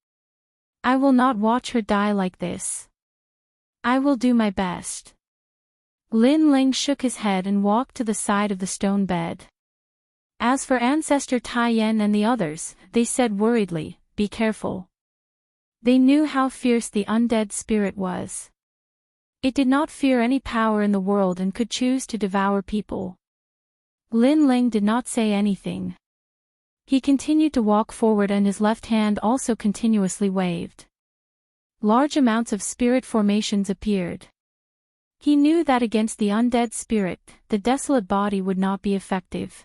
I will not watch her die like this. I will do my best. Lin Ling shook his head and walked to the side of the stone bed. As for Ancestor Taiyan and the others, they said worriedly, "Be careful." They knew how fierce the undead spirit was. It did not fear any power in the world and could choose to devour people. Lin Ling did not say anything. He continued to walk forward and his left hand also continuously waved. Large amounts of spirit formations appeared. He knew that against the undead spirit, the desolate body would not be effective.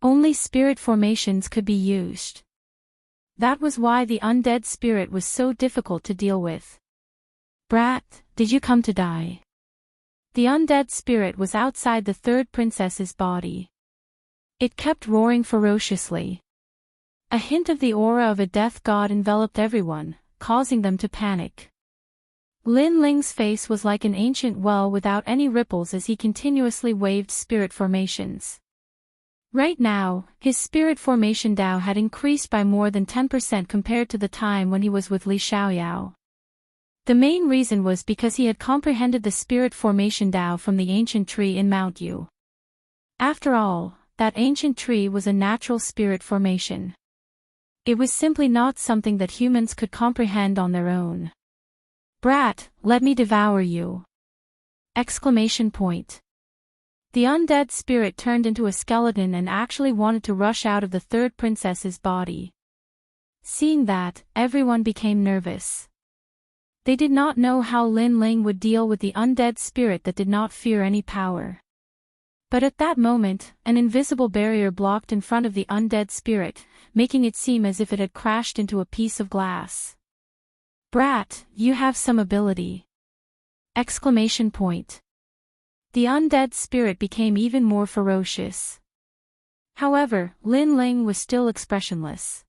Only spirit formations could be used. That was why the undead spirit was so difficult to deal with. "Brat, did you come to die?" The undead spirit was outside the third princess's body. It kept roaring ferociously. A hint of the aura of a death god enveloped everyone, causing them to panic. Lin Ling's face was like an ancient well without any ripples as he continuously waved spirit formations. Right now, his spirit formation Dao had increased by more than 10% compared to the time when he was with Li Xiaoyao. The main reason was because he had comprehended the spirit formation Dao from the ancient tree in Mount Yu. After all, that ancient tree was a natural spirit formation. It was simply not something that humans could comprehend on their own. "Brat, let me devour you!" Exclamation point. The undead spirit turned into a skeleton and actually wanted to rush out of the third princess's body. Seeing that, everyone became nervous. They did not know how Lin Ling would deal with the undead spirit that did not fear any power. But at that moment, an invisible barrier blocked in front of the undead spirit, making it seem as if it had crashed into a piece of glass. "Brat, you have some ability!" Exclamation point. The undead spirit became even more ferocious. However, Lin Ling was still expressionless.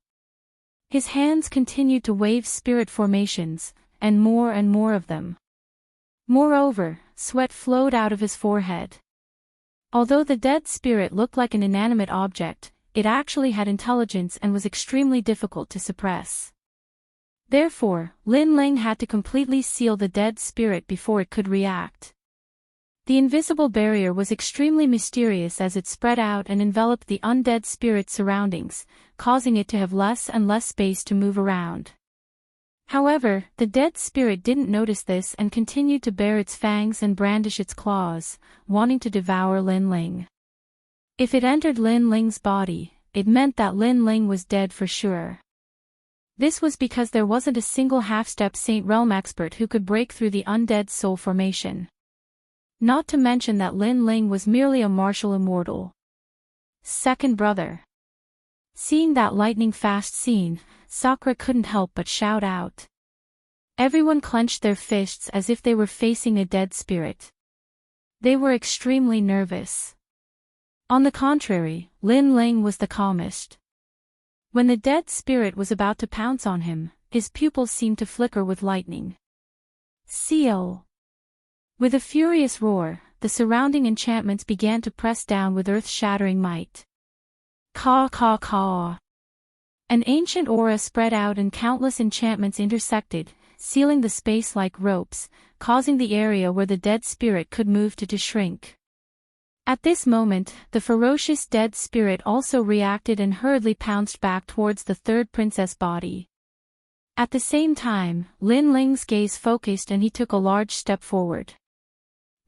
His hands continued to wave spirit formations, and more of them. Moreover, sweat flowed out of his forehead. Although the dead spirit looked like an inanimate object, it actually had intelligence and was extremely difficult to suppress. Therefore, Lin Ling had to completely seal the dead spirit before it could react. The invisible barrier was extremely mysterious as it spread out and enveloped the undead spirit's surroundings, causing it to have less and less space to move around. However, the dead spirit didn't notice this and continued to bare its fangs and brandish its claws, wanting to devour Lin Ling. If it entered Lin Ling's body, it meant that Lin Ling was dead for sure. This was because there wasn't a single half-step Saint Realm expert who could break through the undead soul formation. Not to mention that Lin Ling was merely a martial immortal. Second brother. Seeing that lightning-fast scene, Sakura couldn't help but shout out. Everyone clenched their fists as if they were facing a dead spirit. They were extremely nervous. On the contrary, Lin Ling was the calmest. When the dead spirit was about to pounce on him, his pupils seemed to flicker with lightning. Seal. With a furious roar, the surrounding enchantments began to press down with earth-shattering might. Caw caw caw. An ancient aura spread out and countless enchantments intersected, sealing the space like ropes, causing the area where the dead spirit could move to shrink. At this moment, the ferocious dead spirit also reacted and hurriedly pounced back towards the third princess body. At the same time, Lin Ling's gaze focused and he took a large step forward.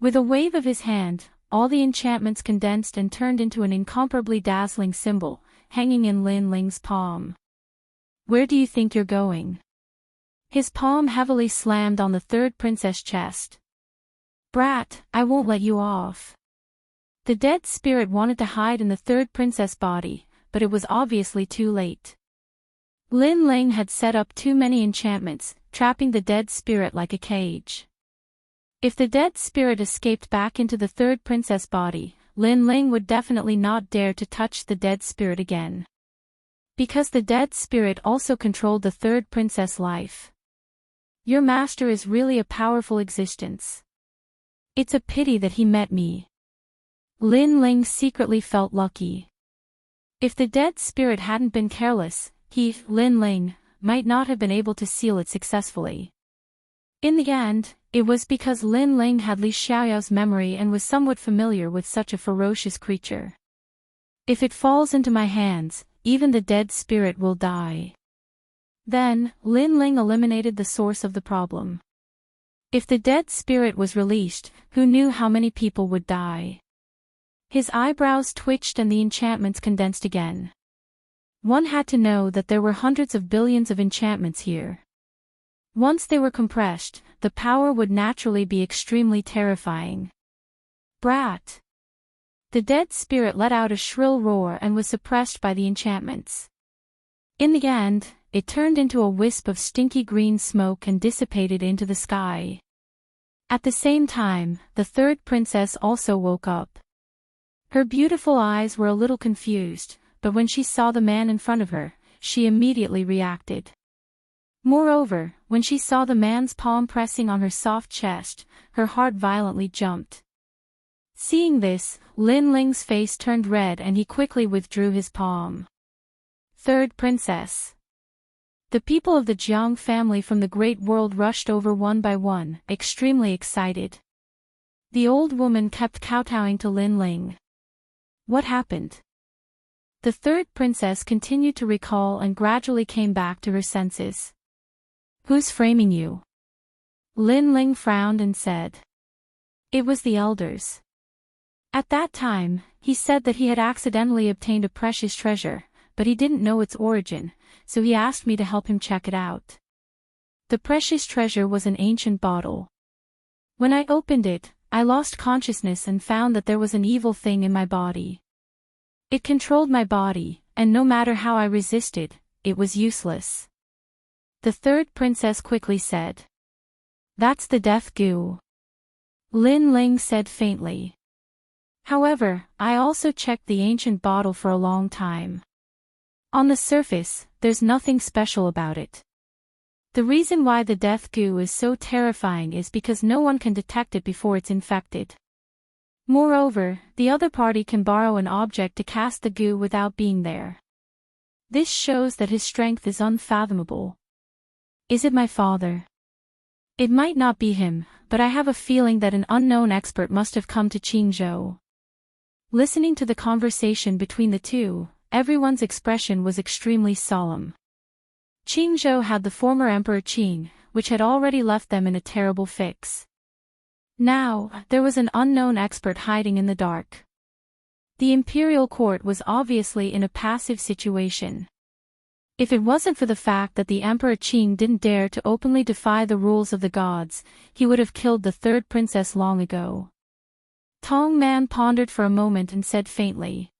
With a wave of his hand, all the enchantments condensed and turned into an incomparably dazzling symbol, hanging in Lin Ling's palm. Where do you think you're going? His palm heavily slammed on the third princess' chest. Brat, I won't let you off. The dead spirit wanted to hide in the third princess body, but it was obviously too late. Lin Ling had set up too many enchantments, trapping the dead spirit like a cage. If the dead spirit escaped back into the third princess body, Lin Ling would definitely not dare to touch the dead spirit again. Because the dead spirit also controlled the third princess' life. Your master is really a powerful existence. It's a pity that he met me. Lin Ling secretly felt lucky. If the dead spirit hadn't been careless, he, Lin Ling, might not have been able to seal it successfully. In the end, it was because Lin Ling had Li Xiaoyao's memory and was somewhat familiar with such a ferocious creature. If it falls into my hands, even the dead spirit will die. Then, Lin Ling eliminated the source of the problem. If the dead spirit was released, who knew how many people would die? His eyebrows twitched and the enchantments condensed again. One had to know that there were hundreds of billions of enchantments here. Once they were compressed, the power would naturally be extremely terrifying. Brat! The dead spirit let out a shrill roar and was suppressed by the enchantments. In the end, it turned into a wisp of stinky green smoke and dissipated into the sky. At the same time, the third princess also woke up. Her beautiful eyes were a little confused, but when she saw the man in front of her, she immediately reacted. Moreover, when she saw the man's palm pressing on her soft chest, her heart violently jumped. Seeing this, Lin Ling's face turned red and he quickly withdrew his palm. Third princess. The people of the Jiang family from the Great World rushed over one by one, extremely excited. The old woman kept kowtowing to Lin Ling. What happened? The third princess continued to recall and gradually came back to her senses. Who's framing you? Lin Ling frowned and said. It was the elders. At that time, he said that he had accidentally obtained a precious treasure, but he didn't know its origin, so he asked me to help him check it out. The precious treasure was an ancient bottle. When I opened it, I lost consciousness and found that there was an evil thing in my body. It controlled my body, and no matter how I resisted, it was useless. The third princess quickly said. That's the death goo. Lin Ling said faintly. However, I also checked the ancient bottle for a long time. On the surface, there's nothing special about it. The reason why the death goo is so terrifying is because no one can detect it before it's infected. Moreover, the other party can borrow an object to cast the goo without being there. This shows that his strength is unfathomable. Is it my father? It might not be him, but I have a feeling that an unknown expert must have come to Qingzhou. Listening to the conversation between the two, everyone's expression was extremely solemn. Qingzhou had the former Emperor Qing, which had already left them in a terrible fix. Now, there was an unknown expert hiding in the dark. The imperial court was obviously in a passive situation. If it wasn't for the fact that the Emperor Qing didn't dare to openly defy the rules of the gods, he would have killed the third princess long ago. Tong Man pondered for a moment and said faintly.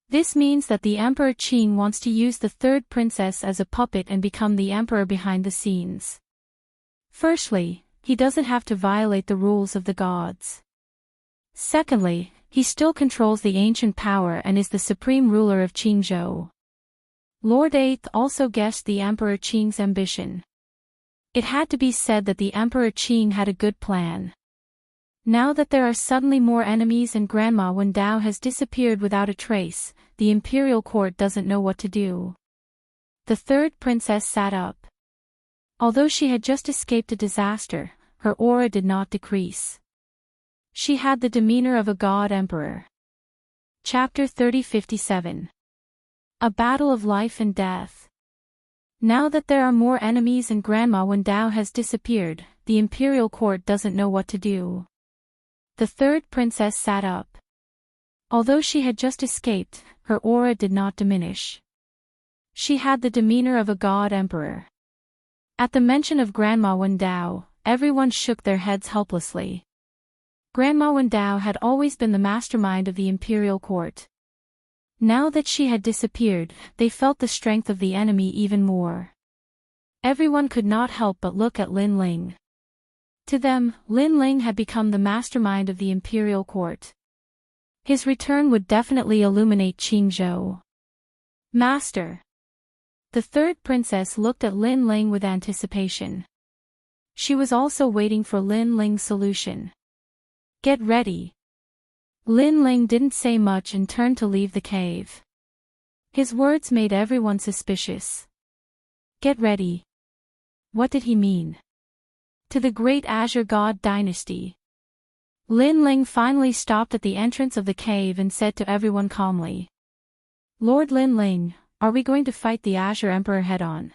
This means that the Emperor Qing wants to use the third princess as a puppet and become the emperor behind the scenes. Firstly, he doesn't have to violate the rules of the gods. Secondly, he still controls the ancient power and is the supreme ruler of Qingzhou. Lord Eighth also guessed the Emperor Qing's ambition. It had to be said that the Emperor Qing had a good plan. Now that there are suddenly more enemies and Grandma Wendao has disappeared without a trace, the imperial court doesn't know what to do. The third princess sat up. Although she had just escaped a disaster, her aura did not decrease. She had the demeanor of a god emperor. Chapter 3057. A battle of life and death. Now that there are more enemies and Grandma Wendao has disappeared, the imperial court doesn't know what to do. The third princess sat up. Although she had just escaped, her aura did not diminish. She had the demeanor of a god emperor. At the mention of Grandma Wendao, everyone shook their heads helplessly. Grandma Wendao had always been the mastermind of the imperial court. Now that she had disappeared, they felt the strength of the enemy even more. Everyone could not help but look at Lin Ling. To them, Lin Ling had become the mastermind of the imperial court. His return would definitely illuminate Qingzhou. Master. The third princess looked at Lin Ling with anticipation. She was also waiting for Lin Ling's solution. Get ready. Lin Ling didn't say much and turned to leave the cave. His words made everyone suspicious. Get ready. What did he mean? To the great Azure God dynasty. Lin Ling finally stopped at the entrance of the cave and said to everyone calmly. Lord Lin Ling, are we going to fight the Azure Emperor head-on?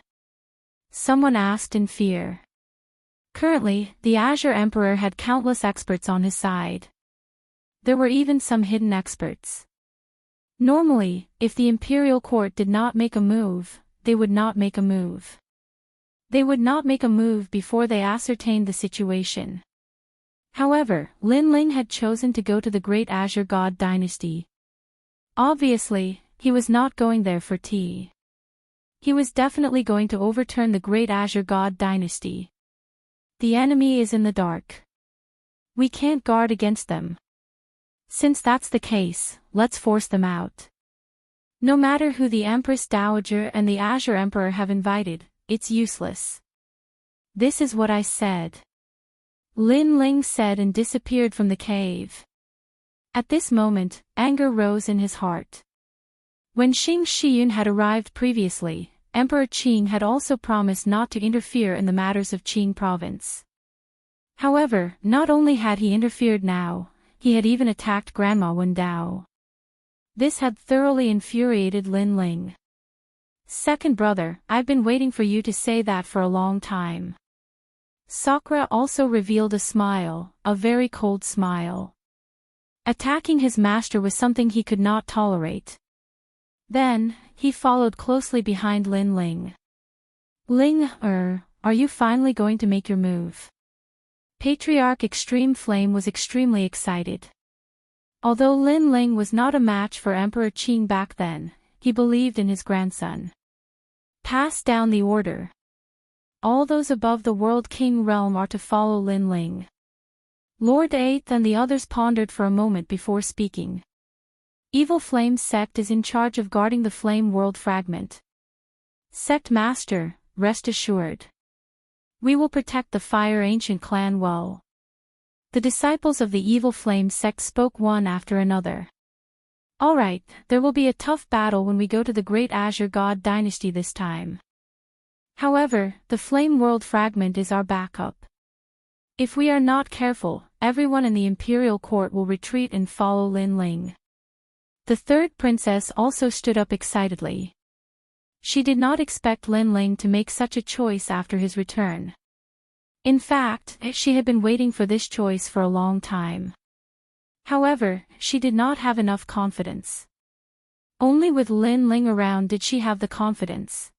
Someone asked in fear. Currently, the Azure Emperor had countless experts on his side. There were even some hidden experts. Normally, if the imperial court did not make a move, they would not make a move. They would not make a move before they ascertained the situation. However, Lin Ling had chosen to go to the great Azure God dynasty. Obviously, he was not going there for tea. He was definitely going to overturn the great Azure God dynasty. The enemy is in the dark. We can't guard against them. Since that's the case, let's force them out. No matter who the Empress Dowager and the Azure Emperor have invited, it's useless. This is what I said. Lin Ling said and disappeared from the cave. At this moment, anger rose in his heart. When Xing Shiyun had arrived previously, Emperor Qing had also promised not to interfere in the matters of Qing province. However, not only had he interfered now, he had even attacked Grandma Wendao. This had thoroughly infuriated Lin Ling. Second brother, I've been waiting for you to say that for a long time. Sakura also revealed a smile, a very cold smile. Attacking his master was something he could not tolerate. Then, he followed closely behind Lin Ling. Ling, are you finally going to make your move? Patriarch Extreme Flame was extremely excited. Although Lin Ling was not a match for Emperor Qing back then, he believed in his grandson. Pass down the order. All those above the World King realm are to follow Lin Ling. Lord Eighth and the others pondered for a moment before speaking. Evil Flame Sect is in charge of guarding the Flame World Fragment. Sect Master, rest assured. We will protect the Fire Ancient clan well. The disciples of the Evil Flame Sect spoke one after another. Alright, there will be a tough battle when we go to the Great Azure God Dynasty this time. However, the Flame World Fragment is our backup. If we are not careful, everyone in the imperial court will retreat and follow Lin Ling. The third princess also stood up excitedly. She did not expect Lin Ling to make such a choice after his return. In fact, she had been waiting for this choice for a long time. However, she did not have enough confidence. Only with Lin Ling around did she have the confidence.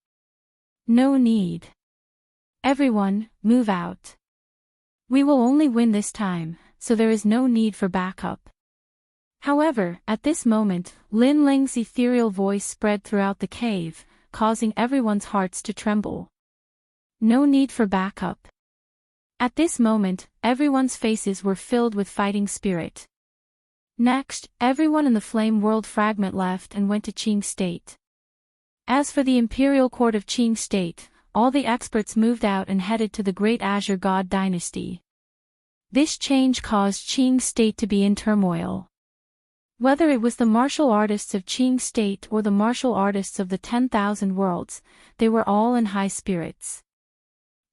No need. Everyone, move out. We will only win this time, so there is no need for backup. However, at this moment, Lin Ling's ethereal voice spread throughout the cave, causing everyone's hearts to tremble. No need for backup. At this moment, everyone's faces were filled with fighting spirit. Next, everyone in the Flame World fragment left and went to Qing State. As for the Imperial Court of Qing State, all the experts moved out and headed to the Great Azure God Dynasty. This change caused Qing State to be in turmoil. Whether it was the martial artists of Qing State or the martial artists of the 10,000 worlds, they were all in high spirits.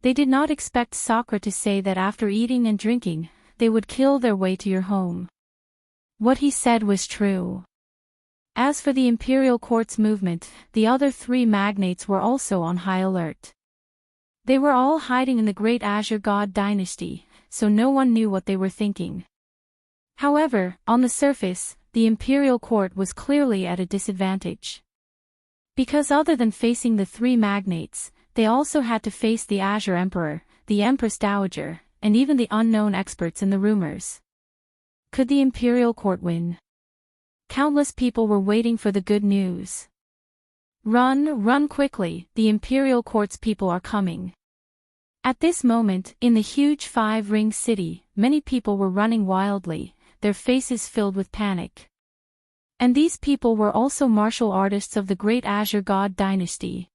They did not expect Sakura to say that after eating and drinking, they would kill their way to your home. What he said was true. As for the Imperial Court's movement, the other three magnates were also on high alert. They were all hiding in the Great Azure God Dynasty, so no one knew what they were thinking. However, on the surface, the Imperial Court was clearly at a disadvantage. Because other than facing the three magnates, they also had to face the Azure Emperor, the Empress Dowager, and even the unknown experts in the rumors. Could the Imperial Court win? Countless people were waiting for the good news. Run quickly, the Imperial Court's people are coming. At this moment, in the huge five-ring city, many people were running wildly, their faces filled with panic. And these people were also martial artists of the Great Azure God Dynasty.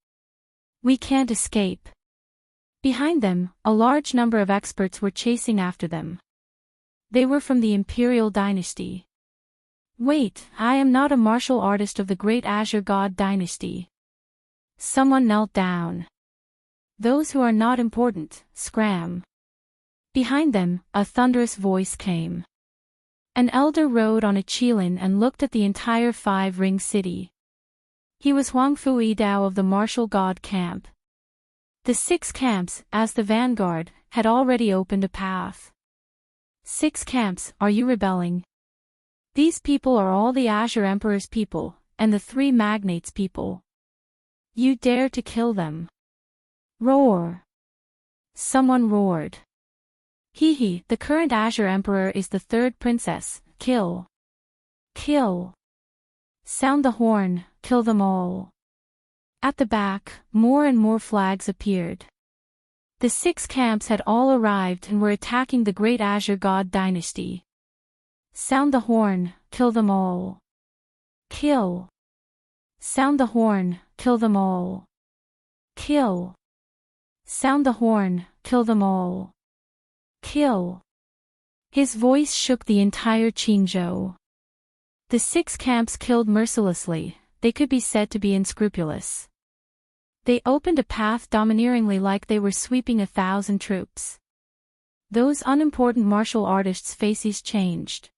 We can't escape. Behind them, a large number of experts were chasing after them. They were from the Imperial Dynasty. Wait, I am not a martial artist of the Great Azure God Dynasty. Someone knelt down. Those who are not important, scram. Behind them, a thunderous voice came. An elder rode on a qilin and looked at the entire five-ring city. He was Huangfu Yidao of the martial god camp. The 6 camps, as the vanguard, had already opened a path. 6 camps, are you rebelling? These people are all the Azure Emperor's people, and the 3 magnates' people. You dare to kill them. Roar. Someone roared. Hee, the current Azure Emperor is the 3rd princess, kill. Kill. Sound the horn, kill them all. At the back, more and more flags appeared. The 6 camps had all arrived and were attacking the Great Azure God Dynasty. Sound the horn, kill them all. Kill. Sound the horn, kill them all. Kill. Sound the horn, kill them all. Kill. His voice shook the entire Qingzhou. The 6 camps killed mercilessly, they could be said to be unscrupulous. They opened a path domineeringly like they were sweeping 1,000 troops. Those unimportant martial artists' faces changed.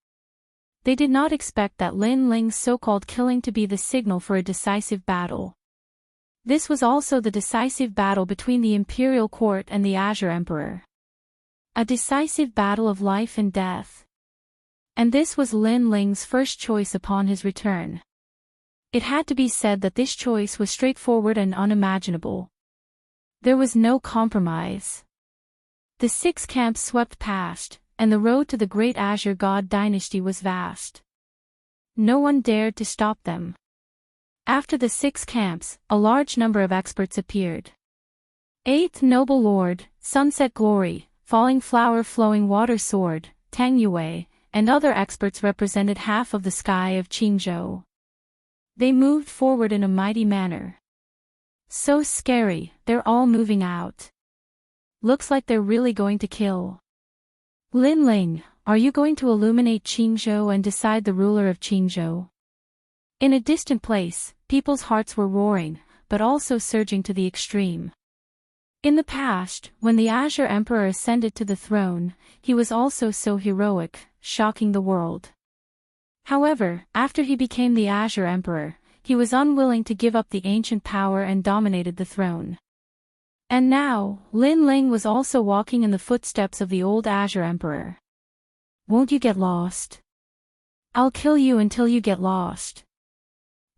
They did not expect that Lin Ling's so-called killing to be the signal for a decisive battle. This was also the decisive battle between the Imperial Court and the Azure Emperor. A decisive battle of life and death. And this was Lin Ling's first choice upon his return. It had to be said that this choice was straightforward and unimaginable. There was no compromise. The 6 camps swept past, and the road to the Great Azure God Dynasty was vast. No one dared to stop them. After the 6 camps, a large number of experts appeared. 8th Noble Lord, Sunset Glory, Falling Flower Flowing Water Sword, Tang Yue, and other experts represented half of the sky of Qingzhou. They moved forward in a mighty manner. So scary, they're all moving out. Looks like they're really going to kill. Lin Ling, are you going to illuminate Qingzhou and decide the ruler of Qingzhou? In a distant place, people's hearts were roaring, but also surging to the extreme. In the past, when the Azure Emperor ascended to the throne, he was also so heroic, shocking the world. However, after he became the Azure Emperor, he was unwilling to give up the ancient power and dominated the throne. And now, Lin Ling was also walking in the footsteps of the old Azure Emperor. Won't you get lost? I'll kill you until you get lost.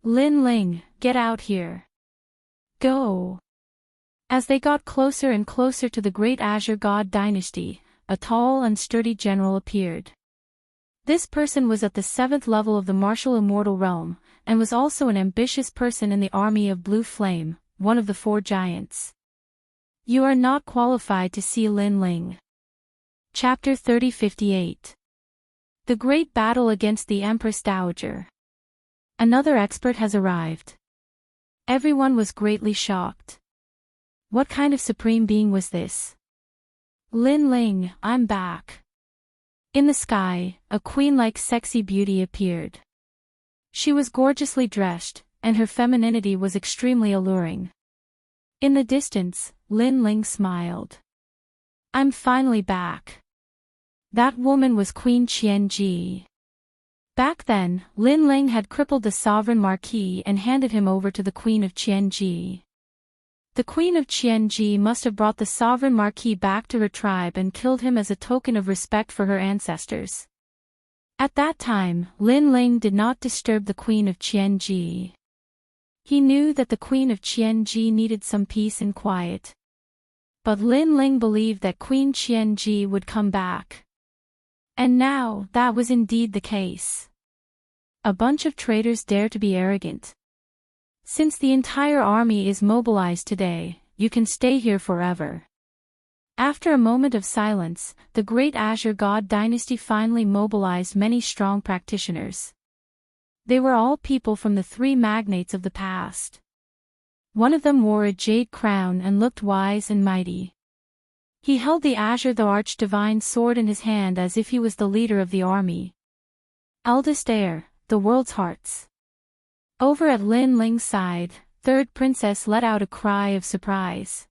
Lin Ling, get out here. Go. As they got closer and closer to the great Azure God dynasty, a tall and sturdy general appeared. This person was at the 7th level of the martial immortal realm, and was also an ambitious person in the army of Blue Flame, one of the 4 giants. You are not qualified to see Lin Ling. Chapter 3058. The Great Battle Against the Empress Dowager. Another expert has arrived. Everyone was greatly shocked. What kind of supreme being was this? Lin Ling, I'm back. In the sky, a queen-like sexy beauty appeared. She was gorgeously dressed, and her femininity was extremely alluring. In the distance, Lin Ling smiled. I'm finally back. That woman was Queen Qianji. Back then, Lin Ling had crippled the sovereign marquis and handed him over to the Queen of Qianji. The Queen of Qianji must have brought the sovereign marquis back to her tribe and killed him as a token of respect for her ancestors. At that time, Lin Ling did not disturb the Queen of Qianji. He knew that the Queen of Qianji needed some peace and quiet. But Lin Ling believed that Queen Qianji would come back. And now, that was indeed the case. A bunch of traitors dare to be arrogant. Since the entire army is mobilized today, you can stay here forever. After a moment of silence, the great Azure God dynasty finally mobilized many strong practitioners. They were all people from the 3 magnates of the past. One of them wore a jade crown and looked wise and mighty. He held the Azure the Archdivine sword in his hand as if he was the leader of the army. Eldest heir, the world's hearts. Over at Lin Ling's side, 3rd princess let out a cry of surprise.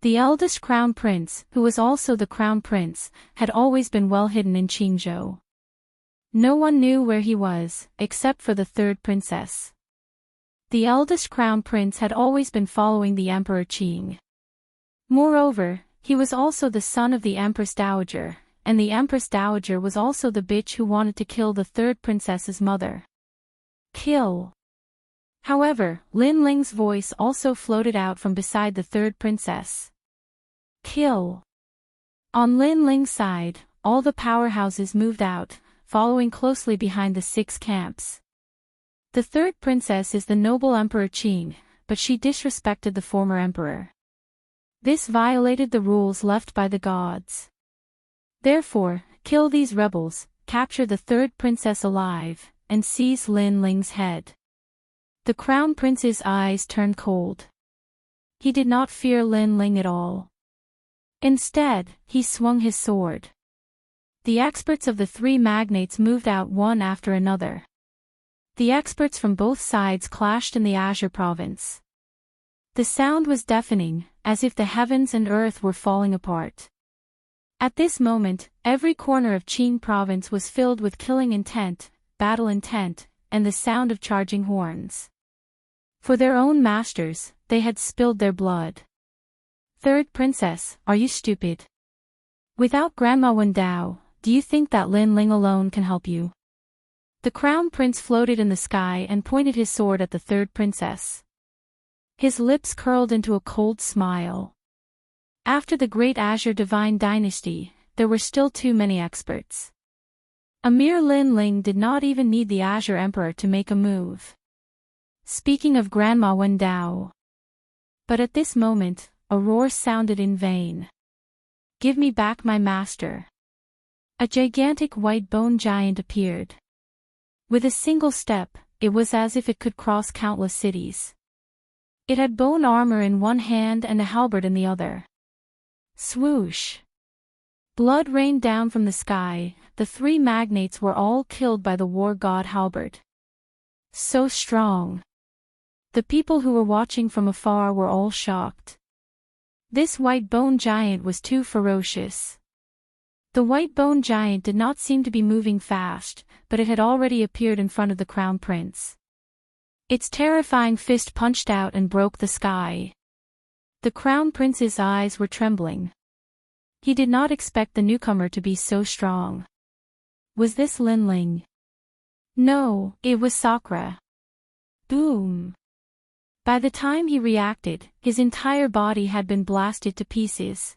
The eldest crown prince, who was also the crown prince, had always been well hidden in Qingzhou. No one knew where he was, except for the 3rd princess. The eldest crown prince had always been following the Emperor Qing. Moreover, he was also the son of the Empress Dowager, and the Empress Dowager was also the bitch who wanted to kill the 3rd princess's mother. Kill. However, Lin Ling's voice also floated out from beside the 3rd princess. Kill. On Lin Ling's side, all the powerhouses moved out, following closely behind the 6 camps. The 3rd princess is the noble Emperor Qing, but she disrespected the former emperor. This violated the rules left by the gods. Therefore, kill these rebels, capture the 3rd princess alive, and seize Lin Ling's head. The crown prince's eyes turned cold. He did not fear Lin Ling at all. Instead, he swung his sword. The experts of the 3 magnates moved out one after another. The experts from both sides clashed in the Azure province. The sound was deafening, as if the heavens and earth were falling apart. At this moment, every corner of Qing province was filled with killing intent, battle intent, and the sound of charging horns. For their own masters, they had spilled their blood. 3rd princess, are you stupid? Without Grandma Wendao, do you think that Lin Ling alone can help you? The crown prince floated in the sky and pointed his sword at the 3rd princess. His lips curled into a cold smile. After the great Azure Divine Dynasty, there were still too many experts. A mere Lin Ling did not even need the Azure Emperor to make a move. Speaking of Grandma Wendao. But at this moment, a roar sounded in vain. Give me back my master. A gigantic white bone giant appeared. With a single step, it was as if it could cross countless cities. It had bone armor in one hand and a halberd in the other. Swoosh! Blood rained down from the sky. The 3 magnates were all killed by the war god halberd. So strong. The people who were watching from afar were all shocked. This white bone giant was too ferocious. The white bone giant did not seem to be moving fast, but it had already appeared in front of the crown prince. Its terrifying fist punched out and broke the sky. The crown prince's eyes were trembling. He did not expect the newcomer to be so strong. Was this Lin Ling? No, it was Sakura. Boom! By the time he reacted, his entire body had been blasted to pieces.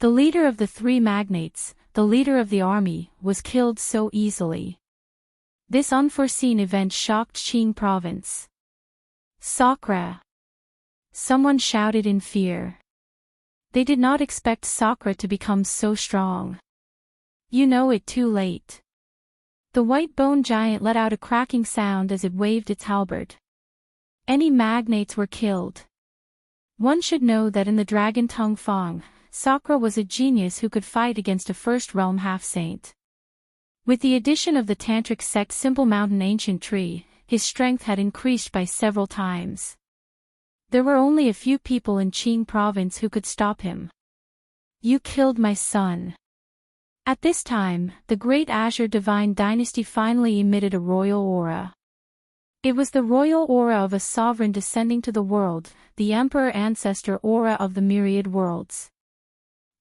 The leader of the three magnates, the leader of the army, was killed so easily. This unforeseen event shocked Qing province. Sakura! Someone shouted in fear. They did not expect Sakura to become so strong. You know it too late. The white bone giant let out a cracking sound as it waved its halberd. Any magnates were killed. One should know that in the Dragon Tongue Fang, Sakura was a genius who could fight against a first realm half-saint. With the addition of the Tantric sect Simple Mountain Ancient Tree, his strength had increased by several times. There were only a few people in Qing province who could stop him. You killed my son. At this time, the great Azure Divine Dynasty finally emitted a royal aura. It was the royal aura of a sovereign descending to the world, the Emperor Ancestor aura of the myriad worlds.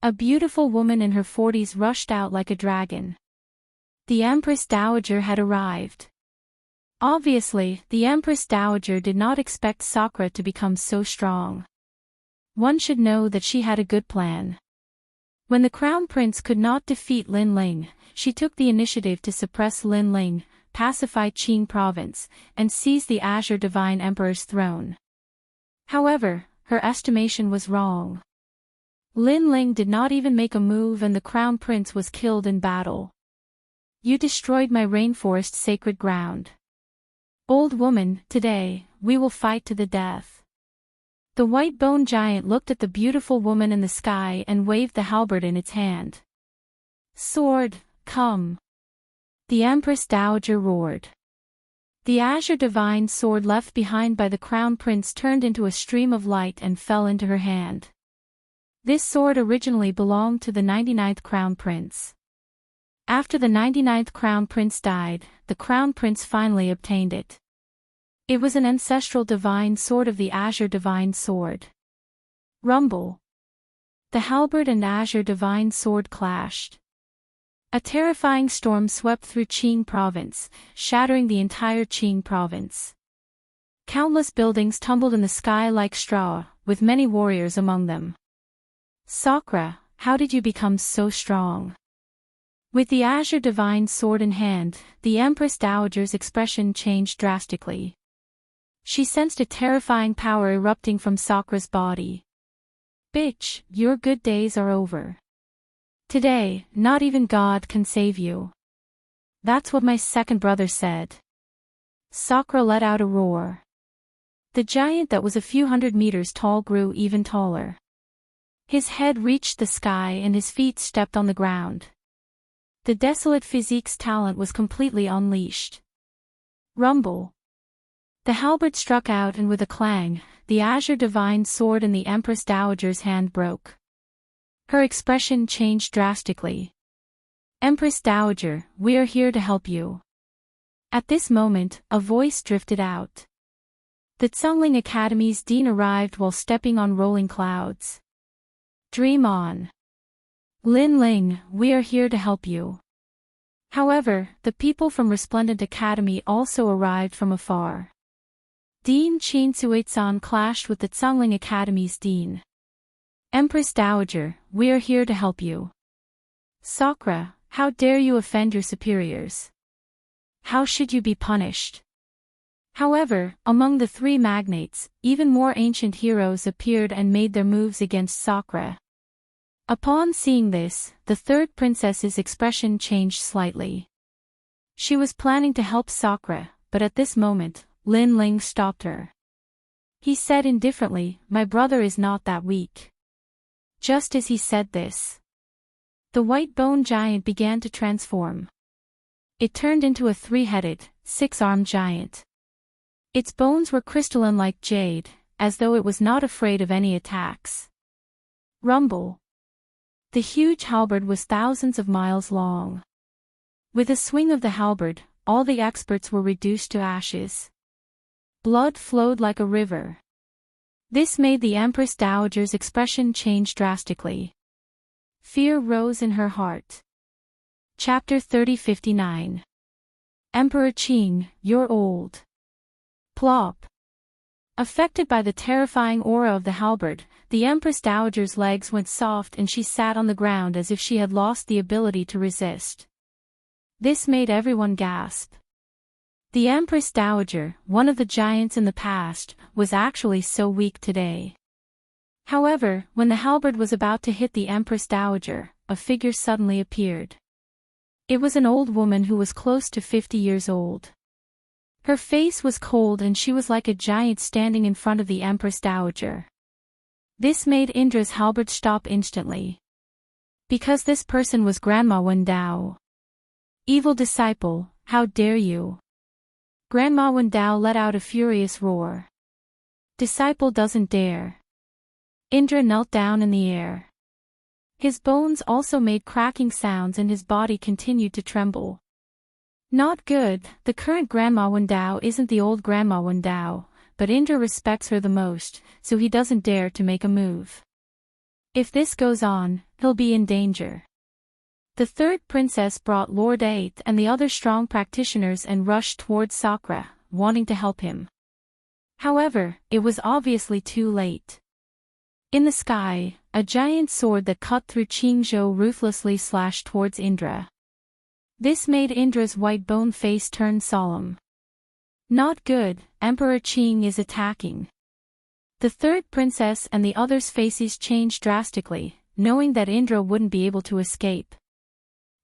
A beautiful woman in her 40s rushed out like a dragon. The Empress Dowager had arrived. Obviously, the Empress Dowager did not expect Sakura to become so strong. One should know that she had a good plan. When the Crown Prince could not defeat Lin Ling, she took the initiative to suppress Lin Ling, pacify Qing province, and seize the Azure Divine Emperor's throne. However, her estimation was wrong. Lin Ling did not even make a move and the Crown Prince was killed in battle. You destroyed my rainforest sacred ground. Old woman, today, we will fight to the death. The white bone giant looked at the beautiful woman in the sky and waved the halberd in its hand. Sword, come. The Empress Dowager roared. The Azure Divine sword left behind by the Crown Prince turned into a stream of light and fell into her hand. This sword originally belonged to the 99th Crown Prince. After the 99th Crown Prince died, the Crown Prince finally obtained it. It was an ancestral divine sword of the Azure Divine Sword. Rumble. The halberd and Azure Divine Sword clashed. A terrifying storm swept through Qing province, shattering the entire Qing province. Countless buildings tumbled in the sky like straw, with many warriors among them. Sakura, how did you become so strong? With the Azure Divine Sword in hand, the Empress Dowager's expression changed drastically. She sensed a terrifying power erupting from Sakura's body. Bitch, your good days are over. Today, not even God can save you. That's what my second brother said. Sakura let out a roar. The giant that was a few hundred meters tall grew even taller. His head reached the sky and his feet stepped on the ground. The desolate physique's talent was completely unleashed. Rumble. The halberd struck out and with a clang, the Azure Divine Sword in the Empress Dowager's hand broke. Her expression changed drastically. Empress Dowager, we are here to help you. At this moment, a voice drifted out. The Tsungling Academy's dean arrived while stepping on rolling clouds. Dream on. Lin Ling, we are here to help you. However, the people from Resplendent Academy also arrived from afar. Dean Qin Suizan clashed with the Tsungling Academy's dean. Empress Dowager, we are here to help you. Sakura, how dare you offend your superiors? How should you be punished? However, among the three magnates, even more ancient heroes appeared and made their moves against Sakura. Upon seeing this, the third princess's expression changed slightly. She was planning to help Sakura, but at this moment, Lin Ling stopped her. He said indifferently, my brother is not that weak. Just as he said this, the white bone giant began to transform. It turned into a three-headed, six-armed giant. Its bones were crystalline like jade, as though it was not afraid of any attacks. Rumble. The huge halberd was thousands of miles long. With a swing of the halberd, all the experts were reduced to ashes. Blood flowed like a river. This made the Empress Dowager's expression change drastically. Fear rose in her heart. Chapter 30:59. Emperor Qing, you're old. Plop. Affected by the terrifying aura of the halberd, the Empress Dowager's legs went soft and she sat on the ground as if she had lost the ability to resist. This made everyone gasp. The Empress Dowager, one of the giants in the past, was actually so weak today. However, when the halberd was about to hit the Empress Dowager, a figure suddenly appeared. It was an old woman who was close to 50 years old. Her face was cold and she was like a giant standing in front of the Empress Dowager. This made Indra's halberd stop instantly. Because this person was Grandma Wendao. Evil disciple, how dare you! Grandma Wendao let out a furious roar. Disciple doesn't dare. Indra knelt down in the air. His bones also made cracking sounds and his body continued to tremble. Not good, the current Grandma Wendao isn't the old Grandma Wendao, but Indra respects her the most, so he doesn't dare to make a move. If this goes on, he'll be in danger. The third princess brought Lord Eighth and the other strong practitioners and rushed towards Sakra, wanting to help him. However, it was obviously too late. In the sky, a giant sword that cut through Qingzhou ruthlessly slashed towards Indra. This made Indra's white bone face turn solemn. Not good, Emperor Qing is attacking. The third princess and the others' faces changed drastically, knowing that Indra wouldn't be able to escape.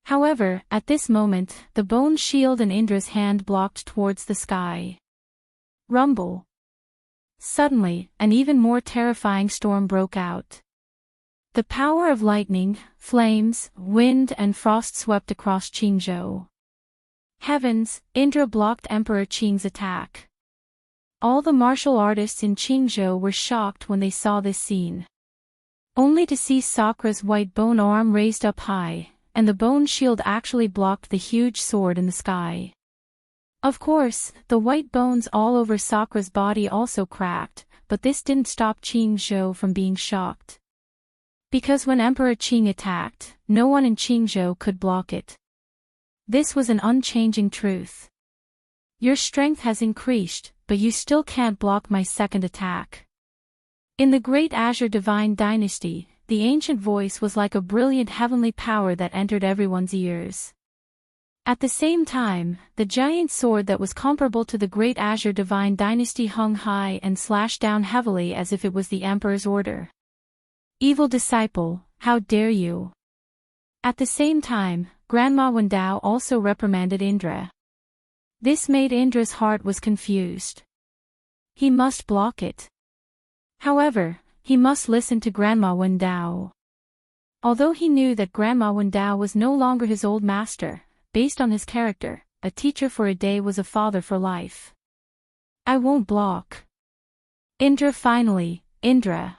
However, at this moment, the bone shield in Indra's hand blocked towards the sky. Rumble. Suddenly, an even more terrifying storm broke out. The power of lightning, flames, wind and frost swept across Qingzhou. Heavens, Indra blocked Emperor Qing's attack. All the martial artists in Qingzhou were shocked when they saw this scene. Only to see Sakra's white bone arm raised up high, and the bone shield actually blocked the huge sword in the sky. Of course, the white bones all over Sakra's body also cracked, but this didn't stop Qingzhou from being shocked. Because when Emperor Qing attacked, no one in Qingzhou could block it. This was an unchanging truth. Your strength has increased, but you still can't block my second attack. In the Great Azure Divine Dynasty, the ancient voice was like a brilliant heavenly power that entered everyone's ears. At the same time, the giant sword that was comparable to the Great Azure Divine Dynasty hung high and slashed down heavily as if it was the Emperor's order. Evil disciple, how dare you! At the same time, Grandma Wendao also reprimanded Indra. This made Indra's heart was confused. He must block it. However, he must listen to Grandma Wendao. Although he knew that Grandma Wendao was no longer his old master, based on his character, a teacher for a day was a father for life. I won't block. Indra finally, Indra.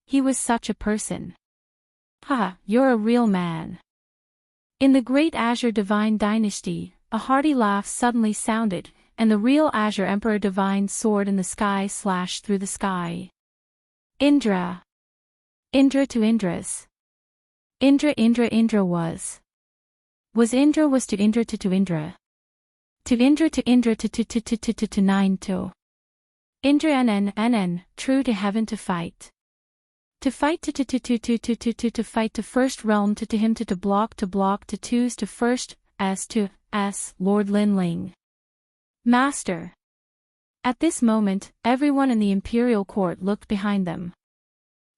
He was such a person. Ha, you're a real man. In the Great Azure Divine Dynasty, a hearty laugh suddenly sounded, and the real Azure Emperor Divine sword in the sky slashed through the sky. Indra. Indra to Indras. Indra was. Was Indra was to Indra to Indra. To Indra to Indra to nine to. Indra NN, true to heaven to fight. To fight to fight to first realm to him to block to twos to first, to S, Lord Lin Ling. Master. At this moment, everyone in the imperial court looked behind them.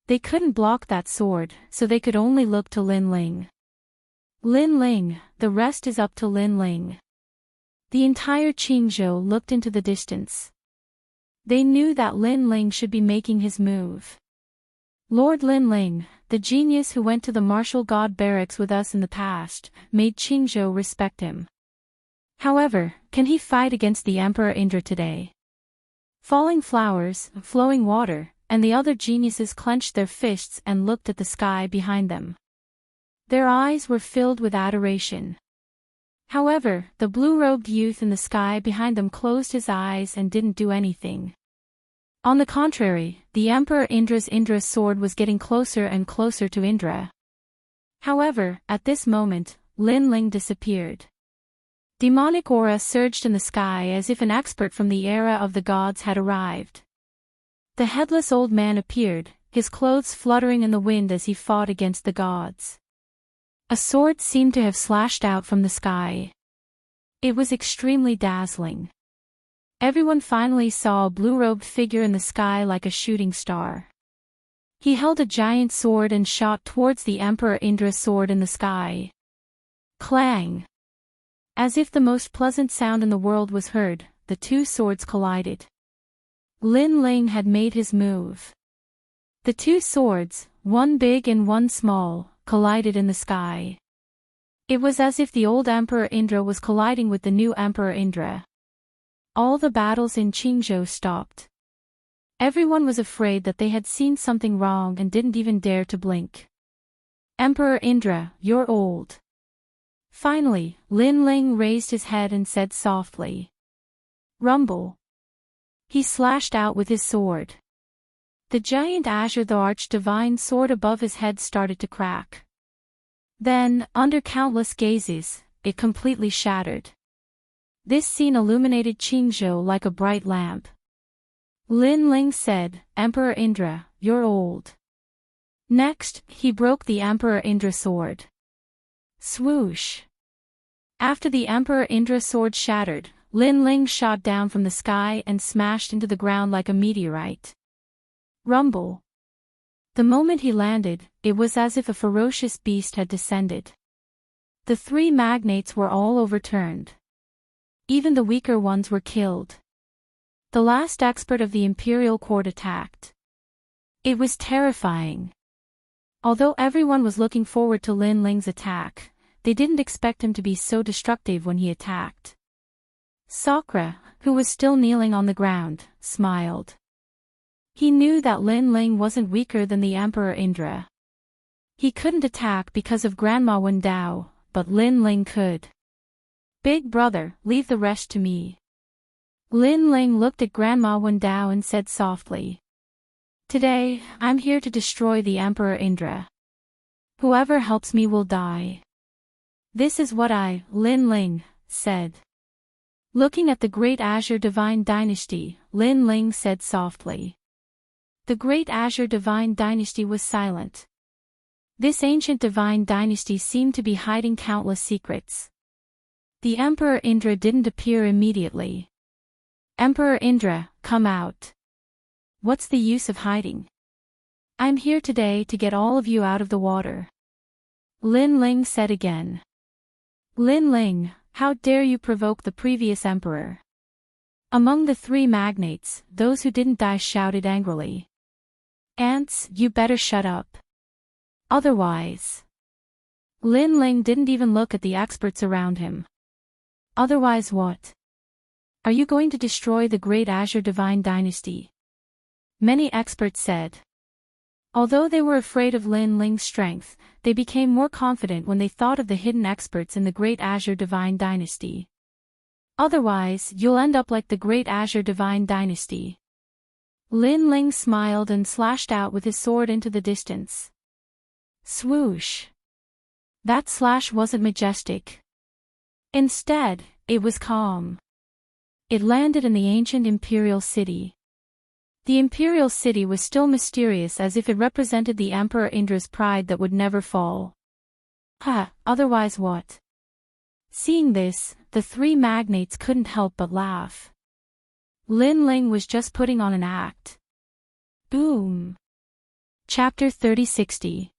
They couldn't block that sword, so they could only look to Lin Ling. Lin Ling, the rest is up to Lin Ling. The entire Qingzhou looked into the distance. They knew that Lin Ling should be making his move. Lord Lin Ling, the genius who went to the martial god barracks with us in the past, made Qingzhou respect him. However, can he fight against the Emperor Indra today? Falling flowers, flowing water, and the other geniuses clenched their fists and looked at the sky behind them. Their eyes were filled with adoration. However, the blue-robed youth in the sky behind them closed his eyes and didn't do anything. On the contrary, the Emperor Indra's sword was getting closer and closer to Indra. However, at this moment, Lin Ling disappeared. Demonic aura surged in the sky as if an expert from the era of the gods had arrived. The headless old man appeared, his clothes fluttering in the wind as he fought against the gods. A sword seemed to have slashed out from the sky. It was extremely dazzling. Everyone finally saw a blue-robed figure in the sky like a shooting star. He held a giant sword and shot towards the Emperor Indra's sword in the sky. Clang! As if the most pleasant sound in the world was heard, the two swords collided. Lin Ling had made his move. The two swords, one big and one small, collided in the sky. It was as if the old Emperor Indra was colliding with the new Emperor Indra. All the battles in Qingzhou stopped. Everyone was afraid that they had seen something wrong and didn't even dare to blink. Emperor Indra, you're old. Finally, Lin Ling raised his head and said softly. Rumble. He slashed out with his sword. The giant azure the arch-divine sword above his head started to crack. Then, under countless gazes, it completely shattered. This scene illuminated Qingzhou like a bright lamp. Lin Ling said, Emperor Indra, you're old. Next, he broke the Emperor Indra sword. Swoosh! After the Emperor Indra sword shattered, Lin Ling shot down from the sky and smashed into the ground like a meteorite. Rumble. The moment he landed, it was as if a ferocious beast had descended. The three magnates were all overturned. Even the weaker ones were killed. The last expert of the imperial court attacked. It was terrifying. Although everyone was looking forward to Lin Ling's attack, they didn't expect him to be so destructive when he attacked. Sakra, who was still kneeling on the ground, smiled. He knew that Lin Ling wasn't weaker than the Emperor Indra. He couldn't attack because of Grandma Wen Dao, but Lin Ling could. Big brother, leave the rest to me. Lin Ling looked at Grandma Wen Dao and said softly. Today, I'm here to destroy the Emperor Indra. Whoever helps me will die. This is what I, Lin Ling, said. Looking at the great Azure Divine Dynasty, Lin Ling said softly. The great Azure Divine Dynasty was silent. This ancient divine dynasty seemed to be hiding countless secrets. The Emperor Indra didn't appear immediately. Emperor Indra, come out. What's the use of hiding? I'm here today to get all of you out of the water. Lin Ling said again. Lin Ling, how dare you provoke the previous emperor? Among the three magnates, those who didn't die shouted angrily. Ants, you better shut up. Otherwise. Lin Ling didn't even look at the experts around him. Otherwise what? Are you going to destroy the great Azure Divine Dynasty? Many experts said. Although they were afraid of Lin Ling's strength, they became more confident when they thought of the hidden experts in the great Azure Divine Dynasty. Otherwise, you'll end up like the great Azure Divine Dynasty. Lin Ling smiled and slashed out with his sword into the distance. Swoosh! That slash wasn't majestic. Instead, it was calm. It landed in the ancient imperial city. The imperial city was still mysterious as if it represented the Emperor Indra's pride that would never fall. Otherwise what? Seeing this, the three magnates couldn't help but laugh. Lin Ling was just putting on an act. Boom! Chapter 3060.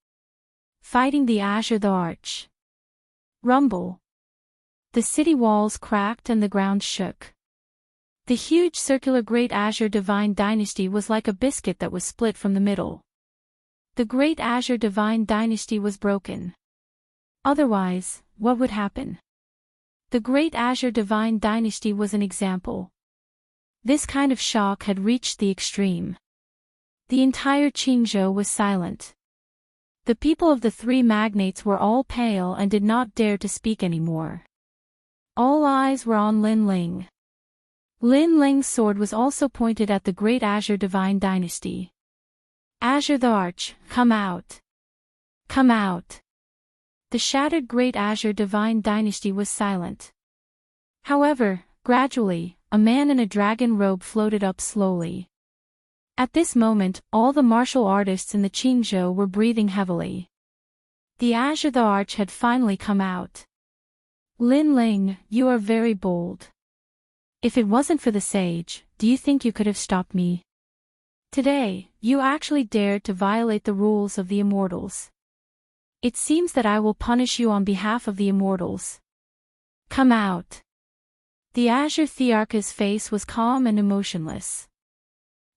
Fighting the Azure the Arch. Rumble. The city walls cracked and the ground shook. The huge circular Great Azure Divine Dynasty was like a biscuit that was split from the middle. The Great Azure Divine Dynasty was broken. Otherwise, what would happen? The Great Azure Divine Dynasty was an example. This kind of shock had reached the extreme. the entire Qingzhou was silent. The people of the three magnates were all pale and did not dare to speak anymore. All eyes were on Lin Ling. Lin Ling's sword was also pointed at the great Azure Divine Dynasty. Azure the Arch, come out! Come out! The shattered great Azure Divine Dynasty was silent. However, gradually, a man in a dragon robe floated up slowly. At this moment, all the martial artists in the Qingzhou were breathing heavily. The Azure the Arch had finally come out. Lin Ling, you are very bold. If it wasn't for the sage, do you think you could have stopped me? Today, you actually dared to violate the rules of the Immortals. It seems that I will punish you on behalf of the Immortals. Come out. The Azure Thearch's face was calm and emotionless.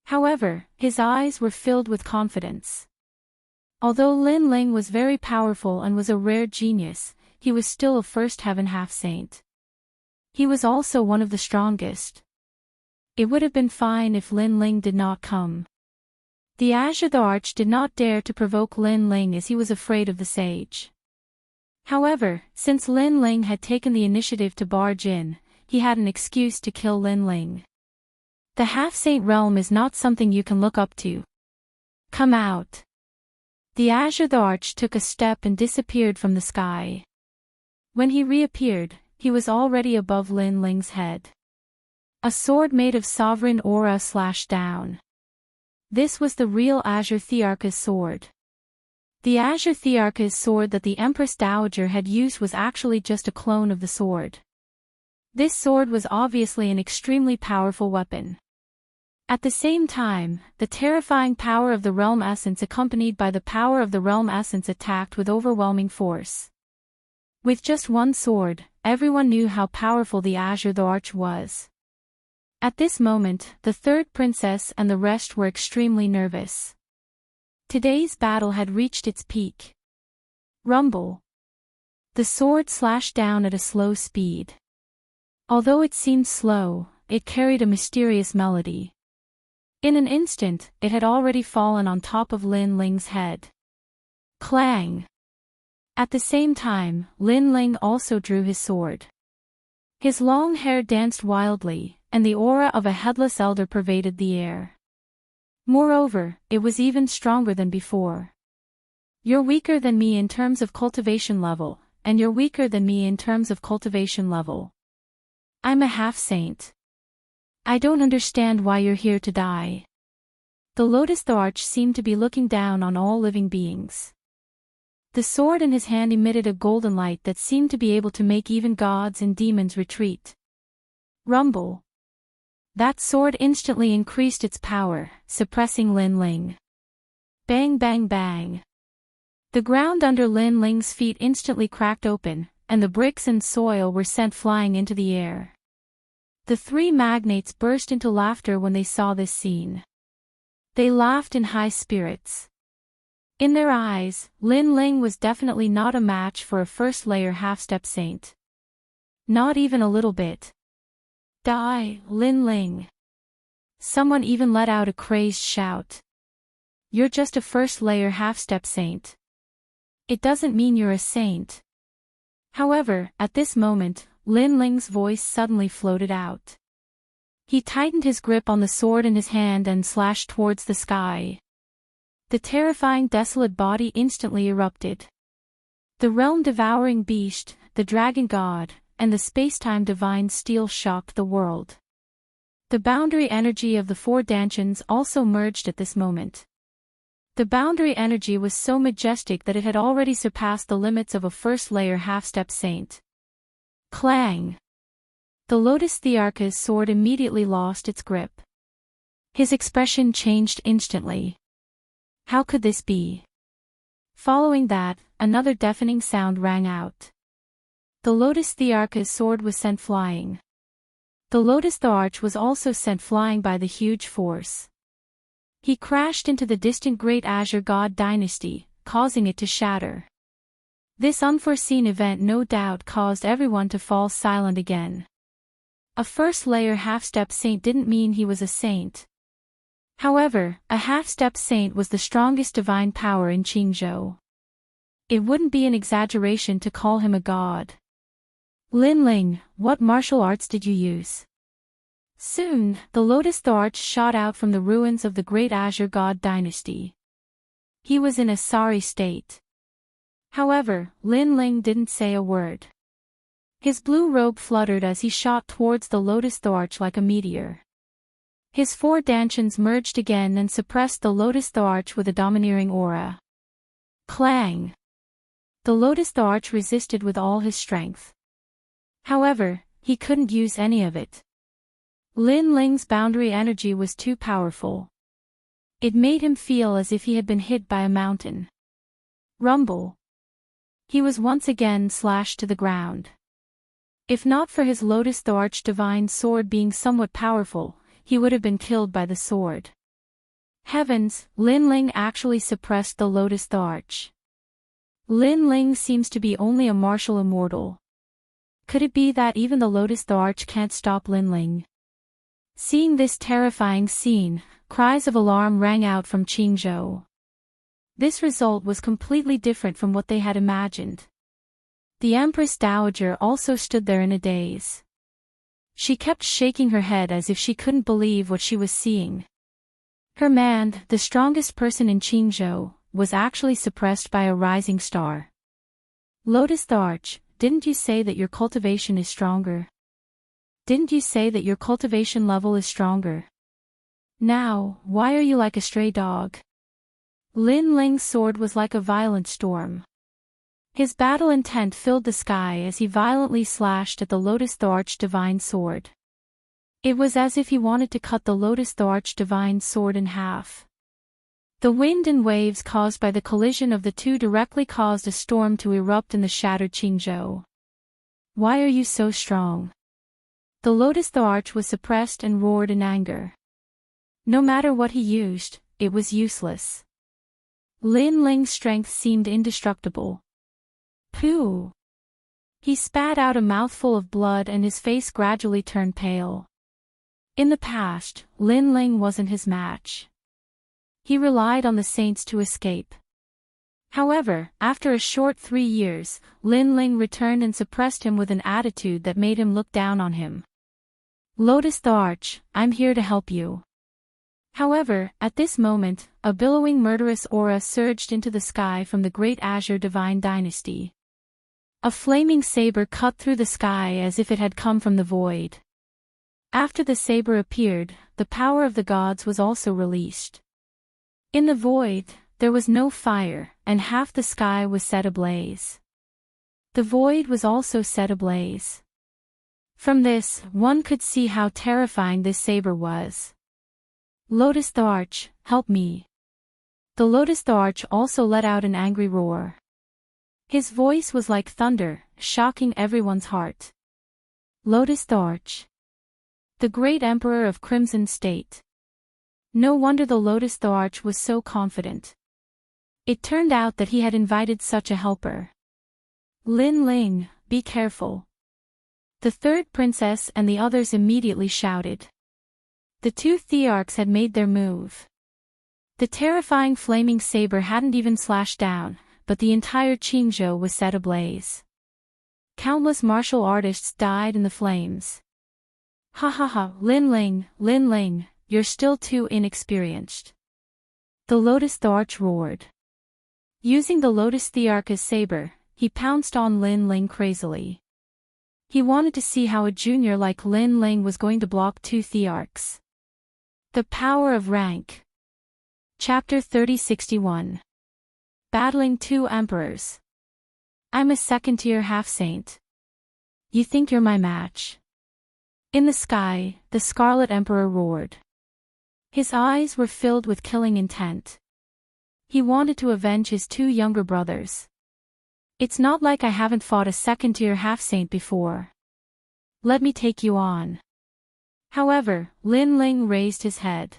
However, his eyes were filled with confidence. Although Lin Ling was very powerful and was a rare genius, he was still a first heaven half-saint. He was also one of the strongest. It would have been fine if Lin Ling did not come. The Azure the Arch did not dare to provoke Lin Ling as he was afraid of the sage. However, since Lin Ling had taken the initiative to barge in, he had an excuse to kill Lin Ling. The half-saint realm is not something you can look up to. Come out. The Azure the Arch took a step and disappeared from the sky. When he reappeared, he was already above Lin Ling's head. A sword made of sovereign aura slashed down. This was the real Azure Thearch's sword. The Azure Thearch's sword that the Empress Dowager had used was actually just a clone of the sword. This sword was obviously an extremely powerful weapon. At the same time, the terrifying power of the Realm Essence accompanied by the power of the Realm Essence attacked with overwhelming force. With just one sword, everyone knew how powerful the Azure the Arch was. At this moment, the third princess and the rest were extremely nervous. Today's battle had reached its peak. Rumble. The sword slashed down at a slow speed. Although it seemed slow, it carried a mysterious melody. In an instant, it had already fallen on top of Lin Ling's head. Clang! At the same time, Lin Ling also drew his sword. His long hair danced wildly, and the aura of a headless elder pervaded the air. Moreover, it was even stronger than before. You're weaker than me in terms of cultivation level, and you're weaker than me in terms of cultivation level. I'm a half-saint. I don't understand why you're here to die. The Lotus the Arch seemed to be looking down on all living beings. The sword in his hand emitted a golden light that seemed to be able to make even gods and demons retreat. Rumble. That sword instantly increased its power, suppressing Lin Ling. Bang bang bang. The ground under Lin Ling's feet instantly cracked open, and the bricks and soil were sent flying into the air. The three magnates burst into laughter when they saw this scene. They laughed in high spirits. In their eyes, Lin Ling was definitely not a match for a first-layer half-step saint. Not even a little bit. Die, Lin Ling. Someone even let out a crazed shout. You're just a first-layer half-step saint. It doesn't mean you're a saint. However, at this moment, Lin Ling's voice suddenly floated out. He tightened his grip on the sword in his hand and slashed towards the sky. The terrifying desolate body instantly erupted. The realm-devouring beast, the dragon god, and the space-time divine steel shocked the world. The boundary energy of the four Dantians also merged at this moment. The boundary energy was so majestic that it had already surpassed the limits of a first-layer half-step saint. Clang! The Lotus Thearch's sword immediately lost its grip. His expression changed instantly. How could this be? Following that, another deafening sound rang out. The Lotus Thearch's sword was sent flying. The Lotus the Arch was also sent flying by the huge force. He crashed into the distant Great Azure God Dynasty, causing it to shatter. This unforeseen event no doubt caused everyone to fall silent again. A first-layer half-step saint didn't mean he was a saint. However, a half-step saint was the strongest divine power in Qingzhou. It wouldn't be an exaggeration to call him a god. Lin Ling, what martial arts did you use? Soon, the lotus torch shot out from the ruins of the great Azure God dynasty. He was in a sorry state. However, Lin Ling didn't say a word. His blue robe fluttered as he shot towards the lotus torch like a meteor. His four dantians merged again and suppressed the lotus torch with a domineering aura. Clang! The lotus torch resisted with all his strength. However, he couldn't use any of it. Lin Ling's boundary energy was too powerful. It made him feel as if he had been hit by a mountain. Rumble! He was once again slashed to the ground. If not for his lotus torch divine sword being somewhat powerful, he would have been killed by the sword. Heavens, Lin Ling actually suppressed the lotus torch. Lin Ling seems to be only a martial immortal. Could it be that even the lotus torch can't stop Lin Ling? Seeing this terrifying scene, cries of alarm rang out from Qingzhou. This result was completely different from what they had imagined. The Empress Dowager also stood there in a daze. She kept shaking her head as if she couldn't believe what she was seeing. Her man, the strongest person in Qingzhou, was actually suppressed by a rising star. Lotus Torch, didn't you say that your cultivation is stronger? Didn't you say that your cultivation level is stronger? Now, why are you like a stray dog? Lin Ling's sword was like a violent storm. His battle intent filled the sky as he violently slashed at the Lotus Torch divine sword. It was as if he wanted to cut the Lotus Torch divine sword in half. The wind and waves caused by the collision of the two directly caused a storm to erupt in the shattered Qingzhou. Why are you so strong? The Lotus Torch was suppressed and roared in anger. No matter what he used, it was useless. Lin Ling's strength seemed indestructible. Pooh! He spat out a mouthful of blood and his face gradually turned pale. In the past, Lin Ling wasn't his match. He relied on the saints to escape. However, after a short 3 years, Lin Ling returned and suppressed him with an attitude that made him look down on him. Lotus Torch, I'm here to help you. However, at this moment, a billowing murderous aura surged into the sky from the great Azure divine dynasty. A flaming saber cut through the sky as if it had come from the void. After the saber appeared, the power of the gods was also released. In the void, there was no fire, and half the sky was set ablaze. The void was also set ablaze. From this, one could see how terrifying this saber was. Lotus Torch, help me. The Lotus Torch also let out an angry roar. His voice was like thunder, shocking everyone's heart. Lotus Torch. The great Emperor of Crimson State. No wonder the Lotus Torch was so confident. It turned out that he had invited such a helper. Lin Ling, be careful. The third princess and the others immediately shouted. The two thearchs had made their move. The terrifying flaming saber hadn't even slashed down, but the entire Qingzhou was set ablaze. Countless martial artists died in the flames. Ha ha ha, Lin Ling, you're still too inexperienced. The Lotus Torch roared. Using the Lotus Thearch as saber, he pounced on Lin Ling crazily. He wanted to see how a junior like Lin Ling was going to block two Thearchs. The power of rank. Chapter 3061. Battling two emperors. I'm a second-tier half-saint. You think you're my match? In the sky, the Scarlet Emperor roared. His eyes were filled with killing intent. He wanted to avenge his two younger brothers. It's not like I haven't fought a second-tier half-saint before. Let me take you on. However, Lin Ling raised his head.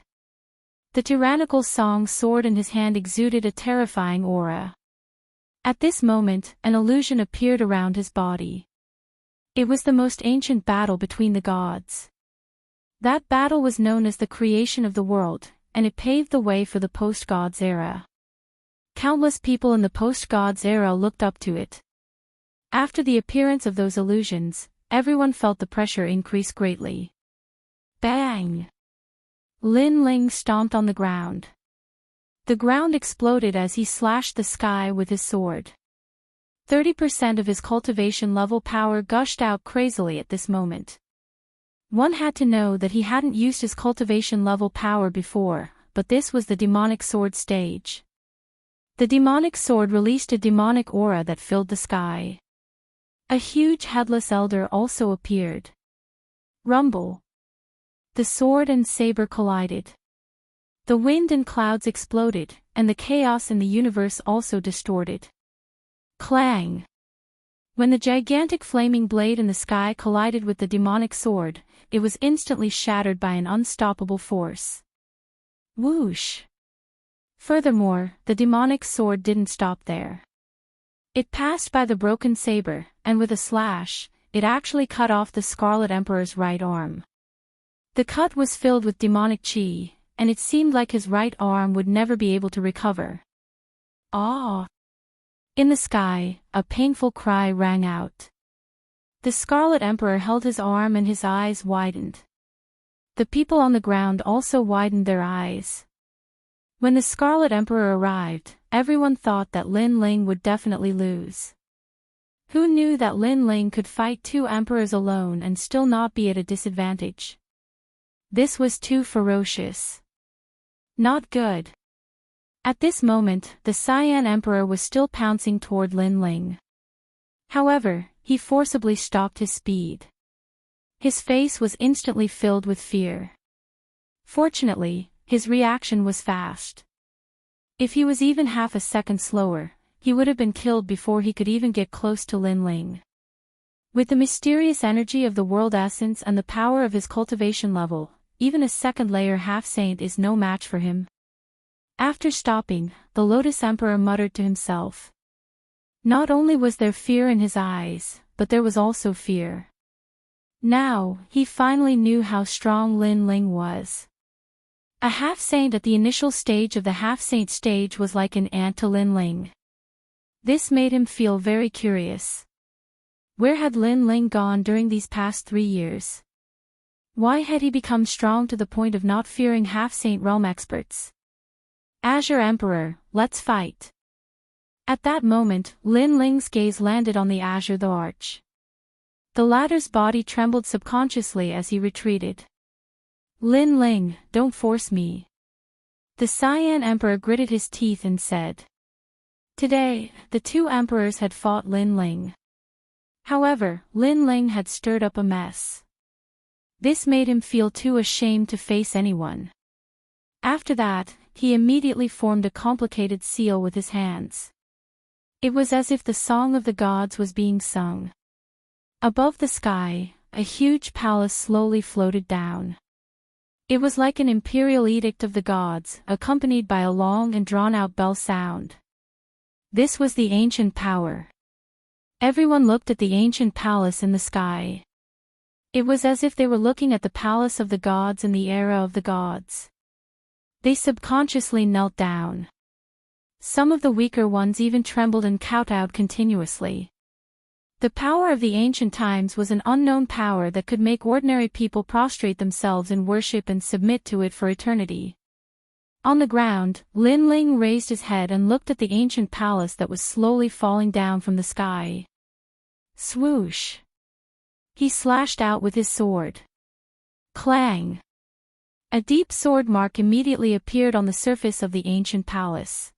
The tyrannical song sword in his hand exuded a terrifying aura. At this moment, an illusion appeared around his body. It was the most ancient battle between the gods. That battle was known as the creation of the world, and it paved the way for the post-Gods era. Countless people in the post-Gods era looked up to it. After the appearance of those illusions, everyone felt the pressure increase greatly. Bang! Lin Ling stomped on the ground. The ground exploded as he slashed the sky with his sword. 30% of his cultivation level power gushed out crazily at this moment. One had to know that he hadn't used his cultivation level power before, but this was the demonic sword stage. The demonic sword released a demonic aura that filled the sky. A huge headless elder also appeared. Rumble. The sword and saber collided. The wind and clouds exploded, and the chaos in the universe also distorted. Clang! When the gigantic flaming blade in the sky collided with the demonic sword, it was instantly shattered by an unstoppable force. Whoosh! Furthermore, the demonic sword didn't stop there. It passed by the broken saber, and with a slash, it actually cut off the Scarlet Emperor's right arm. The cut was filled with demonic chi, and it seemed like his right arm would never be able to recover. Ah! In the sky, a painful cry rang out. The Scarlet Emperor held his arm and his eyes widened. The people on the ground also widened their eyes. When the Scarlet Emperor arrived, everyone thought that Lin Ling would definitely lose. Who knew that Lin Ling could fight two emperors alone and still not be at a disadvantage? This was too ferocious. Not good. At this moment, the Cyan Emperor was still pouncing toward Lin Ling. However, he forcibly stopped his speed. His face was instantly filled with fear. Fortunately, his reaction was fast. If he was even half a second slower, he would have been killed before he could even get close to Lin Ling. With the mysterious energy of the world essence and the power of his cultivation level, even a second-layer half-saint is no match for him. After stopping, the Lotus Emperor muttered to himself. Not only was there fear in his eyes, but there was also fear. Now, he finally knew how strong Lin Ling was. A half-saint at the initial stage of the half-saint stage was like an ant to Lin Ling. This made him feel very curious. Where had Lin Ling gone during these past 3 years? Why had he become strong to the point of not fearing half-saint realm experts? Azure Emperor, let's fight. At that moment, Lin Ling's gaze landed on the Azure the Arch. The latter's body trembled subconsciously as he retreated. Lin Ling, don't force me. The Cyan Emperor gritted his teeth and said. Today, the two emperors had fought Lin Ling. However, Lin Ling had stirred up a mess. This made him feel too ashamed to face anyone. After that, he immediately formed a complicated seal with his hands. It was as if the song of the gods was being sung. Above the sky, a huge palace slowly floated down. It was like an imperial edict of the gods, accompanied by a long and drawn-out bell sound. This was the ancient power. Everyone looked at the ancient palace in the sky. It was as if they were looking at the palace of the gods in the era of the gods. They subconsciously knelt down. Some of the weaker ones even trembled and kowtowed continuously. The power of the ancient times was an unknown power that could make ordinary people prostrate themselves in worship and submit to it for eternity. On the ground, Lin Ling raised his head and looked at the ancient palace that was slowly falling down from the sky. Swoosh! He slashed out with his sword. Clang! A deep sword mark immediately appeared on the surface of the ancient palace.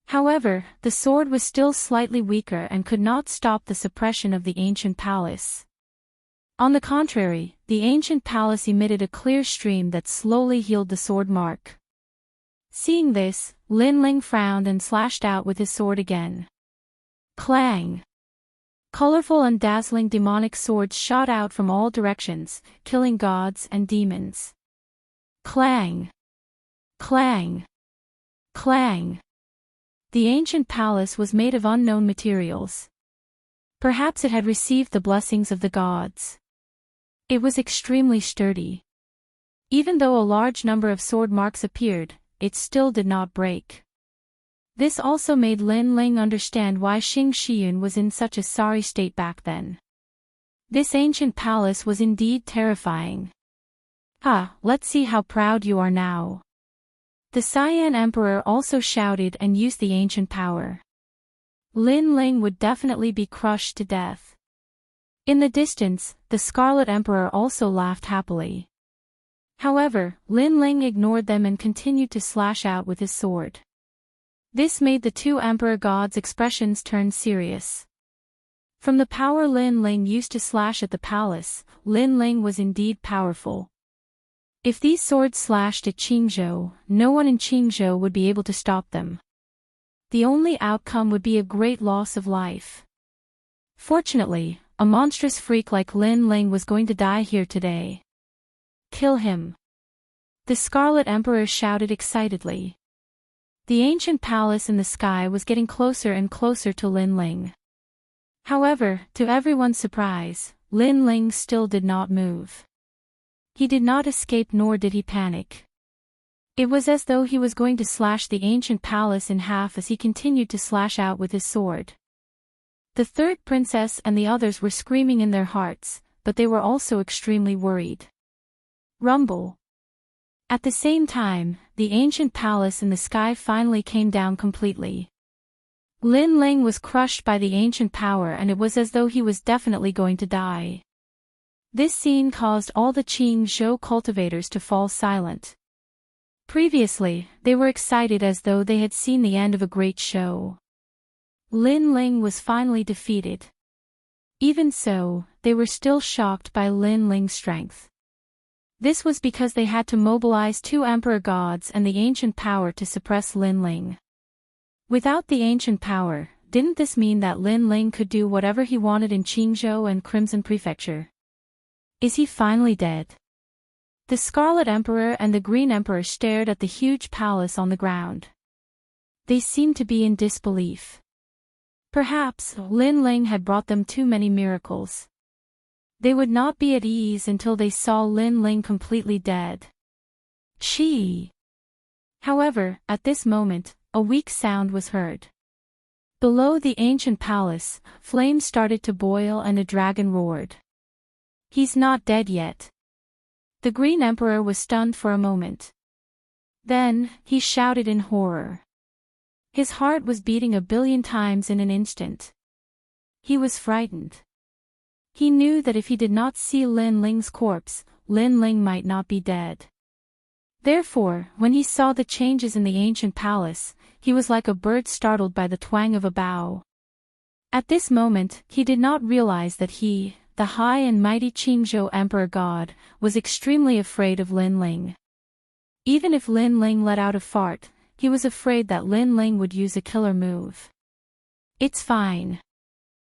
However, the sword was still slightly weaker and could not stop the suppression of the ancient palace. On the contrary, the ancient palace emitted a clear stream that slowly healed the sword mark. Seeing this, Lin Ling frowned and slashed out with his sword again. Clang! Colorful and dazzling demonic swords shot out from all directions, killing gods and demons. Clang! Clang! Clang! The ancient palace was made of unknown materials. Perhaps it had received the blessings of the gods. It was extremely sturdy. Even though a large number of sword marks appeared, it still did not break. This also made Lin Ling understand why Xing Shiyun was in such a sorry state back then. This ancient palace was indeed terrifying. Let's see how proud you are now. The Cyan Emperor also shouted and used the ancient power. Lin Ling would definitely be crushed to death. In the distance, the Scarlet Emperor also laughed happily. However, Lin Ling ignored them and continued to slash out with his sword. This made the two Emperor gods' expressions turn serious. From the power Lin Ling used to slash at the palace, Lin Ling was indeed powerful. If these swords slashed at Qingzhou, no one in Qingzhou would be able to stop them. The only outcome would be a great loss of life. Fortunately, a monstrous freak like Lin Ling was going to die here today. Kill him. The Scarlet Emperor shouted excitedly. The ancient palace in the sky was getting closer and closer to Lin Ling. However, to everyone's surprise, Lin Ling still did not move. He did not escape nor did he panic. It was as though he was going to slash the ancient palace in half as he continued to slash out with his sword. The third princess and the others were screaming in their hearts, but they were also extremely worried. Rumble. At the same time, the ancient palace in the sky finally came down completely. Lin Ling was crushed by the ancient power and it was as though he was definitely going to die. This scene caused all the Qingzhou cultivators to fall silent. Previously, they were excited as though they had seen the end of a great show. Lin Ling was finally defeated. Even so, they were still shocked by Lin Ling's strength. This was because they had to mobilize two Emperor gods and the ancient power to suppress Lin Ling. Without the ancient power, didn't this mean that Lin Ling could do whatever he wanted in Qingzhou and Crimson Prefecture? Is he finally dead? The Scarlet Emperor and the Green Emperor stared at the huge palace on the ground. They seemed to be in disbelief. Perhaps Lin Ling had brought them too many miracles. They would not be at ease until they saw Lin Ling completely dead. Chi! However, at this moment, a weak sound was heard. Below the ancient palace, flames started to boil and a dragon roared. He's not dead yet. The Green Emperor was stunned for a moment. Then, he shouted in horror. His heart was beating 1,000,000,000 times in an instant. He was frightened. He knew that if he did not see Lin Ling's corpse, Lin Ling might not be dead. Therefore, when he saw the changes in the ancient palace, he was like a bird startled by the twang of a bow. At this moment, he did not realize that he, the high and mighty Qingzhou Emperor God, was extremely afraid of Lin Ling. Even if Lin Ling let out a fart, he was afraid that Lin Ling would use a killer move. It's fine.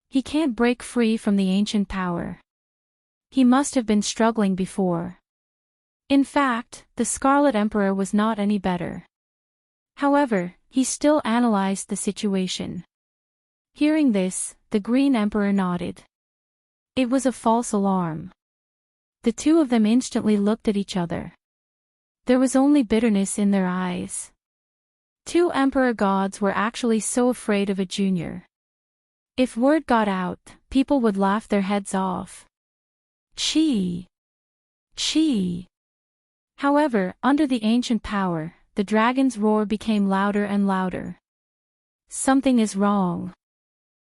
He can't break free from the ancient power. He must have been struggling before. In fact, the Scarlet Emperor was not any better. However, he still analyzed the situation. Hearing this, the Green Emperor nodded. It was a false alarm. The two of them instantly looked at each other. There was only bitterness in their eyes. Two Emperor gods were actually so afraid of a junior. If word got out, people would laugh their heads off. Chi! Chi! However, under the ancient power, the dragon's roar became louder and louder. Something is wrong.